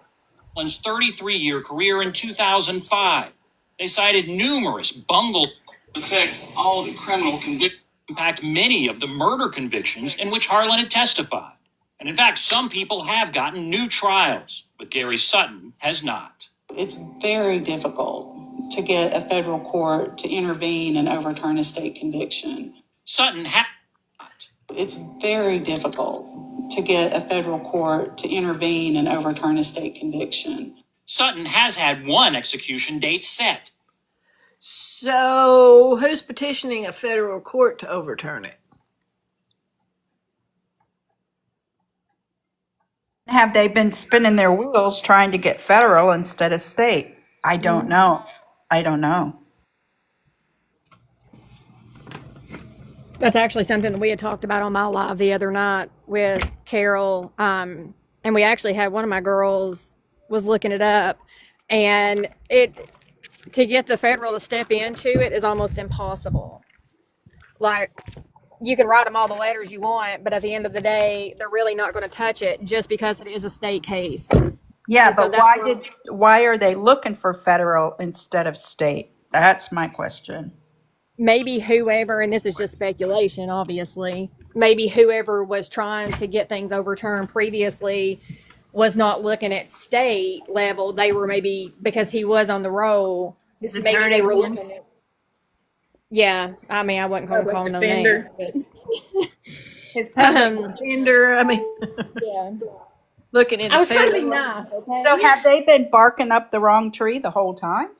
Harlan's 33-year career in 2005. They cited numerous bungled affect all the criminal convictions, impact many of the murder convictions in which Harlan had testified. And in fact, some people have gotten new trials, but Gary Sutton has not. It's very difficult to get a federal court to intervene and overturn a state conviction. Sutton has not. It's very difficult to get a federal court to intervene and overturn a state conviction. Sutton has had one execution date set. So, who's petitioning a federal court to overturn it? Have they been spinning their wheels trying to get federal instead of state? I don't know. I don't know. That's actually something that we had talked about on my live the other night with Carol. And we actually had one of my girls was looking it up, and to get the federal to step into it is almost impossible. Like, you can write them all the letters you want, but at the end of the day, they're really not going to touch it just because it is a state case. Yeah, And so but that's why are they looking for federal instead of state? That's my question. maybe whoever, and this is just speculation, obviously, maybe whoever was trying to get things overturned previously was not looking at state level. They were maybe, because he was on the roll, His maybe attorney they were won? looking at, yeah, I mean, I wasn't going to Public call no defender. name, His but, public defender, I mean, yeah. looking into I was trying to be federal. nice, okay? So have they been barking up the wrong tree the whole time?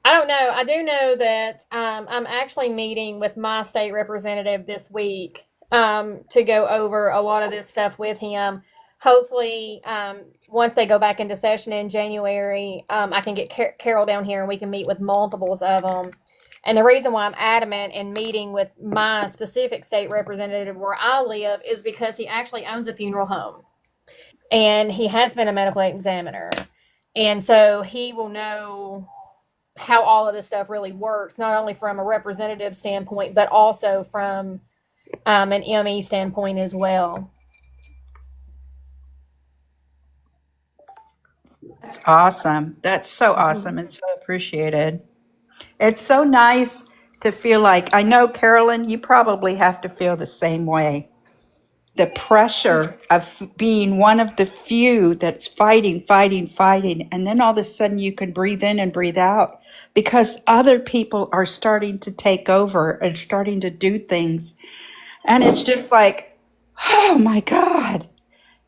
I don't know. I do know that I'm actually meeting with my state representative this week to go over a lot of this stuff with him. Hopefully, once they go back into session in January, I can get Carol down here and we can meet with multiples of them. And the reason why I'm adamant in meeting with my specific state representative where I live is because he actually owns a funeral home. And he has been a medical examiner. And so he will know how all of this stuff really works, not only from a representative standpoint, but also from an ME standpoint as well. That's awesome. That's so awesome and so appreciated. It's so nice to feel like, I know, Carolyn, you probably have to feel the same way. The pressure of being one of the few that's fighting, and then all of a sudden you can breathe in and breathe out because other people are starting to take over and starting to do things. And it's just like, oh my God,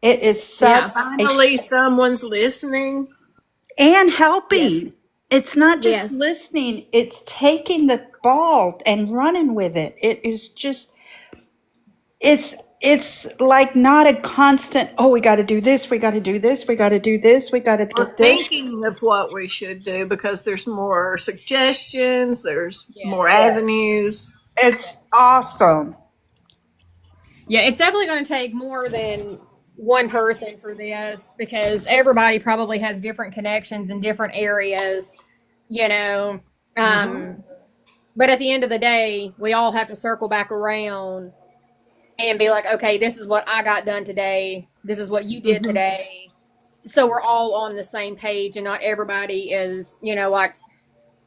it is Yeah, such finally someone's listening. and helping. Yes. It's not just Yes. listening, it's taking the ball and running with it. It is just, it's like not a constant, oh, we got to do this, we got to do this, we got to do this, we got to We're get this. thinking of what we should do because there's more suggestions, there's Yeah. more avenues. It's awesome. Yeah, it's definitely going to take more than one person for this because everybody probably has different connections in different areas, you know. But at the end of the day, we all have to circle back around and be like, okay, this is what I got done today. This is what you did today. So we're all on the same page and not everybody is, you know, like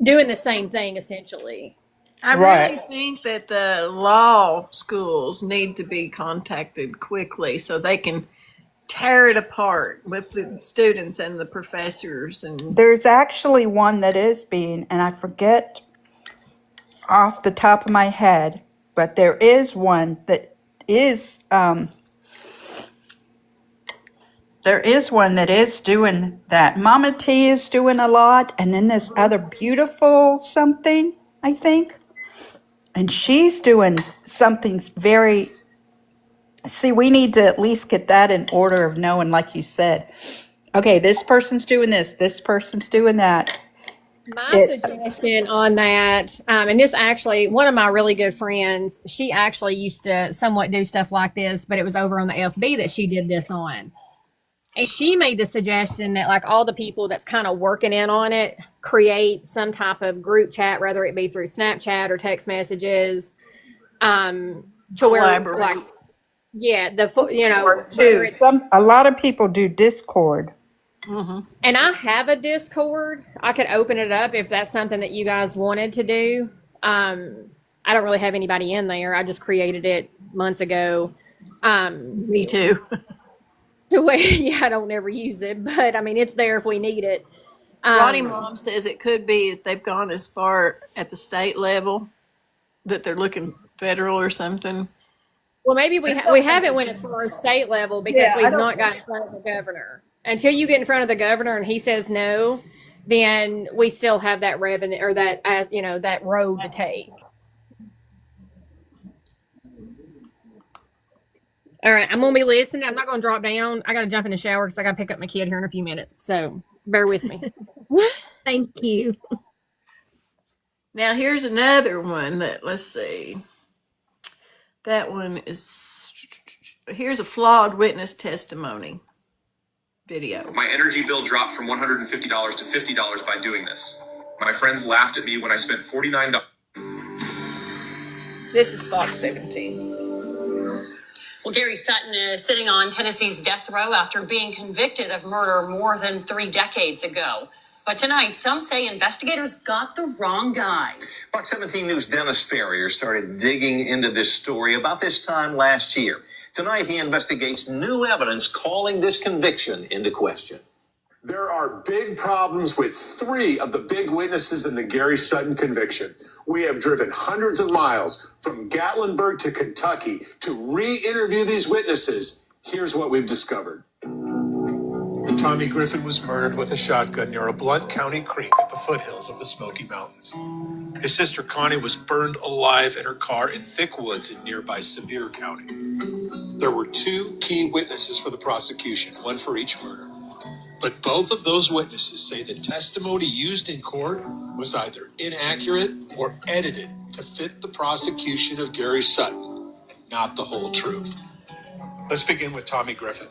doing the same thing essentially. I Right. really think that the law schools need to be contacted quickly so they can tear it apart with the students and the professors. And There's actually one that is being, and I forget off the top of my head, but there is one that is, doing that. Mama T is doing a lot, and then this other beautiful something, I think. And she's doing something very, see, we need to at least get that in order of knowing, like you said, okay, this person's doing this person's doing that. My suggestion on that, and this actually, one of my really good friends, she actually used to somewhat do stuff like this, but it was over on the FB that she did this on. And she made the suggestion that like all the people that's kind of working in on it create some type of group chat, whether it be through Snapchat or text messages, to where collaborate. like, yeah, you know, Or whether two. it's, A lot of people do Discord. And I have a Discord. I could open it up if that's something that you guys wanted to do. I don't really have anybody in there. I just created it months ago. Me too. To where, yeah, I don't ever use it, but I mean, it's there if we need it. Ronnie Mom says it could be if they've gone as far at the state level that they're looking federal or something. Well, maybe we haven't went as far as state level because Yeah, I we've don't- not got in front of the governor. Until you get in front of the governor and he says no, then we still have that revenue or that that road to take. All right, I'm gonna be listening. I'm not gonna drop down. I gotta jump in the shower because I gotta pick up my kid here in a few minutes. So bear with me. Thank you. Now here's another one that, let's see. That one is, here's a flawed witness testimony video. My energy bill dropped from $150 to $50 by doing this. My friends laughed at me when I spent $49. This is Fox 17. Well, Gary Sutton is sitting on Tennessee's death row after being convicted of murder more than 3 decades ago. But tonight, some say investigators got the wrong guy. Fox 17 News' Dennis Ferrier started digging into this story about this time last year. Tonight, he investigates new evidence calling this conviction into question. There are big problems with 3 of the big witnesses in the Gary Sutton conviction. We have driven hundreds of miles from Gatlinburg to Kentucky to re-interview these witnesses. Here's what we've discovered. Tommy Griffin was murdered with a shotgun near a Blount County creek at the foothills of the Smoky Mountains. His sister Connie was burned alive in her car in thick woods in nearby Sevier County. There were 2 key witnesses for the prosecution, one for each murder. But both of those witnesses say the testimony used in court was either inaccurate or edited to fit the prosecution of Gary Sutton, not the whole truth. Let's begin with Tommy Griffin.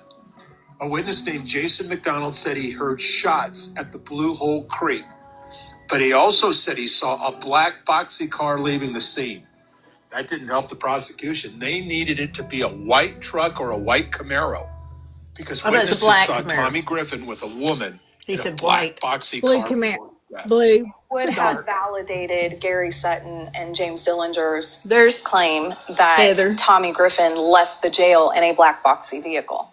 A witness named Jason McDonald said he heard shots at the Blue Hole Creek, but he also said he saw a black boxy car leaving the scene. That didn't help the prosecution. They needed it to be a white truck or a white Camaro, because witnesses saw Tommy Griffin with a woman in a black boxy Blue car. Camaro. Blue. Would have validated Gary Sutton and James Dillinger's claim that Heather. Tommy Griffin left the jail in a black boxy vehicle.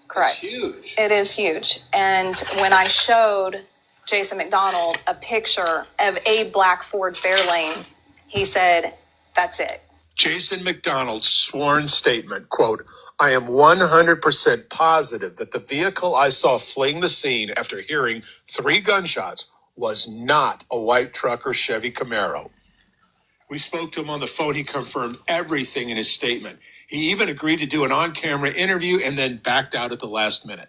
Correct. It's huge. It is huge. And when I showed Jason McDonald a picture of a black Ford Fairlane, he said, that's it. Jason McDonald's sworn statement, quote, I am 100% positive that the vehicle I saw fleeing the scene after hearing 3 gunshots was not a white truck or Chevy Camaro. We spoke to him on the phone. He confirmed everything in his statement. He even agreed to do an on-camera interview and then backed out at the last minute.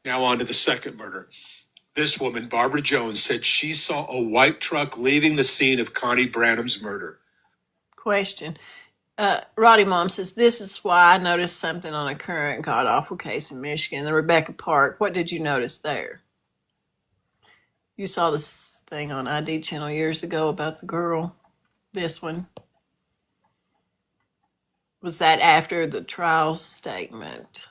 Now on to the second murder. This woman, Barbara Jones, said she saw a white truck leaving the scene of Connie Branham's murder. Question. Roddy Mom says, this is why I noticed something on a current god-awful case in Michigan, the Rebecca Park. What did you notice there? You saw this thing on ID Channel years ago about the girl. This one. Was that after the trial statement?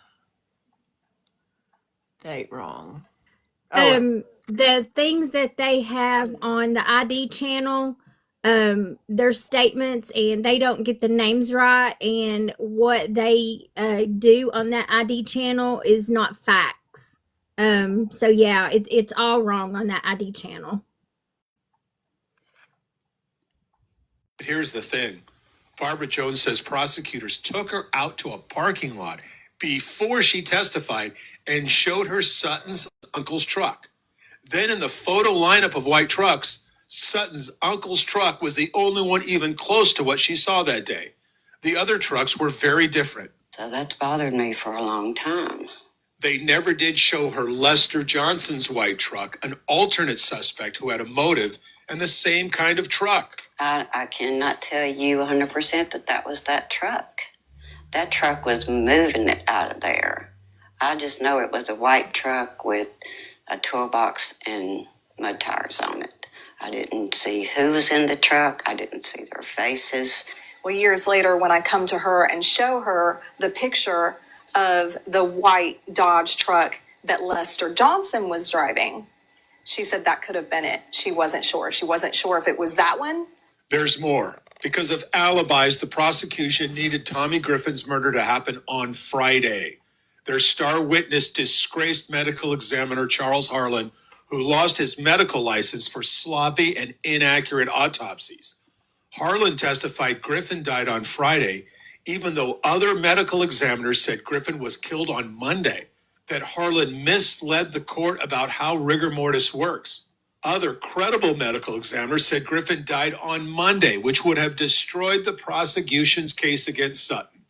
Date wrong. The things that they have on the ID channel, their statements, and they don't get the names right, and what they do on that ID channel is not facts. So yeah, it's all wrong on that ID channel. Here's the thing. Barbara Jones says prosecutors took her out to a parking lot before she testified and showed her Sutton's uncle's truck. Then in the photo lineup of white trucks, Sutton's uncle's truck was the only one even close to what she saw that day. The other trucks were very different. So that's bothered me for a long time. They never did show her Lester Johnson's white truck, an alternate suspect who had a motive and the same kind of truck. I cannot tell you 100% that was that truck. That truck was moving it out of there. I just know it was a white truck with a toolbox and mud tires on it. I didn't see who was in the truck. I didn't see their faces. Well, years later, when I come to her and show her the picture of the white Dodge truck that Lester Johnson was driving. She said that could have been it. She wasn't sure. She wasn't sure if it was that one. There's more. Because of alibis, the prosecution needed Tommy Griffin's murder to happen on Friday. Their star witness, disgraced medical examiner Charles Harlan, who lost his medical license for sloppy and inaccurate autopsies. Harlan testified Griffin died on Friday, even though other medical examiners said Griffin was killed on Monday, that Harlan misled the court about how rigor mortis works. Other credible medical examiners said Griffin died on Monday, which would have destroyed the prosecution's case against Sutton.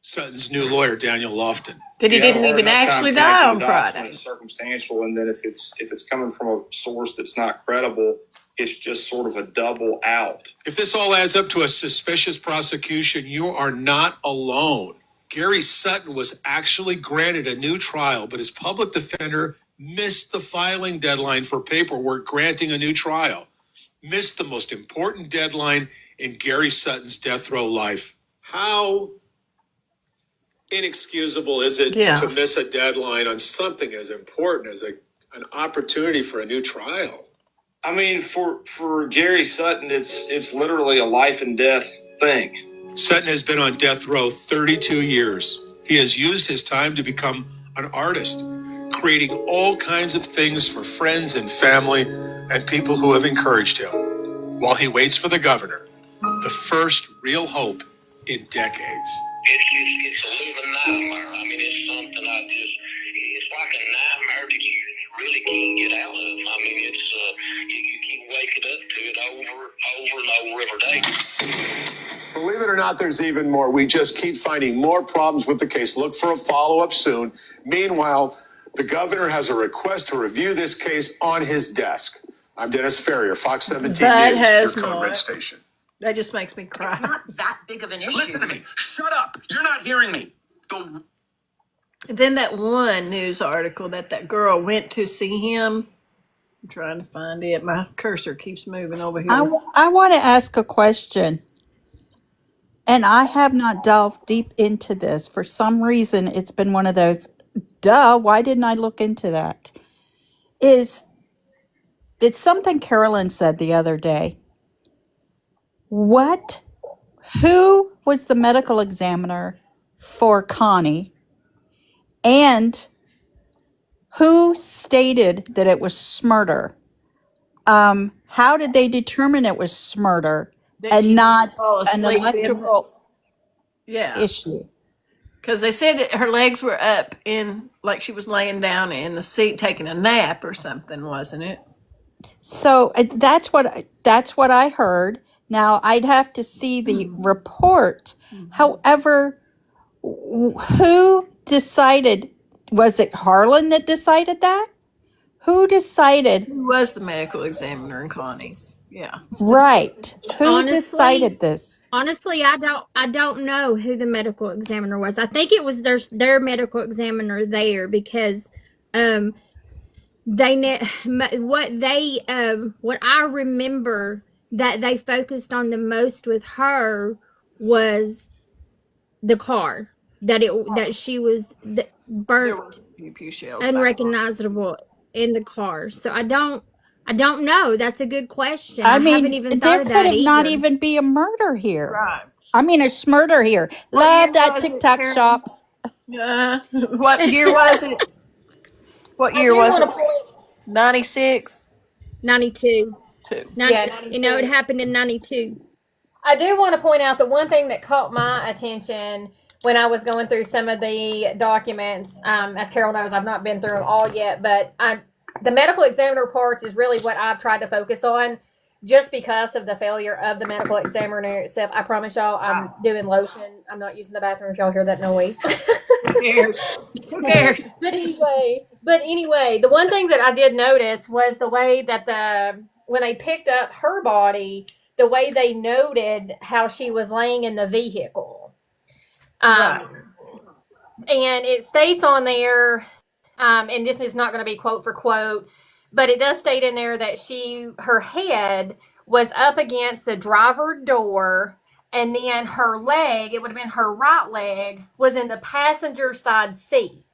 Sutton's new lawyer, Daniel Lofton. That he didn't even actually die on Friday. It's circumstantial, and then if it's coming from a source that's not credible, it's just sort of a double out. If this all adds up to a suspicious prosecution, you are not alone. Gary Sutton was actually granted a new trial, but his public defender missed the filing deadline for paperwork granting a new trial. Missed the most important deadline in Gary Sutton's death row life. How inexcusable is it to miss a deadline on something as important as an opportunity for a new trial? I mean, for Gary Sutton, it's literally a life and death thing. Sutton has been on death row 32 years. He has used his time to become an artist, creating all kinds of things for friends and family and people who have encouraged him, while he waits for the governor, the first real hope in decades. It's a living nightmare. I mean, it's something it's like a nightmare that you really can't get out of. I mean, it's, you keep waking up to it over and over every day. Believe it or not, there's even more. We just keep finding more problems with the case. Look for a follow-up soon. Meanwhile, the governor has a request to review this case on his desk. I'm Dennis Ferrier, Fox 17 That News, has your Code Red not. station. That just makes me cry. It's not that big of an issue. Listen to me. Shut up. You're not hearing me. Then that one news article that girl went to see him. I'm trying to find it. My cursor keeps moving over here. I want to ask a question, and I have not delved deep into this. For some reason, it's been one of those, why didn't I look into that? It's something Carolyn said the other day. Who was the medical examiner for Connie? And who stated that it was murder? How did they determine it was murder and not an electrical issue? Because they said her legs were up like she was laying down in the seat taking a nap or something, wasn't it? So that's what I heard. Now I'd have to see the report. However, who decided? Was it Harlan that decided that? Who decided? Who was the medical examiner in Connie's? Yeah. Right. Who decided this? Honestly, I don't know who the medical examiner was. I think it was their medical examiner there because what I remember that they focused on the most with her was the car that she was burnt, unrecognizable in the car. So I don't know. That's a good question. I mean, haven't even there thought of could that have not either. even be a murder here. Right. I mean, a murder here. Love that TikTok shop. What year was it? What year was it? 96? 92. 92. It happened in 92. I do want to point out the one thing that caught my attention when I was going through some of the documents. As Carol knows, I've not been through them all yet, but the medical examiner reports is really what I've tried to focus on, just because of the failure of the medical examiner itself. I promise y'all, I'm doing lotion. I'm not using the bathroom if y'all hear that noise. Who cares? But anyway, the one thing that I did notice was the way that when they picked up her body, the way they noted how she was laying in the vehicle. And it states on there, and this is not going to be quote for quote, but it does state in there that her head was up against the driver door, and then her leg, it would have been her right leg, was in the passenger side seat.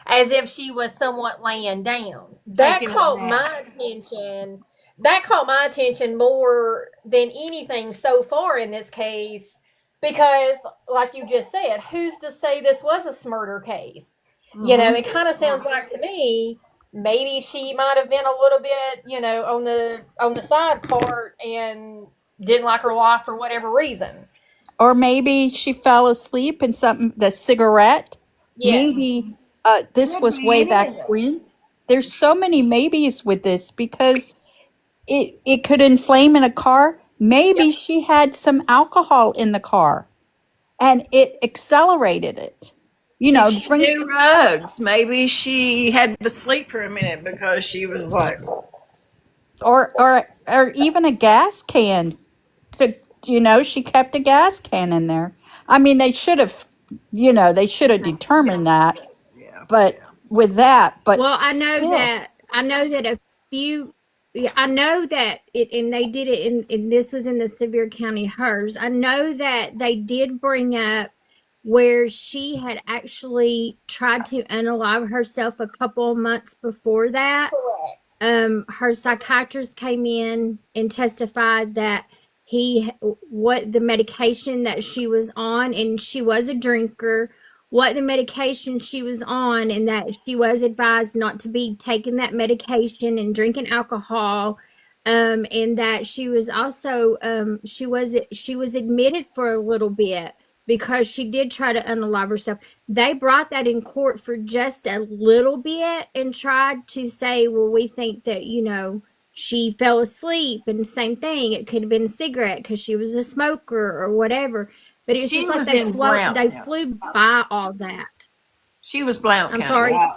as if she was somewhat laying down. That Taking a caught nap. my attention. That caught my attention more than anything so far in this case, because, like you just said, who's to say this was a murder case? You know, Mm-hmm. it kind of sounds like to me maybe she might have been a little bit, you know, on the side part and didn't like her life for whatever reason. Or maybe she fell asleep in something, the cigarette. Yes. Maybe this Could was be way any back of that. when. There's so many maybes with this because it could inflame in a car. Maybe she had some alcohol in the car and it accelerated it. You Did know, she drink do drugs? Maybe she had to sleep for a minute because she was like, or even a gas can. You know, she kept a gas can in there. I mean, they should have, they should have determined that. yeah. But with that, but Well, still, I know that a few, yeah, I know that it, and they did it in this was in the Sevier County hers. I know that they did bring up where she had actually tried to unalive herself a couple of months before that. Correct. Her psychiatrist came in and testified that what the medication that she was on, and she was a drinker, what the medication she was on, and that she was advised not to be taking that medication and drinking alcohol. And that she was also she was admitted for a little bit because she did try to unalive herself. They brought that in court for just a little bit and tried to say, well, we think that, she fell asleep, and same thing. It could have been a cigarette because she was a smoker or whatever. But it's She just like was they in Blount they County. flew by all that. She was Blount I'm County. sorry. Right?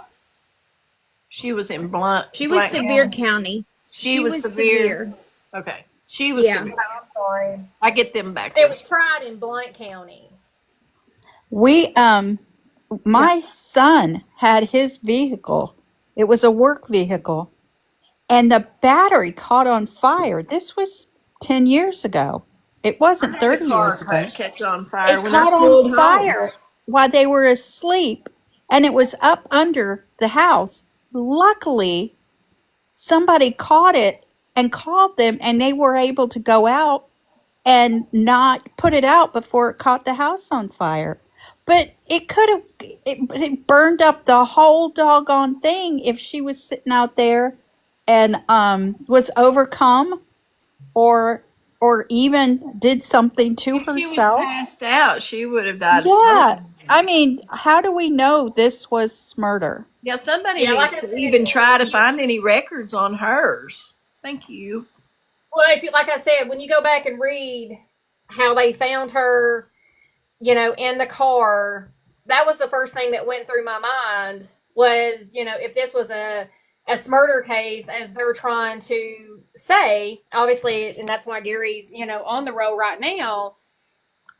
She was in Blount. She was Blount Sevier County. County. She was severe. Okay. She was Yeah. severe. I'm sorry. I get them It was backwards. tried in Blount County. we, my son had his vehicle. It was a work vehicle, and the battery caught on fire. This was 10 years ago. It I wasn't had a 30 car years ago. catch on fire It when I caught on pulled home. fire while they were asleep, and it was up under the house. Luckily, somebody caught it and called them, and they were able to go out and not put it out before it caught the house on fire. But it could have, it burned up the whole doggone thing if she was sitting out there and was overcome or even did something to If she was herself. passed out, she would have died of Yeah, smoking. I mean, how do we know this was murder? Yeah, somebody Yeah, needs like I to said, even try to find any records on hers. Thank you. well, if you, like I said, when you go back and read how they found her, in the car, that was the first thing that went through my mind was, if this was a murder case, as they're trying to say, obviously, and that's why Gary's, on the roll right now.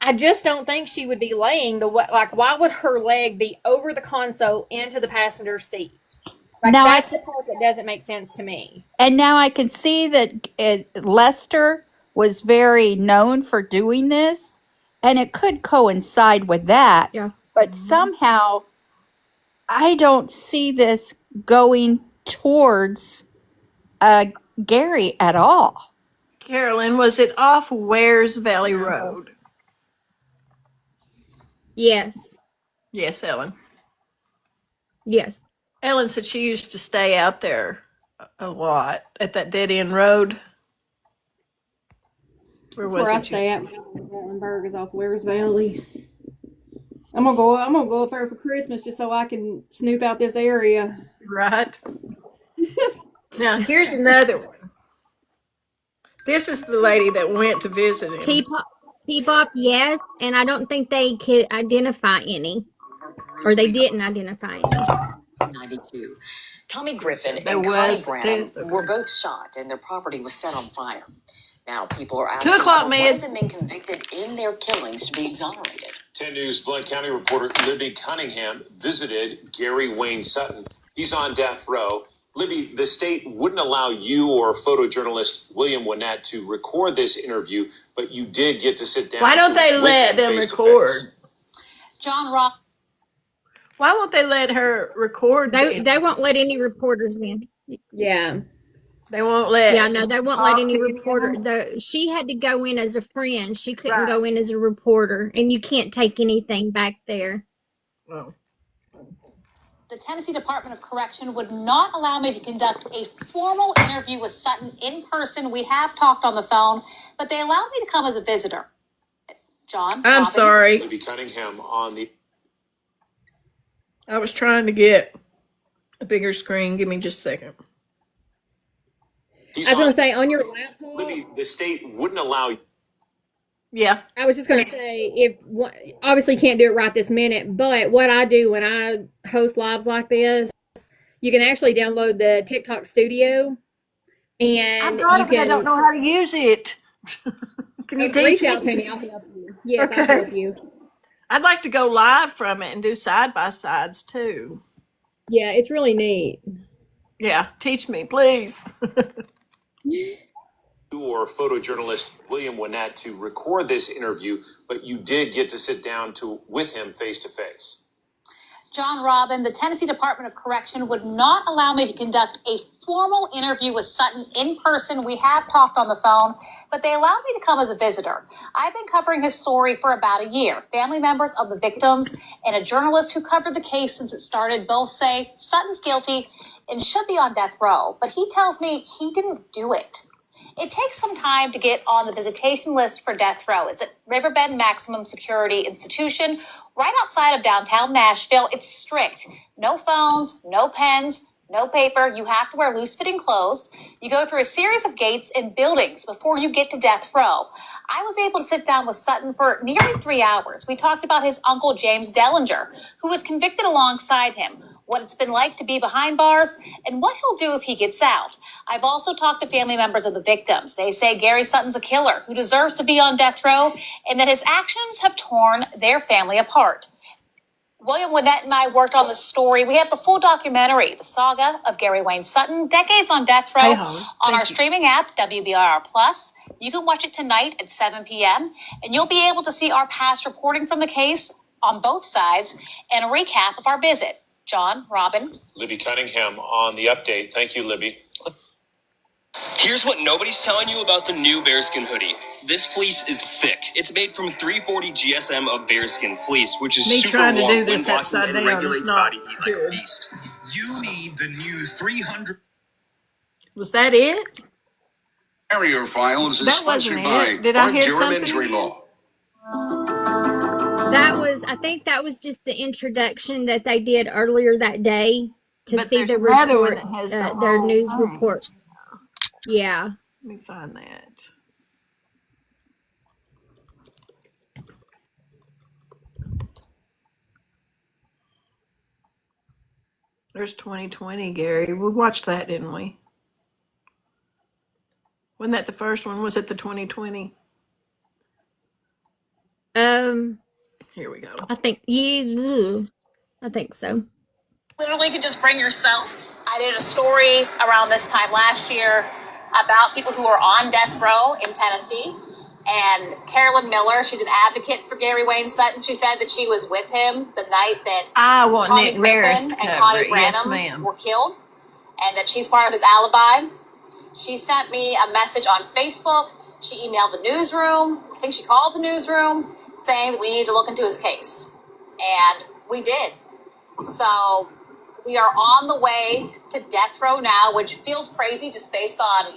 I just don't think she would be laying why would her leg be over the console into the passenger seat? Now That's the part that doesn't make sense to me. And now I can see that Lester was very known for doing this, and it could coincide with that. Yeah. But somehow, I don't see this going towards Gary at all. Carolyn, was it off Wares Valley Road? Yes. Yes, Ellen. Yes. Ellen said she used to stay out there a lot at that dead end road. Where was Where I it? stay at Gatlinburg is off Wares Valley. I'm gonna go up there for Christmas just so I can snoop out this area. Right. Now here's another one. This is the lady that went to visit him. T-Bop, yes, and I don't think they could identify any, or they didn't identify any. 92. Tommy Griffin There and Connie was a Brown test, okay. were both shot and their property was set on fire. Now people are 2 asking o'clock for one of meds. the men convicted in their killings to be exonerated. 10 News Blount County reporter Libby Cunningham visited Gary Wayne Sutton. He's on death row. Libby, the state wouldn't allow you or photojournalist William Winnett to record this interview, but you did get to sit down. Why don't they let them record? John Rock. Why won't they let her record? They won't let any reporters in. Yeah. They won't let. Yeah, no, they won't let talk any to reporter. anyone? She had to go in as a friend. She couldn't go Right. in as a reporter, and you can't take anything back there. Oh. The Tennessee Department of Correction would not allow me to conduct a formal interview with Sutton in person. We have talked on the phone, but they allowed me to come as a visitor. John, I'm Robin? sorry. Libby Cunningham on the. I was trying to get a bigger screen. Give me just a second. I was going to say, on your laptop. Libby, the state wouldn't allow. Yeah. I was just going to say, obviously can't do it right this minute, but what I do when I host lives like this, you can actually download the TikTok Studio, and I've got you it, but I don't know how to use it. Can you teach reach out me? to me. I'll help you. Yes, Okay. I'll help you. I'd like to go live from it and do side by sides too. Yeah, it's really neat. Yeah, teach me, please. Or photojournalist William Winnett to record this interview, but you did get to sit down with him face to face. John, Robin, the Tennessee Department of Correction would not allow me to conduct a formal interview with Sutton in person. We have talked on the phone, but they allowed me to come as a visitor. I've been covering his story for about a year. Family members of the victims and a journalist who covered the case since it started both say Sutton's guilty and should be on death row, but he tells me he didn't do it. It takes some time to get on the visitation list for death row. It's at Riverbend Maximum Security Institution, right outside of downtown Nashville. It's strict. No phones, no pens, no paper. You have to wear loose-fitting clothes. You go through a series of gates and buildings before you get to death row. I was able to sit down with Sutton for nearly 3 hours. We talked about his uncle, James Dellinger, who was convicted alongside him, what it's been like to be behind bars, and what he'll do if he gets out. I've also talked to family members of the victims. They say Gary Sutton's a killer who deserves to be on death row and that his actions have torn their family apart. William Winnett and I worked on this story. We have the full documentary, The Saga of Gary Wayne Sutton, Decades on Death Row, on our streaming app, WBIR Plus. You can watch it tonight at 7 p.m., and you'll be able to see our past reporting from the case on both sides and a recap of our visit. John, Robin. Libby Cunningham on the update. Thank you, Libby. Here's what nobody's telling you about the new bearskin hoodie. This fleece is thick. It's made from 340 GSM of bearskin fleece, which is Me super trying to warm, do this wind-blocking, upside and down regulates is not body heat like good. a beast. You need the new 300. Was that it? Carrier Files is That sponsored wasn't by it. Did I hear Durham something Injury again? Law. I think that was just the introduction that they did earlier that day to But see there's the another one report, that has the their whole news thing. report. Yeah. Let me find that. There's 2020, Gary. We watched that, didn't we? Wasn't that the first one? Was it the 2020? Here we go. I think so. Literally could just bring yourself. I did a story around this time last year about people who are on death row in Tennessee. And Carolyn Miller, she's an advocate for Gary Wayne Sutton. She said that she was with him the night that I want Tommy Nick Maris Griffin to and cover Connie it. Yes, Branham ma'am. were killed, and that she's part of his alibi. She sent me a message on Facebook. She emailed the newsroom. I think she called the newsroom saying that we need to look into his case. And we did. So we are on the way to death row now, which feels crazy just based on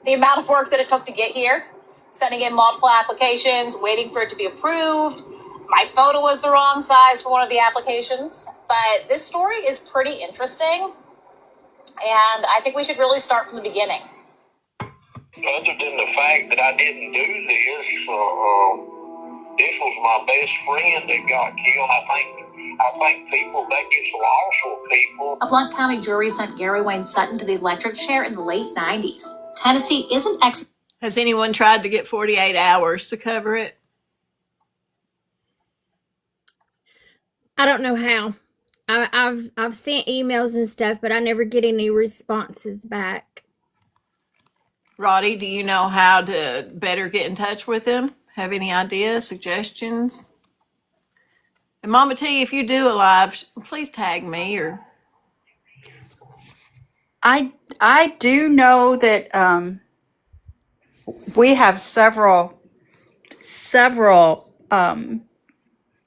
the amount of work that it took to get here. Sending in multiple applications, waiting for it to be approved. My photo was the wrong size for one of the applications. But this story is pretty interesting. And I think we should really start from the beginning. Other than the fact that I didn't do this was my best friend that got killed. I think people, that gets lost with people. A Blount County jury sent Gary Wayne Sutton to the electric chair in the late 90s. Tennessee isn't Has anyone tried to get 48 hours to cover it? I don't know how. I've sent emails and stuff, but I never get any responses back. Roddy, do you know how to better get in touch with him? Have any ideas, suggestions? And Mama T, if you do a live, please tag me or. I do know that we have several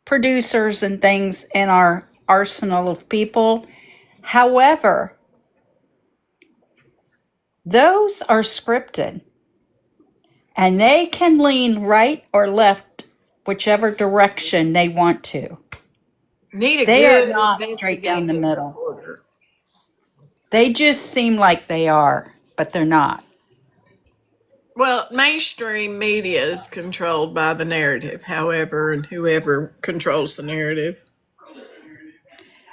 producers and things in our arsenal of people. However, those are scripted, and they can lean right or left, whichever direction they want to. Need a They are good not straight down the investigative middle. reporter. They just seem like they are, but they're not. Well, mainstream media is controlled by the narrative, however, and whoever controls the narrative.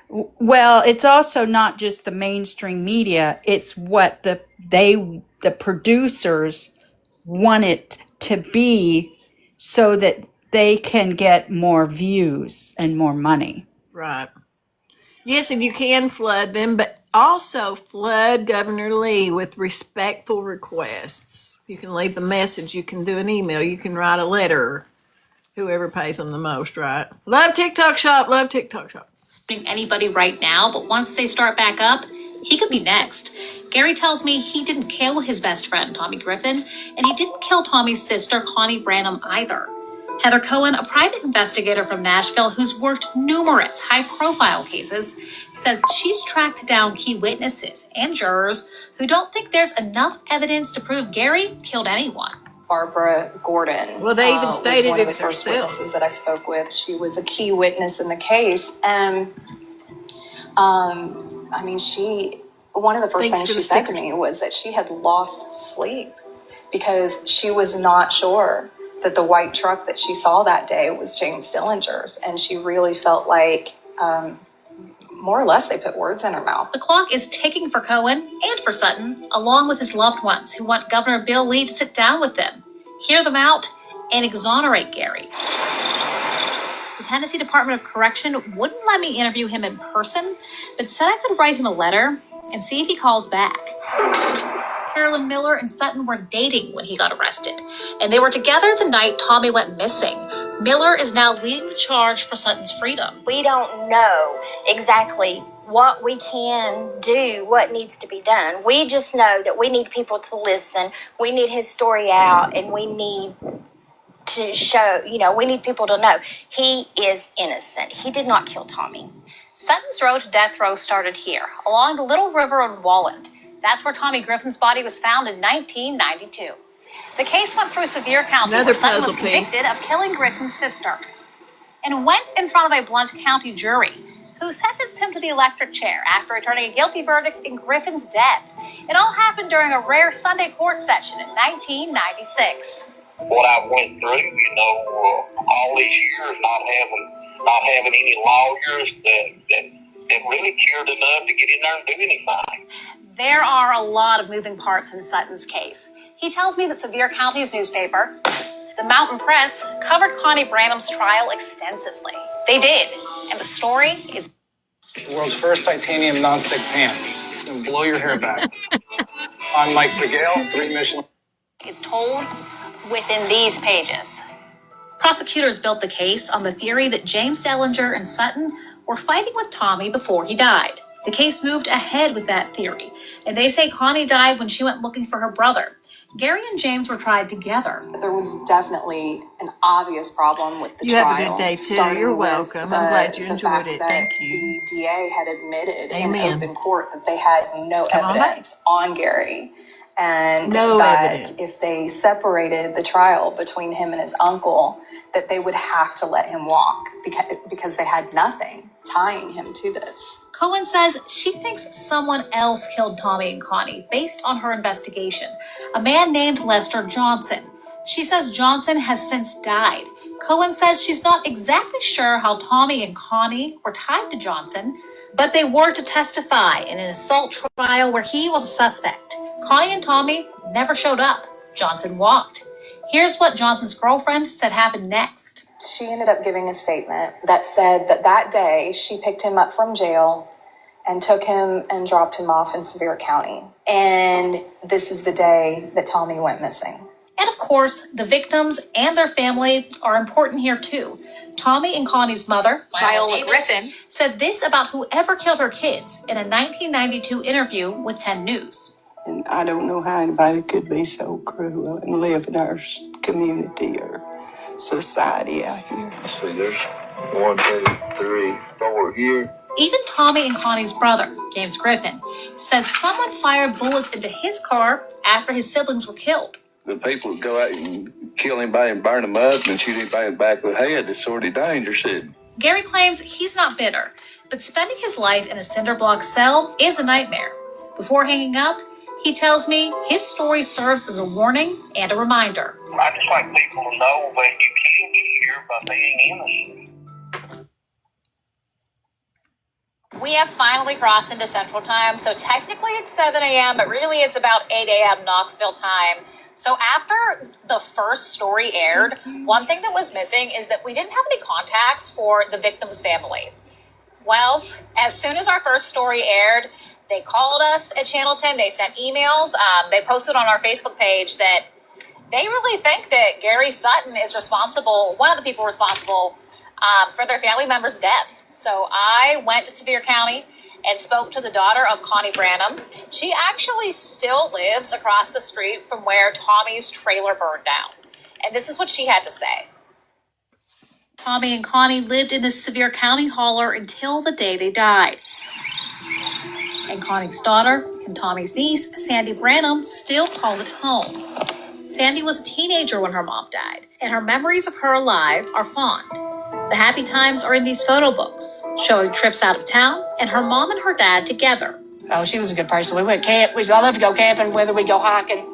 Well, it's also not just the mainstream media, it's what the producers want it to be so that they can get more views and more money. Right. Yes, and you can flood them, but also flood Governor Lee with respectful requests. You can leave the message, you can do an email, you can write a letter. Whoever pays them the most, right? Love TikTok Shop, love TikTok Shop. Anybody right now, but once they start back up, he could be next. Gary tells me he didn't kill his best friend, Tommy Griffin, and he didn't kill Tommy's sister, Connie Branham, either. Heather Cohen, a private investigator from Nashville who's worked numerous high-profile cases, says she's tracked down key witnesses and jurors who don't think there's enough evidence to prove Gary killed anyone. Barbara Gordon. Well, they even stated was one of it the first themselves. witnesses that I spoke with. She was a key witness in the case, and I mean, one of the first things she said to me was that she had lost sleep because she was not sure that the white truck that she saw that day was James Dillinger's, and she really felt like more or less they put words in her mouth. The clock is ticking for Cohen and for Sutton, along with his loved ones who want Governor Bill Lee to sit down with them, hear them out, and exonerate Gary. The Tennessee Department of Correction wouldn't let me interview him in person, but said I could write him a letter and see if he calls back. Carolyn Miller and Sutton were dating when he got arrested, and they were together the night Tommy went missing. Miller is now leading the charge for Sutton's freedom. We don't know exactly what we can do, what needs to be done. We just know that we need people to listen. We need his story out, and we need to show, we need people to know he is innocent. He did not kill Tommy. Sutton's road to death row started here, along the Little River in Walland. That's where Tommy Griffin's body was found in 1992. The case went through Sevier County, where Sutton was convicted of killing Griffin's sister, and went in front of a Blount County jury, who sentenced him to the electric chair after returning a guilty verdict in Griffin's death. It all happened during a rare Sunday court session in 1996. What I went through, all these years not having any lawyers that really cared enough to get in there and do anything. There are a lot of moving parts in Sutton's case. He tells me that Sevier County's newspaper, the Mountain Press, covered Connie Branham's trial extensively. They did, and the story is the world's first titanium nonstick pan. It'll blow your hair back. I'm Mike Miguel, 3 Michelin. It's told within these pages. Prosecutors built the case on the theory that James Dillinger and Sutton were fighting with Tommy before he died. The case moved ahead with that theory, and they say Connie died when she went looking for her brother. Gary and James were tried together. There was definitely an obvious problem with the trial. You have a good day, too. You're welcome. I'm glad you enjoyed it. Thank you. The DA had admitted in open court that they had no evidence on Gary. And if they separated the trial between him and his uncle, that they would have to let him walk because they had nothing tying him to this. Cohen says she thinks someone else killed Tommy and Connie based on her investigation, a man named Lester Johnson. She says Johnson has since died. Cohen says she's not exactly sure how Tommy and Connie were tied to Johnson, but they were to testify in an assault trial where he was a suspect. Connie and Tommy never showed up. Johnson walked. Here's what Johnson's girlfriend said happened next. She ended up giving a statement that said that day she picked him up from jail and took him and dropped him off in Sevier County. And this is the day that Tommy went missing. And of course, the victims and their family are important here too. Tommy and Connie's mother, Viola Griffin, said this about whoever killed her kids in a 1992 interview with 10 News. And I don't know how anybody could be so cruel and live in our community or society out here. See, there's 1, 2, 3, 4 here. Even Tommy and Connie's brother, James Griffin, says someone fired bullets into his car after his siblings were killed. The people that go out and kill anybody and burn them up and shoot anybody in the back of the head, it's sort of dangerous. Gary claims he's not bitter, but spending his life in a cinder block cell is a nightmare. Before hanging up, he tells me his story serves as a warning and a reminder. I just like people to know that you can get here by being innocent. We have finally crossed into Central Time, so technically it's 7 a.m., but really it's about 8 a.m. Knoxville time. So after the first story aired, one thing that was missing is that we didn't have any contacts for the victim's family. Well, as soon as our first story aired, they called us at Channel 10, they sent emails, they posted on our Facebook page that they really think that Gary Sutton is responsible, one of the people responsible for their family members' deaths. So I went to Sevier County and spoke to the daughter of Connie Branham. She actually still lives across the street from where Tommy's trailer burned down. And this is what she had to say. Tommy and Connie lived in the Sevier County hauler until the day they died. And Connie's daughter and Tommy's niece, Sandy Branham, still calls it home. Sandy was a teenager when her mom died, and her memories of her alive are fond. The happy times are in these photo books, showing trips out of town and her mom and her dad together. Oh, she was a good person. We went camp. I love to go camping, whether we go hiking.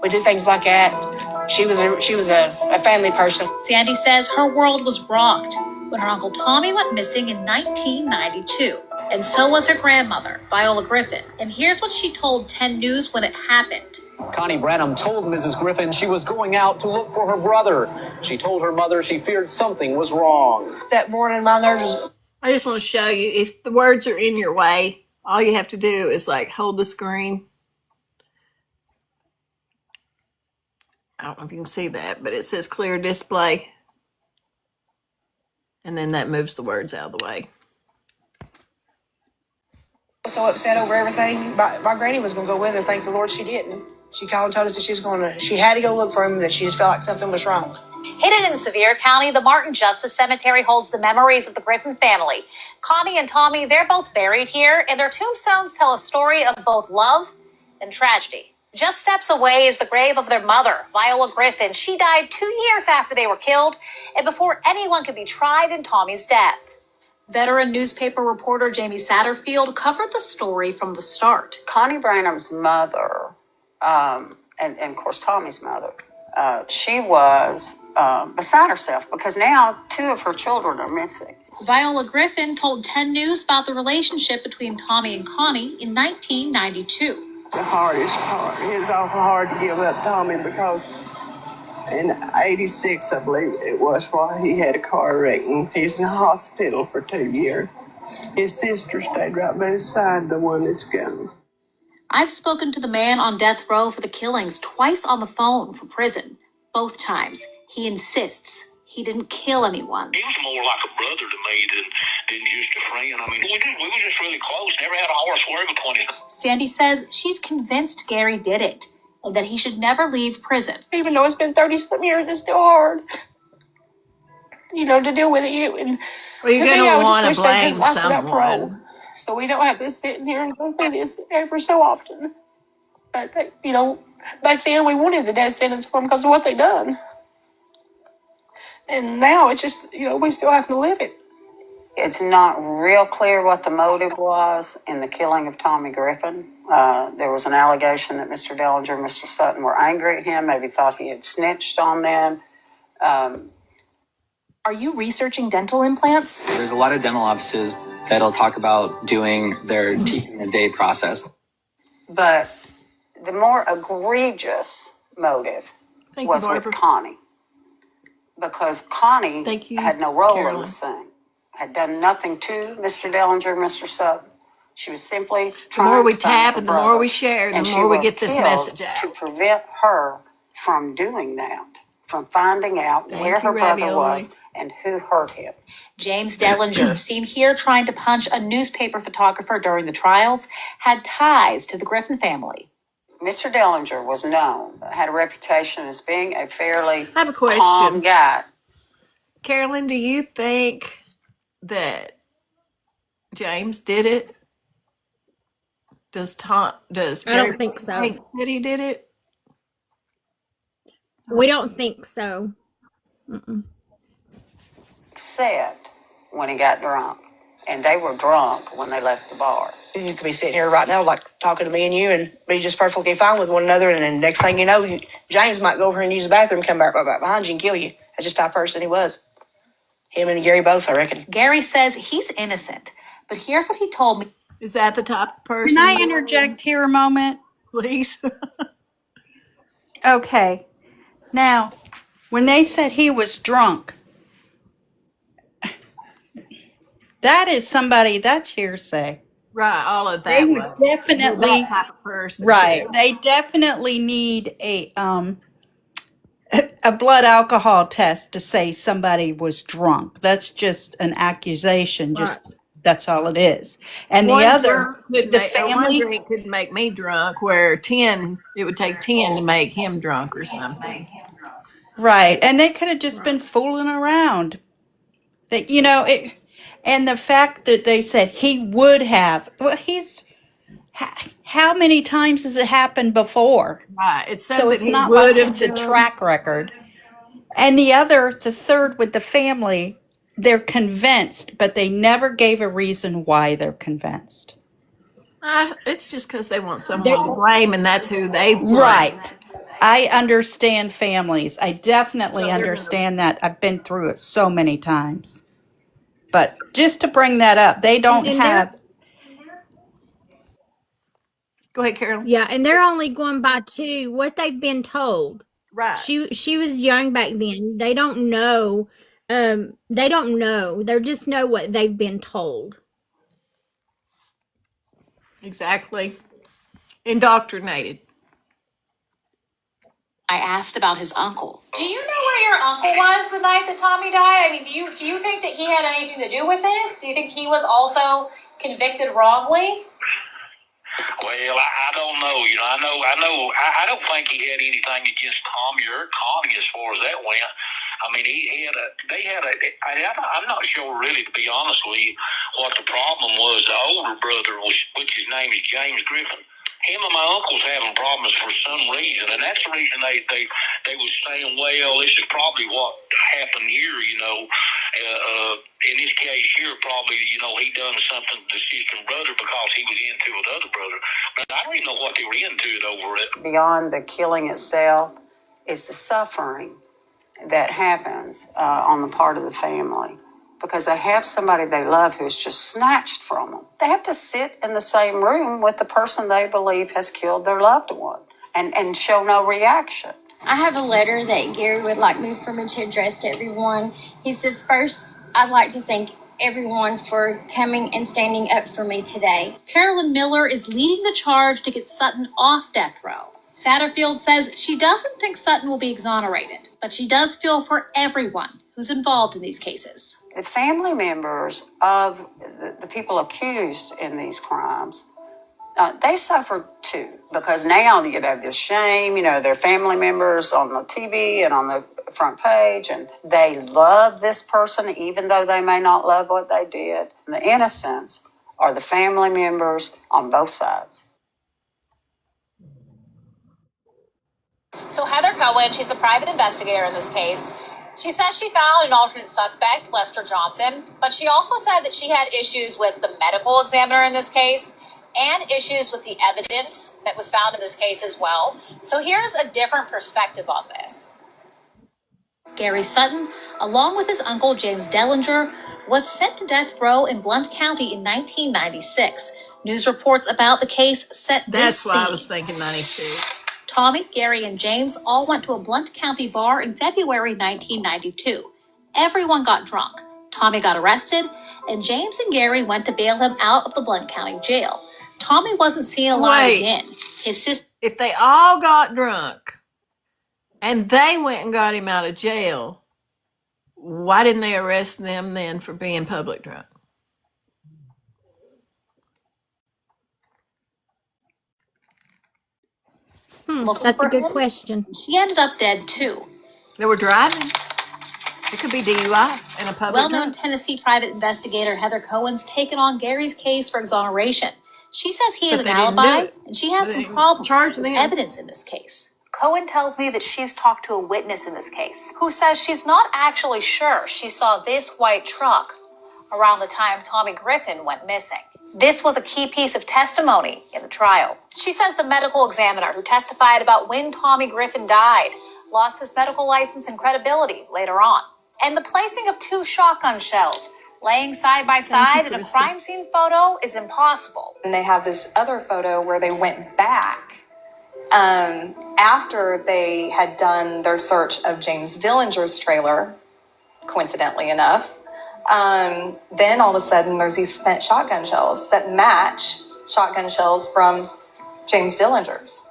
We do things like that. She was a family person. Sandy says her world was rocked when her Uncle Tommy went missing in 1992. And so was her grandmother, Viola Griffin. And here's what she told 10 News when it happened. Connie Branham told Mrs. Griffin she was going out to look for her brother. She told her mother she feared something was wrong. That morning, my nerves was... I just want to show you, if the words are in your way, all you have to do is like hold the screen. I don't know if you can see that, but it says clear display. And then that moves the words out of the way. So upset over everything. My granny was going to go with her. Thank the Lord she didn't. She called and told us that she had to go look for him, that she just felt like something was wrong. Hidden in Sevier County, the Martin Justice Cemetery holds the memories of the Griffin family. Connie and Tommy, they're both buried here, and their tombstones tell a story of both love and tragedy. Just steps away is the grave of their mother, Viola Griffin. She died 2 years after they were killed and before anyone could be tried in Tommy's death. Veteran newspaper reporter Jamie Satterfield covered the story from the start. Connie Branham's mother, and of course Tommy's mother, she was beside herself because now 2 of her children are missing. Viola Griffin told 10 News about the relationship between Tommy and Connie in 1992. The hardest part. It was awful hard to give up Tommy because in 86, I believe it was, while he had a car wreck and he's in the hospital for 2 years. His sister stayed right beside the one that's gone. I've spoken to the man on death row for the killings twice on the phone from prison. Both times, he insists he didn't kill anyone. He was more like a brother to me than just a friend. I mean, we were just really close. Never had a horse word between us. Sandy says she's convinced Gary did it and that he should never leave prison. Even though it's been 30-some years, it's still hard, to deal with it. Well, you're going to want to blame someone. So we don't have to sit in here and go through this every so often. But, back then we wanted the death sentence for them because of what they done. And now it's just, we still have to live it. It's not real clear what the motive was in the killing of Tommy Griffin. There was an allegation that Mr. Dellinger and Mr. Sutton were angry at him, maybe thought he had snitched on them. Are you researching dental implants? There's a lot of dental offices that'll talk about doing their teeth in a day process. But the more egregious motive was with Connie. Because Connie had no role in this thing, had done nothing to Mr. Dellinger, Mr. Sutton. She was simply trying to the more we find tap her and the brother, more we share, the and more we she was get this killed message out. to prevent her from doing that, from finding out Thank where you, her brother Ravioli. was and who hurt him. James Dellinger, seen here trying to punch a newspaper photographer during the trials, had ties to the Griffin family. Mr. Dellinger was known, had a reputation as being a fairly I have a question. calm guy. Carolyn, do you think that James did it? Does I don't think so. think that he did it? We don't think so. Mm-mm. Except when he got drunk. And they were drunk when they left the bar. You could be sitting here right now, like talking to me and you, and be just perfectly fine with one another. And then next thing you know, James might go over and use the bathroom, come back right behind you and kill you. That's just the type of person he was. Him and Gary both, I reckon. Gary says he's innocent, but here's what he told me. Is that the type of person? Can I interject here a moment? Please. Okay. Now, when they said he was drunk, that is somebody, that's hearsay. Right, all of that. They would was. definitely, That type of person. right. Too. They definitely need a blood alcohol test to say somebody was drunk. That's just an accusation. Just that's all it is. And One the other, drunk could the one family, drink could make me drunk, where it would take 10 to make him drunk or something. right? And they could have just been fooling around. That it, and the fact that they said he would have. Well, how many times has it happened before? Right, it's So something it's he not would like have it's a done. track record. And the third with the family, they're convinced, but they never gave a reason why they're convinced. It's just because they want someone to blame, and that's who they've blamed. Right. I understand families. I definitely So they're understand that. I've been through it so many times. But just to bring that up, they don't And have. Go ahead, Carol. Yeah, and they're only going by what they've been told. Right. She was young back then. They don't know. They don't know. They just know what they've been told. Exactly. Indoctrinated. I asked about his uncle. Do you know where your uncle was the night that Tommy died? I mean, do you think that he had anything to do with this? Do you think he was also convicted wrongly? Well, I don't know. I don't think he had anything against Tommy or Connie as far as that went. I mean, I'm not sure really, to be honest with you, what the problem was. The older brother, which his name is James Griffin, him and my uncle's having problems for some reason, and that's the reason they was saying, well, this is probably what happened here, in this case here, probably, he done something to the sister and brother because he was into with other brother. But I don't even know what they were into it over it. Beyond the killing itself is the suffering that happens on the part of the family, because they have somebody they love who's just snatched from them. They have to sit in the same room with the person they believe has killed their loved one and show no reaction. I have a letter that Gary would like me for me to address to everyone. He says, first, I'd like to thank everyone for coming and standing up for me today. Carolyn Miller is leading the charge to get Sutton off death row. Satterfield says she doesn't think Sutton will be exonerated, but she does feel for everyone who's involved in these cases. The family members of the people accused in these crimes, they suffered too, because now you have this shame, their family members on the TV and on the front page, and they love this person even though they may not love what they did. And the innocents are the family members on both sides. So Heather Cohen, she's the private investigator in this case. She says she found an alternate suspect, Lester Johnson, but she also said that she had issues with the medical examiner in this case and issues with the evidence that was found in this case as well. So here's a different perspective on this. Gary Sutton, along with his uncle James Dellinger, was sent to death row in Blount County in 1996. News reports about the case set this That's why scene. I was thinking 96. Tommy, Gary, and James all went to a Blount County bar in February 1992. Everyone got drunk. Tommy got arrested, and James and Gary went to bail him out of the Blount County jail. Tommy wasn't seen alive again. His sister. If they all got drunk, and they went and got him out of jail, why didn't they arrest them then for being public drunk? That's a good question. She ended up dead too. They were driving. It could be DUI and a public Well-known drunk. Tennessee private investigator Heather Cohen's taken on Gary's case for exoneration. She says he has But an they didn't do alibi, it. and she has They some didn't problems charge with them. evidence in this case. Cohen tells me that she's talked to a witness in this case who says she's not actually sure she saw this white truck around the time Tommy Griffin went missing. This was a key piece of testimony in the trial. She says the medical examiner who testified about when Tommy Griffin died lost his medical license and credibility later on. And the placing of 2 shotgun shells laying side by side in a crime scene photo is impossible. And they have this other photo where they went back after they had done their search of James Dillinger's trailer, coincidentally enough. Then all of a sudden there's these spent shotgun shells that match shotgun shells from James Dillinger's.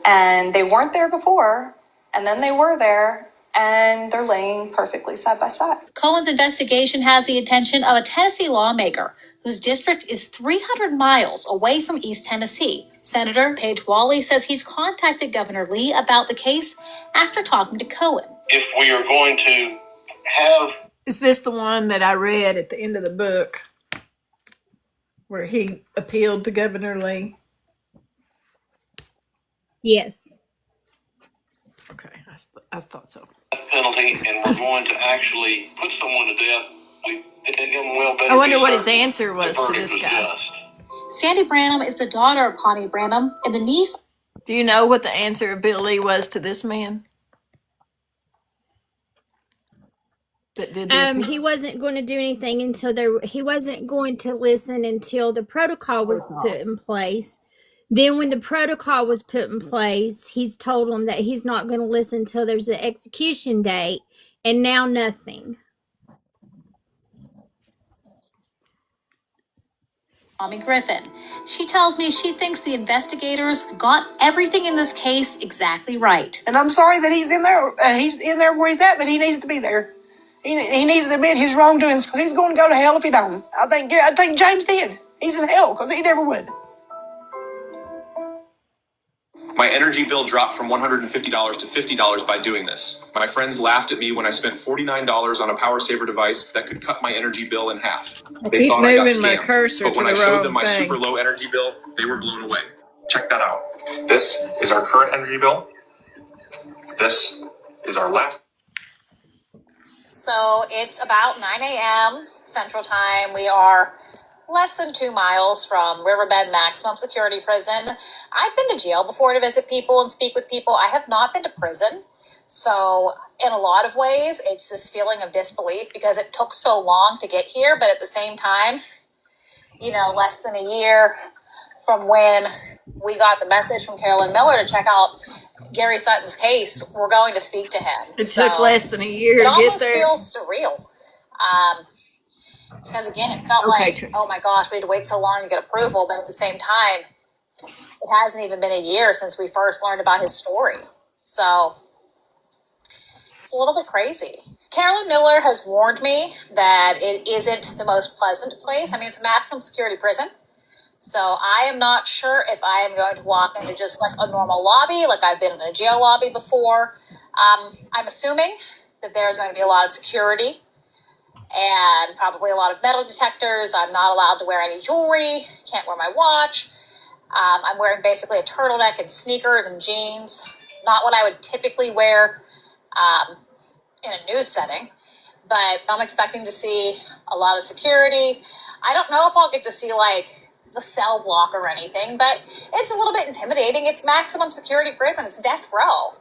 And they weren't there before, and then they were there, and they're laying perfectly side by side. Cohen's investigation has the attention of a Tennessee lawmaker whose district is 300 miles away from East Tennessee. Senator Paige Wally says he's contacted Governor Lee about the case after talking to Cohen. If we are going to have... Is this the one that I read at the end of the book where he appealed to Governor Lee? Yes. Okay, I thought so. penalty and we're going to actually put someone to death, I wonder what his answer was to this guy. Sandy Branham is the daughter of Connie Branham and the niece. Do you know what the answer of Bill Lee was to this man? That did He wasn't going to do anything until he wasn't going to listen until the protocol was put in place. Then when the protocol was put in place, he's told him that he's not going to listen until there's an execution date, and now nothing. Tommy Griffin. She tells me she thinks the investigators got everything in this case exactly right. And I'm sorry that he's in there. He's in there where he's at, but he needs to be there. He needs to admit his wrongdoings because he's going to go to hell if he don't. I think James did. He's in hell because he never would. My energy bill dropped from $150 to $50 by doing this. My friends laughed at me when I spent $49 on a power saver device that could cut my energy bill in half. They thought I got scammed, but when I showed them my super low energy bill, they were blown away. Check that out. This is our current energy bill. This is our last. So it's about 9 a.m. Central Time. We are less than 2 miles from Riverbend Maximum Security Prison. I've been to jail before to visit people and speak with people. I have not been to prison. So in a lot of ways, it's this feeling of disbelief because it took so long to get here. But at the same time, less than a year from when we got the message from Carolyn Miller to check out Gary Sutton's case, we're going to speak to him. It took less than a year to get there. It almost feels surreal. Because again, it felt like, oh my gosh, we had to wait so long to get approval. But at the same time, it hasn't even been a year since we first learned about his story. So it's a little bit crazy. Carolyn Miller has warned me that it isn't the most pleasant place. I mean, it's a maximum security prison. So I am not sure if I am going to walk into just like a normal lobby, like I've been in a jail lobby before. I'm assuming that there's going to be a lot of security and probably a lot of metal detectors. I'm not allowed to wear any jewelry, can't wear my watch. I'm wearing basically a turtleneck and sneakers and jeans, not what I would typically wear in a news setting, but I'm expecting to see a lot of security. I don't know if I'll get to see like the cell block or anything, but it's a little bit intimidating. It's maximum security prison. It's death row.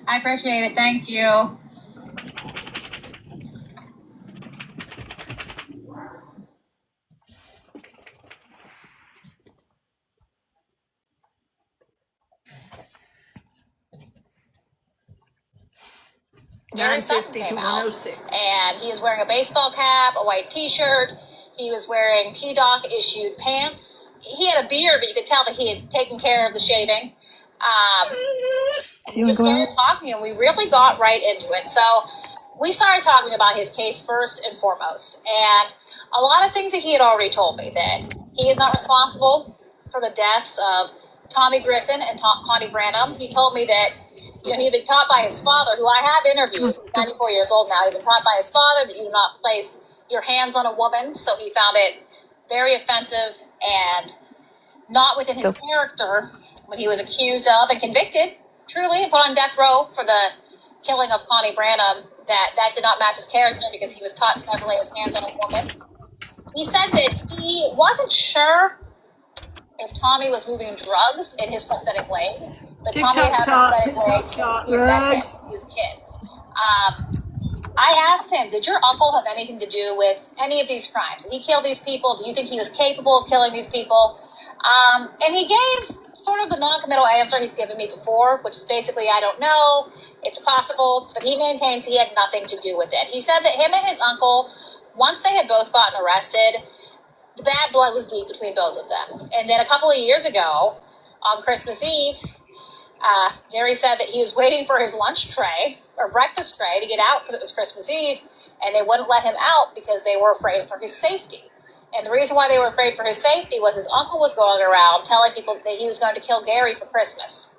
I appreciate it. Thank you. Gary Sutton came out, and he was wearing a baseball cap, a white t-shirt. He was wearing T-Doc issued pants. He had a beard, but you could tell that he had taken care of the shaving. We started talking and we really got right into it. So we started talking about his case first and foremost. And a lot of things that he had already told me, that he is not responsible for the deaths of Tommy Griffin and Connie Branham. He told me that he had been taught by his father, who I have interviewed. He's 94 years old now. He'd been taught by his father that you do not place your hands on a woman. So he found it very offensive and not within his character when he was accused of and convicted, truly, and put on death row for the killing of Connie Branham, that did not match his character because he was taught to never lay his hands on a woman. He said that he wasn't sure if Tommy was moving drugs in his prosthetic leg, but Tommy had prosthetic legs since he had met him since he was a kid. I asked him, did your uncle have anything to do with any of these crimes? Did he kill these people? Do you think he was capable of killing these people? And he gave sort of the non-committal answer he's given me before, which is basically, I don't know, it's possible, but he maintains he had nothing to do with it. He said that him and his uncle, once they had both gotten arrested, the bad blood was deep between both of them. And then a couple of years ago, on Christmas Eve, Gary said that he was waiting for his lunch tray or breakfast tray to get out because it was Christmas Eve, and they wouldn't let him out because they were afraid for his safety. And the reason why they were afraid for his safety was his uncle was going around telling people that he was going to kill Gary for Christmas.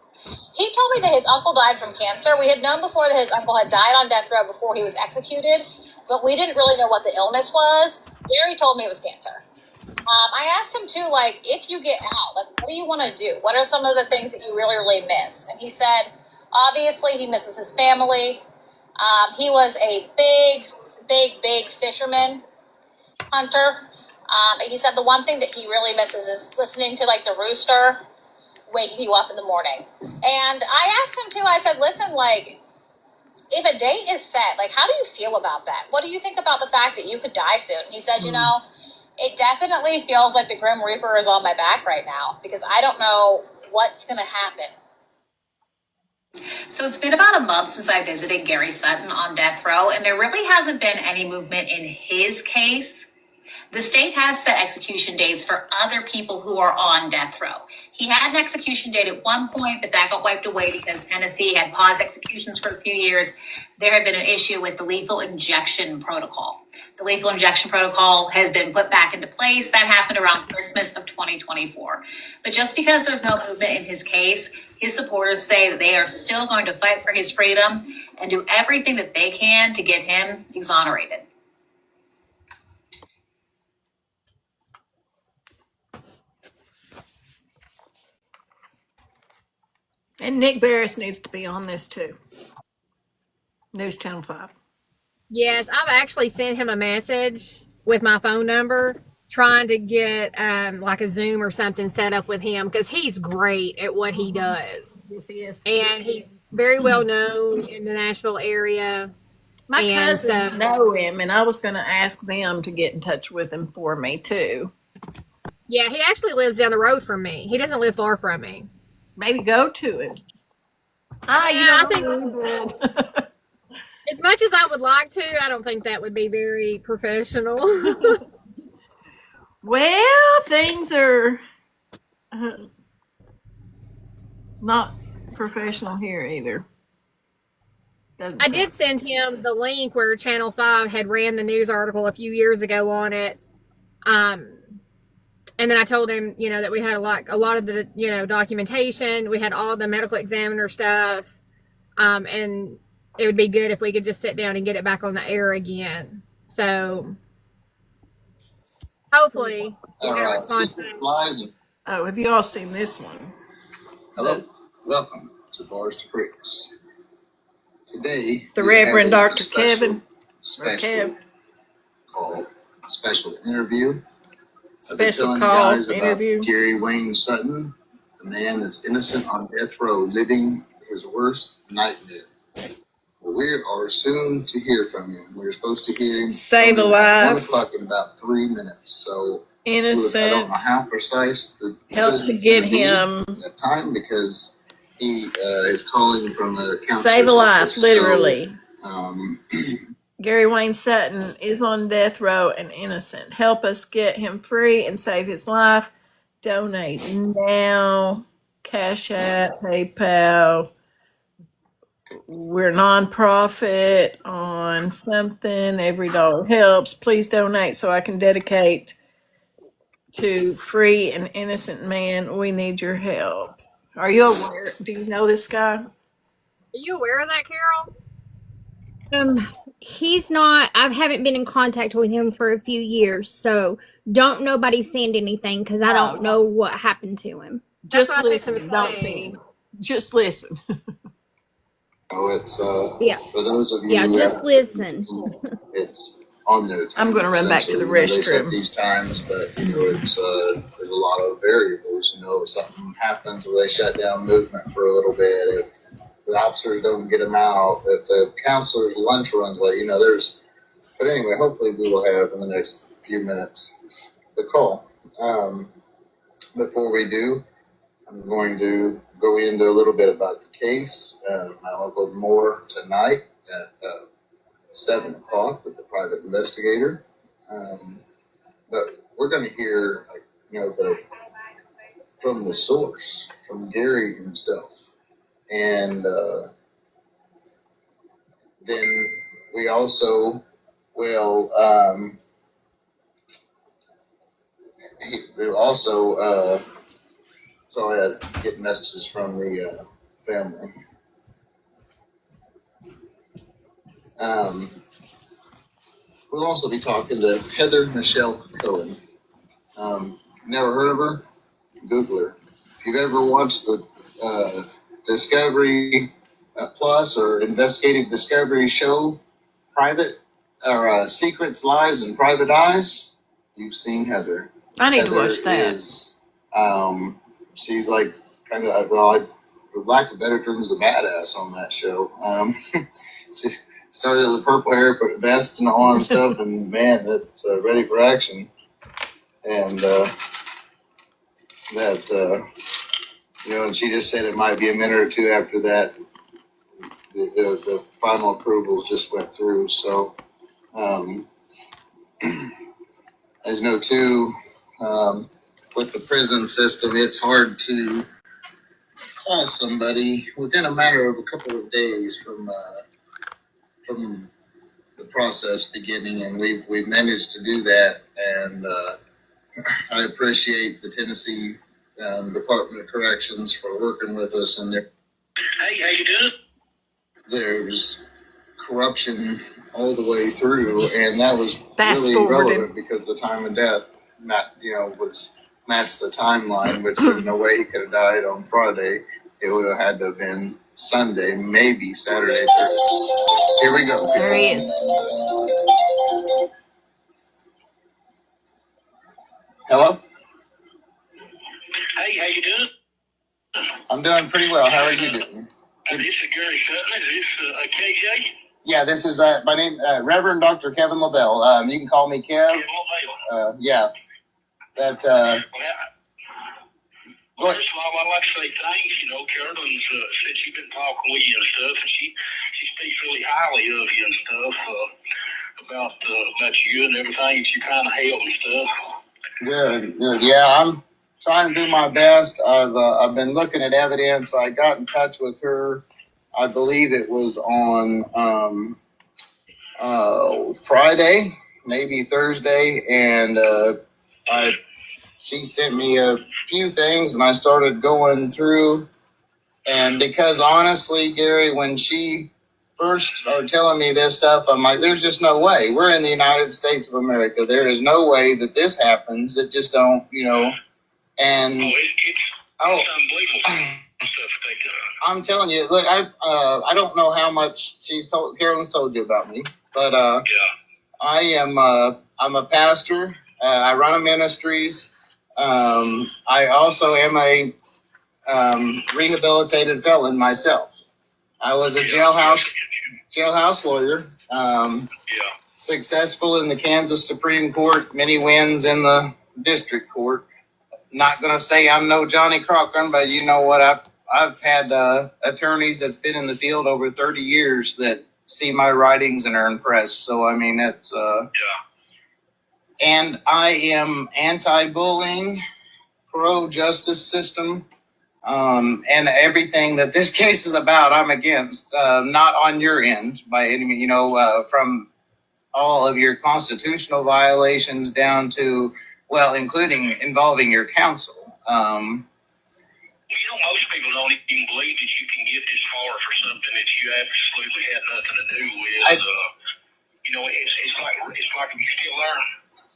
He told me that his uncle died from cancer. We had known before that his uncle had died on death row before he was executed, but we didn't really know what the illness was. Gary told me it was cancer. I asked him too, like, if you get out, like, what do you want to do? What are some of the things that you really, really miss? And he said, obviously, he misses his family. He was a big fisherman, hunter. And he said the one thing that he really misses is listening to, like, the rooster waking you up in the morning. And I asked him too, I said, listen, like, if a date is set, like, how do you feel about that? What do you think about the fact that you could die soon? And he said, you know, it definitely feels like the Grim Reaper is on my back right now because I don't know what's going to happen. So it's been about a month since I visited Gary Sutton on death row, and there really hasn't been any movement in his case. The state has set execution dates for other people who are on death row. He had an execution date at one point, but that got wiped away because Tennessee had paused executions for a few years. There had been an issue with the lethal injection protocol. The lethal injection protocol has been put back into place. That happened around Christmas of 2024. But just because there's no movement in his case, his supporters say that they are still going to fight for his freedom and do everything that they can to get him exonerated. And Nick Barris needs to be on this too. News Channel 5. Yes, I've actually sent him a message with my phone number trying to get like a Zoom or something set up with him because he's great at what he does. Yes, he is. And he's very well known in the Nashville area. My cousins know him, and I was going to ask them to get in touch with him for me too. Yeah, he actually lives down the road from me. He doesn't live far from me. Maybe go to him. I think as much as I would like to, I don't think that would be very professional. Well, things are not professional here either. I did send him the link where Channel 5 had ran the news article a few years ago on it. And then I told him, that we had a lot of the, documentation. We had all the medical examiner stuff. And it would be good if we could just sit down and get it back on the air again. So hopefully we'll get a response. Oh, have you all seen this one? Hello. Welcome to Bars to Bricks. Today, the Reverend Dr. Kevin. Special call, special interview. Special call interview. Gary Wayne Sutton, the man that's innocent on death row, living his worst nightmare. Well, we are soon to hear from him. We're supposed to hear him. Save a life. 1 o'clock in about 3 minutes. So innocent. I don't know how precise the help to get him that time because he is calling from the counselor's save a life, office. literally. So, Gary Wayne Sutton is on death row and innocent. Help us get him free and save his life. Donate now. Cash App, PayPal. We're a nonprofit on something. Every dollar helps. Please donate so I can dedicate to free an innocent man. We need your help. Are you aware? Do you know this guy? Are you aware of that, Carol? He's not. I haven't been in contact with him for a few years, so don't nobody send anything because I don't know what happened to him. Just listen. Don't send. Just listen. Oh, it's Yeah. for those of you. Yeah, just listen. It's on their time. I'm going to run back to the They set restroom. these times, but it's there's a lot of variables. If something happens where they shut down movement for a little bit, if the officers don't get them out, if the counselor's lunch runs late, there's. But anyway, hopefully we will have in the next few minutes the call. Before we do, I'm going to go into a little bit about the case. I'll go more tonight at 7 o'clock with the private investigator. But we're going to hear, from the source, from Gary himself. And then we also will sorry, I get messages from the family. We'll also be talking to Heather Michelle Cohen. Never heard of her? Google her. If you've ever watched the Discovery Plus or Investigative Discovery show, Private or Secrets, Lies, and Private Eyes, you've seen Heather. I need to watch that. She's like kind of, for lack of better terms, a badass on that show. She started with purple hair, put a vest and on and stuff, and man, that's ready for action. And and she just said it might be a minute or two after that. The final approvals just went through. So, as no two, with the prison system, it's hard to call somebody within a matter of a couple of days from the process beginning, and we've managed to do that. And I appreciate the Tennessee Department of Corrections for working with us. And hey, how you doing? There's corruption all the way through, and that was really relevant because the time of death, was matched the timeline, which there's no way he could have died on Friday. It would have had to have been Sunday, maybe Saturday. Here we go. There he is. Hello? Hey, how you doing? I'm doing pretty well. How are you doing? This is Gary Sutton. Is this KJ? Yeah, this is my name, Reverend Dr. Kevin LaBelle. You can call me Kev. Yeah. That. Well, first of all, I'd like to say thanks. Carolyn's said she's been talking with you and stuff, and she speaks really highly of you and stuff about you and everything. She kind of helped and stuff. Good. Yeah, I'm trying to do my best. I've been looking at evidence. I got in touch with her. I believe it was on Friday, maybe Thursday, and she sent me a few things, and I started going through. And because honestly, Gary, when she first started telling me this stuff, I'm like, there's just no way. We're in the United States of America. There is no way that this happens. It just don't, And it's unbelievable. I'm telling you, look, I don't know how much Carolyn's told you about me, but I'm a pastor. I run a ministries. I also am a rehabilitated felon myself. I was a jailhouse lawyer. Successful in the Kansas Supreme Court, many wins in the district court. Not going to say I'm no Johnny Cochran, but you know what? I've had attorneys that's been in the field over 30 years that see my writings and are impressed. So, I mean, it's and I am anti-bullying, pro-justice system, And everything that this case is about, I'm against. Not on your end by any means, from all of your constitutional violations down to, well, including involving your counsel. Most people don't even believe that you can get this far for something that you absolutely had nothing to do with. It's like you still learn.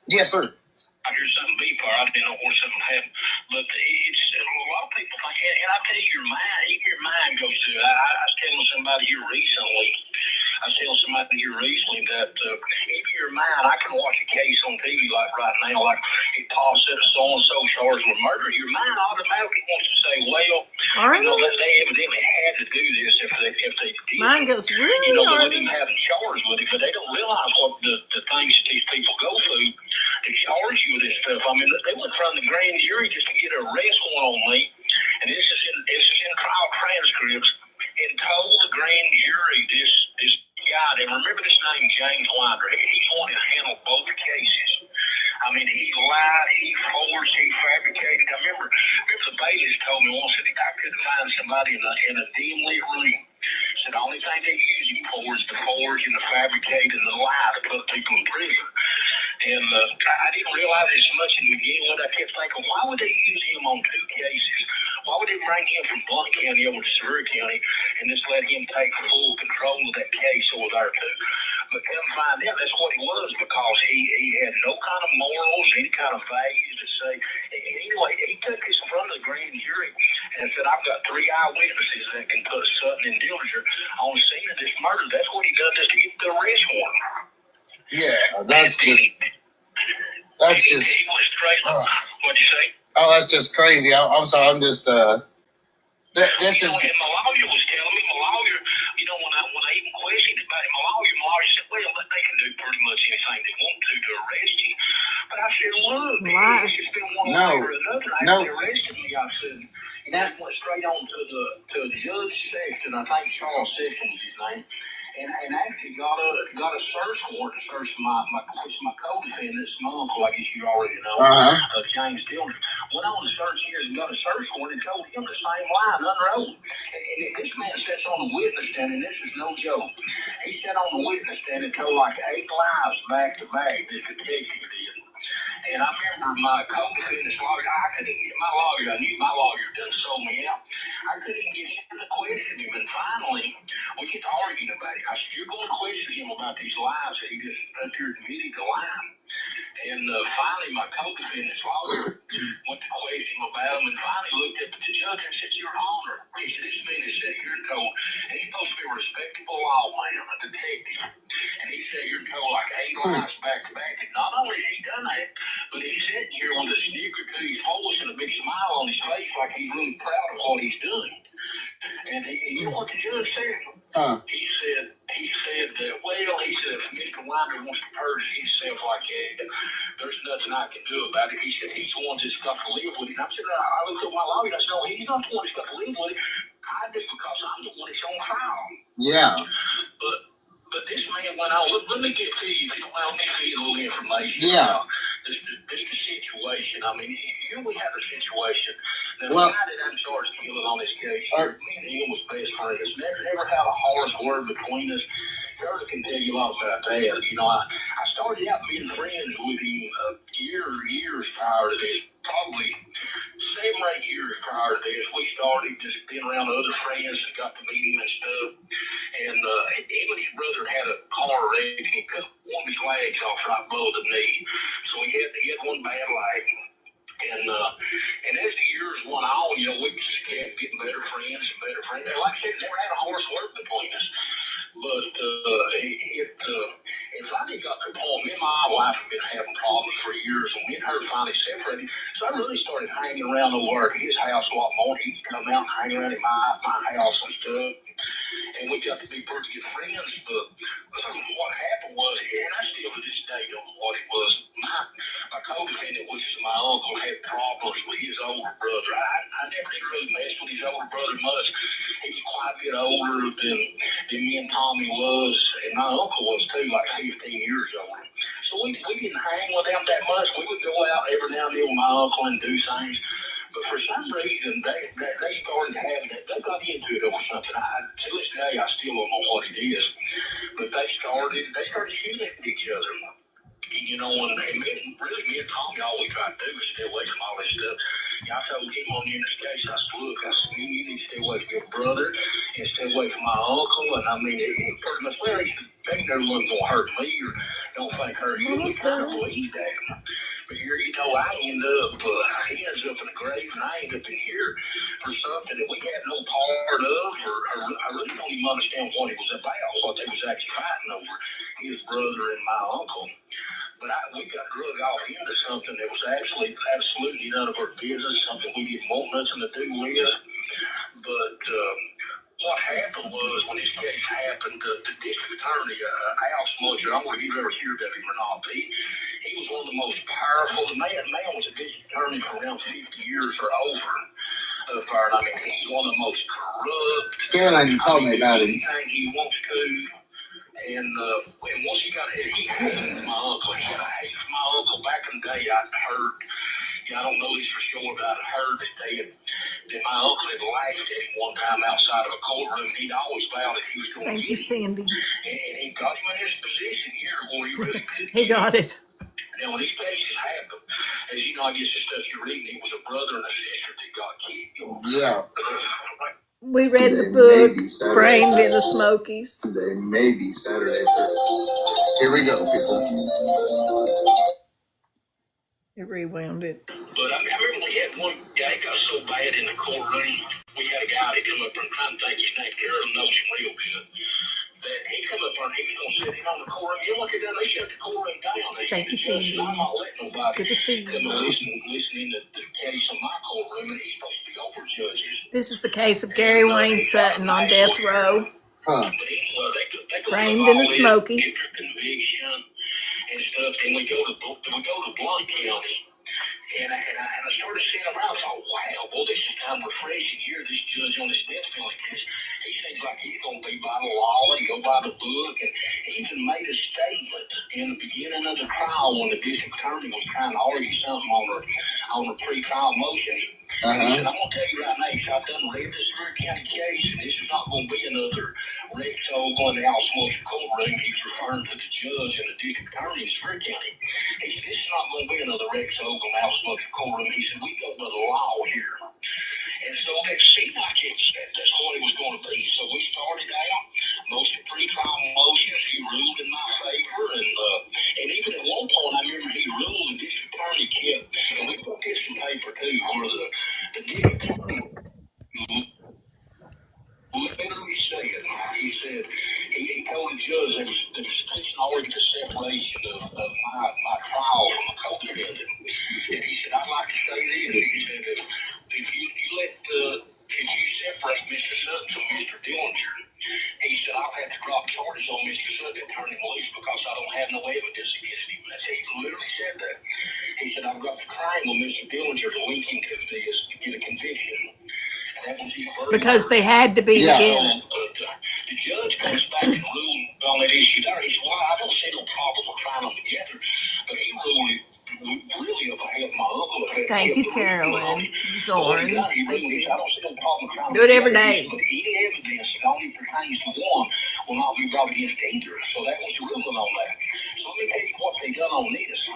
Yes, sir. I hear something beep or I didn't know where something happened. But it's a lot of people think, and I tell you, your mind goes to it. I was telling somebody here recently that even your mind, I can watch a case on TV like right now, like it Paul said a so-and-so charged with murder. Your mind automatically wants to say, well, they evidently had to do this if they did. Mine goes, really? They wouldn't even have them charged with it, but they don't realize what the things that these people go through to charge you with this stuff. I mean, they went from the grand jury just to get an arrest warrant on me, and this is in trial transcripts, and told the grand jury this guy, and remember this name, James Winder, he's the one that handled both cases. I mean, he lied, he forged, he fabricated. I remember the bailiff told me once that I couldn't find somebody in a dim lit room. So the only thing they use him for is to forge and to fabricate and to lie to put people in prison. And I didn't realize this much in the beginning. What I kept thinking, why would they use him on two cases? Why would they bring him from Blunt County over to Surrey County and just let him take full control of that case over there too? But come find out, that's what he was, because he had no kind of morals, any kind of values to say. Anyway, he took this in front of the grand jury and said, I've got 3 eyewitnesses that can put Sutton and Dillinger on the scene of this murder. That's what he done just to get the arrest warrant. Yeah, that's just. He was straight up. What'd you say? Oh, that's just crazy. I'm sorry. I'm just. This is. And my lawyer was telling me, when I even questioned about it, my lawyer said, well, they can do pretty much anything they want to arrest you. But I said, look, it's just been one way or another. They arrested me. I said, that went straight on to the Judge Sexton. I think Charles Sexton was his name. And actually got a search warrant to search my co-defendant's uncle, I guess you already know, James Dillon. Went on the search here and got a search warrant and told him the same lie, nothing wrong. And this man sits on the witness stand, and this is no joke. He sat on the witness stand and told like 8 lies back to back, this detective did. And I remember my co-defendant's lawyer, I couldn't get my lawyer, I knew my lawyer done sold me out. I couldn't get him to question him, and finally, we get to arguing about it. I said, you're going to question him about these lies that he just admitted to lying. And finally, my co-defendant's lawyer went to question him about him, and finally looked up at the judge and said, Your Honor, he said, this man is sitting here told, and he's supposed to be a respectable lawman, a detective. And he said, you're told like 8 lies back to back. And not only has he done that, but he's sitting here with a snicker to his voice and a big smile on his face like he's really proud of what he's doing. And you know what the judge said? He said, if Mr. Winder wants to purge himself like that, there's nothing I can do about it. He said, he's the one that's got to live with it. And I said, I looked at my lawyer and I said, no, he's not the one that's got to live with it. I did because I'm the one that's on trial. Yeah. But this man went on. Let me get to you. Let me give you a little information. Yeah. This the situation. I mean, here we have a situation. Now, Well, the guy that I'm charged killing on this case, me and him was best friends. Never had a harsh word between us. Shirley can tell you a lot about that. I started out being friends with him years prior to this, probably 7 or 8 years prior to this. We started just being around other friends and got to meet him and stuff. And him and his brother had a car wreck, and he cut one of his legs off right below the knee. So he had one bad leg. And as the years went on, we just kept getting better friends and better friends. And like I said, never had a harsh word between us. But it finally got to the point, me and my wife have been having problems for years, and me and her finally separated. So I really started hanging around over at his house a lot more. He'd come out and hang around at my house and stuff. And we got to be pretty good friends. But what happened was, and I still to this day don't know what it was, my co-defendant, which is my uncle, had problems with his older brother. I never did really mess with his older brother much. He was quite a bit older than me and Tommy was, and my uncle was too, like 15 years older. So we didn't hang with them that much. We would go out every now and then with my uncle and do things. But for some reason, they started having it. They got into it over something. To this day, I still don't know what it is. But they started shooting at each other. You know, and me and Tommy, all we try to do is stay away from all this stuff. I told him on the interstate, I said, look, you need to stay away from your brother and stay away from my uncle. And I mean, it pretty much, well, they never wasn't going to hurt me or don't think hurt you. We kind of believe that. But here, you know, he ends up in the grave, and I end up in here for something that we had no part of, or I really don't even understand what it was about, what they was actually fighting over, his brother and my uncle. But we got drug off into something that was actually absolutely none of our business, something we didn't want nothing to do with. But what happened was, when this case happened, the district attorney, Al Smudger, I don't know if you've ever heard of him or not, but he was one of the most powerful. The man was a district attorney for around 50 years or over. I mean, he's one of the most corrupt. Caroline, you told me about him. Anything he wants to. And once he hated my uncle. He got a hate for my uncle. Back in the day, I heard, I don't know this for sure, but I heard that my uncle had laughed at him one time outside of a courtroom. He'd always vowed that he was going to get him. Sandy. And he got him in his position here where he really could. He got it. Now, when these cases happened, as you know, I guess the stuff you're reading, it was a brother and a sister that got killed. Yeah. We read the book, Framed in the Smokies. Today may be Saturday. Here we go, people. It rewound it. But I remember we had one guy got so bad in the courtroom. We had a guy that come up and I think his name Carol knows him real good. That he come up and he was gonna sit in on the courtroom. You know what they done? They shut the courtroom down. Thank you, Cindy. I'm not letting nobody Good to see you. come and listening to the case of my courtroom, and he's supposed to be over judges. This is the case of Gary Wayne Sutton on death row. But anyway, they Framed in the Smokies. Conviction and stuff, and we go to Blunt County. And I started seeing around. I thought, wow, well, this is kind of refreshing here. This judge on this death penalty case, he seems like he's going to be by the law and go by the book. And he even made a statement in the beginning of the trial when the district attorney was trying to argue something on the pre-trial motion. He said, I'm going to tell you right now, I've done read this Surrey County case, and this is not going to be another Rex Hole going to Al Smudger courtroom. He's referring to the judge and the district attorney in Surrey County. He said, this is not going to be another Rex Hole going to Al Smudger courtroom. He said, we go by the law here. And so that seemed like that's what it was going to be. So we started out, most of the pre-trial motions, he ruled in my favor. And even at one point, I remember he ruled, the district attorney kept, and we put this in paper too, where the district attorney literally said, he told the judge that was taking already the separation of my trial from the co-defendant. And he said, I'd like to say this. He said that if you separate Mr. Sutton from Mr. Dillinger, he said, I'll have to drop charges on Mr. Sutton and turn him loose because I don't have no evidence against him. He literally said that. He said, I've got the crime on Mr. Dillinger to link him to this to get a conviction. Because they had to be together. The judge comes back and ruled on that issue there. He said, well, I don't see no problem with trying them together. But he ruled it really about my uncle. Thank you, Carolyn. Zorns. I don't see no problem with trying do it every day. But any evidence that only pertains to one will not be brought against either. So that was the ruling on that. So let me tell you what they done on this.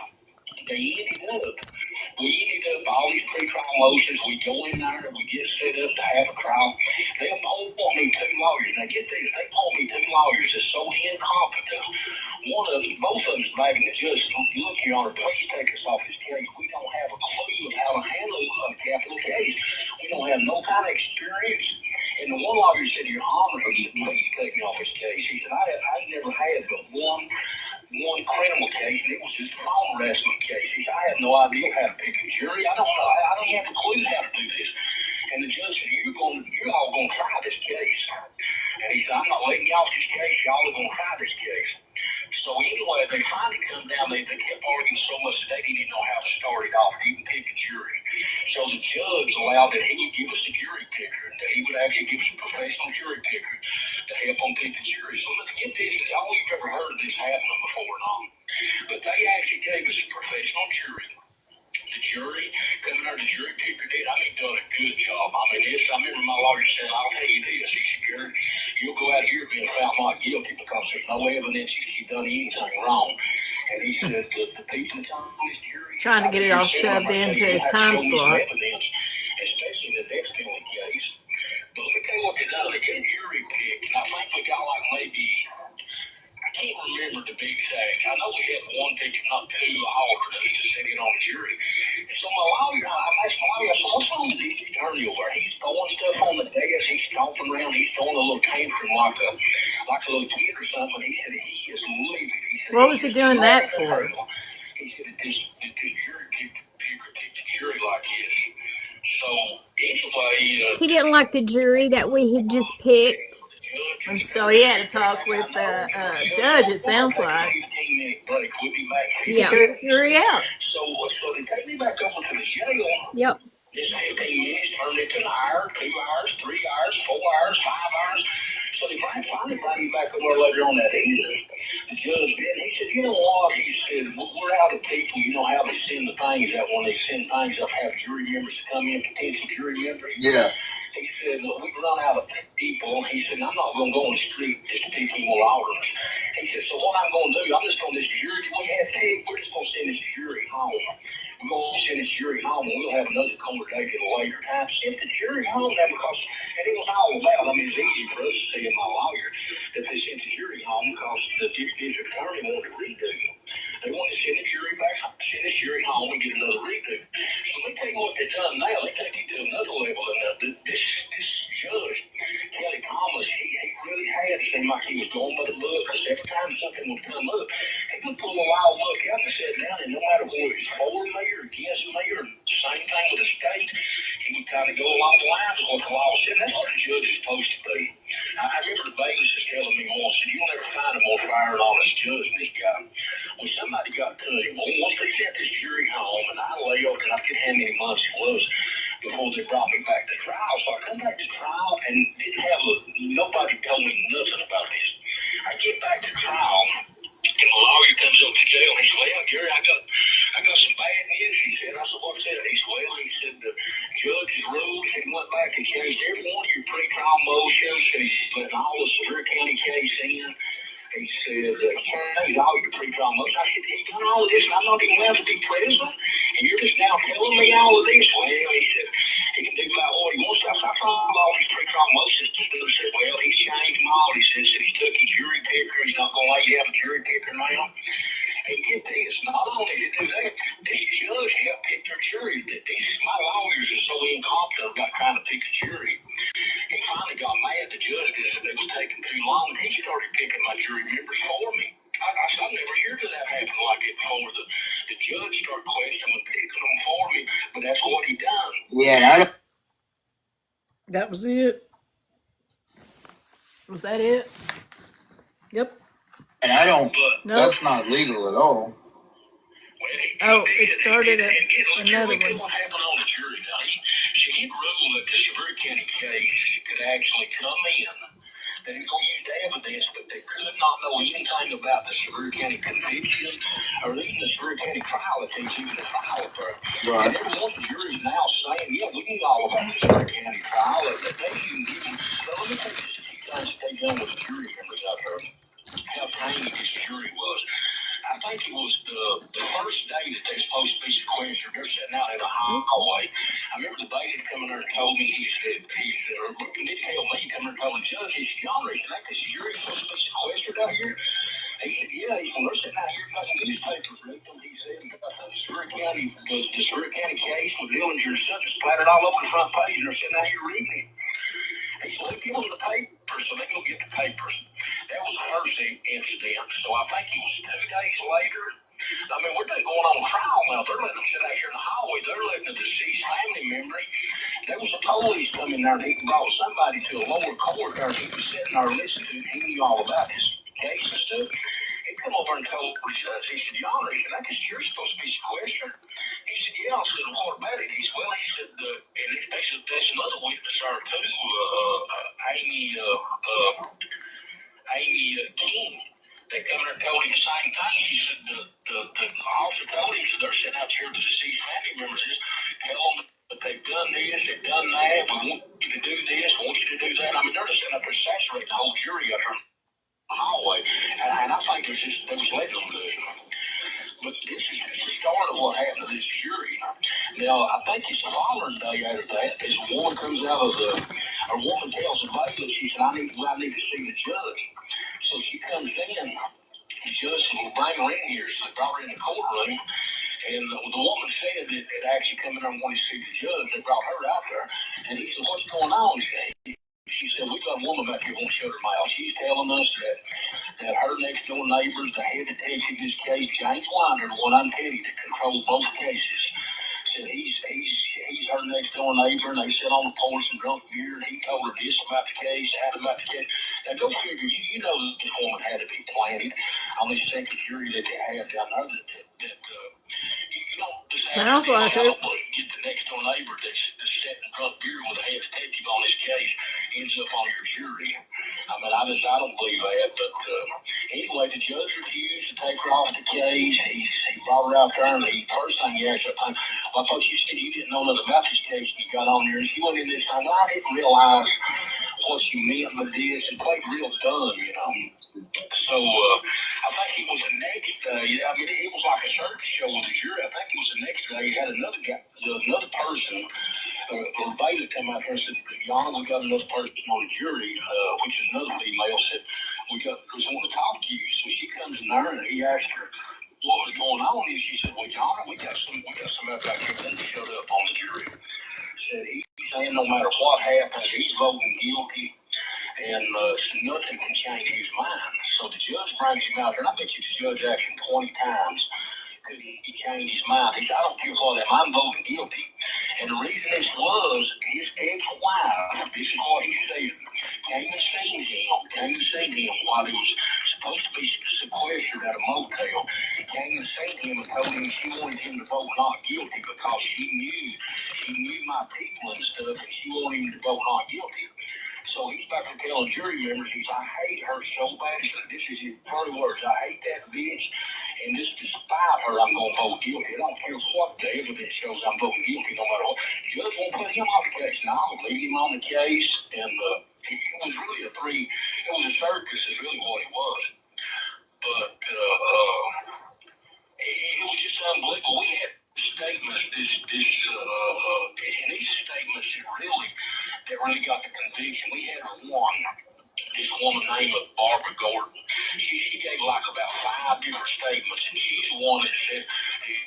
We ended up all these pre-trial motions. We go in there and we get set up to have a trial. They'll pull me two lawyers. Now get this, they pull me two lawyers that's so incompetent. Both of them is bragging the judge, look, Your Honor, please take us off this case. We don't have a clue of how to handle a capital case. We don't have no kind of experience. And the one lawyer said, Your Honor, he said, please take me off this case. He said, I never had but one criminal case, and it was just a phone harassment case. He said, I have no idea how to pick a jury. I don't know. I don't have a clue how to do this. And the judge said, you're all going to try this case. And he said, I'm not letting you off this case. Y'all are going to try this case. So anyway, they finally come down. They kept arguing so much that they didn't know how to start it off, even pick a jury. So the judge allowed that he would give us a jury picker, that he would actually give us a professional jury picker to help them pick the jury. So let's get this. I don't know if you've ever heard of this happening before or not, but they actually gave us a professional jury. The jury, coming out the jury picker did. I mean, done a good job. I mean, I remember my lawyer said, I'll tell you this, he said, Gary, you'll go out here being found not guilty because there's no evidence she's done anything wrong. And he said, the people on this jury, Trying to get it all shoved into his time slot. Evidence, especially the death penalty case. But let me tell you what they done. They get a jury pick, and I think we got like maybe, I can't remember the big exact. I know we had one ticket, not two, hours that he just sent in on the jury. And so my lawyer, I asked my lawyer, I said, what's wrong with the district attorney over there? He's throwing stuff on the desk, he's stomping around, he's throwing a little tantrum like a little kid or something. He said he is leaving. What was he doing that for? He said the jury picked the jury like this. So anyway, He didn't like the jury that we had just picked. And so he had to talk with the judge, it sounds like. He threw the jury out. So they take me back over to the jail. Yep. This 15 minutes turned into an hour, 2 hours, 3 hours, 4 hours, 5 hours. So they finally brought me back over later on that evening. The judge did. He said, you know what? He said, we're out of people. You know how they send the things out when they send things up, have jury members to come in, potential jury members. Yeah. He said, look, we've run out of people. He said, I'm not going to go on the street just to pick any more orders. He said, so what I'm going to do, I'm just going to, this jury we have picked, we're just going to send this jury home. We're going to send this jury home, and we'll have another court date at a later time. Send the jury home now because, and it was all about, I mean, it's easy for us to say in my lawyer that they sent the jury home because the district attorney wanted to redo. They wanted to send the jury back, send the jury home and get another redo. So let me tell you what they've done now. They take it to another level. And this judge, Kelly Thomas, he really had it seemed like he was going by the book because every time something would come up, he would pull a wild book out and sit down, and no matter whether it's for me or against me or the same thing with the state, he would kind of go along the lines of what the law said. That's what the judge is supposed to be. I remember the bailiff was telling me once, you'll never find a more fire and honest judge than this guy. When somebody got to him, once they sent this jury home, and I lay up, and I forget how many months it was before they brought me back to trial. So I come back to trial and didn't have nobody told me nothing about this. I get back to trial, and the lawyer comes up to jail, and he said, well, Gary, I got some bad news. He said, I said, what's that? He said, well, he said, the judge has ruled, he went back and changed every one of your pre-trial motions, and he's putting all the Sevier County case in. He said, changed all your pre-trial motions. I said, he's done all of this, and I'm not even allowed to be president, and you're just now telling me all of this. Well, he said, he can do about what he wants. I said, I found all these pre-trial motions. He said, well, he's changed them all. He said he took his jury picker. He's not going to let you have a jury picker now. And get this, not only did they do that, this judge helped pick their jury. My lawyers are so incompetent about trying to pick a jury. He finally got mad at the judge because it was taking too long, and he started picking my jury members for me. I've never heard of that happen like it before. The judge started questioning and picking them for me, but that's what he done. Yeah, That was it. Was that it? Yep. and I don't. No. That's not legal at all. Oh, it started at another one. What happened on the jury now? He ruled that the Sevier County case could actually come in. They didn't go use the evidence, but they could not know anything about the Sevier County conviction or even the Sevier County trial if they was even a trial for it. Right. And everyone in the jury is now saying, yeah, we knew all about the Sevier County trial. That they even didn't. So let me tell you just a few things that they done with the jury members out there. How tiny this jury was. I think it was the first day that they're supposed to be sequestered. They're sitting out in the hallway. I remember the bailiff coming there and told me, he said, or didn't tell me, he come there and told the judge, he said, John, is that this jury supposed to be sequestered out here? He said, yeah, he said, they're sitting out here got some newspapers read them. He said, the Sevier County case with Dillinger and Sutton splattered all over the front page, and they're sitting out here reading it. He said, look, give them the papers, so they go get the papers. That was the first incident, so I think it was 2 days later. I mean, we're going on trial now. They're letting them sit out here in the hallway. They're letting the deceased family members. There was the police coming there, and he brought somebody to a lower court there. He was sitting there listening, and he knew all about this case and stuff. He come over and told the judge, he said, Your Honor, he said, I guess you're supposed to be sequestered. He said, yeah. I said, what about it? He said, well, he said, and there's another witness there too, Amy King. They come there and told him the same thing. He said, the officer told him, he said, they're sitting out here with the deceased family members. that done that. We want you to do this. We want you to do that. I mean, they're just sitting up there saturating the whole jury up there in the hallway. And I think there was legislation. But this is the start of what happened to this jury. Now, I think it's Father's Day out of that. This woman comes out of a woman tells the bailiff, she said, I need to see the judge. So she comes in, the judge said, well, bring her in here. So they brought her in the courtroom. And the woman said that it actually come in there and wanted to see the judge. They brought her out there. And he said, what's going on? She said, we got a woman back here who won't shut her mouth. She's telling us that her next door neighbor is the head detective in this case, James Winder, the one I'm telling you, that controls both cases. Said he's her next door neighbor, and they sit on the porch and drunk beer, and he told her this about the case, that about the case. Now go figure, you know that this woman had to be planted on this second jury that they had down there that you don't Sounds like it. Get the next door neighbor that's sitting and drunk beer with a head detective on this case ends up on your jury. I mean, I don't believe that. But anyway, the judge refused to take her off the case. He brought her out there, and first thing he asked her, well, I thought you said you didn't know nothing about this case when you got on there. And she went in this time, well, I didn't realize what she meant with this. It played real dumb, you know. So I think it was the next day. I mean, it was like a circus show with the jury. I think it was the next day. He had another person, or bailiff come out there and said, Your Honor, we got another person on the jury, which is another female, said, we want to talk to you. So she comes in there and he asked her what was going on. And she said, well, Your Honor, we got somebody back here that showed up on the jury. Said he's saying no matter what happens, he's voting guilty. And nothing can change his mind. So the judge brings him out there, and I bet you the judge asked him 20 times could he changed his mind. He said, I don't care what I'm voting guilty. And the reason this was, his ex-wife, this is what he said, came and seen him while he was supposed to be sequestered at a motel. Came and seen him and told him she wanted him to vote not guilty because she knew my people and stuff, and she wanted him to vote not guilty. So he's back to telling jury members, I hate her so bad. So this is his party words. I hate that bitch. And this, despite her, I'm going to vote guilty. I don't care what the evidence shows I'm voting guilty no matter what. Judge won't put him off the case. No, I'll leave him on the case. And it was really it was a circus is really what it was. But it was just unbelievable. We had statements, and these statements that really got the conviction. We had this woman named Barbara Gordon. She gave like about 5 different statements, and she's the one that said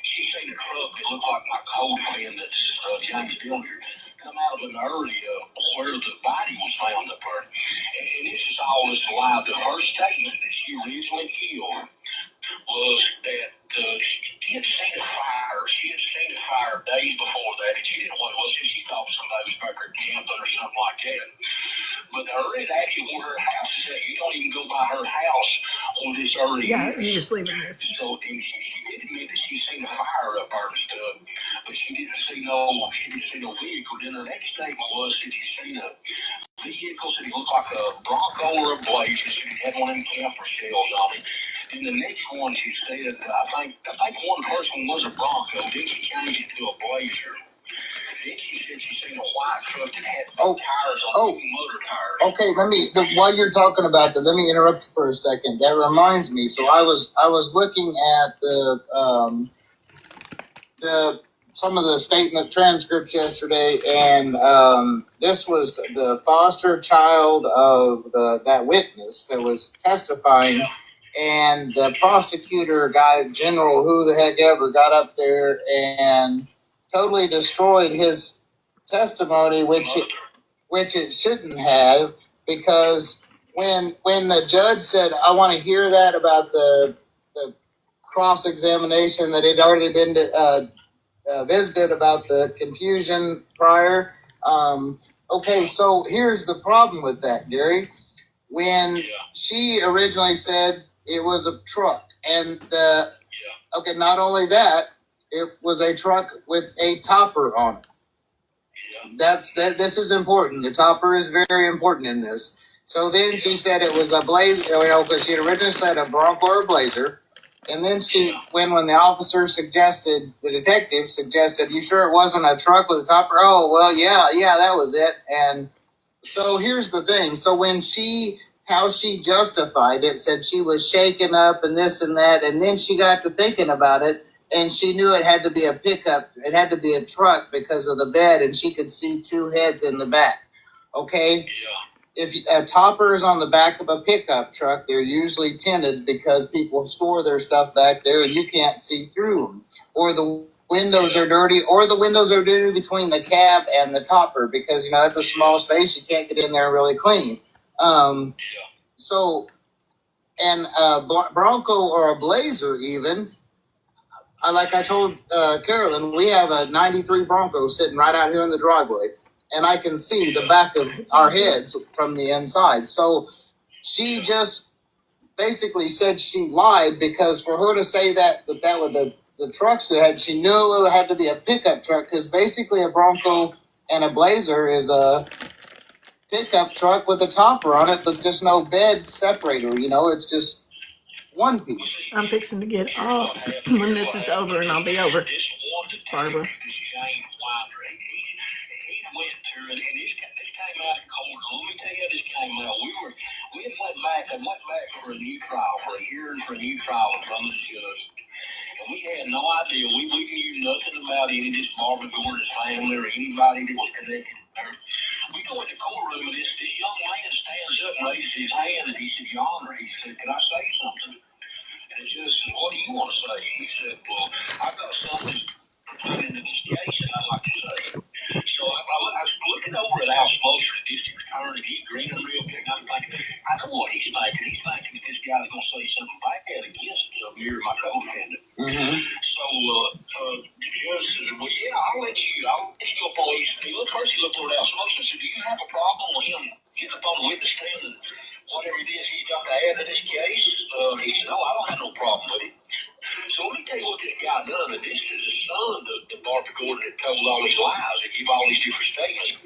she seen a truck that looked like my co-defendant's James Dillinger come out of an area where the body was found up there. And this is all this lie. Her statement that she originally killed was that she had seen a fire. She had seen a fire days before that, and she didn't know what it was. She thought somebody was back there camping or something like that. But her is actually where her house is at. You don't even go by her house on this early. Yeah, you just leave a message. So she did admit that she seen a fire up there and stuff, but she didn't see no vehicle. Then her next statement was that she seen a vehicle that looked like a Bronco or a Blazer. She had one of them camper shells on it. Then the next one she said, I think one person was a Bronco. Then she changed it to a Blazer. Then she said she seen a white truck that had tires on motor tires. Okay, while you're talking about that, let me interrupt you for a second. That reminds me. So I was looking at the some of the statement transcripts yesterday, and this was the foster child of that witness that was testifying, and the prosecutor guy, General, who the heck ever, got up there and totally destroyed his testimony, which it shouldn't have, because when the judge said, I want to hear that about the cross-examination that had already been visited about the confusion prior. Okay, so here's the problem with that, Gary. When she originally said it was a truck, and not only that, it was a truck with a topper on it. This is important. The topper is very important in this. So then she said it was a Blazer, because she had originally said a Bronco or a Blazer. And then when the officer the detective suggested, you sure it wasn't a truck with a topper? Oh, well, yeah, that was it. And so here's the thing. So how she justified it, said she was shaken up and this and that. And then she got to thinking about it and she knew it had to be a pickup. It had to be a truck because of the bed and she could see two heads in the back. Okay. Yeah. If a topper is on the back of a pickup truck, they're usually tinted because people store their stuff back there and you can't see through them. Or the windows are dirty, between the cab and the topper because, that's a small space. You can't get in there really clean. And a Bronco or a Blazer even, like I told Carolyn, we have a 93 Bronco sitting right out here in the driveway. And I can see the back of our heads from the inside. So she just basically said she lied because for her to say that was the trucks that had, she knew it had to be a pickup truck because basically a Bronco and a Blazer is a pickup truck with a topper on it, but just no bed separator. It's just one piece. I'm fixing to get off when this is over, and I'll be over. Barbara. And this came out in cold. Let me tell you how this came out. We had went back for a new trial, for a new trial in front of the judge. And we had no idea. We knew nothing about any of this Barbara Gordon's family or anybody that was connected to her. We go in the courtroom and this young man stands up and raises his hand and he said, Your Honor, he said, can I say something? And the judge said, what do you want to say? He said, well, I've got something to put into this case and I'd like to say. So I was looking over at Al Smoker, the district attorney. He agreed real big. I'm thinking, I know what he's thinking. He's thinking that this guy's going to say something bad against me or my co-defendant. Mm-hmm. So the judge said, well, yeah, I'll let you go police. First he looked over at Al Smoker and said, do you have a problem with him getting up on the witness stand and whatever it is he's got to add to this case? He said, no, I don't have no problem with it. So let me tell you what this guy done. And this is his son, the Barbara Gordon that told all these lies and give all these different statements.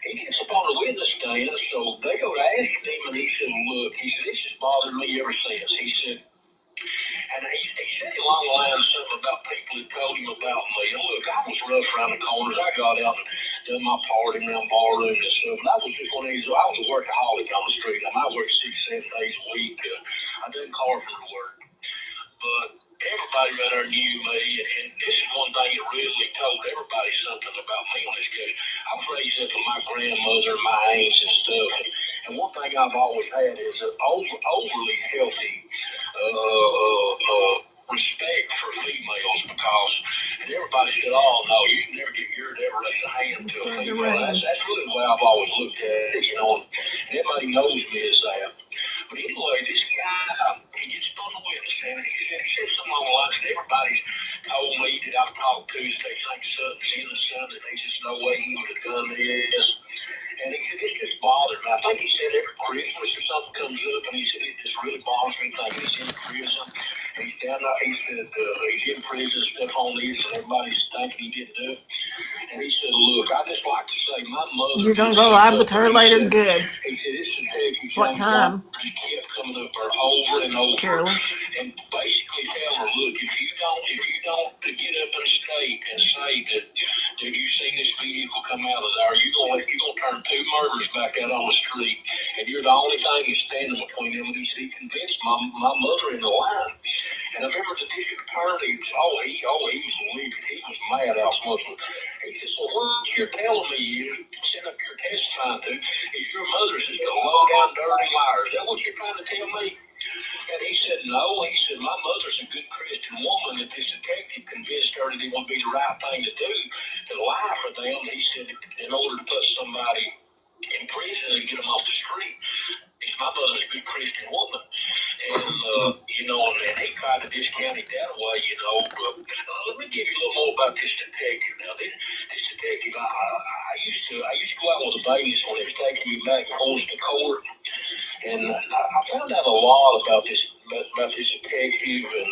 He gets up on the witness stand, so they go to ask him, and he said, look, he said, this has bothered me ever since. He said, and he said along the line something about people that told him about me. And look, I was rough around the corners. I got out and done my party around barrooms and stuff. And I was just one of these, I was a workaholic on the street. I worked 6, 7 days a week. I done carpenter work. But everybody right there knew me, and this is one thing that really told everybody something about me on this case. I was raised up with my grandmother, my aunts and stuff, and one thing I've always had is an overly healthy respect for females because, and everybody said, oh no, you can never get yours, ever raise a hand to a female. That's really the way I've always looked at it, and everybody knows me as that. But anyway, this guy, he gets on the witness stand, and he said something along the lines that everybody's told me that I've talked to, they think something's in the son, that there's just no way he would have done this. And he said, it just bothered me. I think he said every Christmas or something comes up, and he said, it just really bothers me thinking he's in prison. And he's down there, he said, he's in prison, stuff on this, and everybody's thinking he didn't do it. And he said, look, I just like to say my mother... You're going to go live with her later? Good. He said, it's a technique. What time? He kept coming up there over and over. Carolyn. And basically tell her, look, if you don't get up in a state and say that you've seen this vehicle come out of there, you're going to turn 2 murders back out on the street. And you're the only thing that's standing between them. And he convinced my mother in the line. And I remember the district attorney, he was livid. He was mad out Muslim. He said, so what you're telling me is, sitting up here testifying to, is your mother's just a low-down dirty liar. Is that what you're trying to tell me? And he said, no. He said, my mother's a good Christian woman. If this detective convinced her that it would be the right thing to do to lie for them, he said, in order to put somebody in prison and get them off the street, my mother's a good Christian woman. And, and he tried to discount it that way, But let me give you a little more about this detective. Now, this detective, I used to go out with the babies when they was taking me back and forth to court. And I found out a lot about this detective and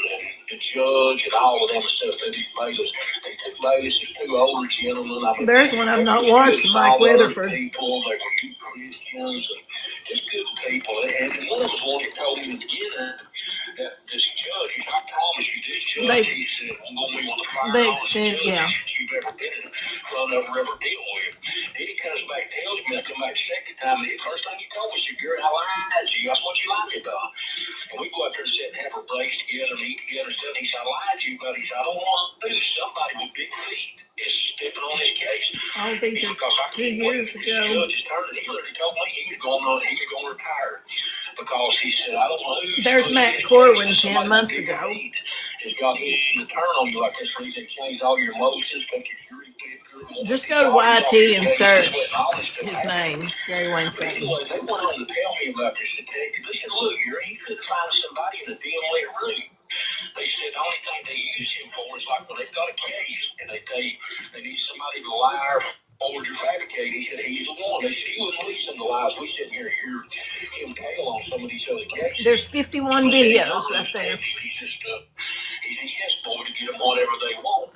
the judge and all of them and stuff that these bailiffs. They took bailiffs as 2 older gentlemen. I mean, there's one I've not watched, Mike Weatherford. People, they were good Christians and just good people. And one of them was one that told me in the beginning that this judge, I this judge, he said, I'm going to be one of the finest judges you've ever been in front of or ever deal with. Then he comes back and tells me, I come back the second time, the first thing he told me, he said, Gary, I lied to you. That's what you lied to me about. And we go out there and sit and have our breaks together and eat together and stuff. He said, I lied to you, but he said, I don't want to do somebody with big feet is stepping on this case. All these are 2 years ago. The judge is turning. He literally told me he was going to retire because he said, I don't know who's. There's Matt Corwin 10 months ago. Has got his to turn on you like this where he can change all your emotions. Just go to YT and search his name, Gary Wayne Sutton. Anyway, they went on to tell me about this detective. They said, look, he could find somebody in a dim-lit room. They said the only thing they use him for is like when they've got a case and they need somebody to lie or to fabricate. He said he's the one. They said he wasn't releasing the lies. We sit here and hear him tell on some of these other cases. There's 51 videos right there. He's a yes boy to get them whatever they want.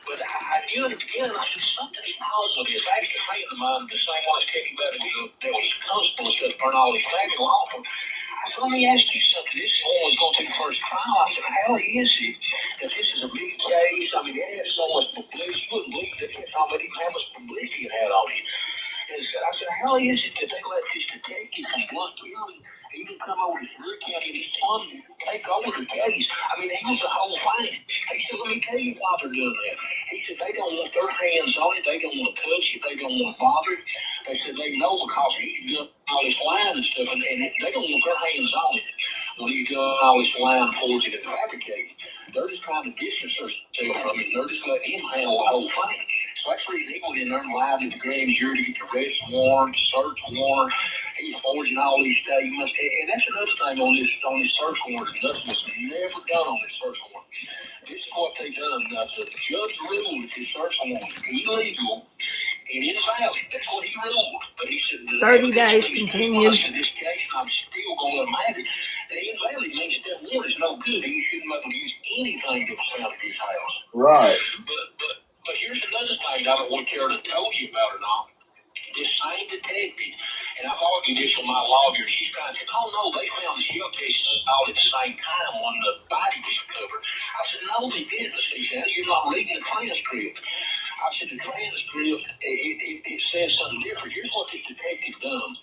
But I knew in the beginning, I said, something's wrong with this. I actually friend of mine, the same one I was telling you about, that was a constable instead of burn all these fabulous law firm. I said, let me ask you something. This woman's going through the first trial. I said, how is it that this is a big case? I mean, it had so much publicity. You wouldn't believe that it's already how much publicity it had on it. And I said, how is it that they let this detective from Blunt County even come over to Greer County and he's trying to take over the case? I mean, he was the whole thing. He said, let me tell you why they're doing that. He said, they don't want their hands on it. They don't want to touch it. They don't want to bother it. They said they know because he's done all this lying and stuff, and they don't want their hands on it. When he's done all this lying, forging, and fabricating, they're just trying to distance themselves from it. They're just letting him handle the whole thing. So that's the reason he went in there and lied to the grand jury to get the arrest warrant, the search warrant. He was forging all these statements. And that's another thing on this search warrant. Nothing was never done on this search warrant. This is what they done. The judge ruled that this search warrant was illegal and invalid. That's what he ruled. But he said 30 days continued. This case, I'm still going to let him have it. The invalid means that warrant is no good. He shouldn't have used anything that was found at his house. Right. But here's another thing I don't want Karen to tell you about or not. This same detective, and I've argued this with my lawyer, she's trying to say, oh no, they found the shell cases all at the same time when the body was recovered. I said, no, they didn't. She said, you're not reading the transcript. I said, the transcript, it says something different. Here's what this detective done.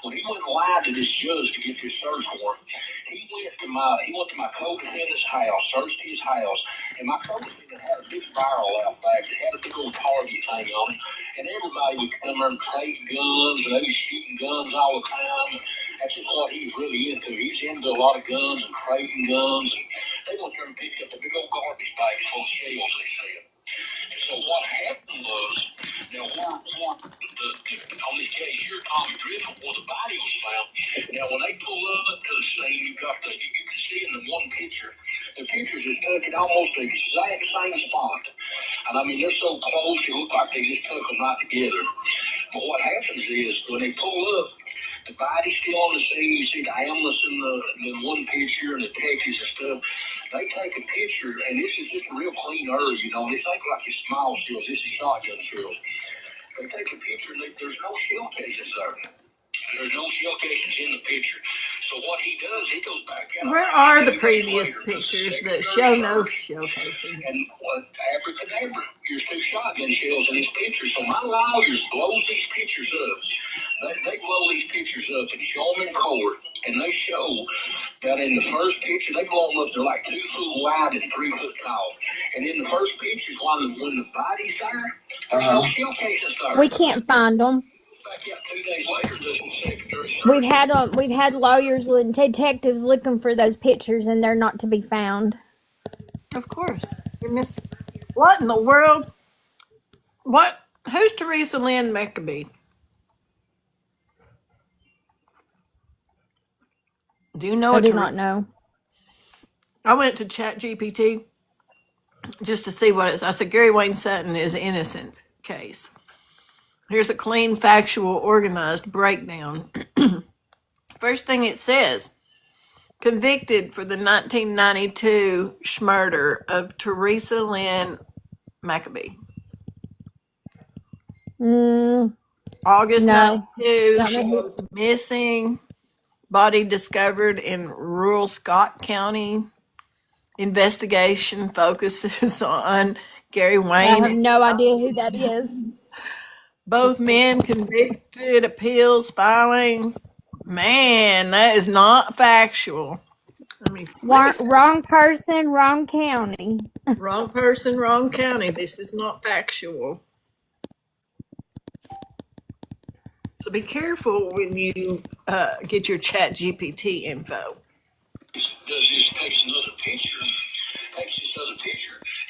When he went and lied to this judge to get this search warrant, he went to my co-defendant's house, searched his house, and my co-defendant had a big barrel out back that had a big old target thing on it, and everybody would come there and trade guns, and they was shooting guns all the time. That's just what he was really into. He's into a lot of guns and trading guns, and they went there and picked up a big old garbage bag full of shells, they said. And so what happened was, now on this case here, Tommy Griffin, where the body was found, now when they pull up to the scene, you can see in the one picture, the pictures is taken almost the exact same spot. And I mean, they're so close, it look like they just took them right together. But what happens is, when they pull up, the body's still on the scene. You see the ambulance in the one picture and the Texas and stuff. They take a picture, and this is just a real clean herb, you know. And it's like it's small shells. This is shotgun shells. They take a picture, and there's no shell cases there. There's no shell cases in the picture. So what he does, he goes back out. Where are the previous pictures that show no shell casing? And abracadabra, here's 2 shotgun shells in this picture. So my lawyers blow these pictures up. They blow these pictures up and show them in court, and they show that in the first picture, they blow them up, they're like 2 foot wide and 3 foot tall. And in the first picture, when the body's there, there's no shell cases there. We can't find them. Back out 2 days later, there's a secondary We've had lawyers and detectives looking for those pictures, and they're not to be found. Of course. You're missing. What in the world? What? Who's Teresa Lynn McAbee? Do you know? I do not know. I went to ChatGPT just to see what it is. I said, Gary Wayne Sutton is innocent case. Here's a clean, factual, organized breakdown. First thing it says, convicted for the 1992 murder of Teresa Lynn McAbee. August 92, she was missing. Body discovered in rural Scott County. investigation focuses on Gary I Wayne have and no idea who that is. both men convicted, appeals, filings. Man, that is not factual. Let me Wrong person, wrong county. wrong person, wrong county. This is not factual. So be careful when you get your Chat GPT info. Does this takes another picture,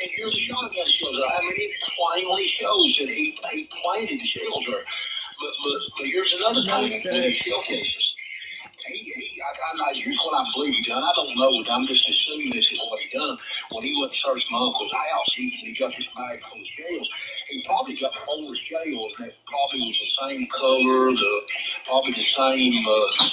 and here's the shot that shows her. I mean, it plainly shows that he planted the shelter. But here's another thing with these shell cases. Here's what I believe he done. I don't know, but I'm just assuming this is what he done. When he went to search my uncle's house, he got his bag full of shells. He probably got older shells that probably was the same color, probably the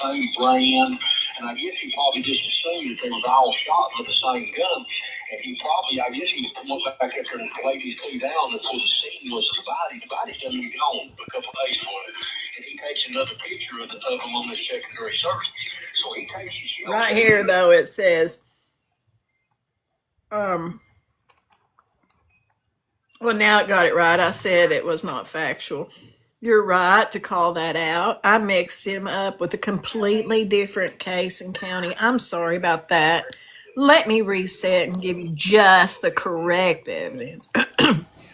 same brand. And I guess he probably just assumed that they was all shot with the same gun. And he probably, I guess he went back up there and laid his two down until the scene was the body. The body's done been gone a couple of days ago. And he takes another picture of them on this secondary search. So he takes his shells. Right here, though, it says, well, now it got it right. I said it was not factual. You're right to call that out. I mixed him up with a completely different case and county. I'm sorry about that. Let me reset and give you just the correct evidence.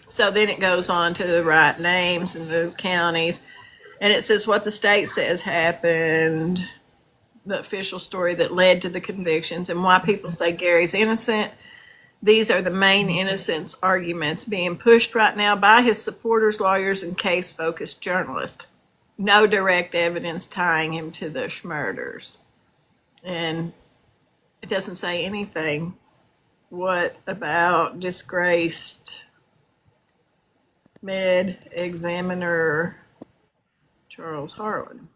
So then it goes on to the right names and the counties. And it says what the state says happened, the official story that led to the convictions, and why people say Gary's innocent. These are the main innocence arguments being pushed right now by his supporters, lawyers, and case-focused journalists. No direct evidence tying him to the murders. And it doesn't say anything. What about disgraced med examiner Charles Harlan?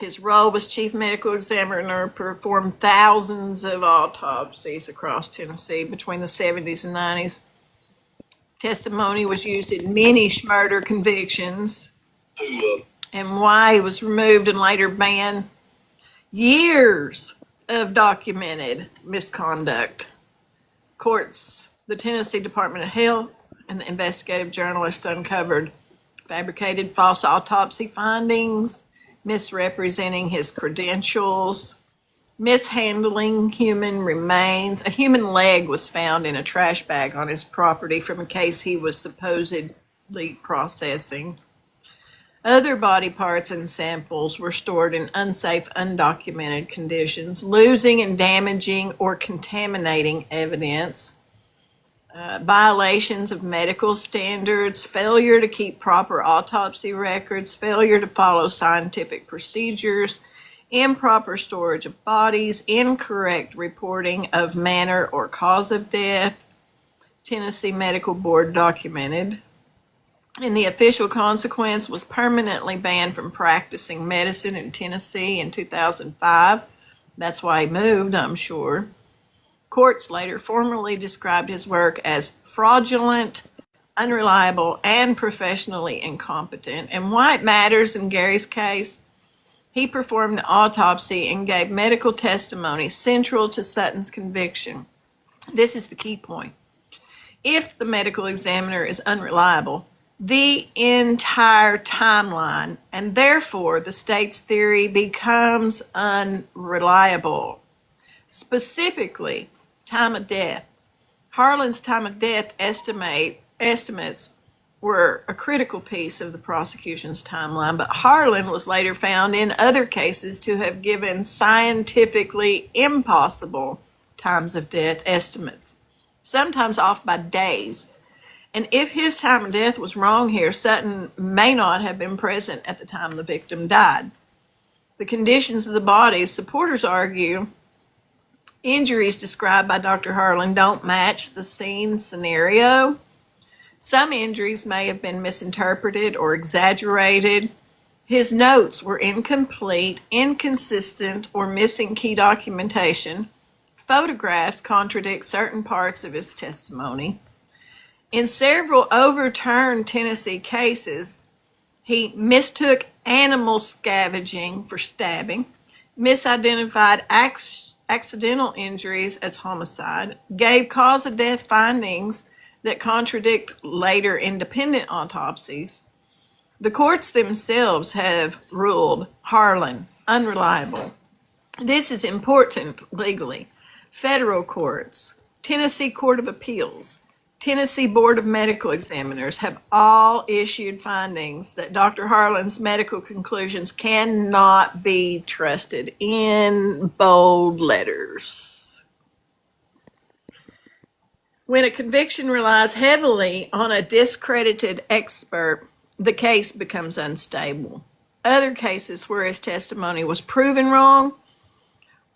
His role was chief medical examiner, performed thousands of autopsies across Tennessee between the 70s and 90s. Testimony was used in many murder convictions, and why he was removed and later banned. Years of documented misconduct. Courts, the Tennessee Department of Health, and the investigative journalists uncovered fabricated false autopsy findings, misrepresenting his credentials, mishandling human remains. A human leg was found in a trash bag on his property from a case he was supposedly processing. Other body parts and samples were stored in unsafe, undocumented conditions, losing and damaging or contaminating evidence. Violations of medical standards, failure to keep proper autopsy records, failure to follow scientific procedures, improper storage of bodies, incorrect reporting of manner or cause of death. Tennessee Medical Board documented. And the official consequence was permanently banned from practicing medicine in Tennessee in 2005. That's why he moved, I'm sure. Courts later formally described his work as fraudulent, unreliable, and professionally incompetent. And why it matters in Gary's case, he performed an autopsy and gave medical testimony central to Sutton's conviction. This is the key point. If the medical examiner is unreliable, the entire timeline, and therefore the state's theory, becomes unreliable. Specifically, time of death. Harlan's time of death estimates were a critical piece of the prosecution's timeline, but Harlan was later found in other cases to have given scientifically impossible times of death estimates, sometimes off by days. And if his time of death was wrong here, Sutton may not have been present at the time the victim died. The conditions of the body, supporters argue, injuries described by Dr. Harlan don't match the scene scenario. Some injuries may have been misinterpreted or exaggerated. His notes were incomplete, inconsistent, or missing key documentation. Photographs contradict certain parts of his testimony. In several overturned Tennessee cases, He mistook animal scavenging for stabbing, misidentified accidental injuries as homicide, gave cause of death findings that contradict later independent autopsies. The courts themselves have ruled Harlan unreliable. This is important legally. Federal courts, Tennessee Court of Appeals, Tennessee Board of Medical Examiners have all issued findings that Dr. Harlan's medical conclusions cannot be trusted, in bold letters. When a conviction relies heavily on a discredited expert, the case becomes unstable. Other cases where his testimony was proven wrong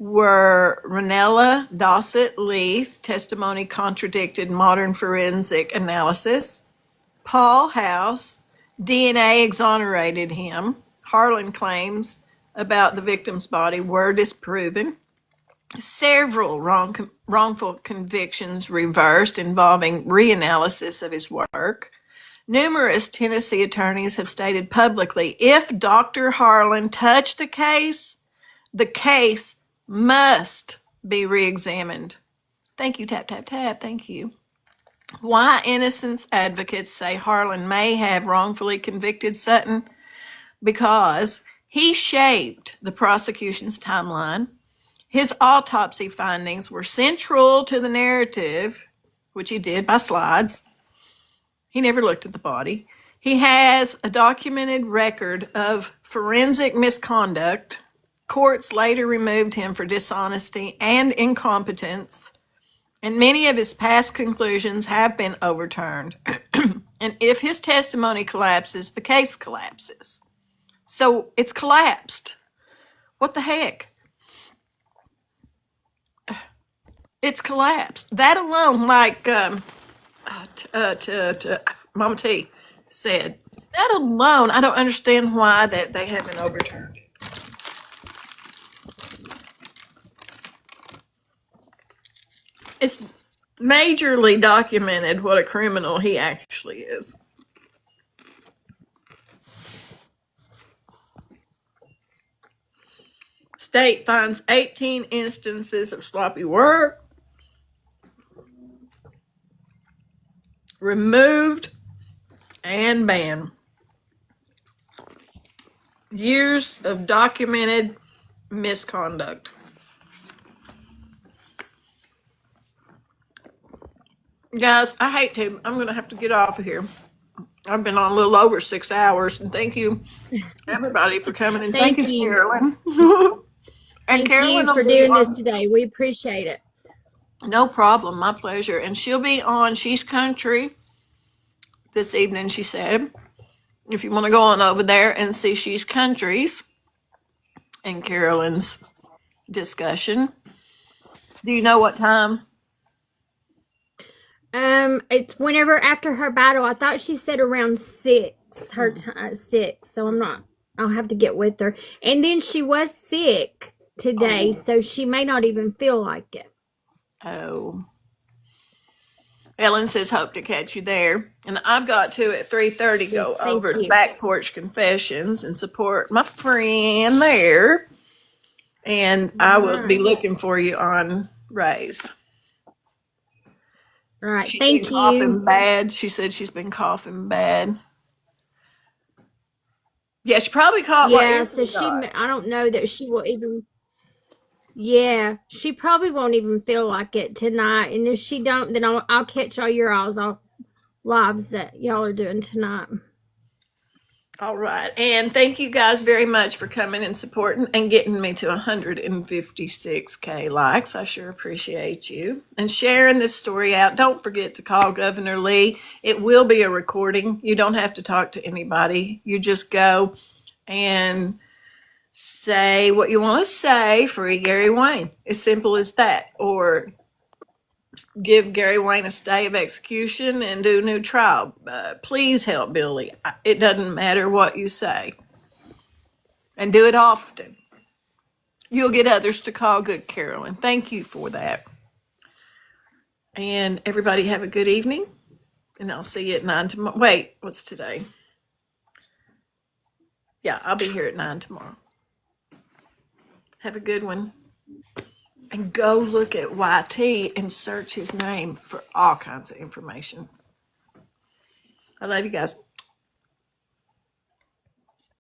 were Ranella Dossett Leith, testimony contradicted modern forensic analysis. Paul House, DNA exonerated him. Harlan claims about the victim's body were disproven. Several wrongful convictions reversed involving reanalysis of his work. Numerous Tennessee attorneys have stated publicly, if Dr. Harlan touched a case, the case must be re-examined. Thank you, tap, tap, tap. Thank you. Why innocence advocates say Harlan may have wrongfully convicted Sutton? Because he shaped the prosecution's timeline. His autopsy findings were central to the narrative, which he did by slides. He never looked at the body. He has a documented record of forensic misconduct. Courts later removed him for dishonesty and incompetence, and many of his past conclusions have been overturned. And if his testimony collapses, the case collapses. So it's collapsed. What the heck? It's collapsed. That alone, like Mama T said, that alone, I don't understand why that they haven't overturned it. It's majorly documented what a criminal he actually is. State finds 18 instances of sloppy work, removed and banned. Years of documented misconduct. Guys, I hate to. I'm going to have to get off of here. I've been on a little over 6 hours, and thank you, everybody, for coming. And thank you, Carolyn. And Carolyn, you for doing this today. We appreciate it. No problem. My pleasure. And she'll be on She's Country this evening, she said. If you want to go on over there and see She's Countries and Carolyn's discussion. Do you know what time? It's whenever after her battle. I thought she said around 6, her time 6. So I'll have to get with her. And then she was sick today, so she may not even feel like it. Oh. Ellen says, hope to catch you there. And I've got to, at 3:30, go over to Back Porch Confessions and support my friend there. And I will be looking for you on Ray's. Right. She's Thank been you. Coughing bad. She said she's been coughing bad. Yeah, she probably caught what Izzy got. I don't know that she will even. Yeah, she probably won't even feel like it tonight. And if she don't, then I'll catch all your lives that y'all are doing tonight. All right. And thank you guys very much for coming and supporting and getting me to 156K likes. I sure appreciate you. And sharing this story out. Don't forget to call Governor Lee. It will be a recording. You don't have to talk to anybody. You just go and say what you want to say. Free Gary Wayne. As simple as that. Or give Gary Wayne a stay of execution and do a new trial. Please help Billy. It doesn't matter what you say. And do it often. You'll get others to call good Carolyn. Thank you for that. And everybody have a good evening. And I'll see you at 9 tomorrow. Wait, what's today? Yeah, I'll be here at 9 tomorrow. Have a good one. And go look at YT and search his name for all kinds of information. I love you guys.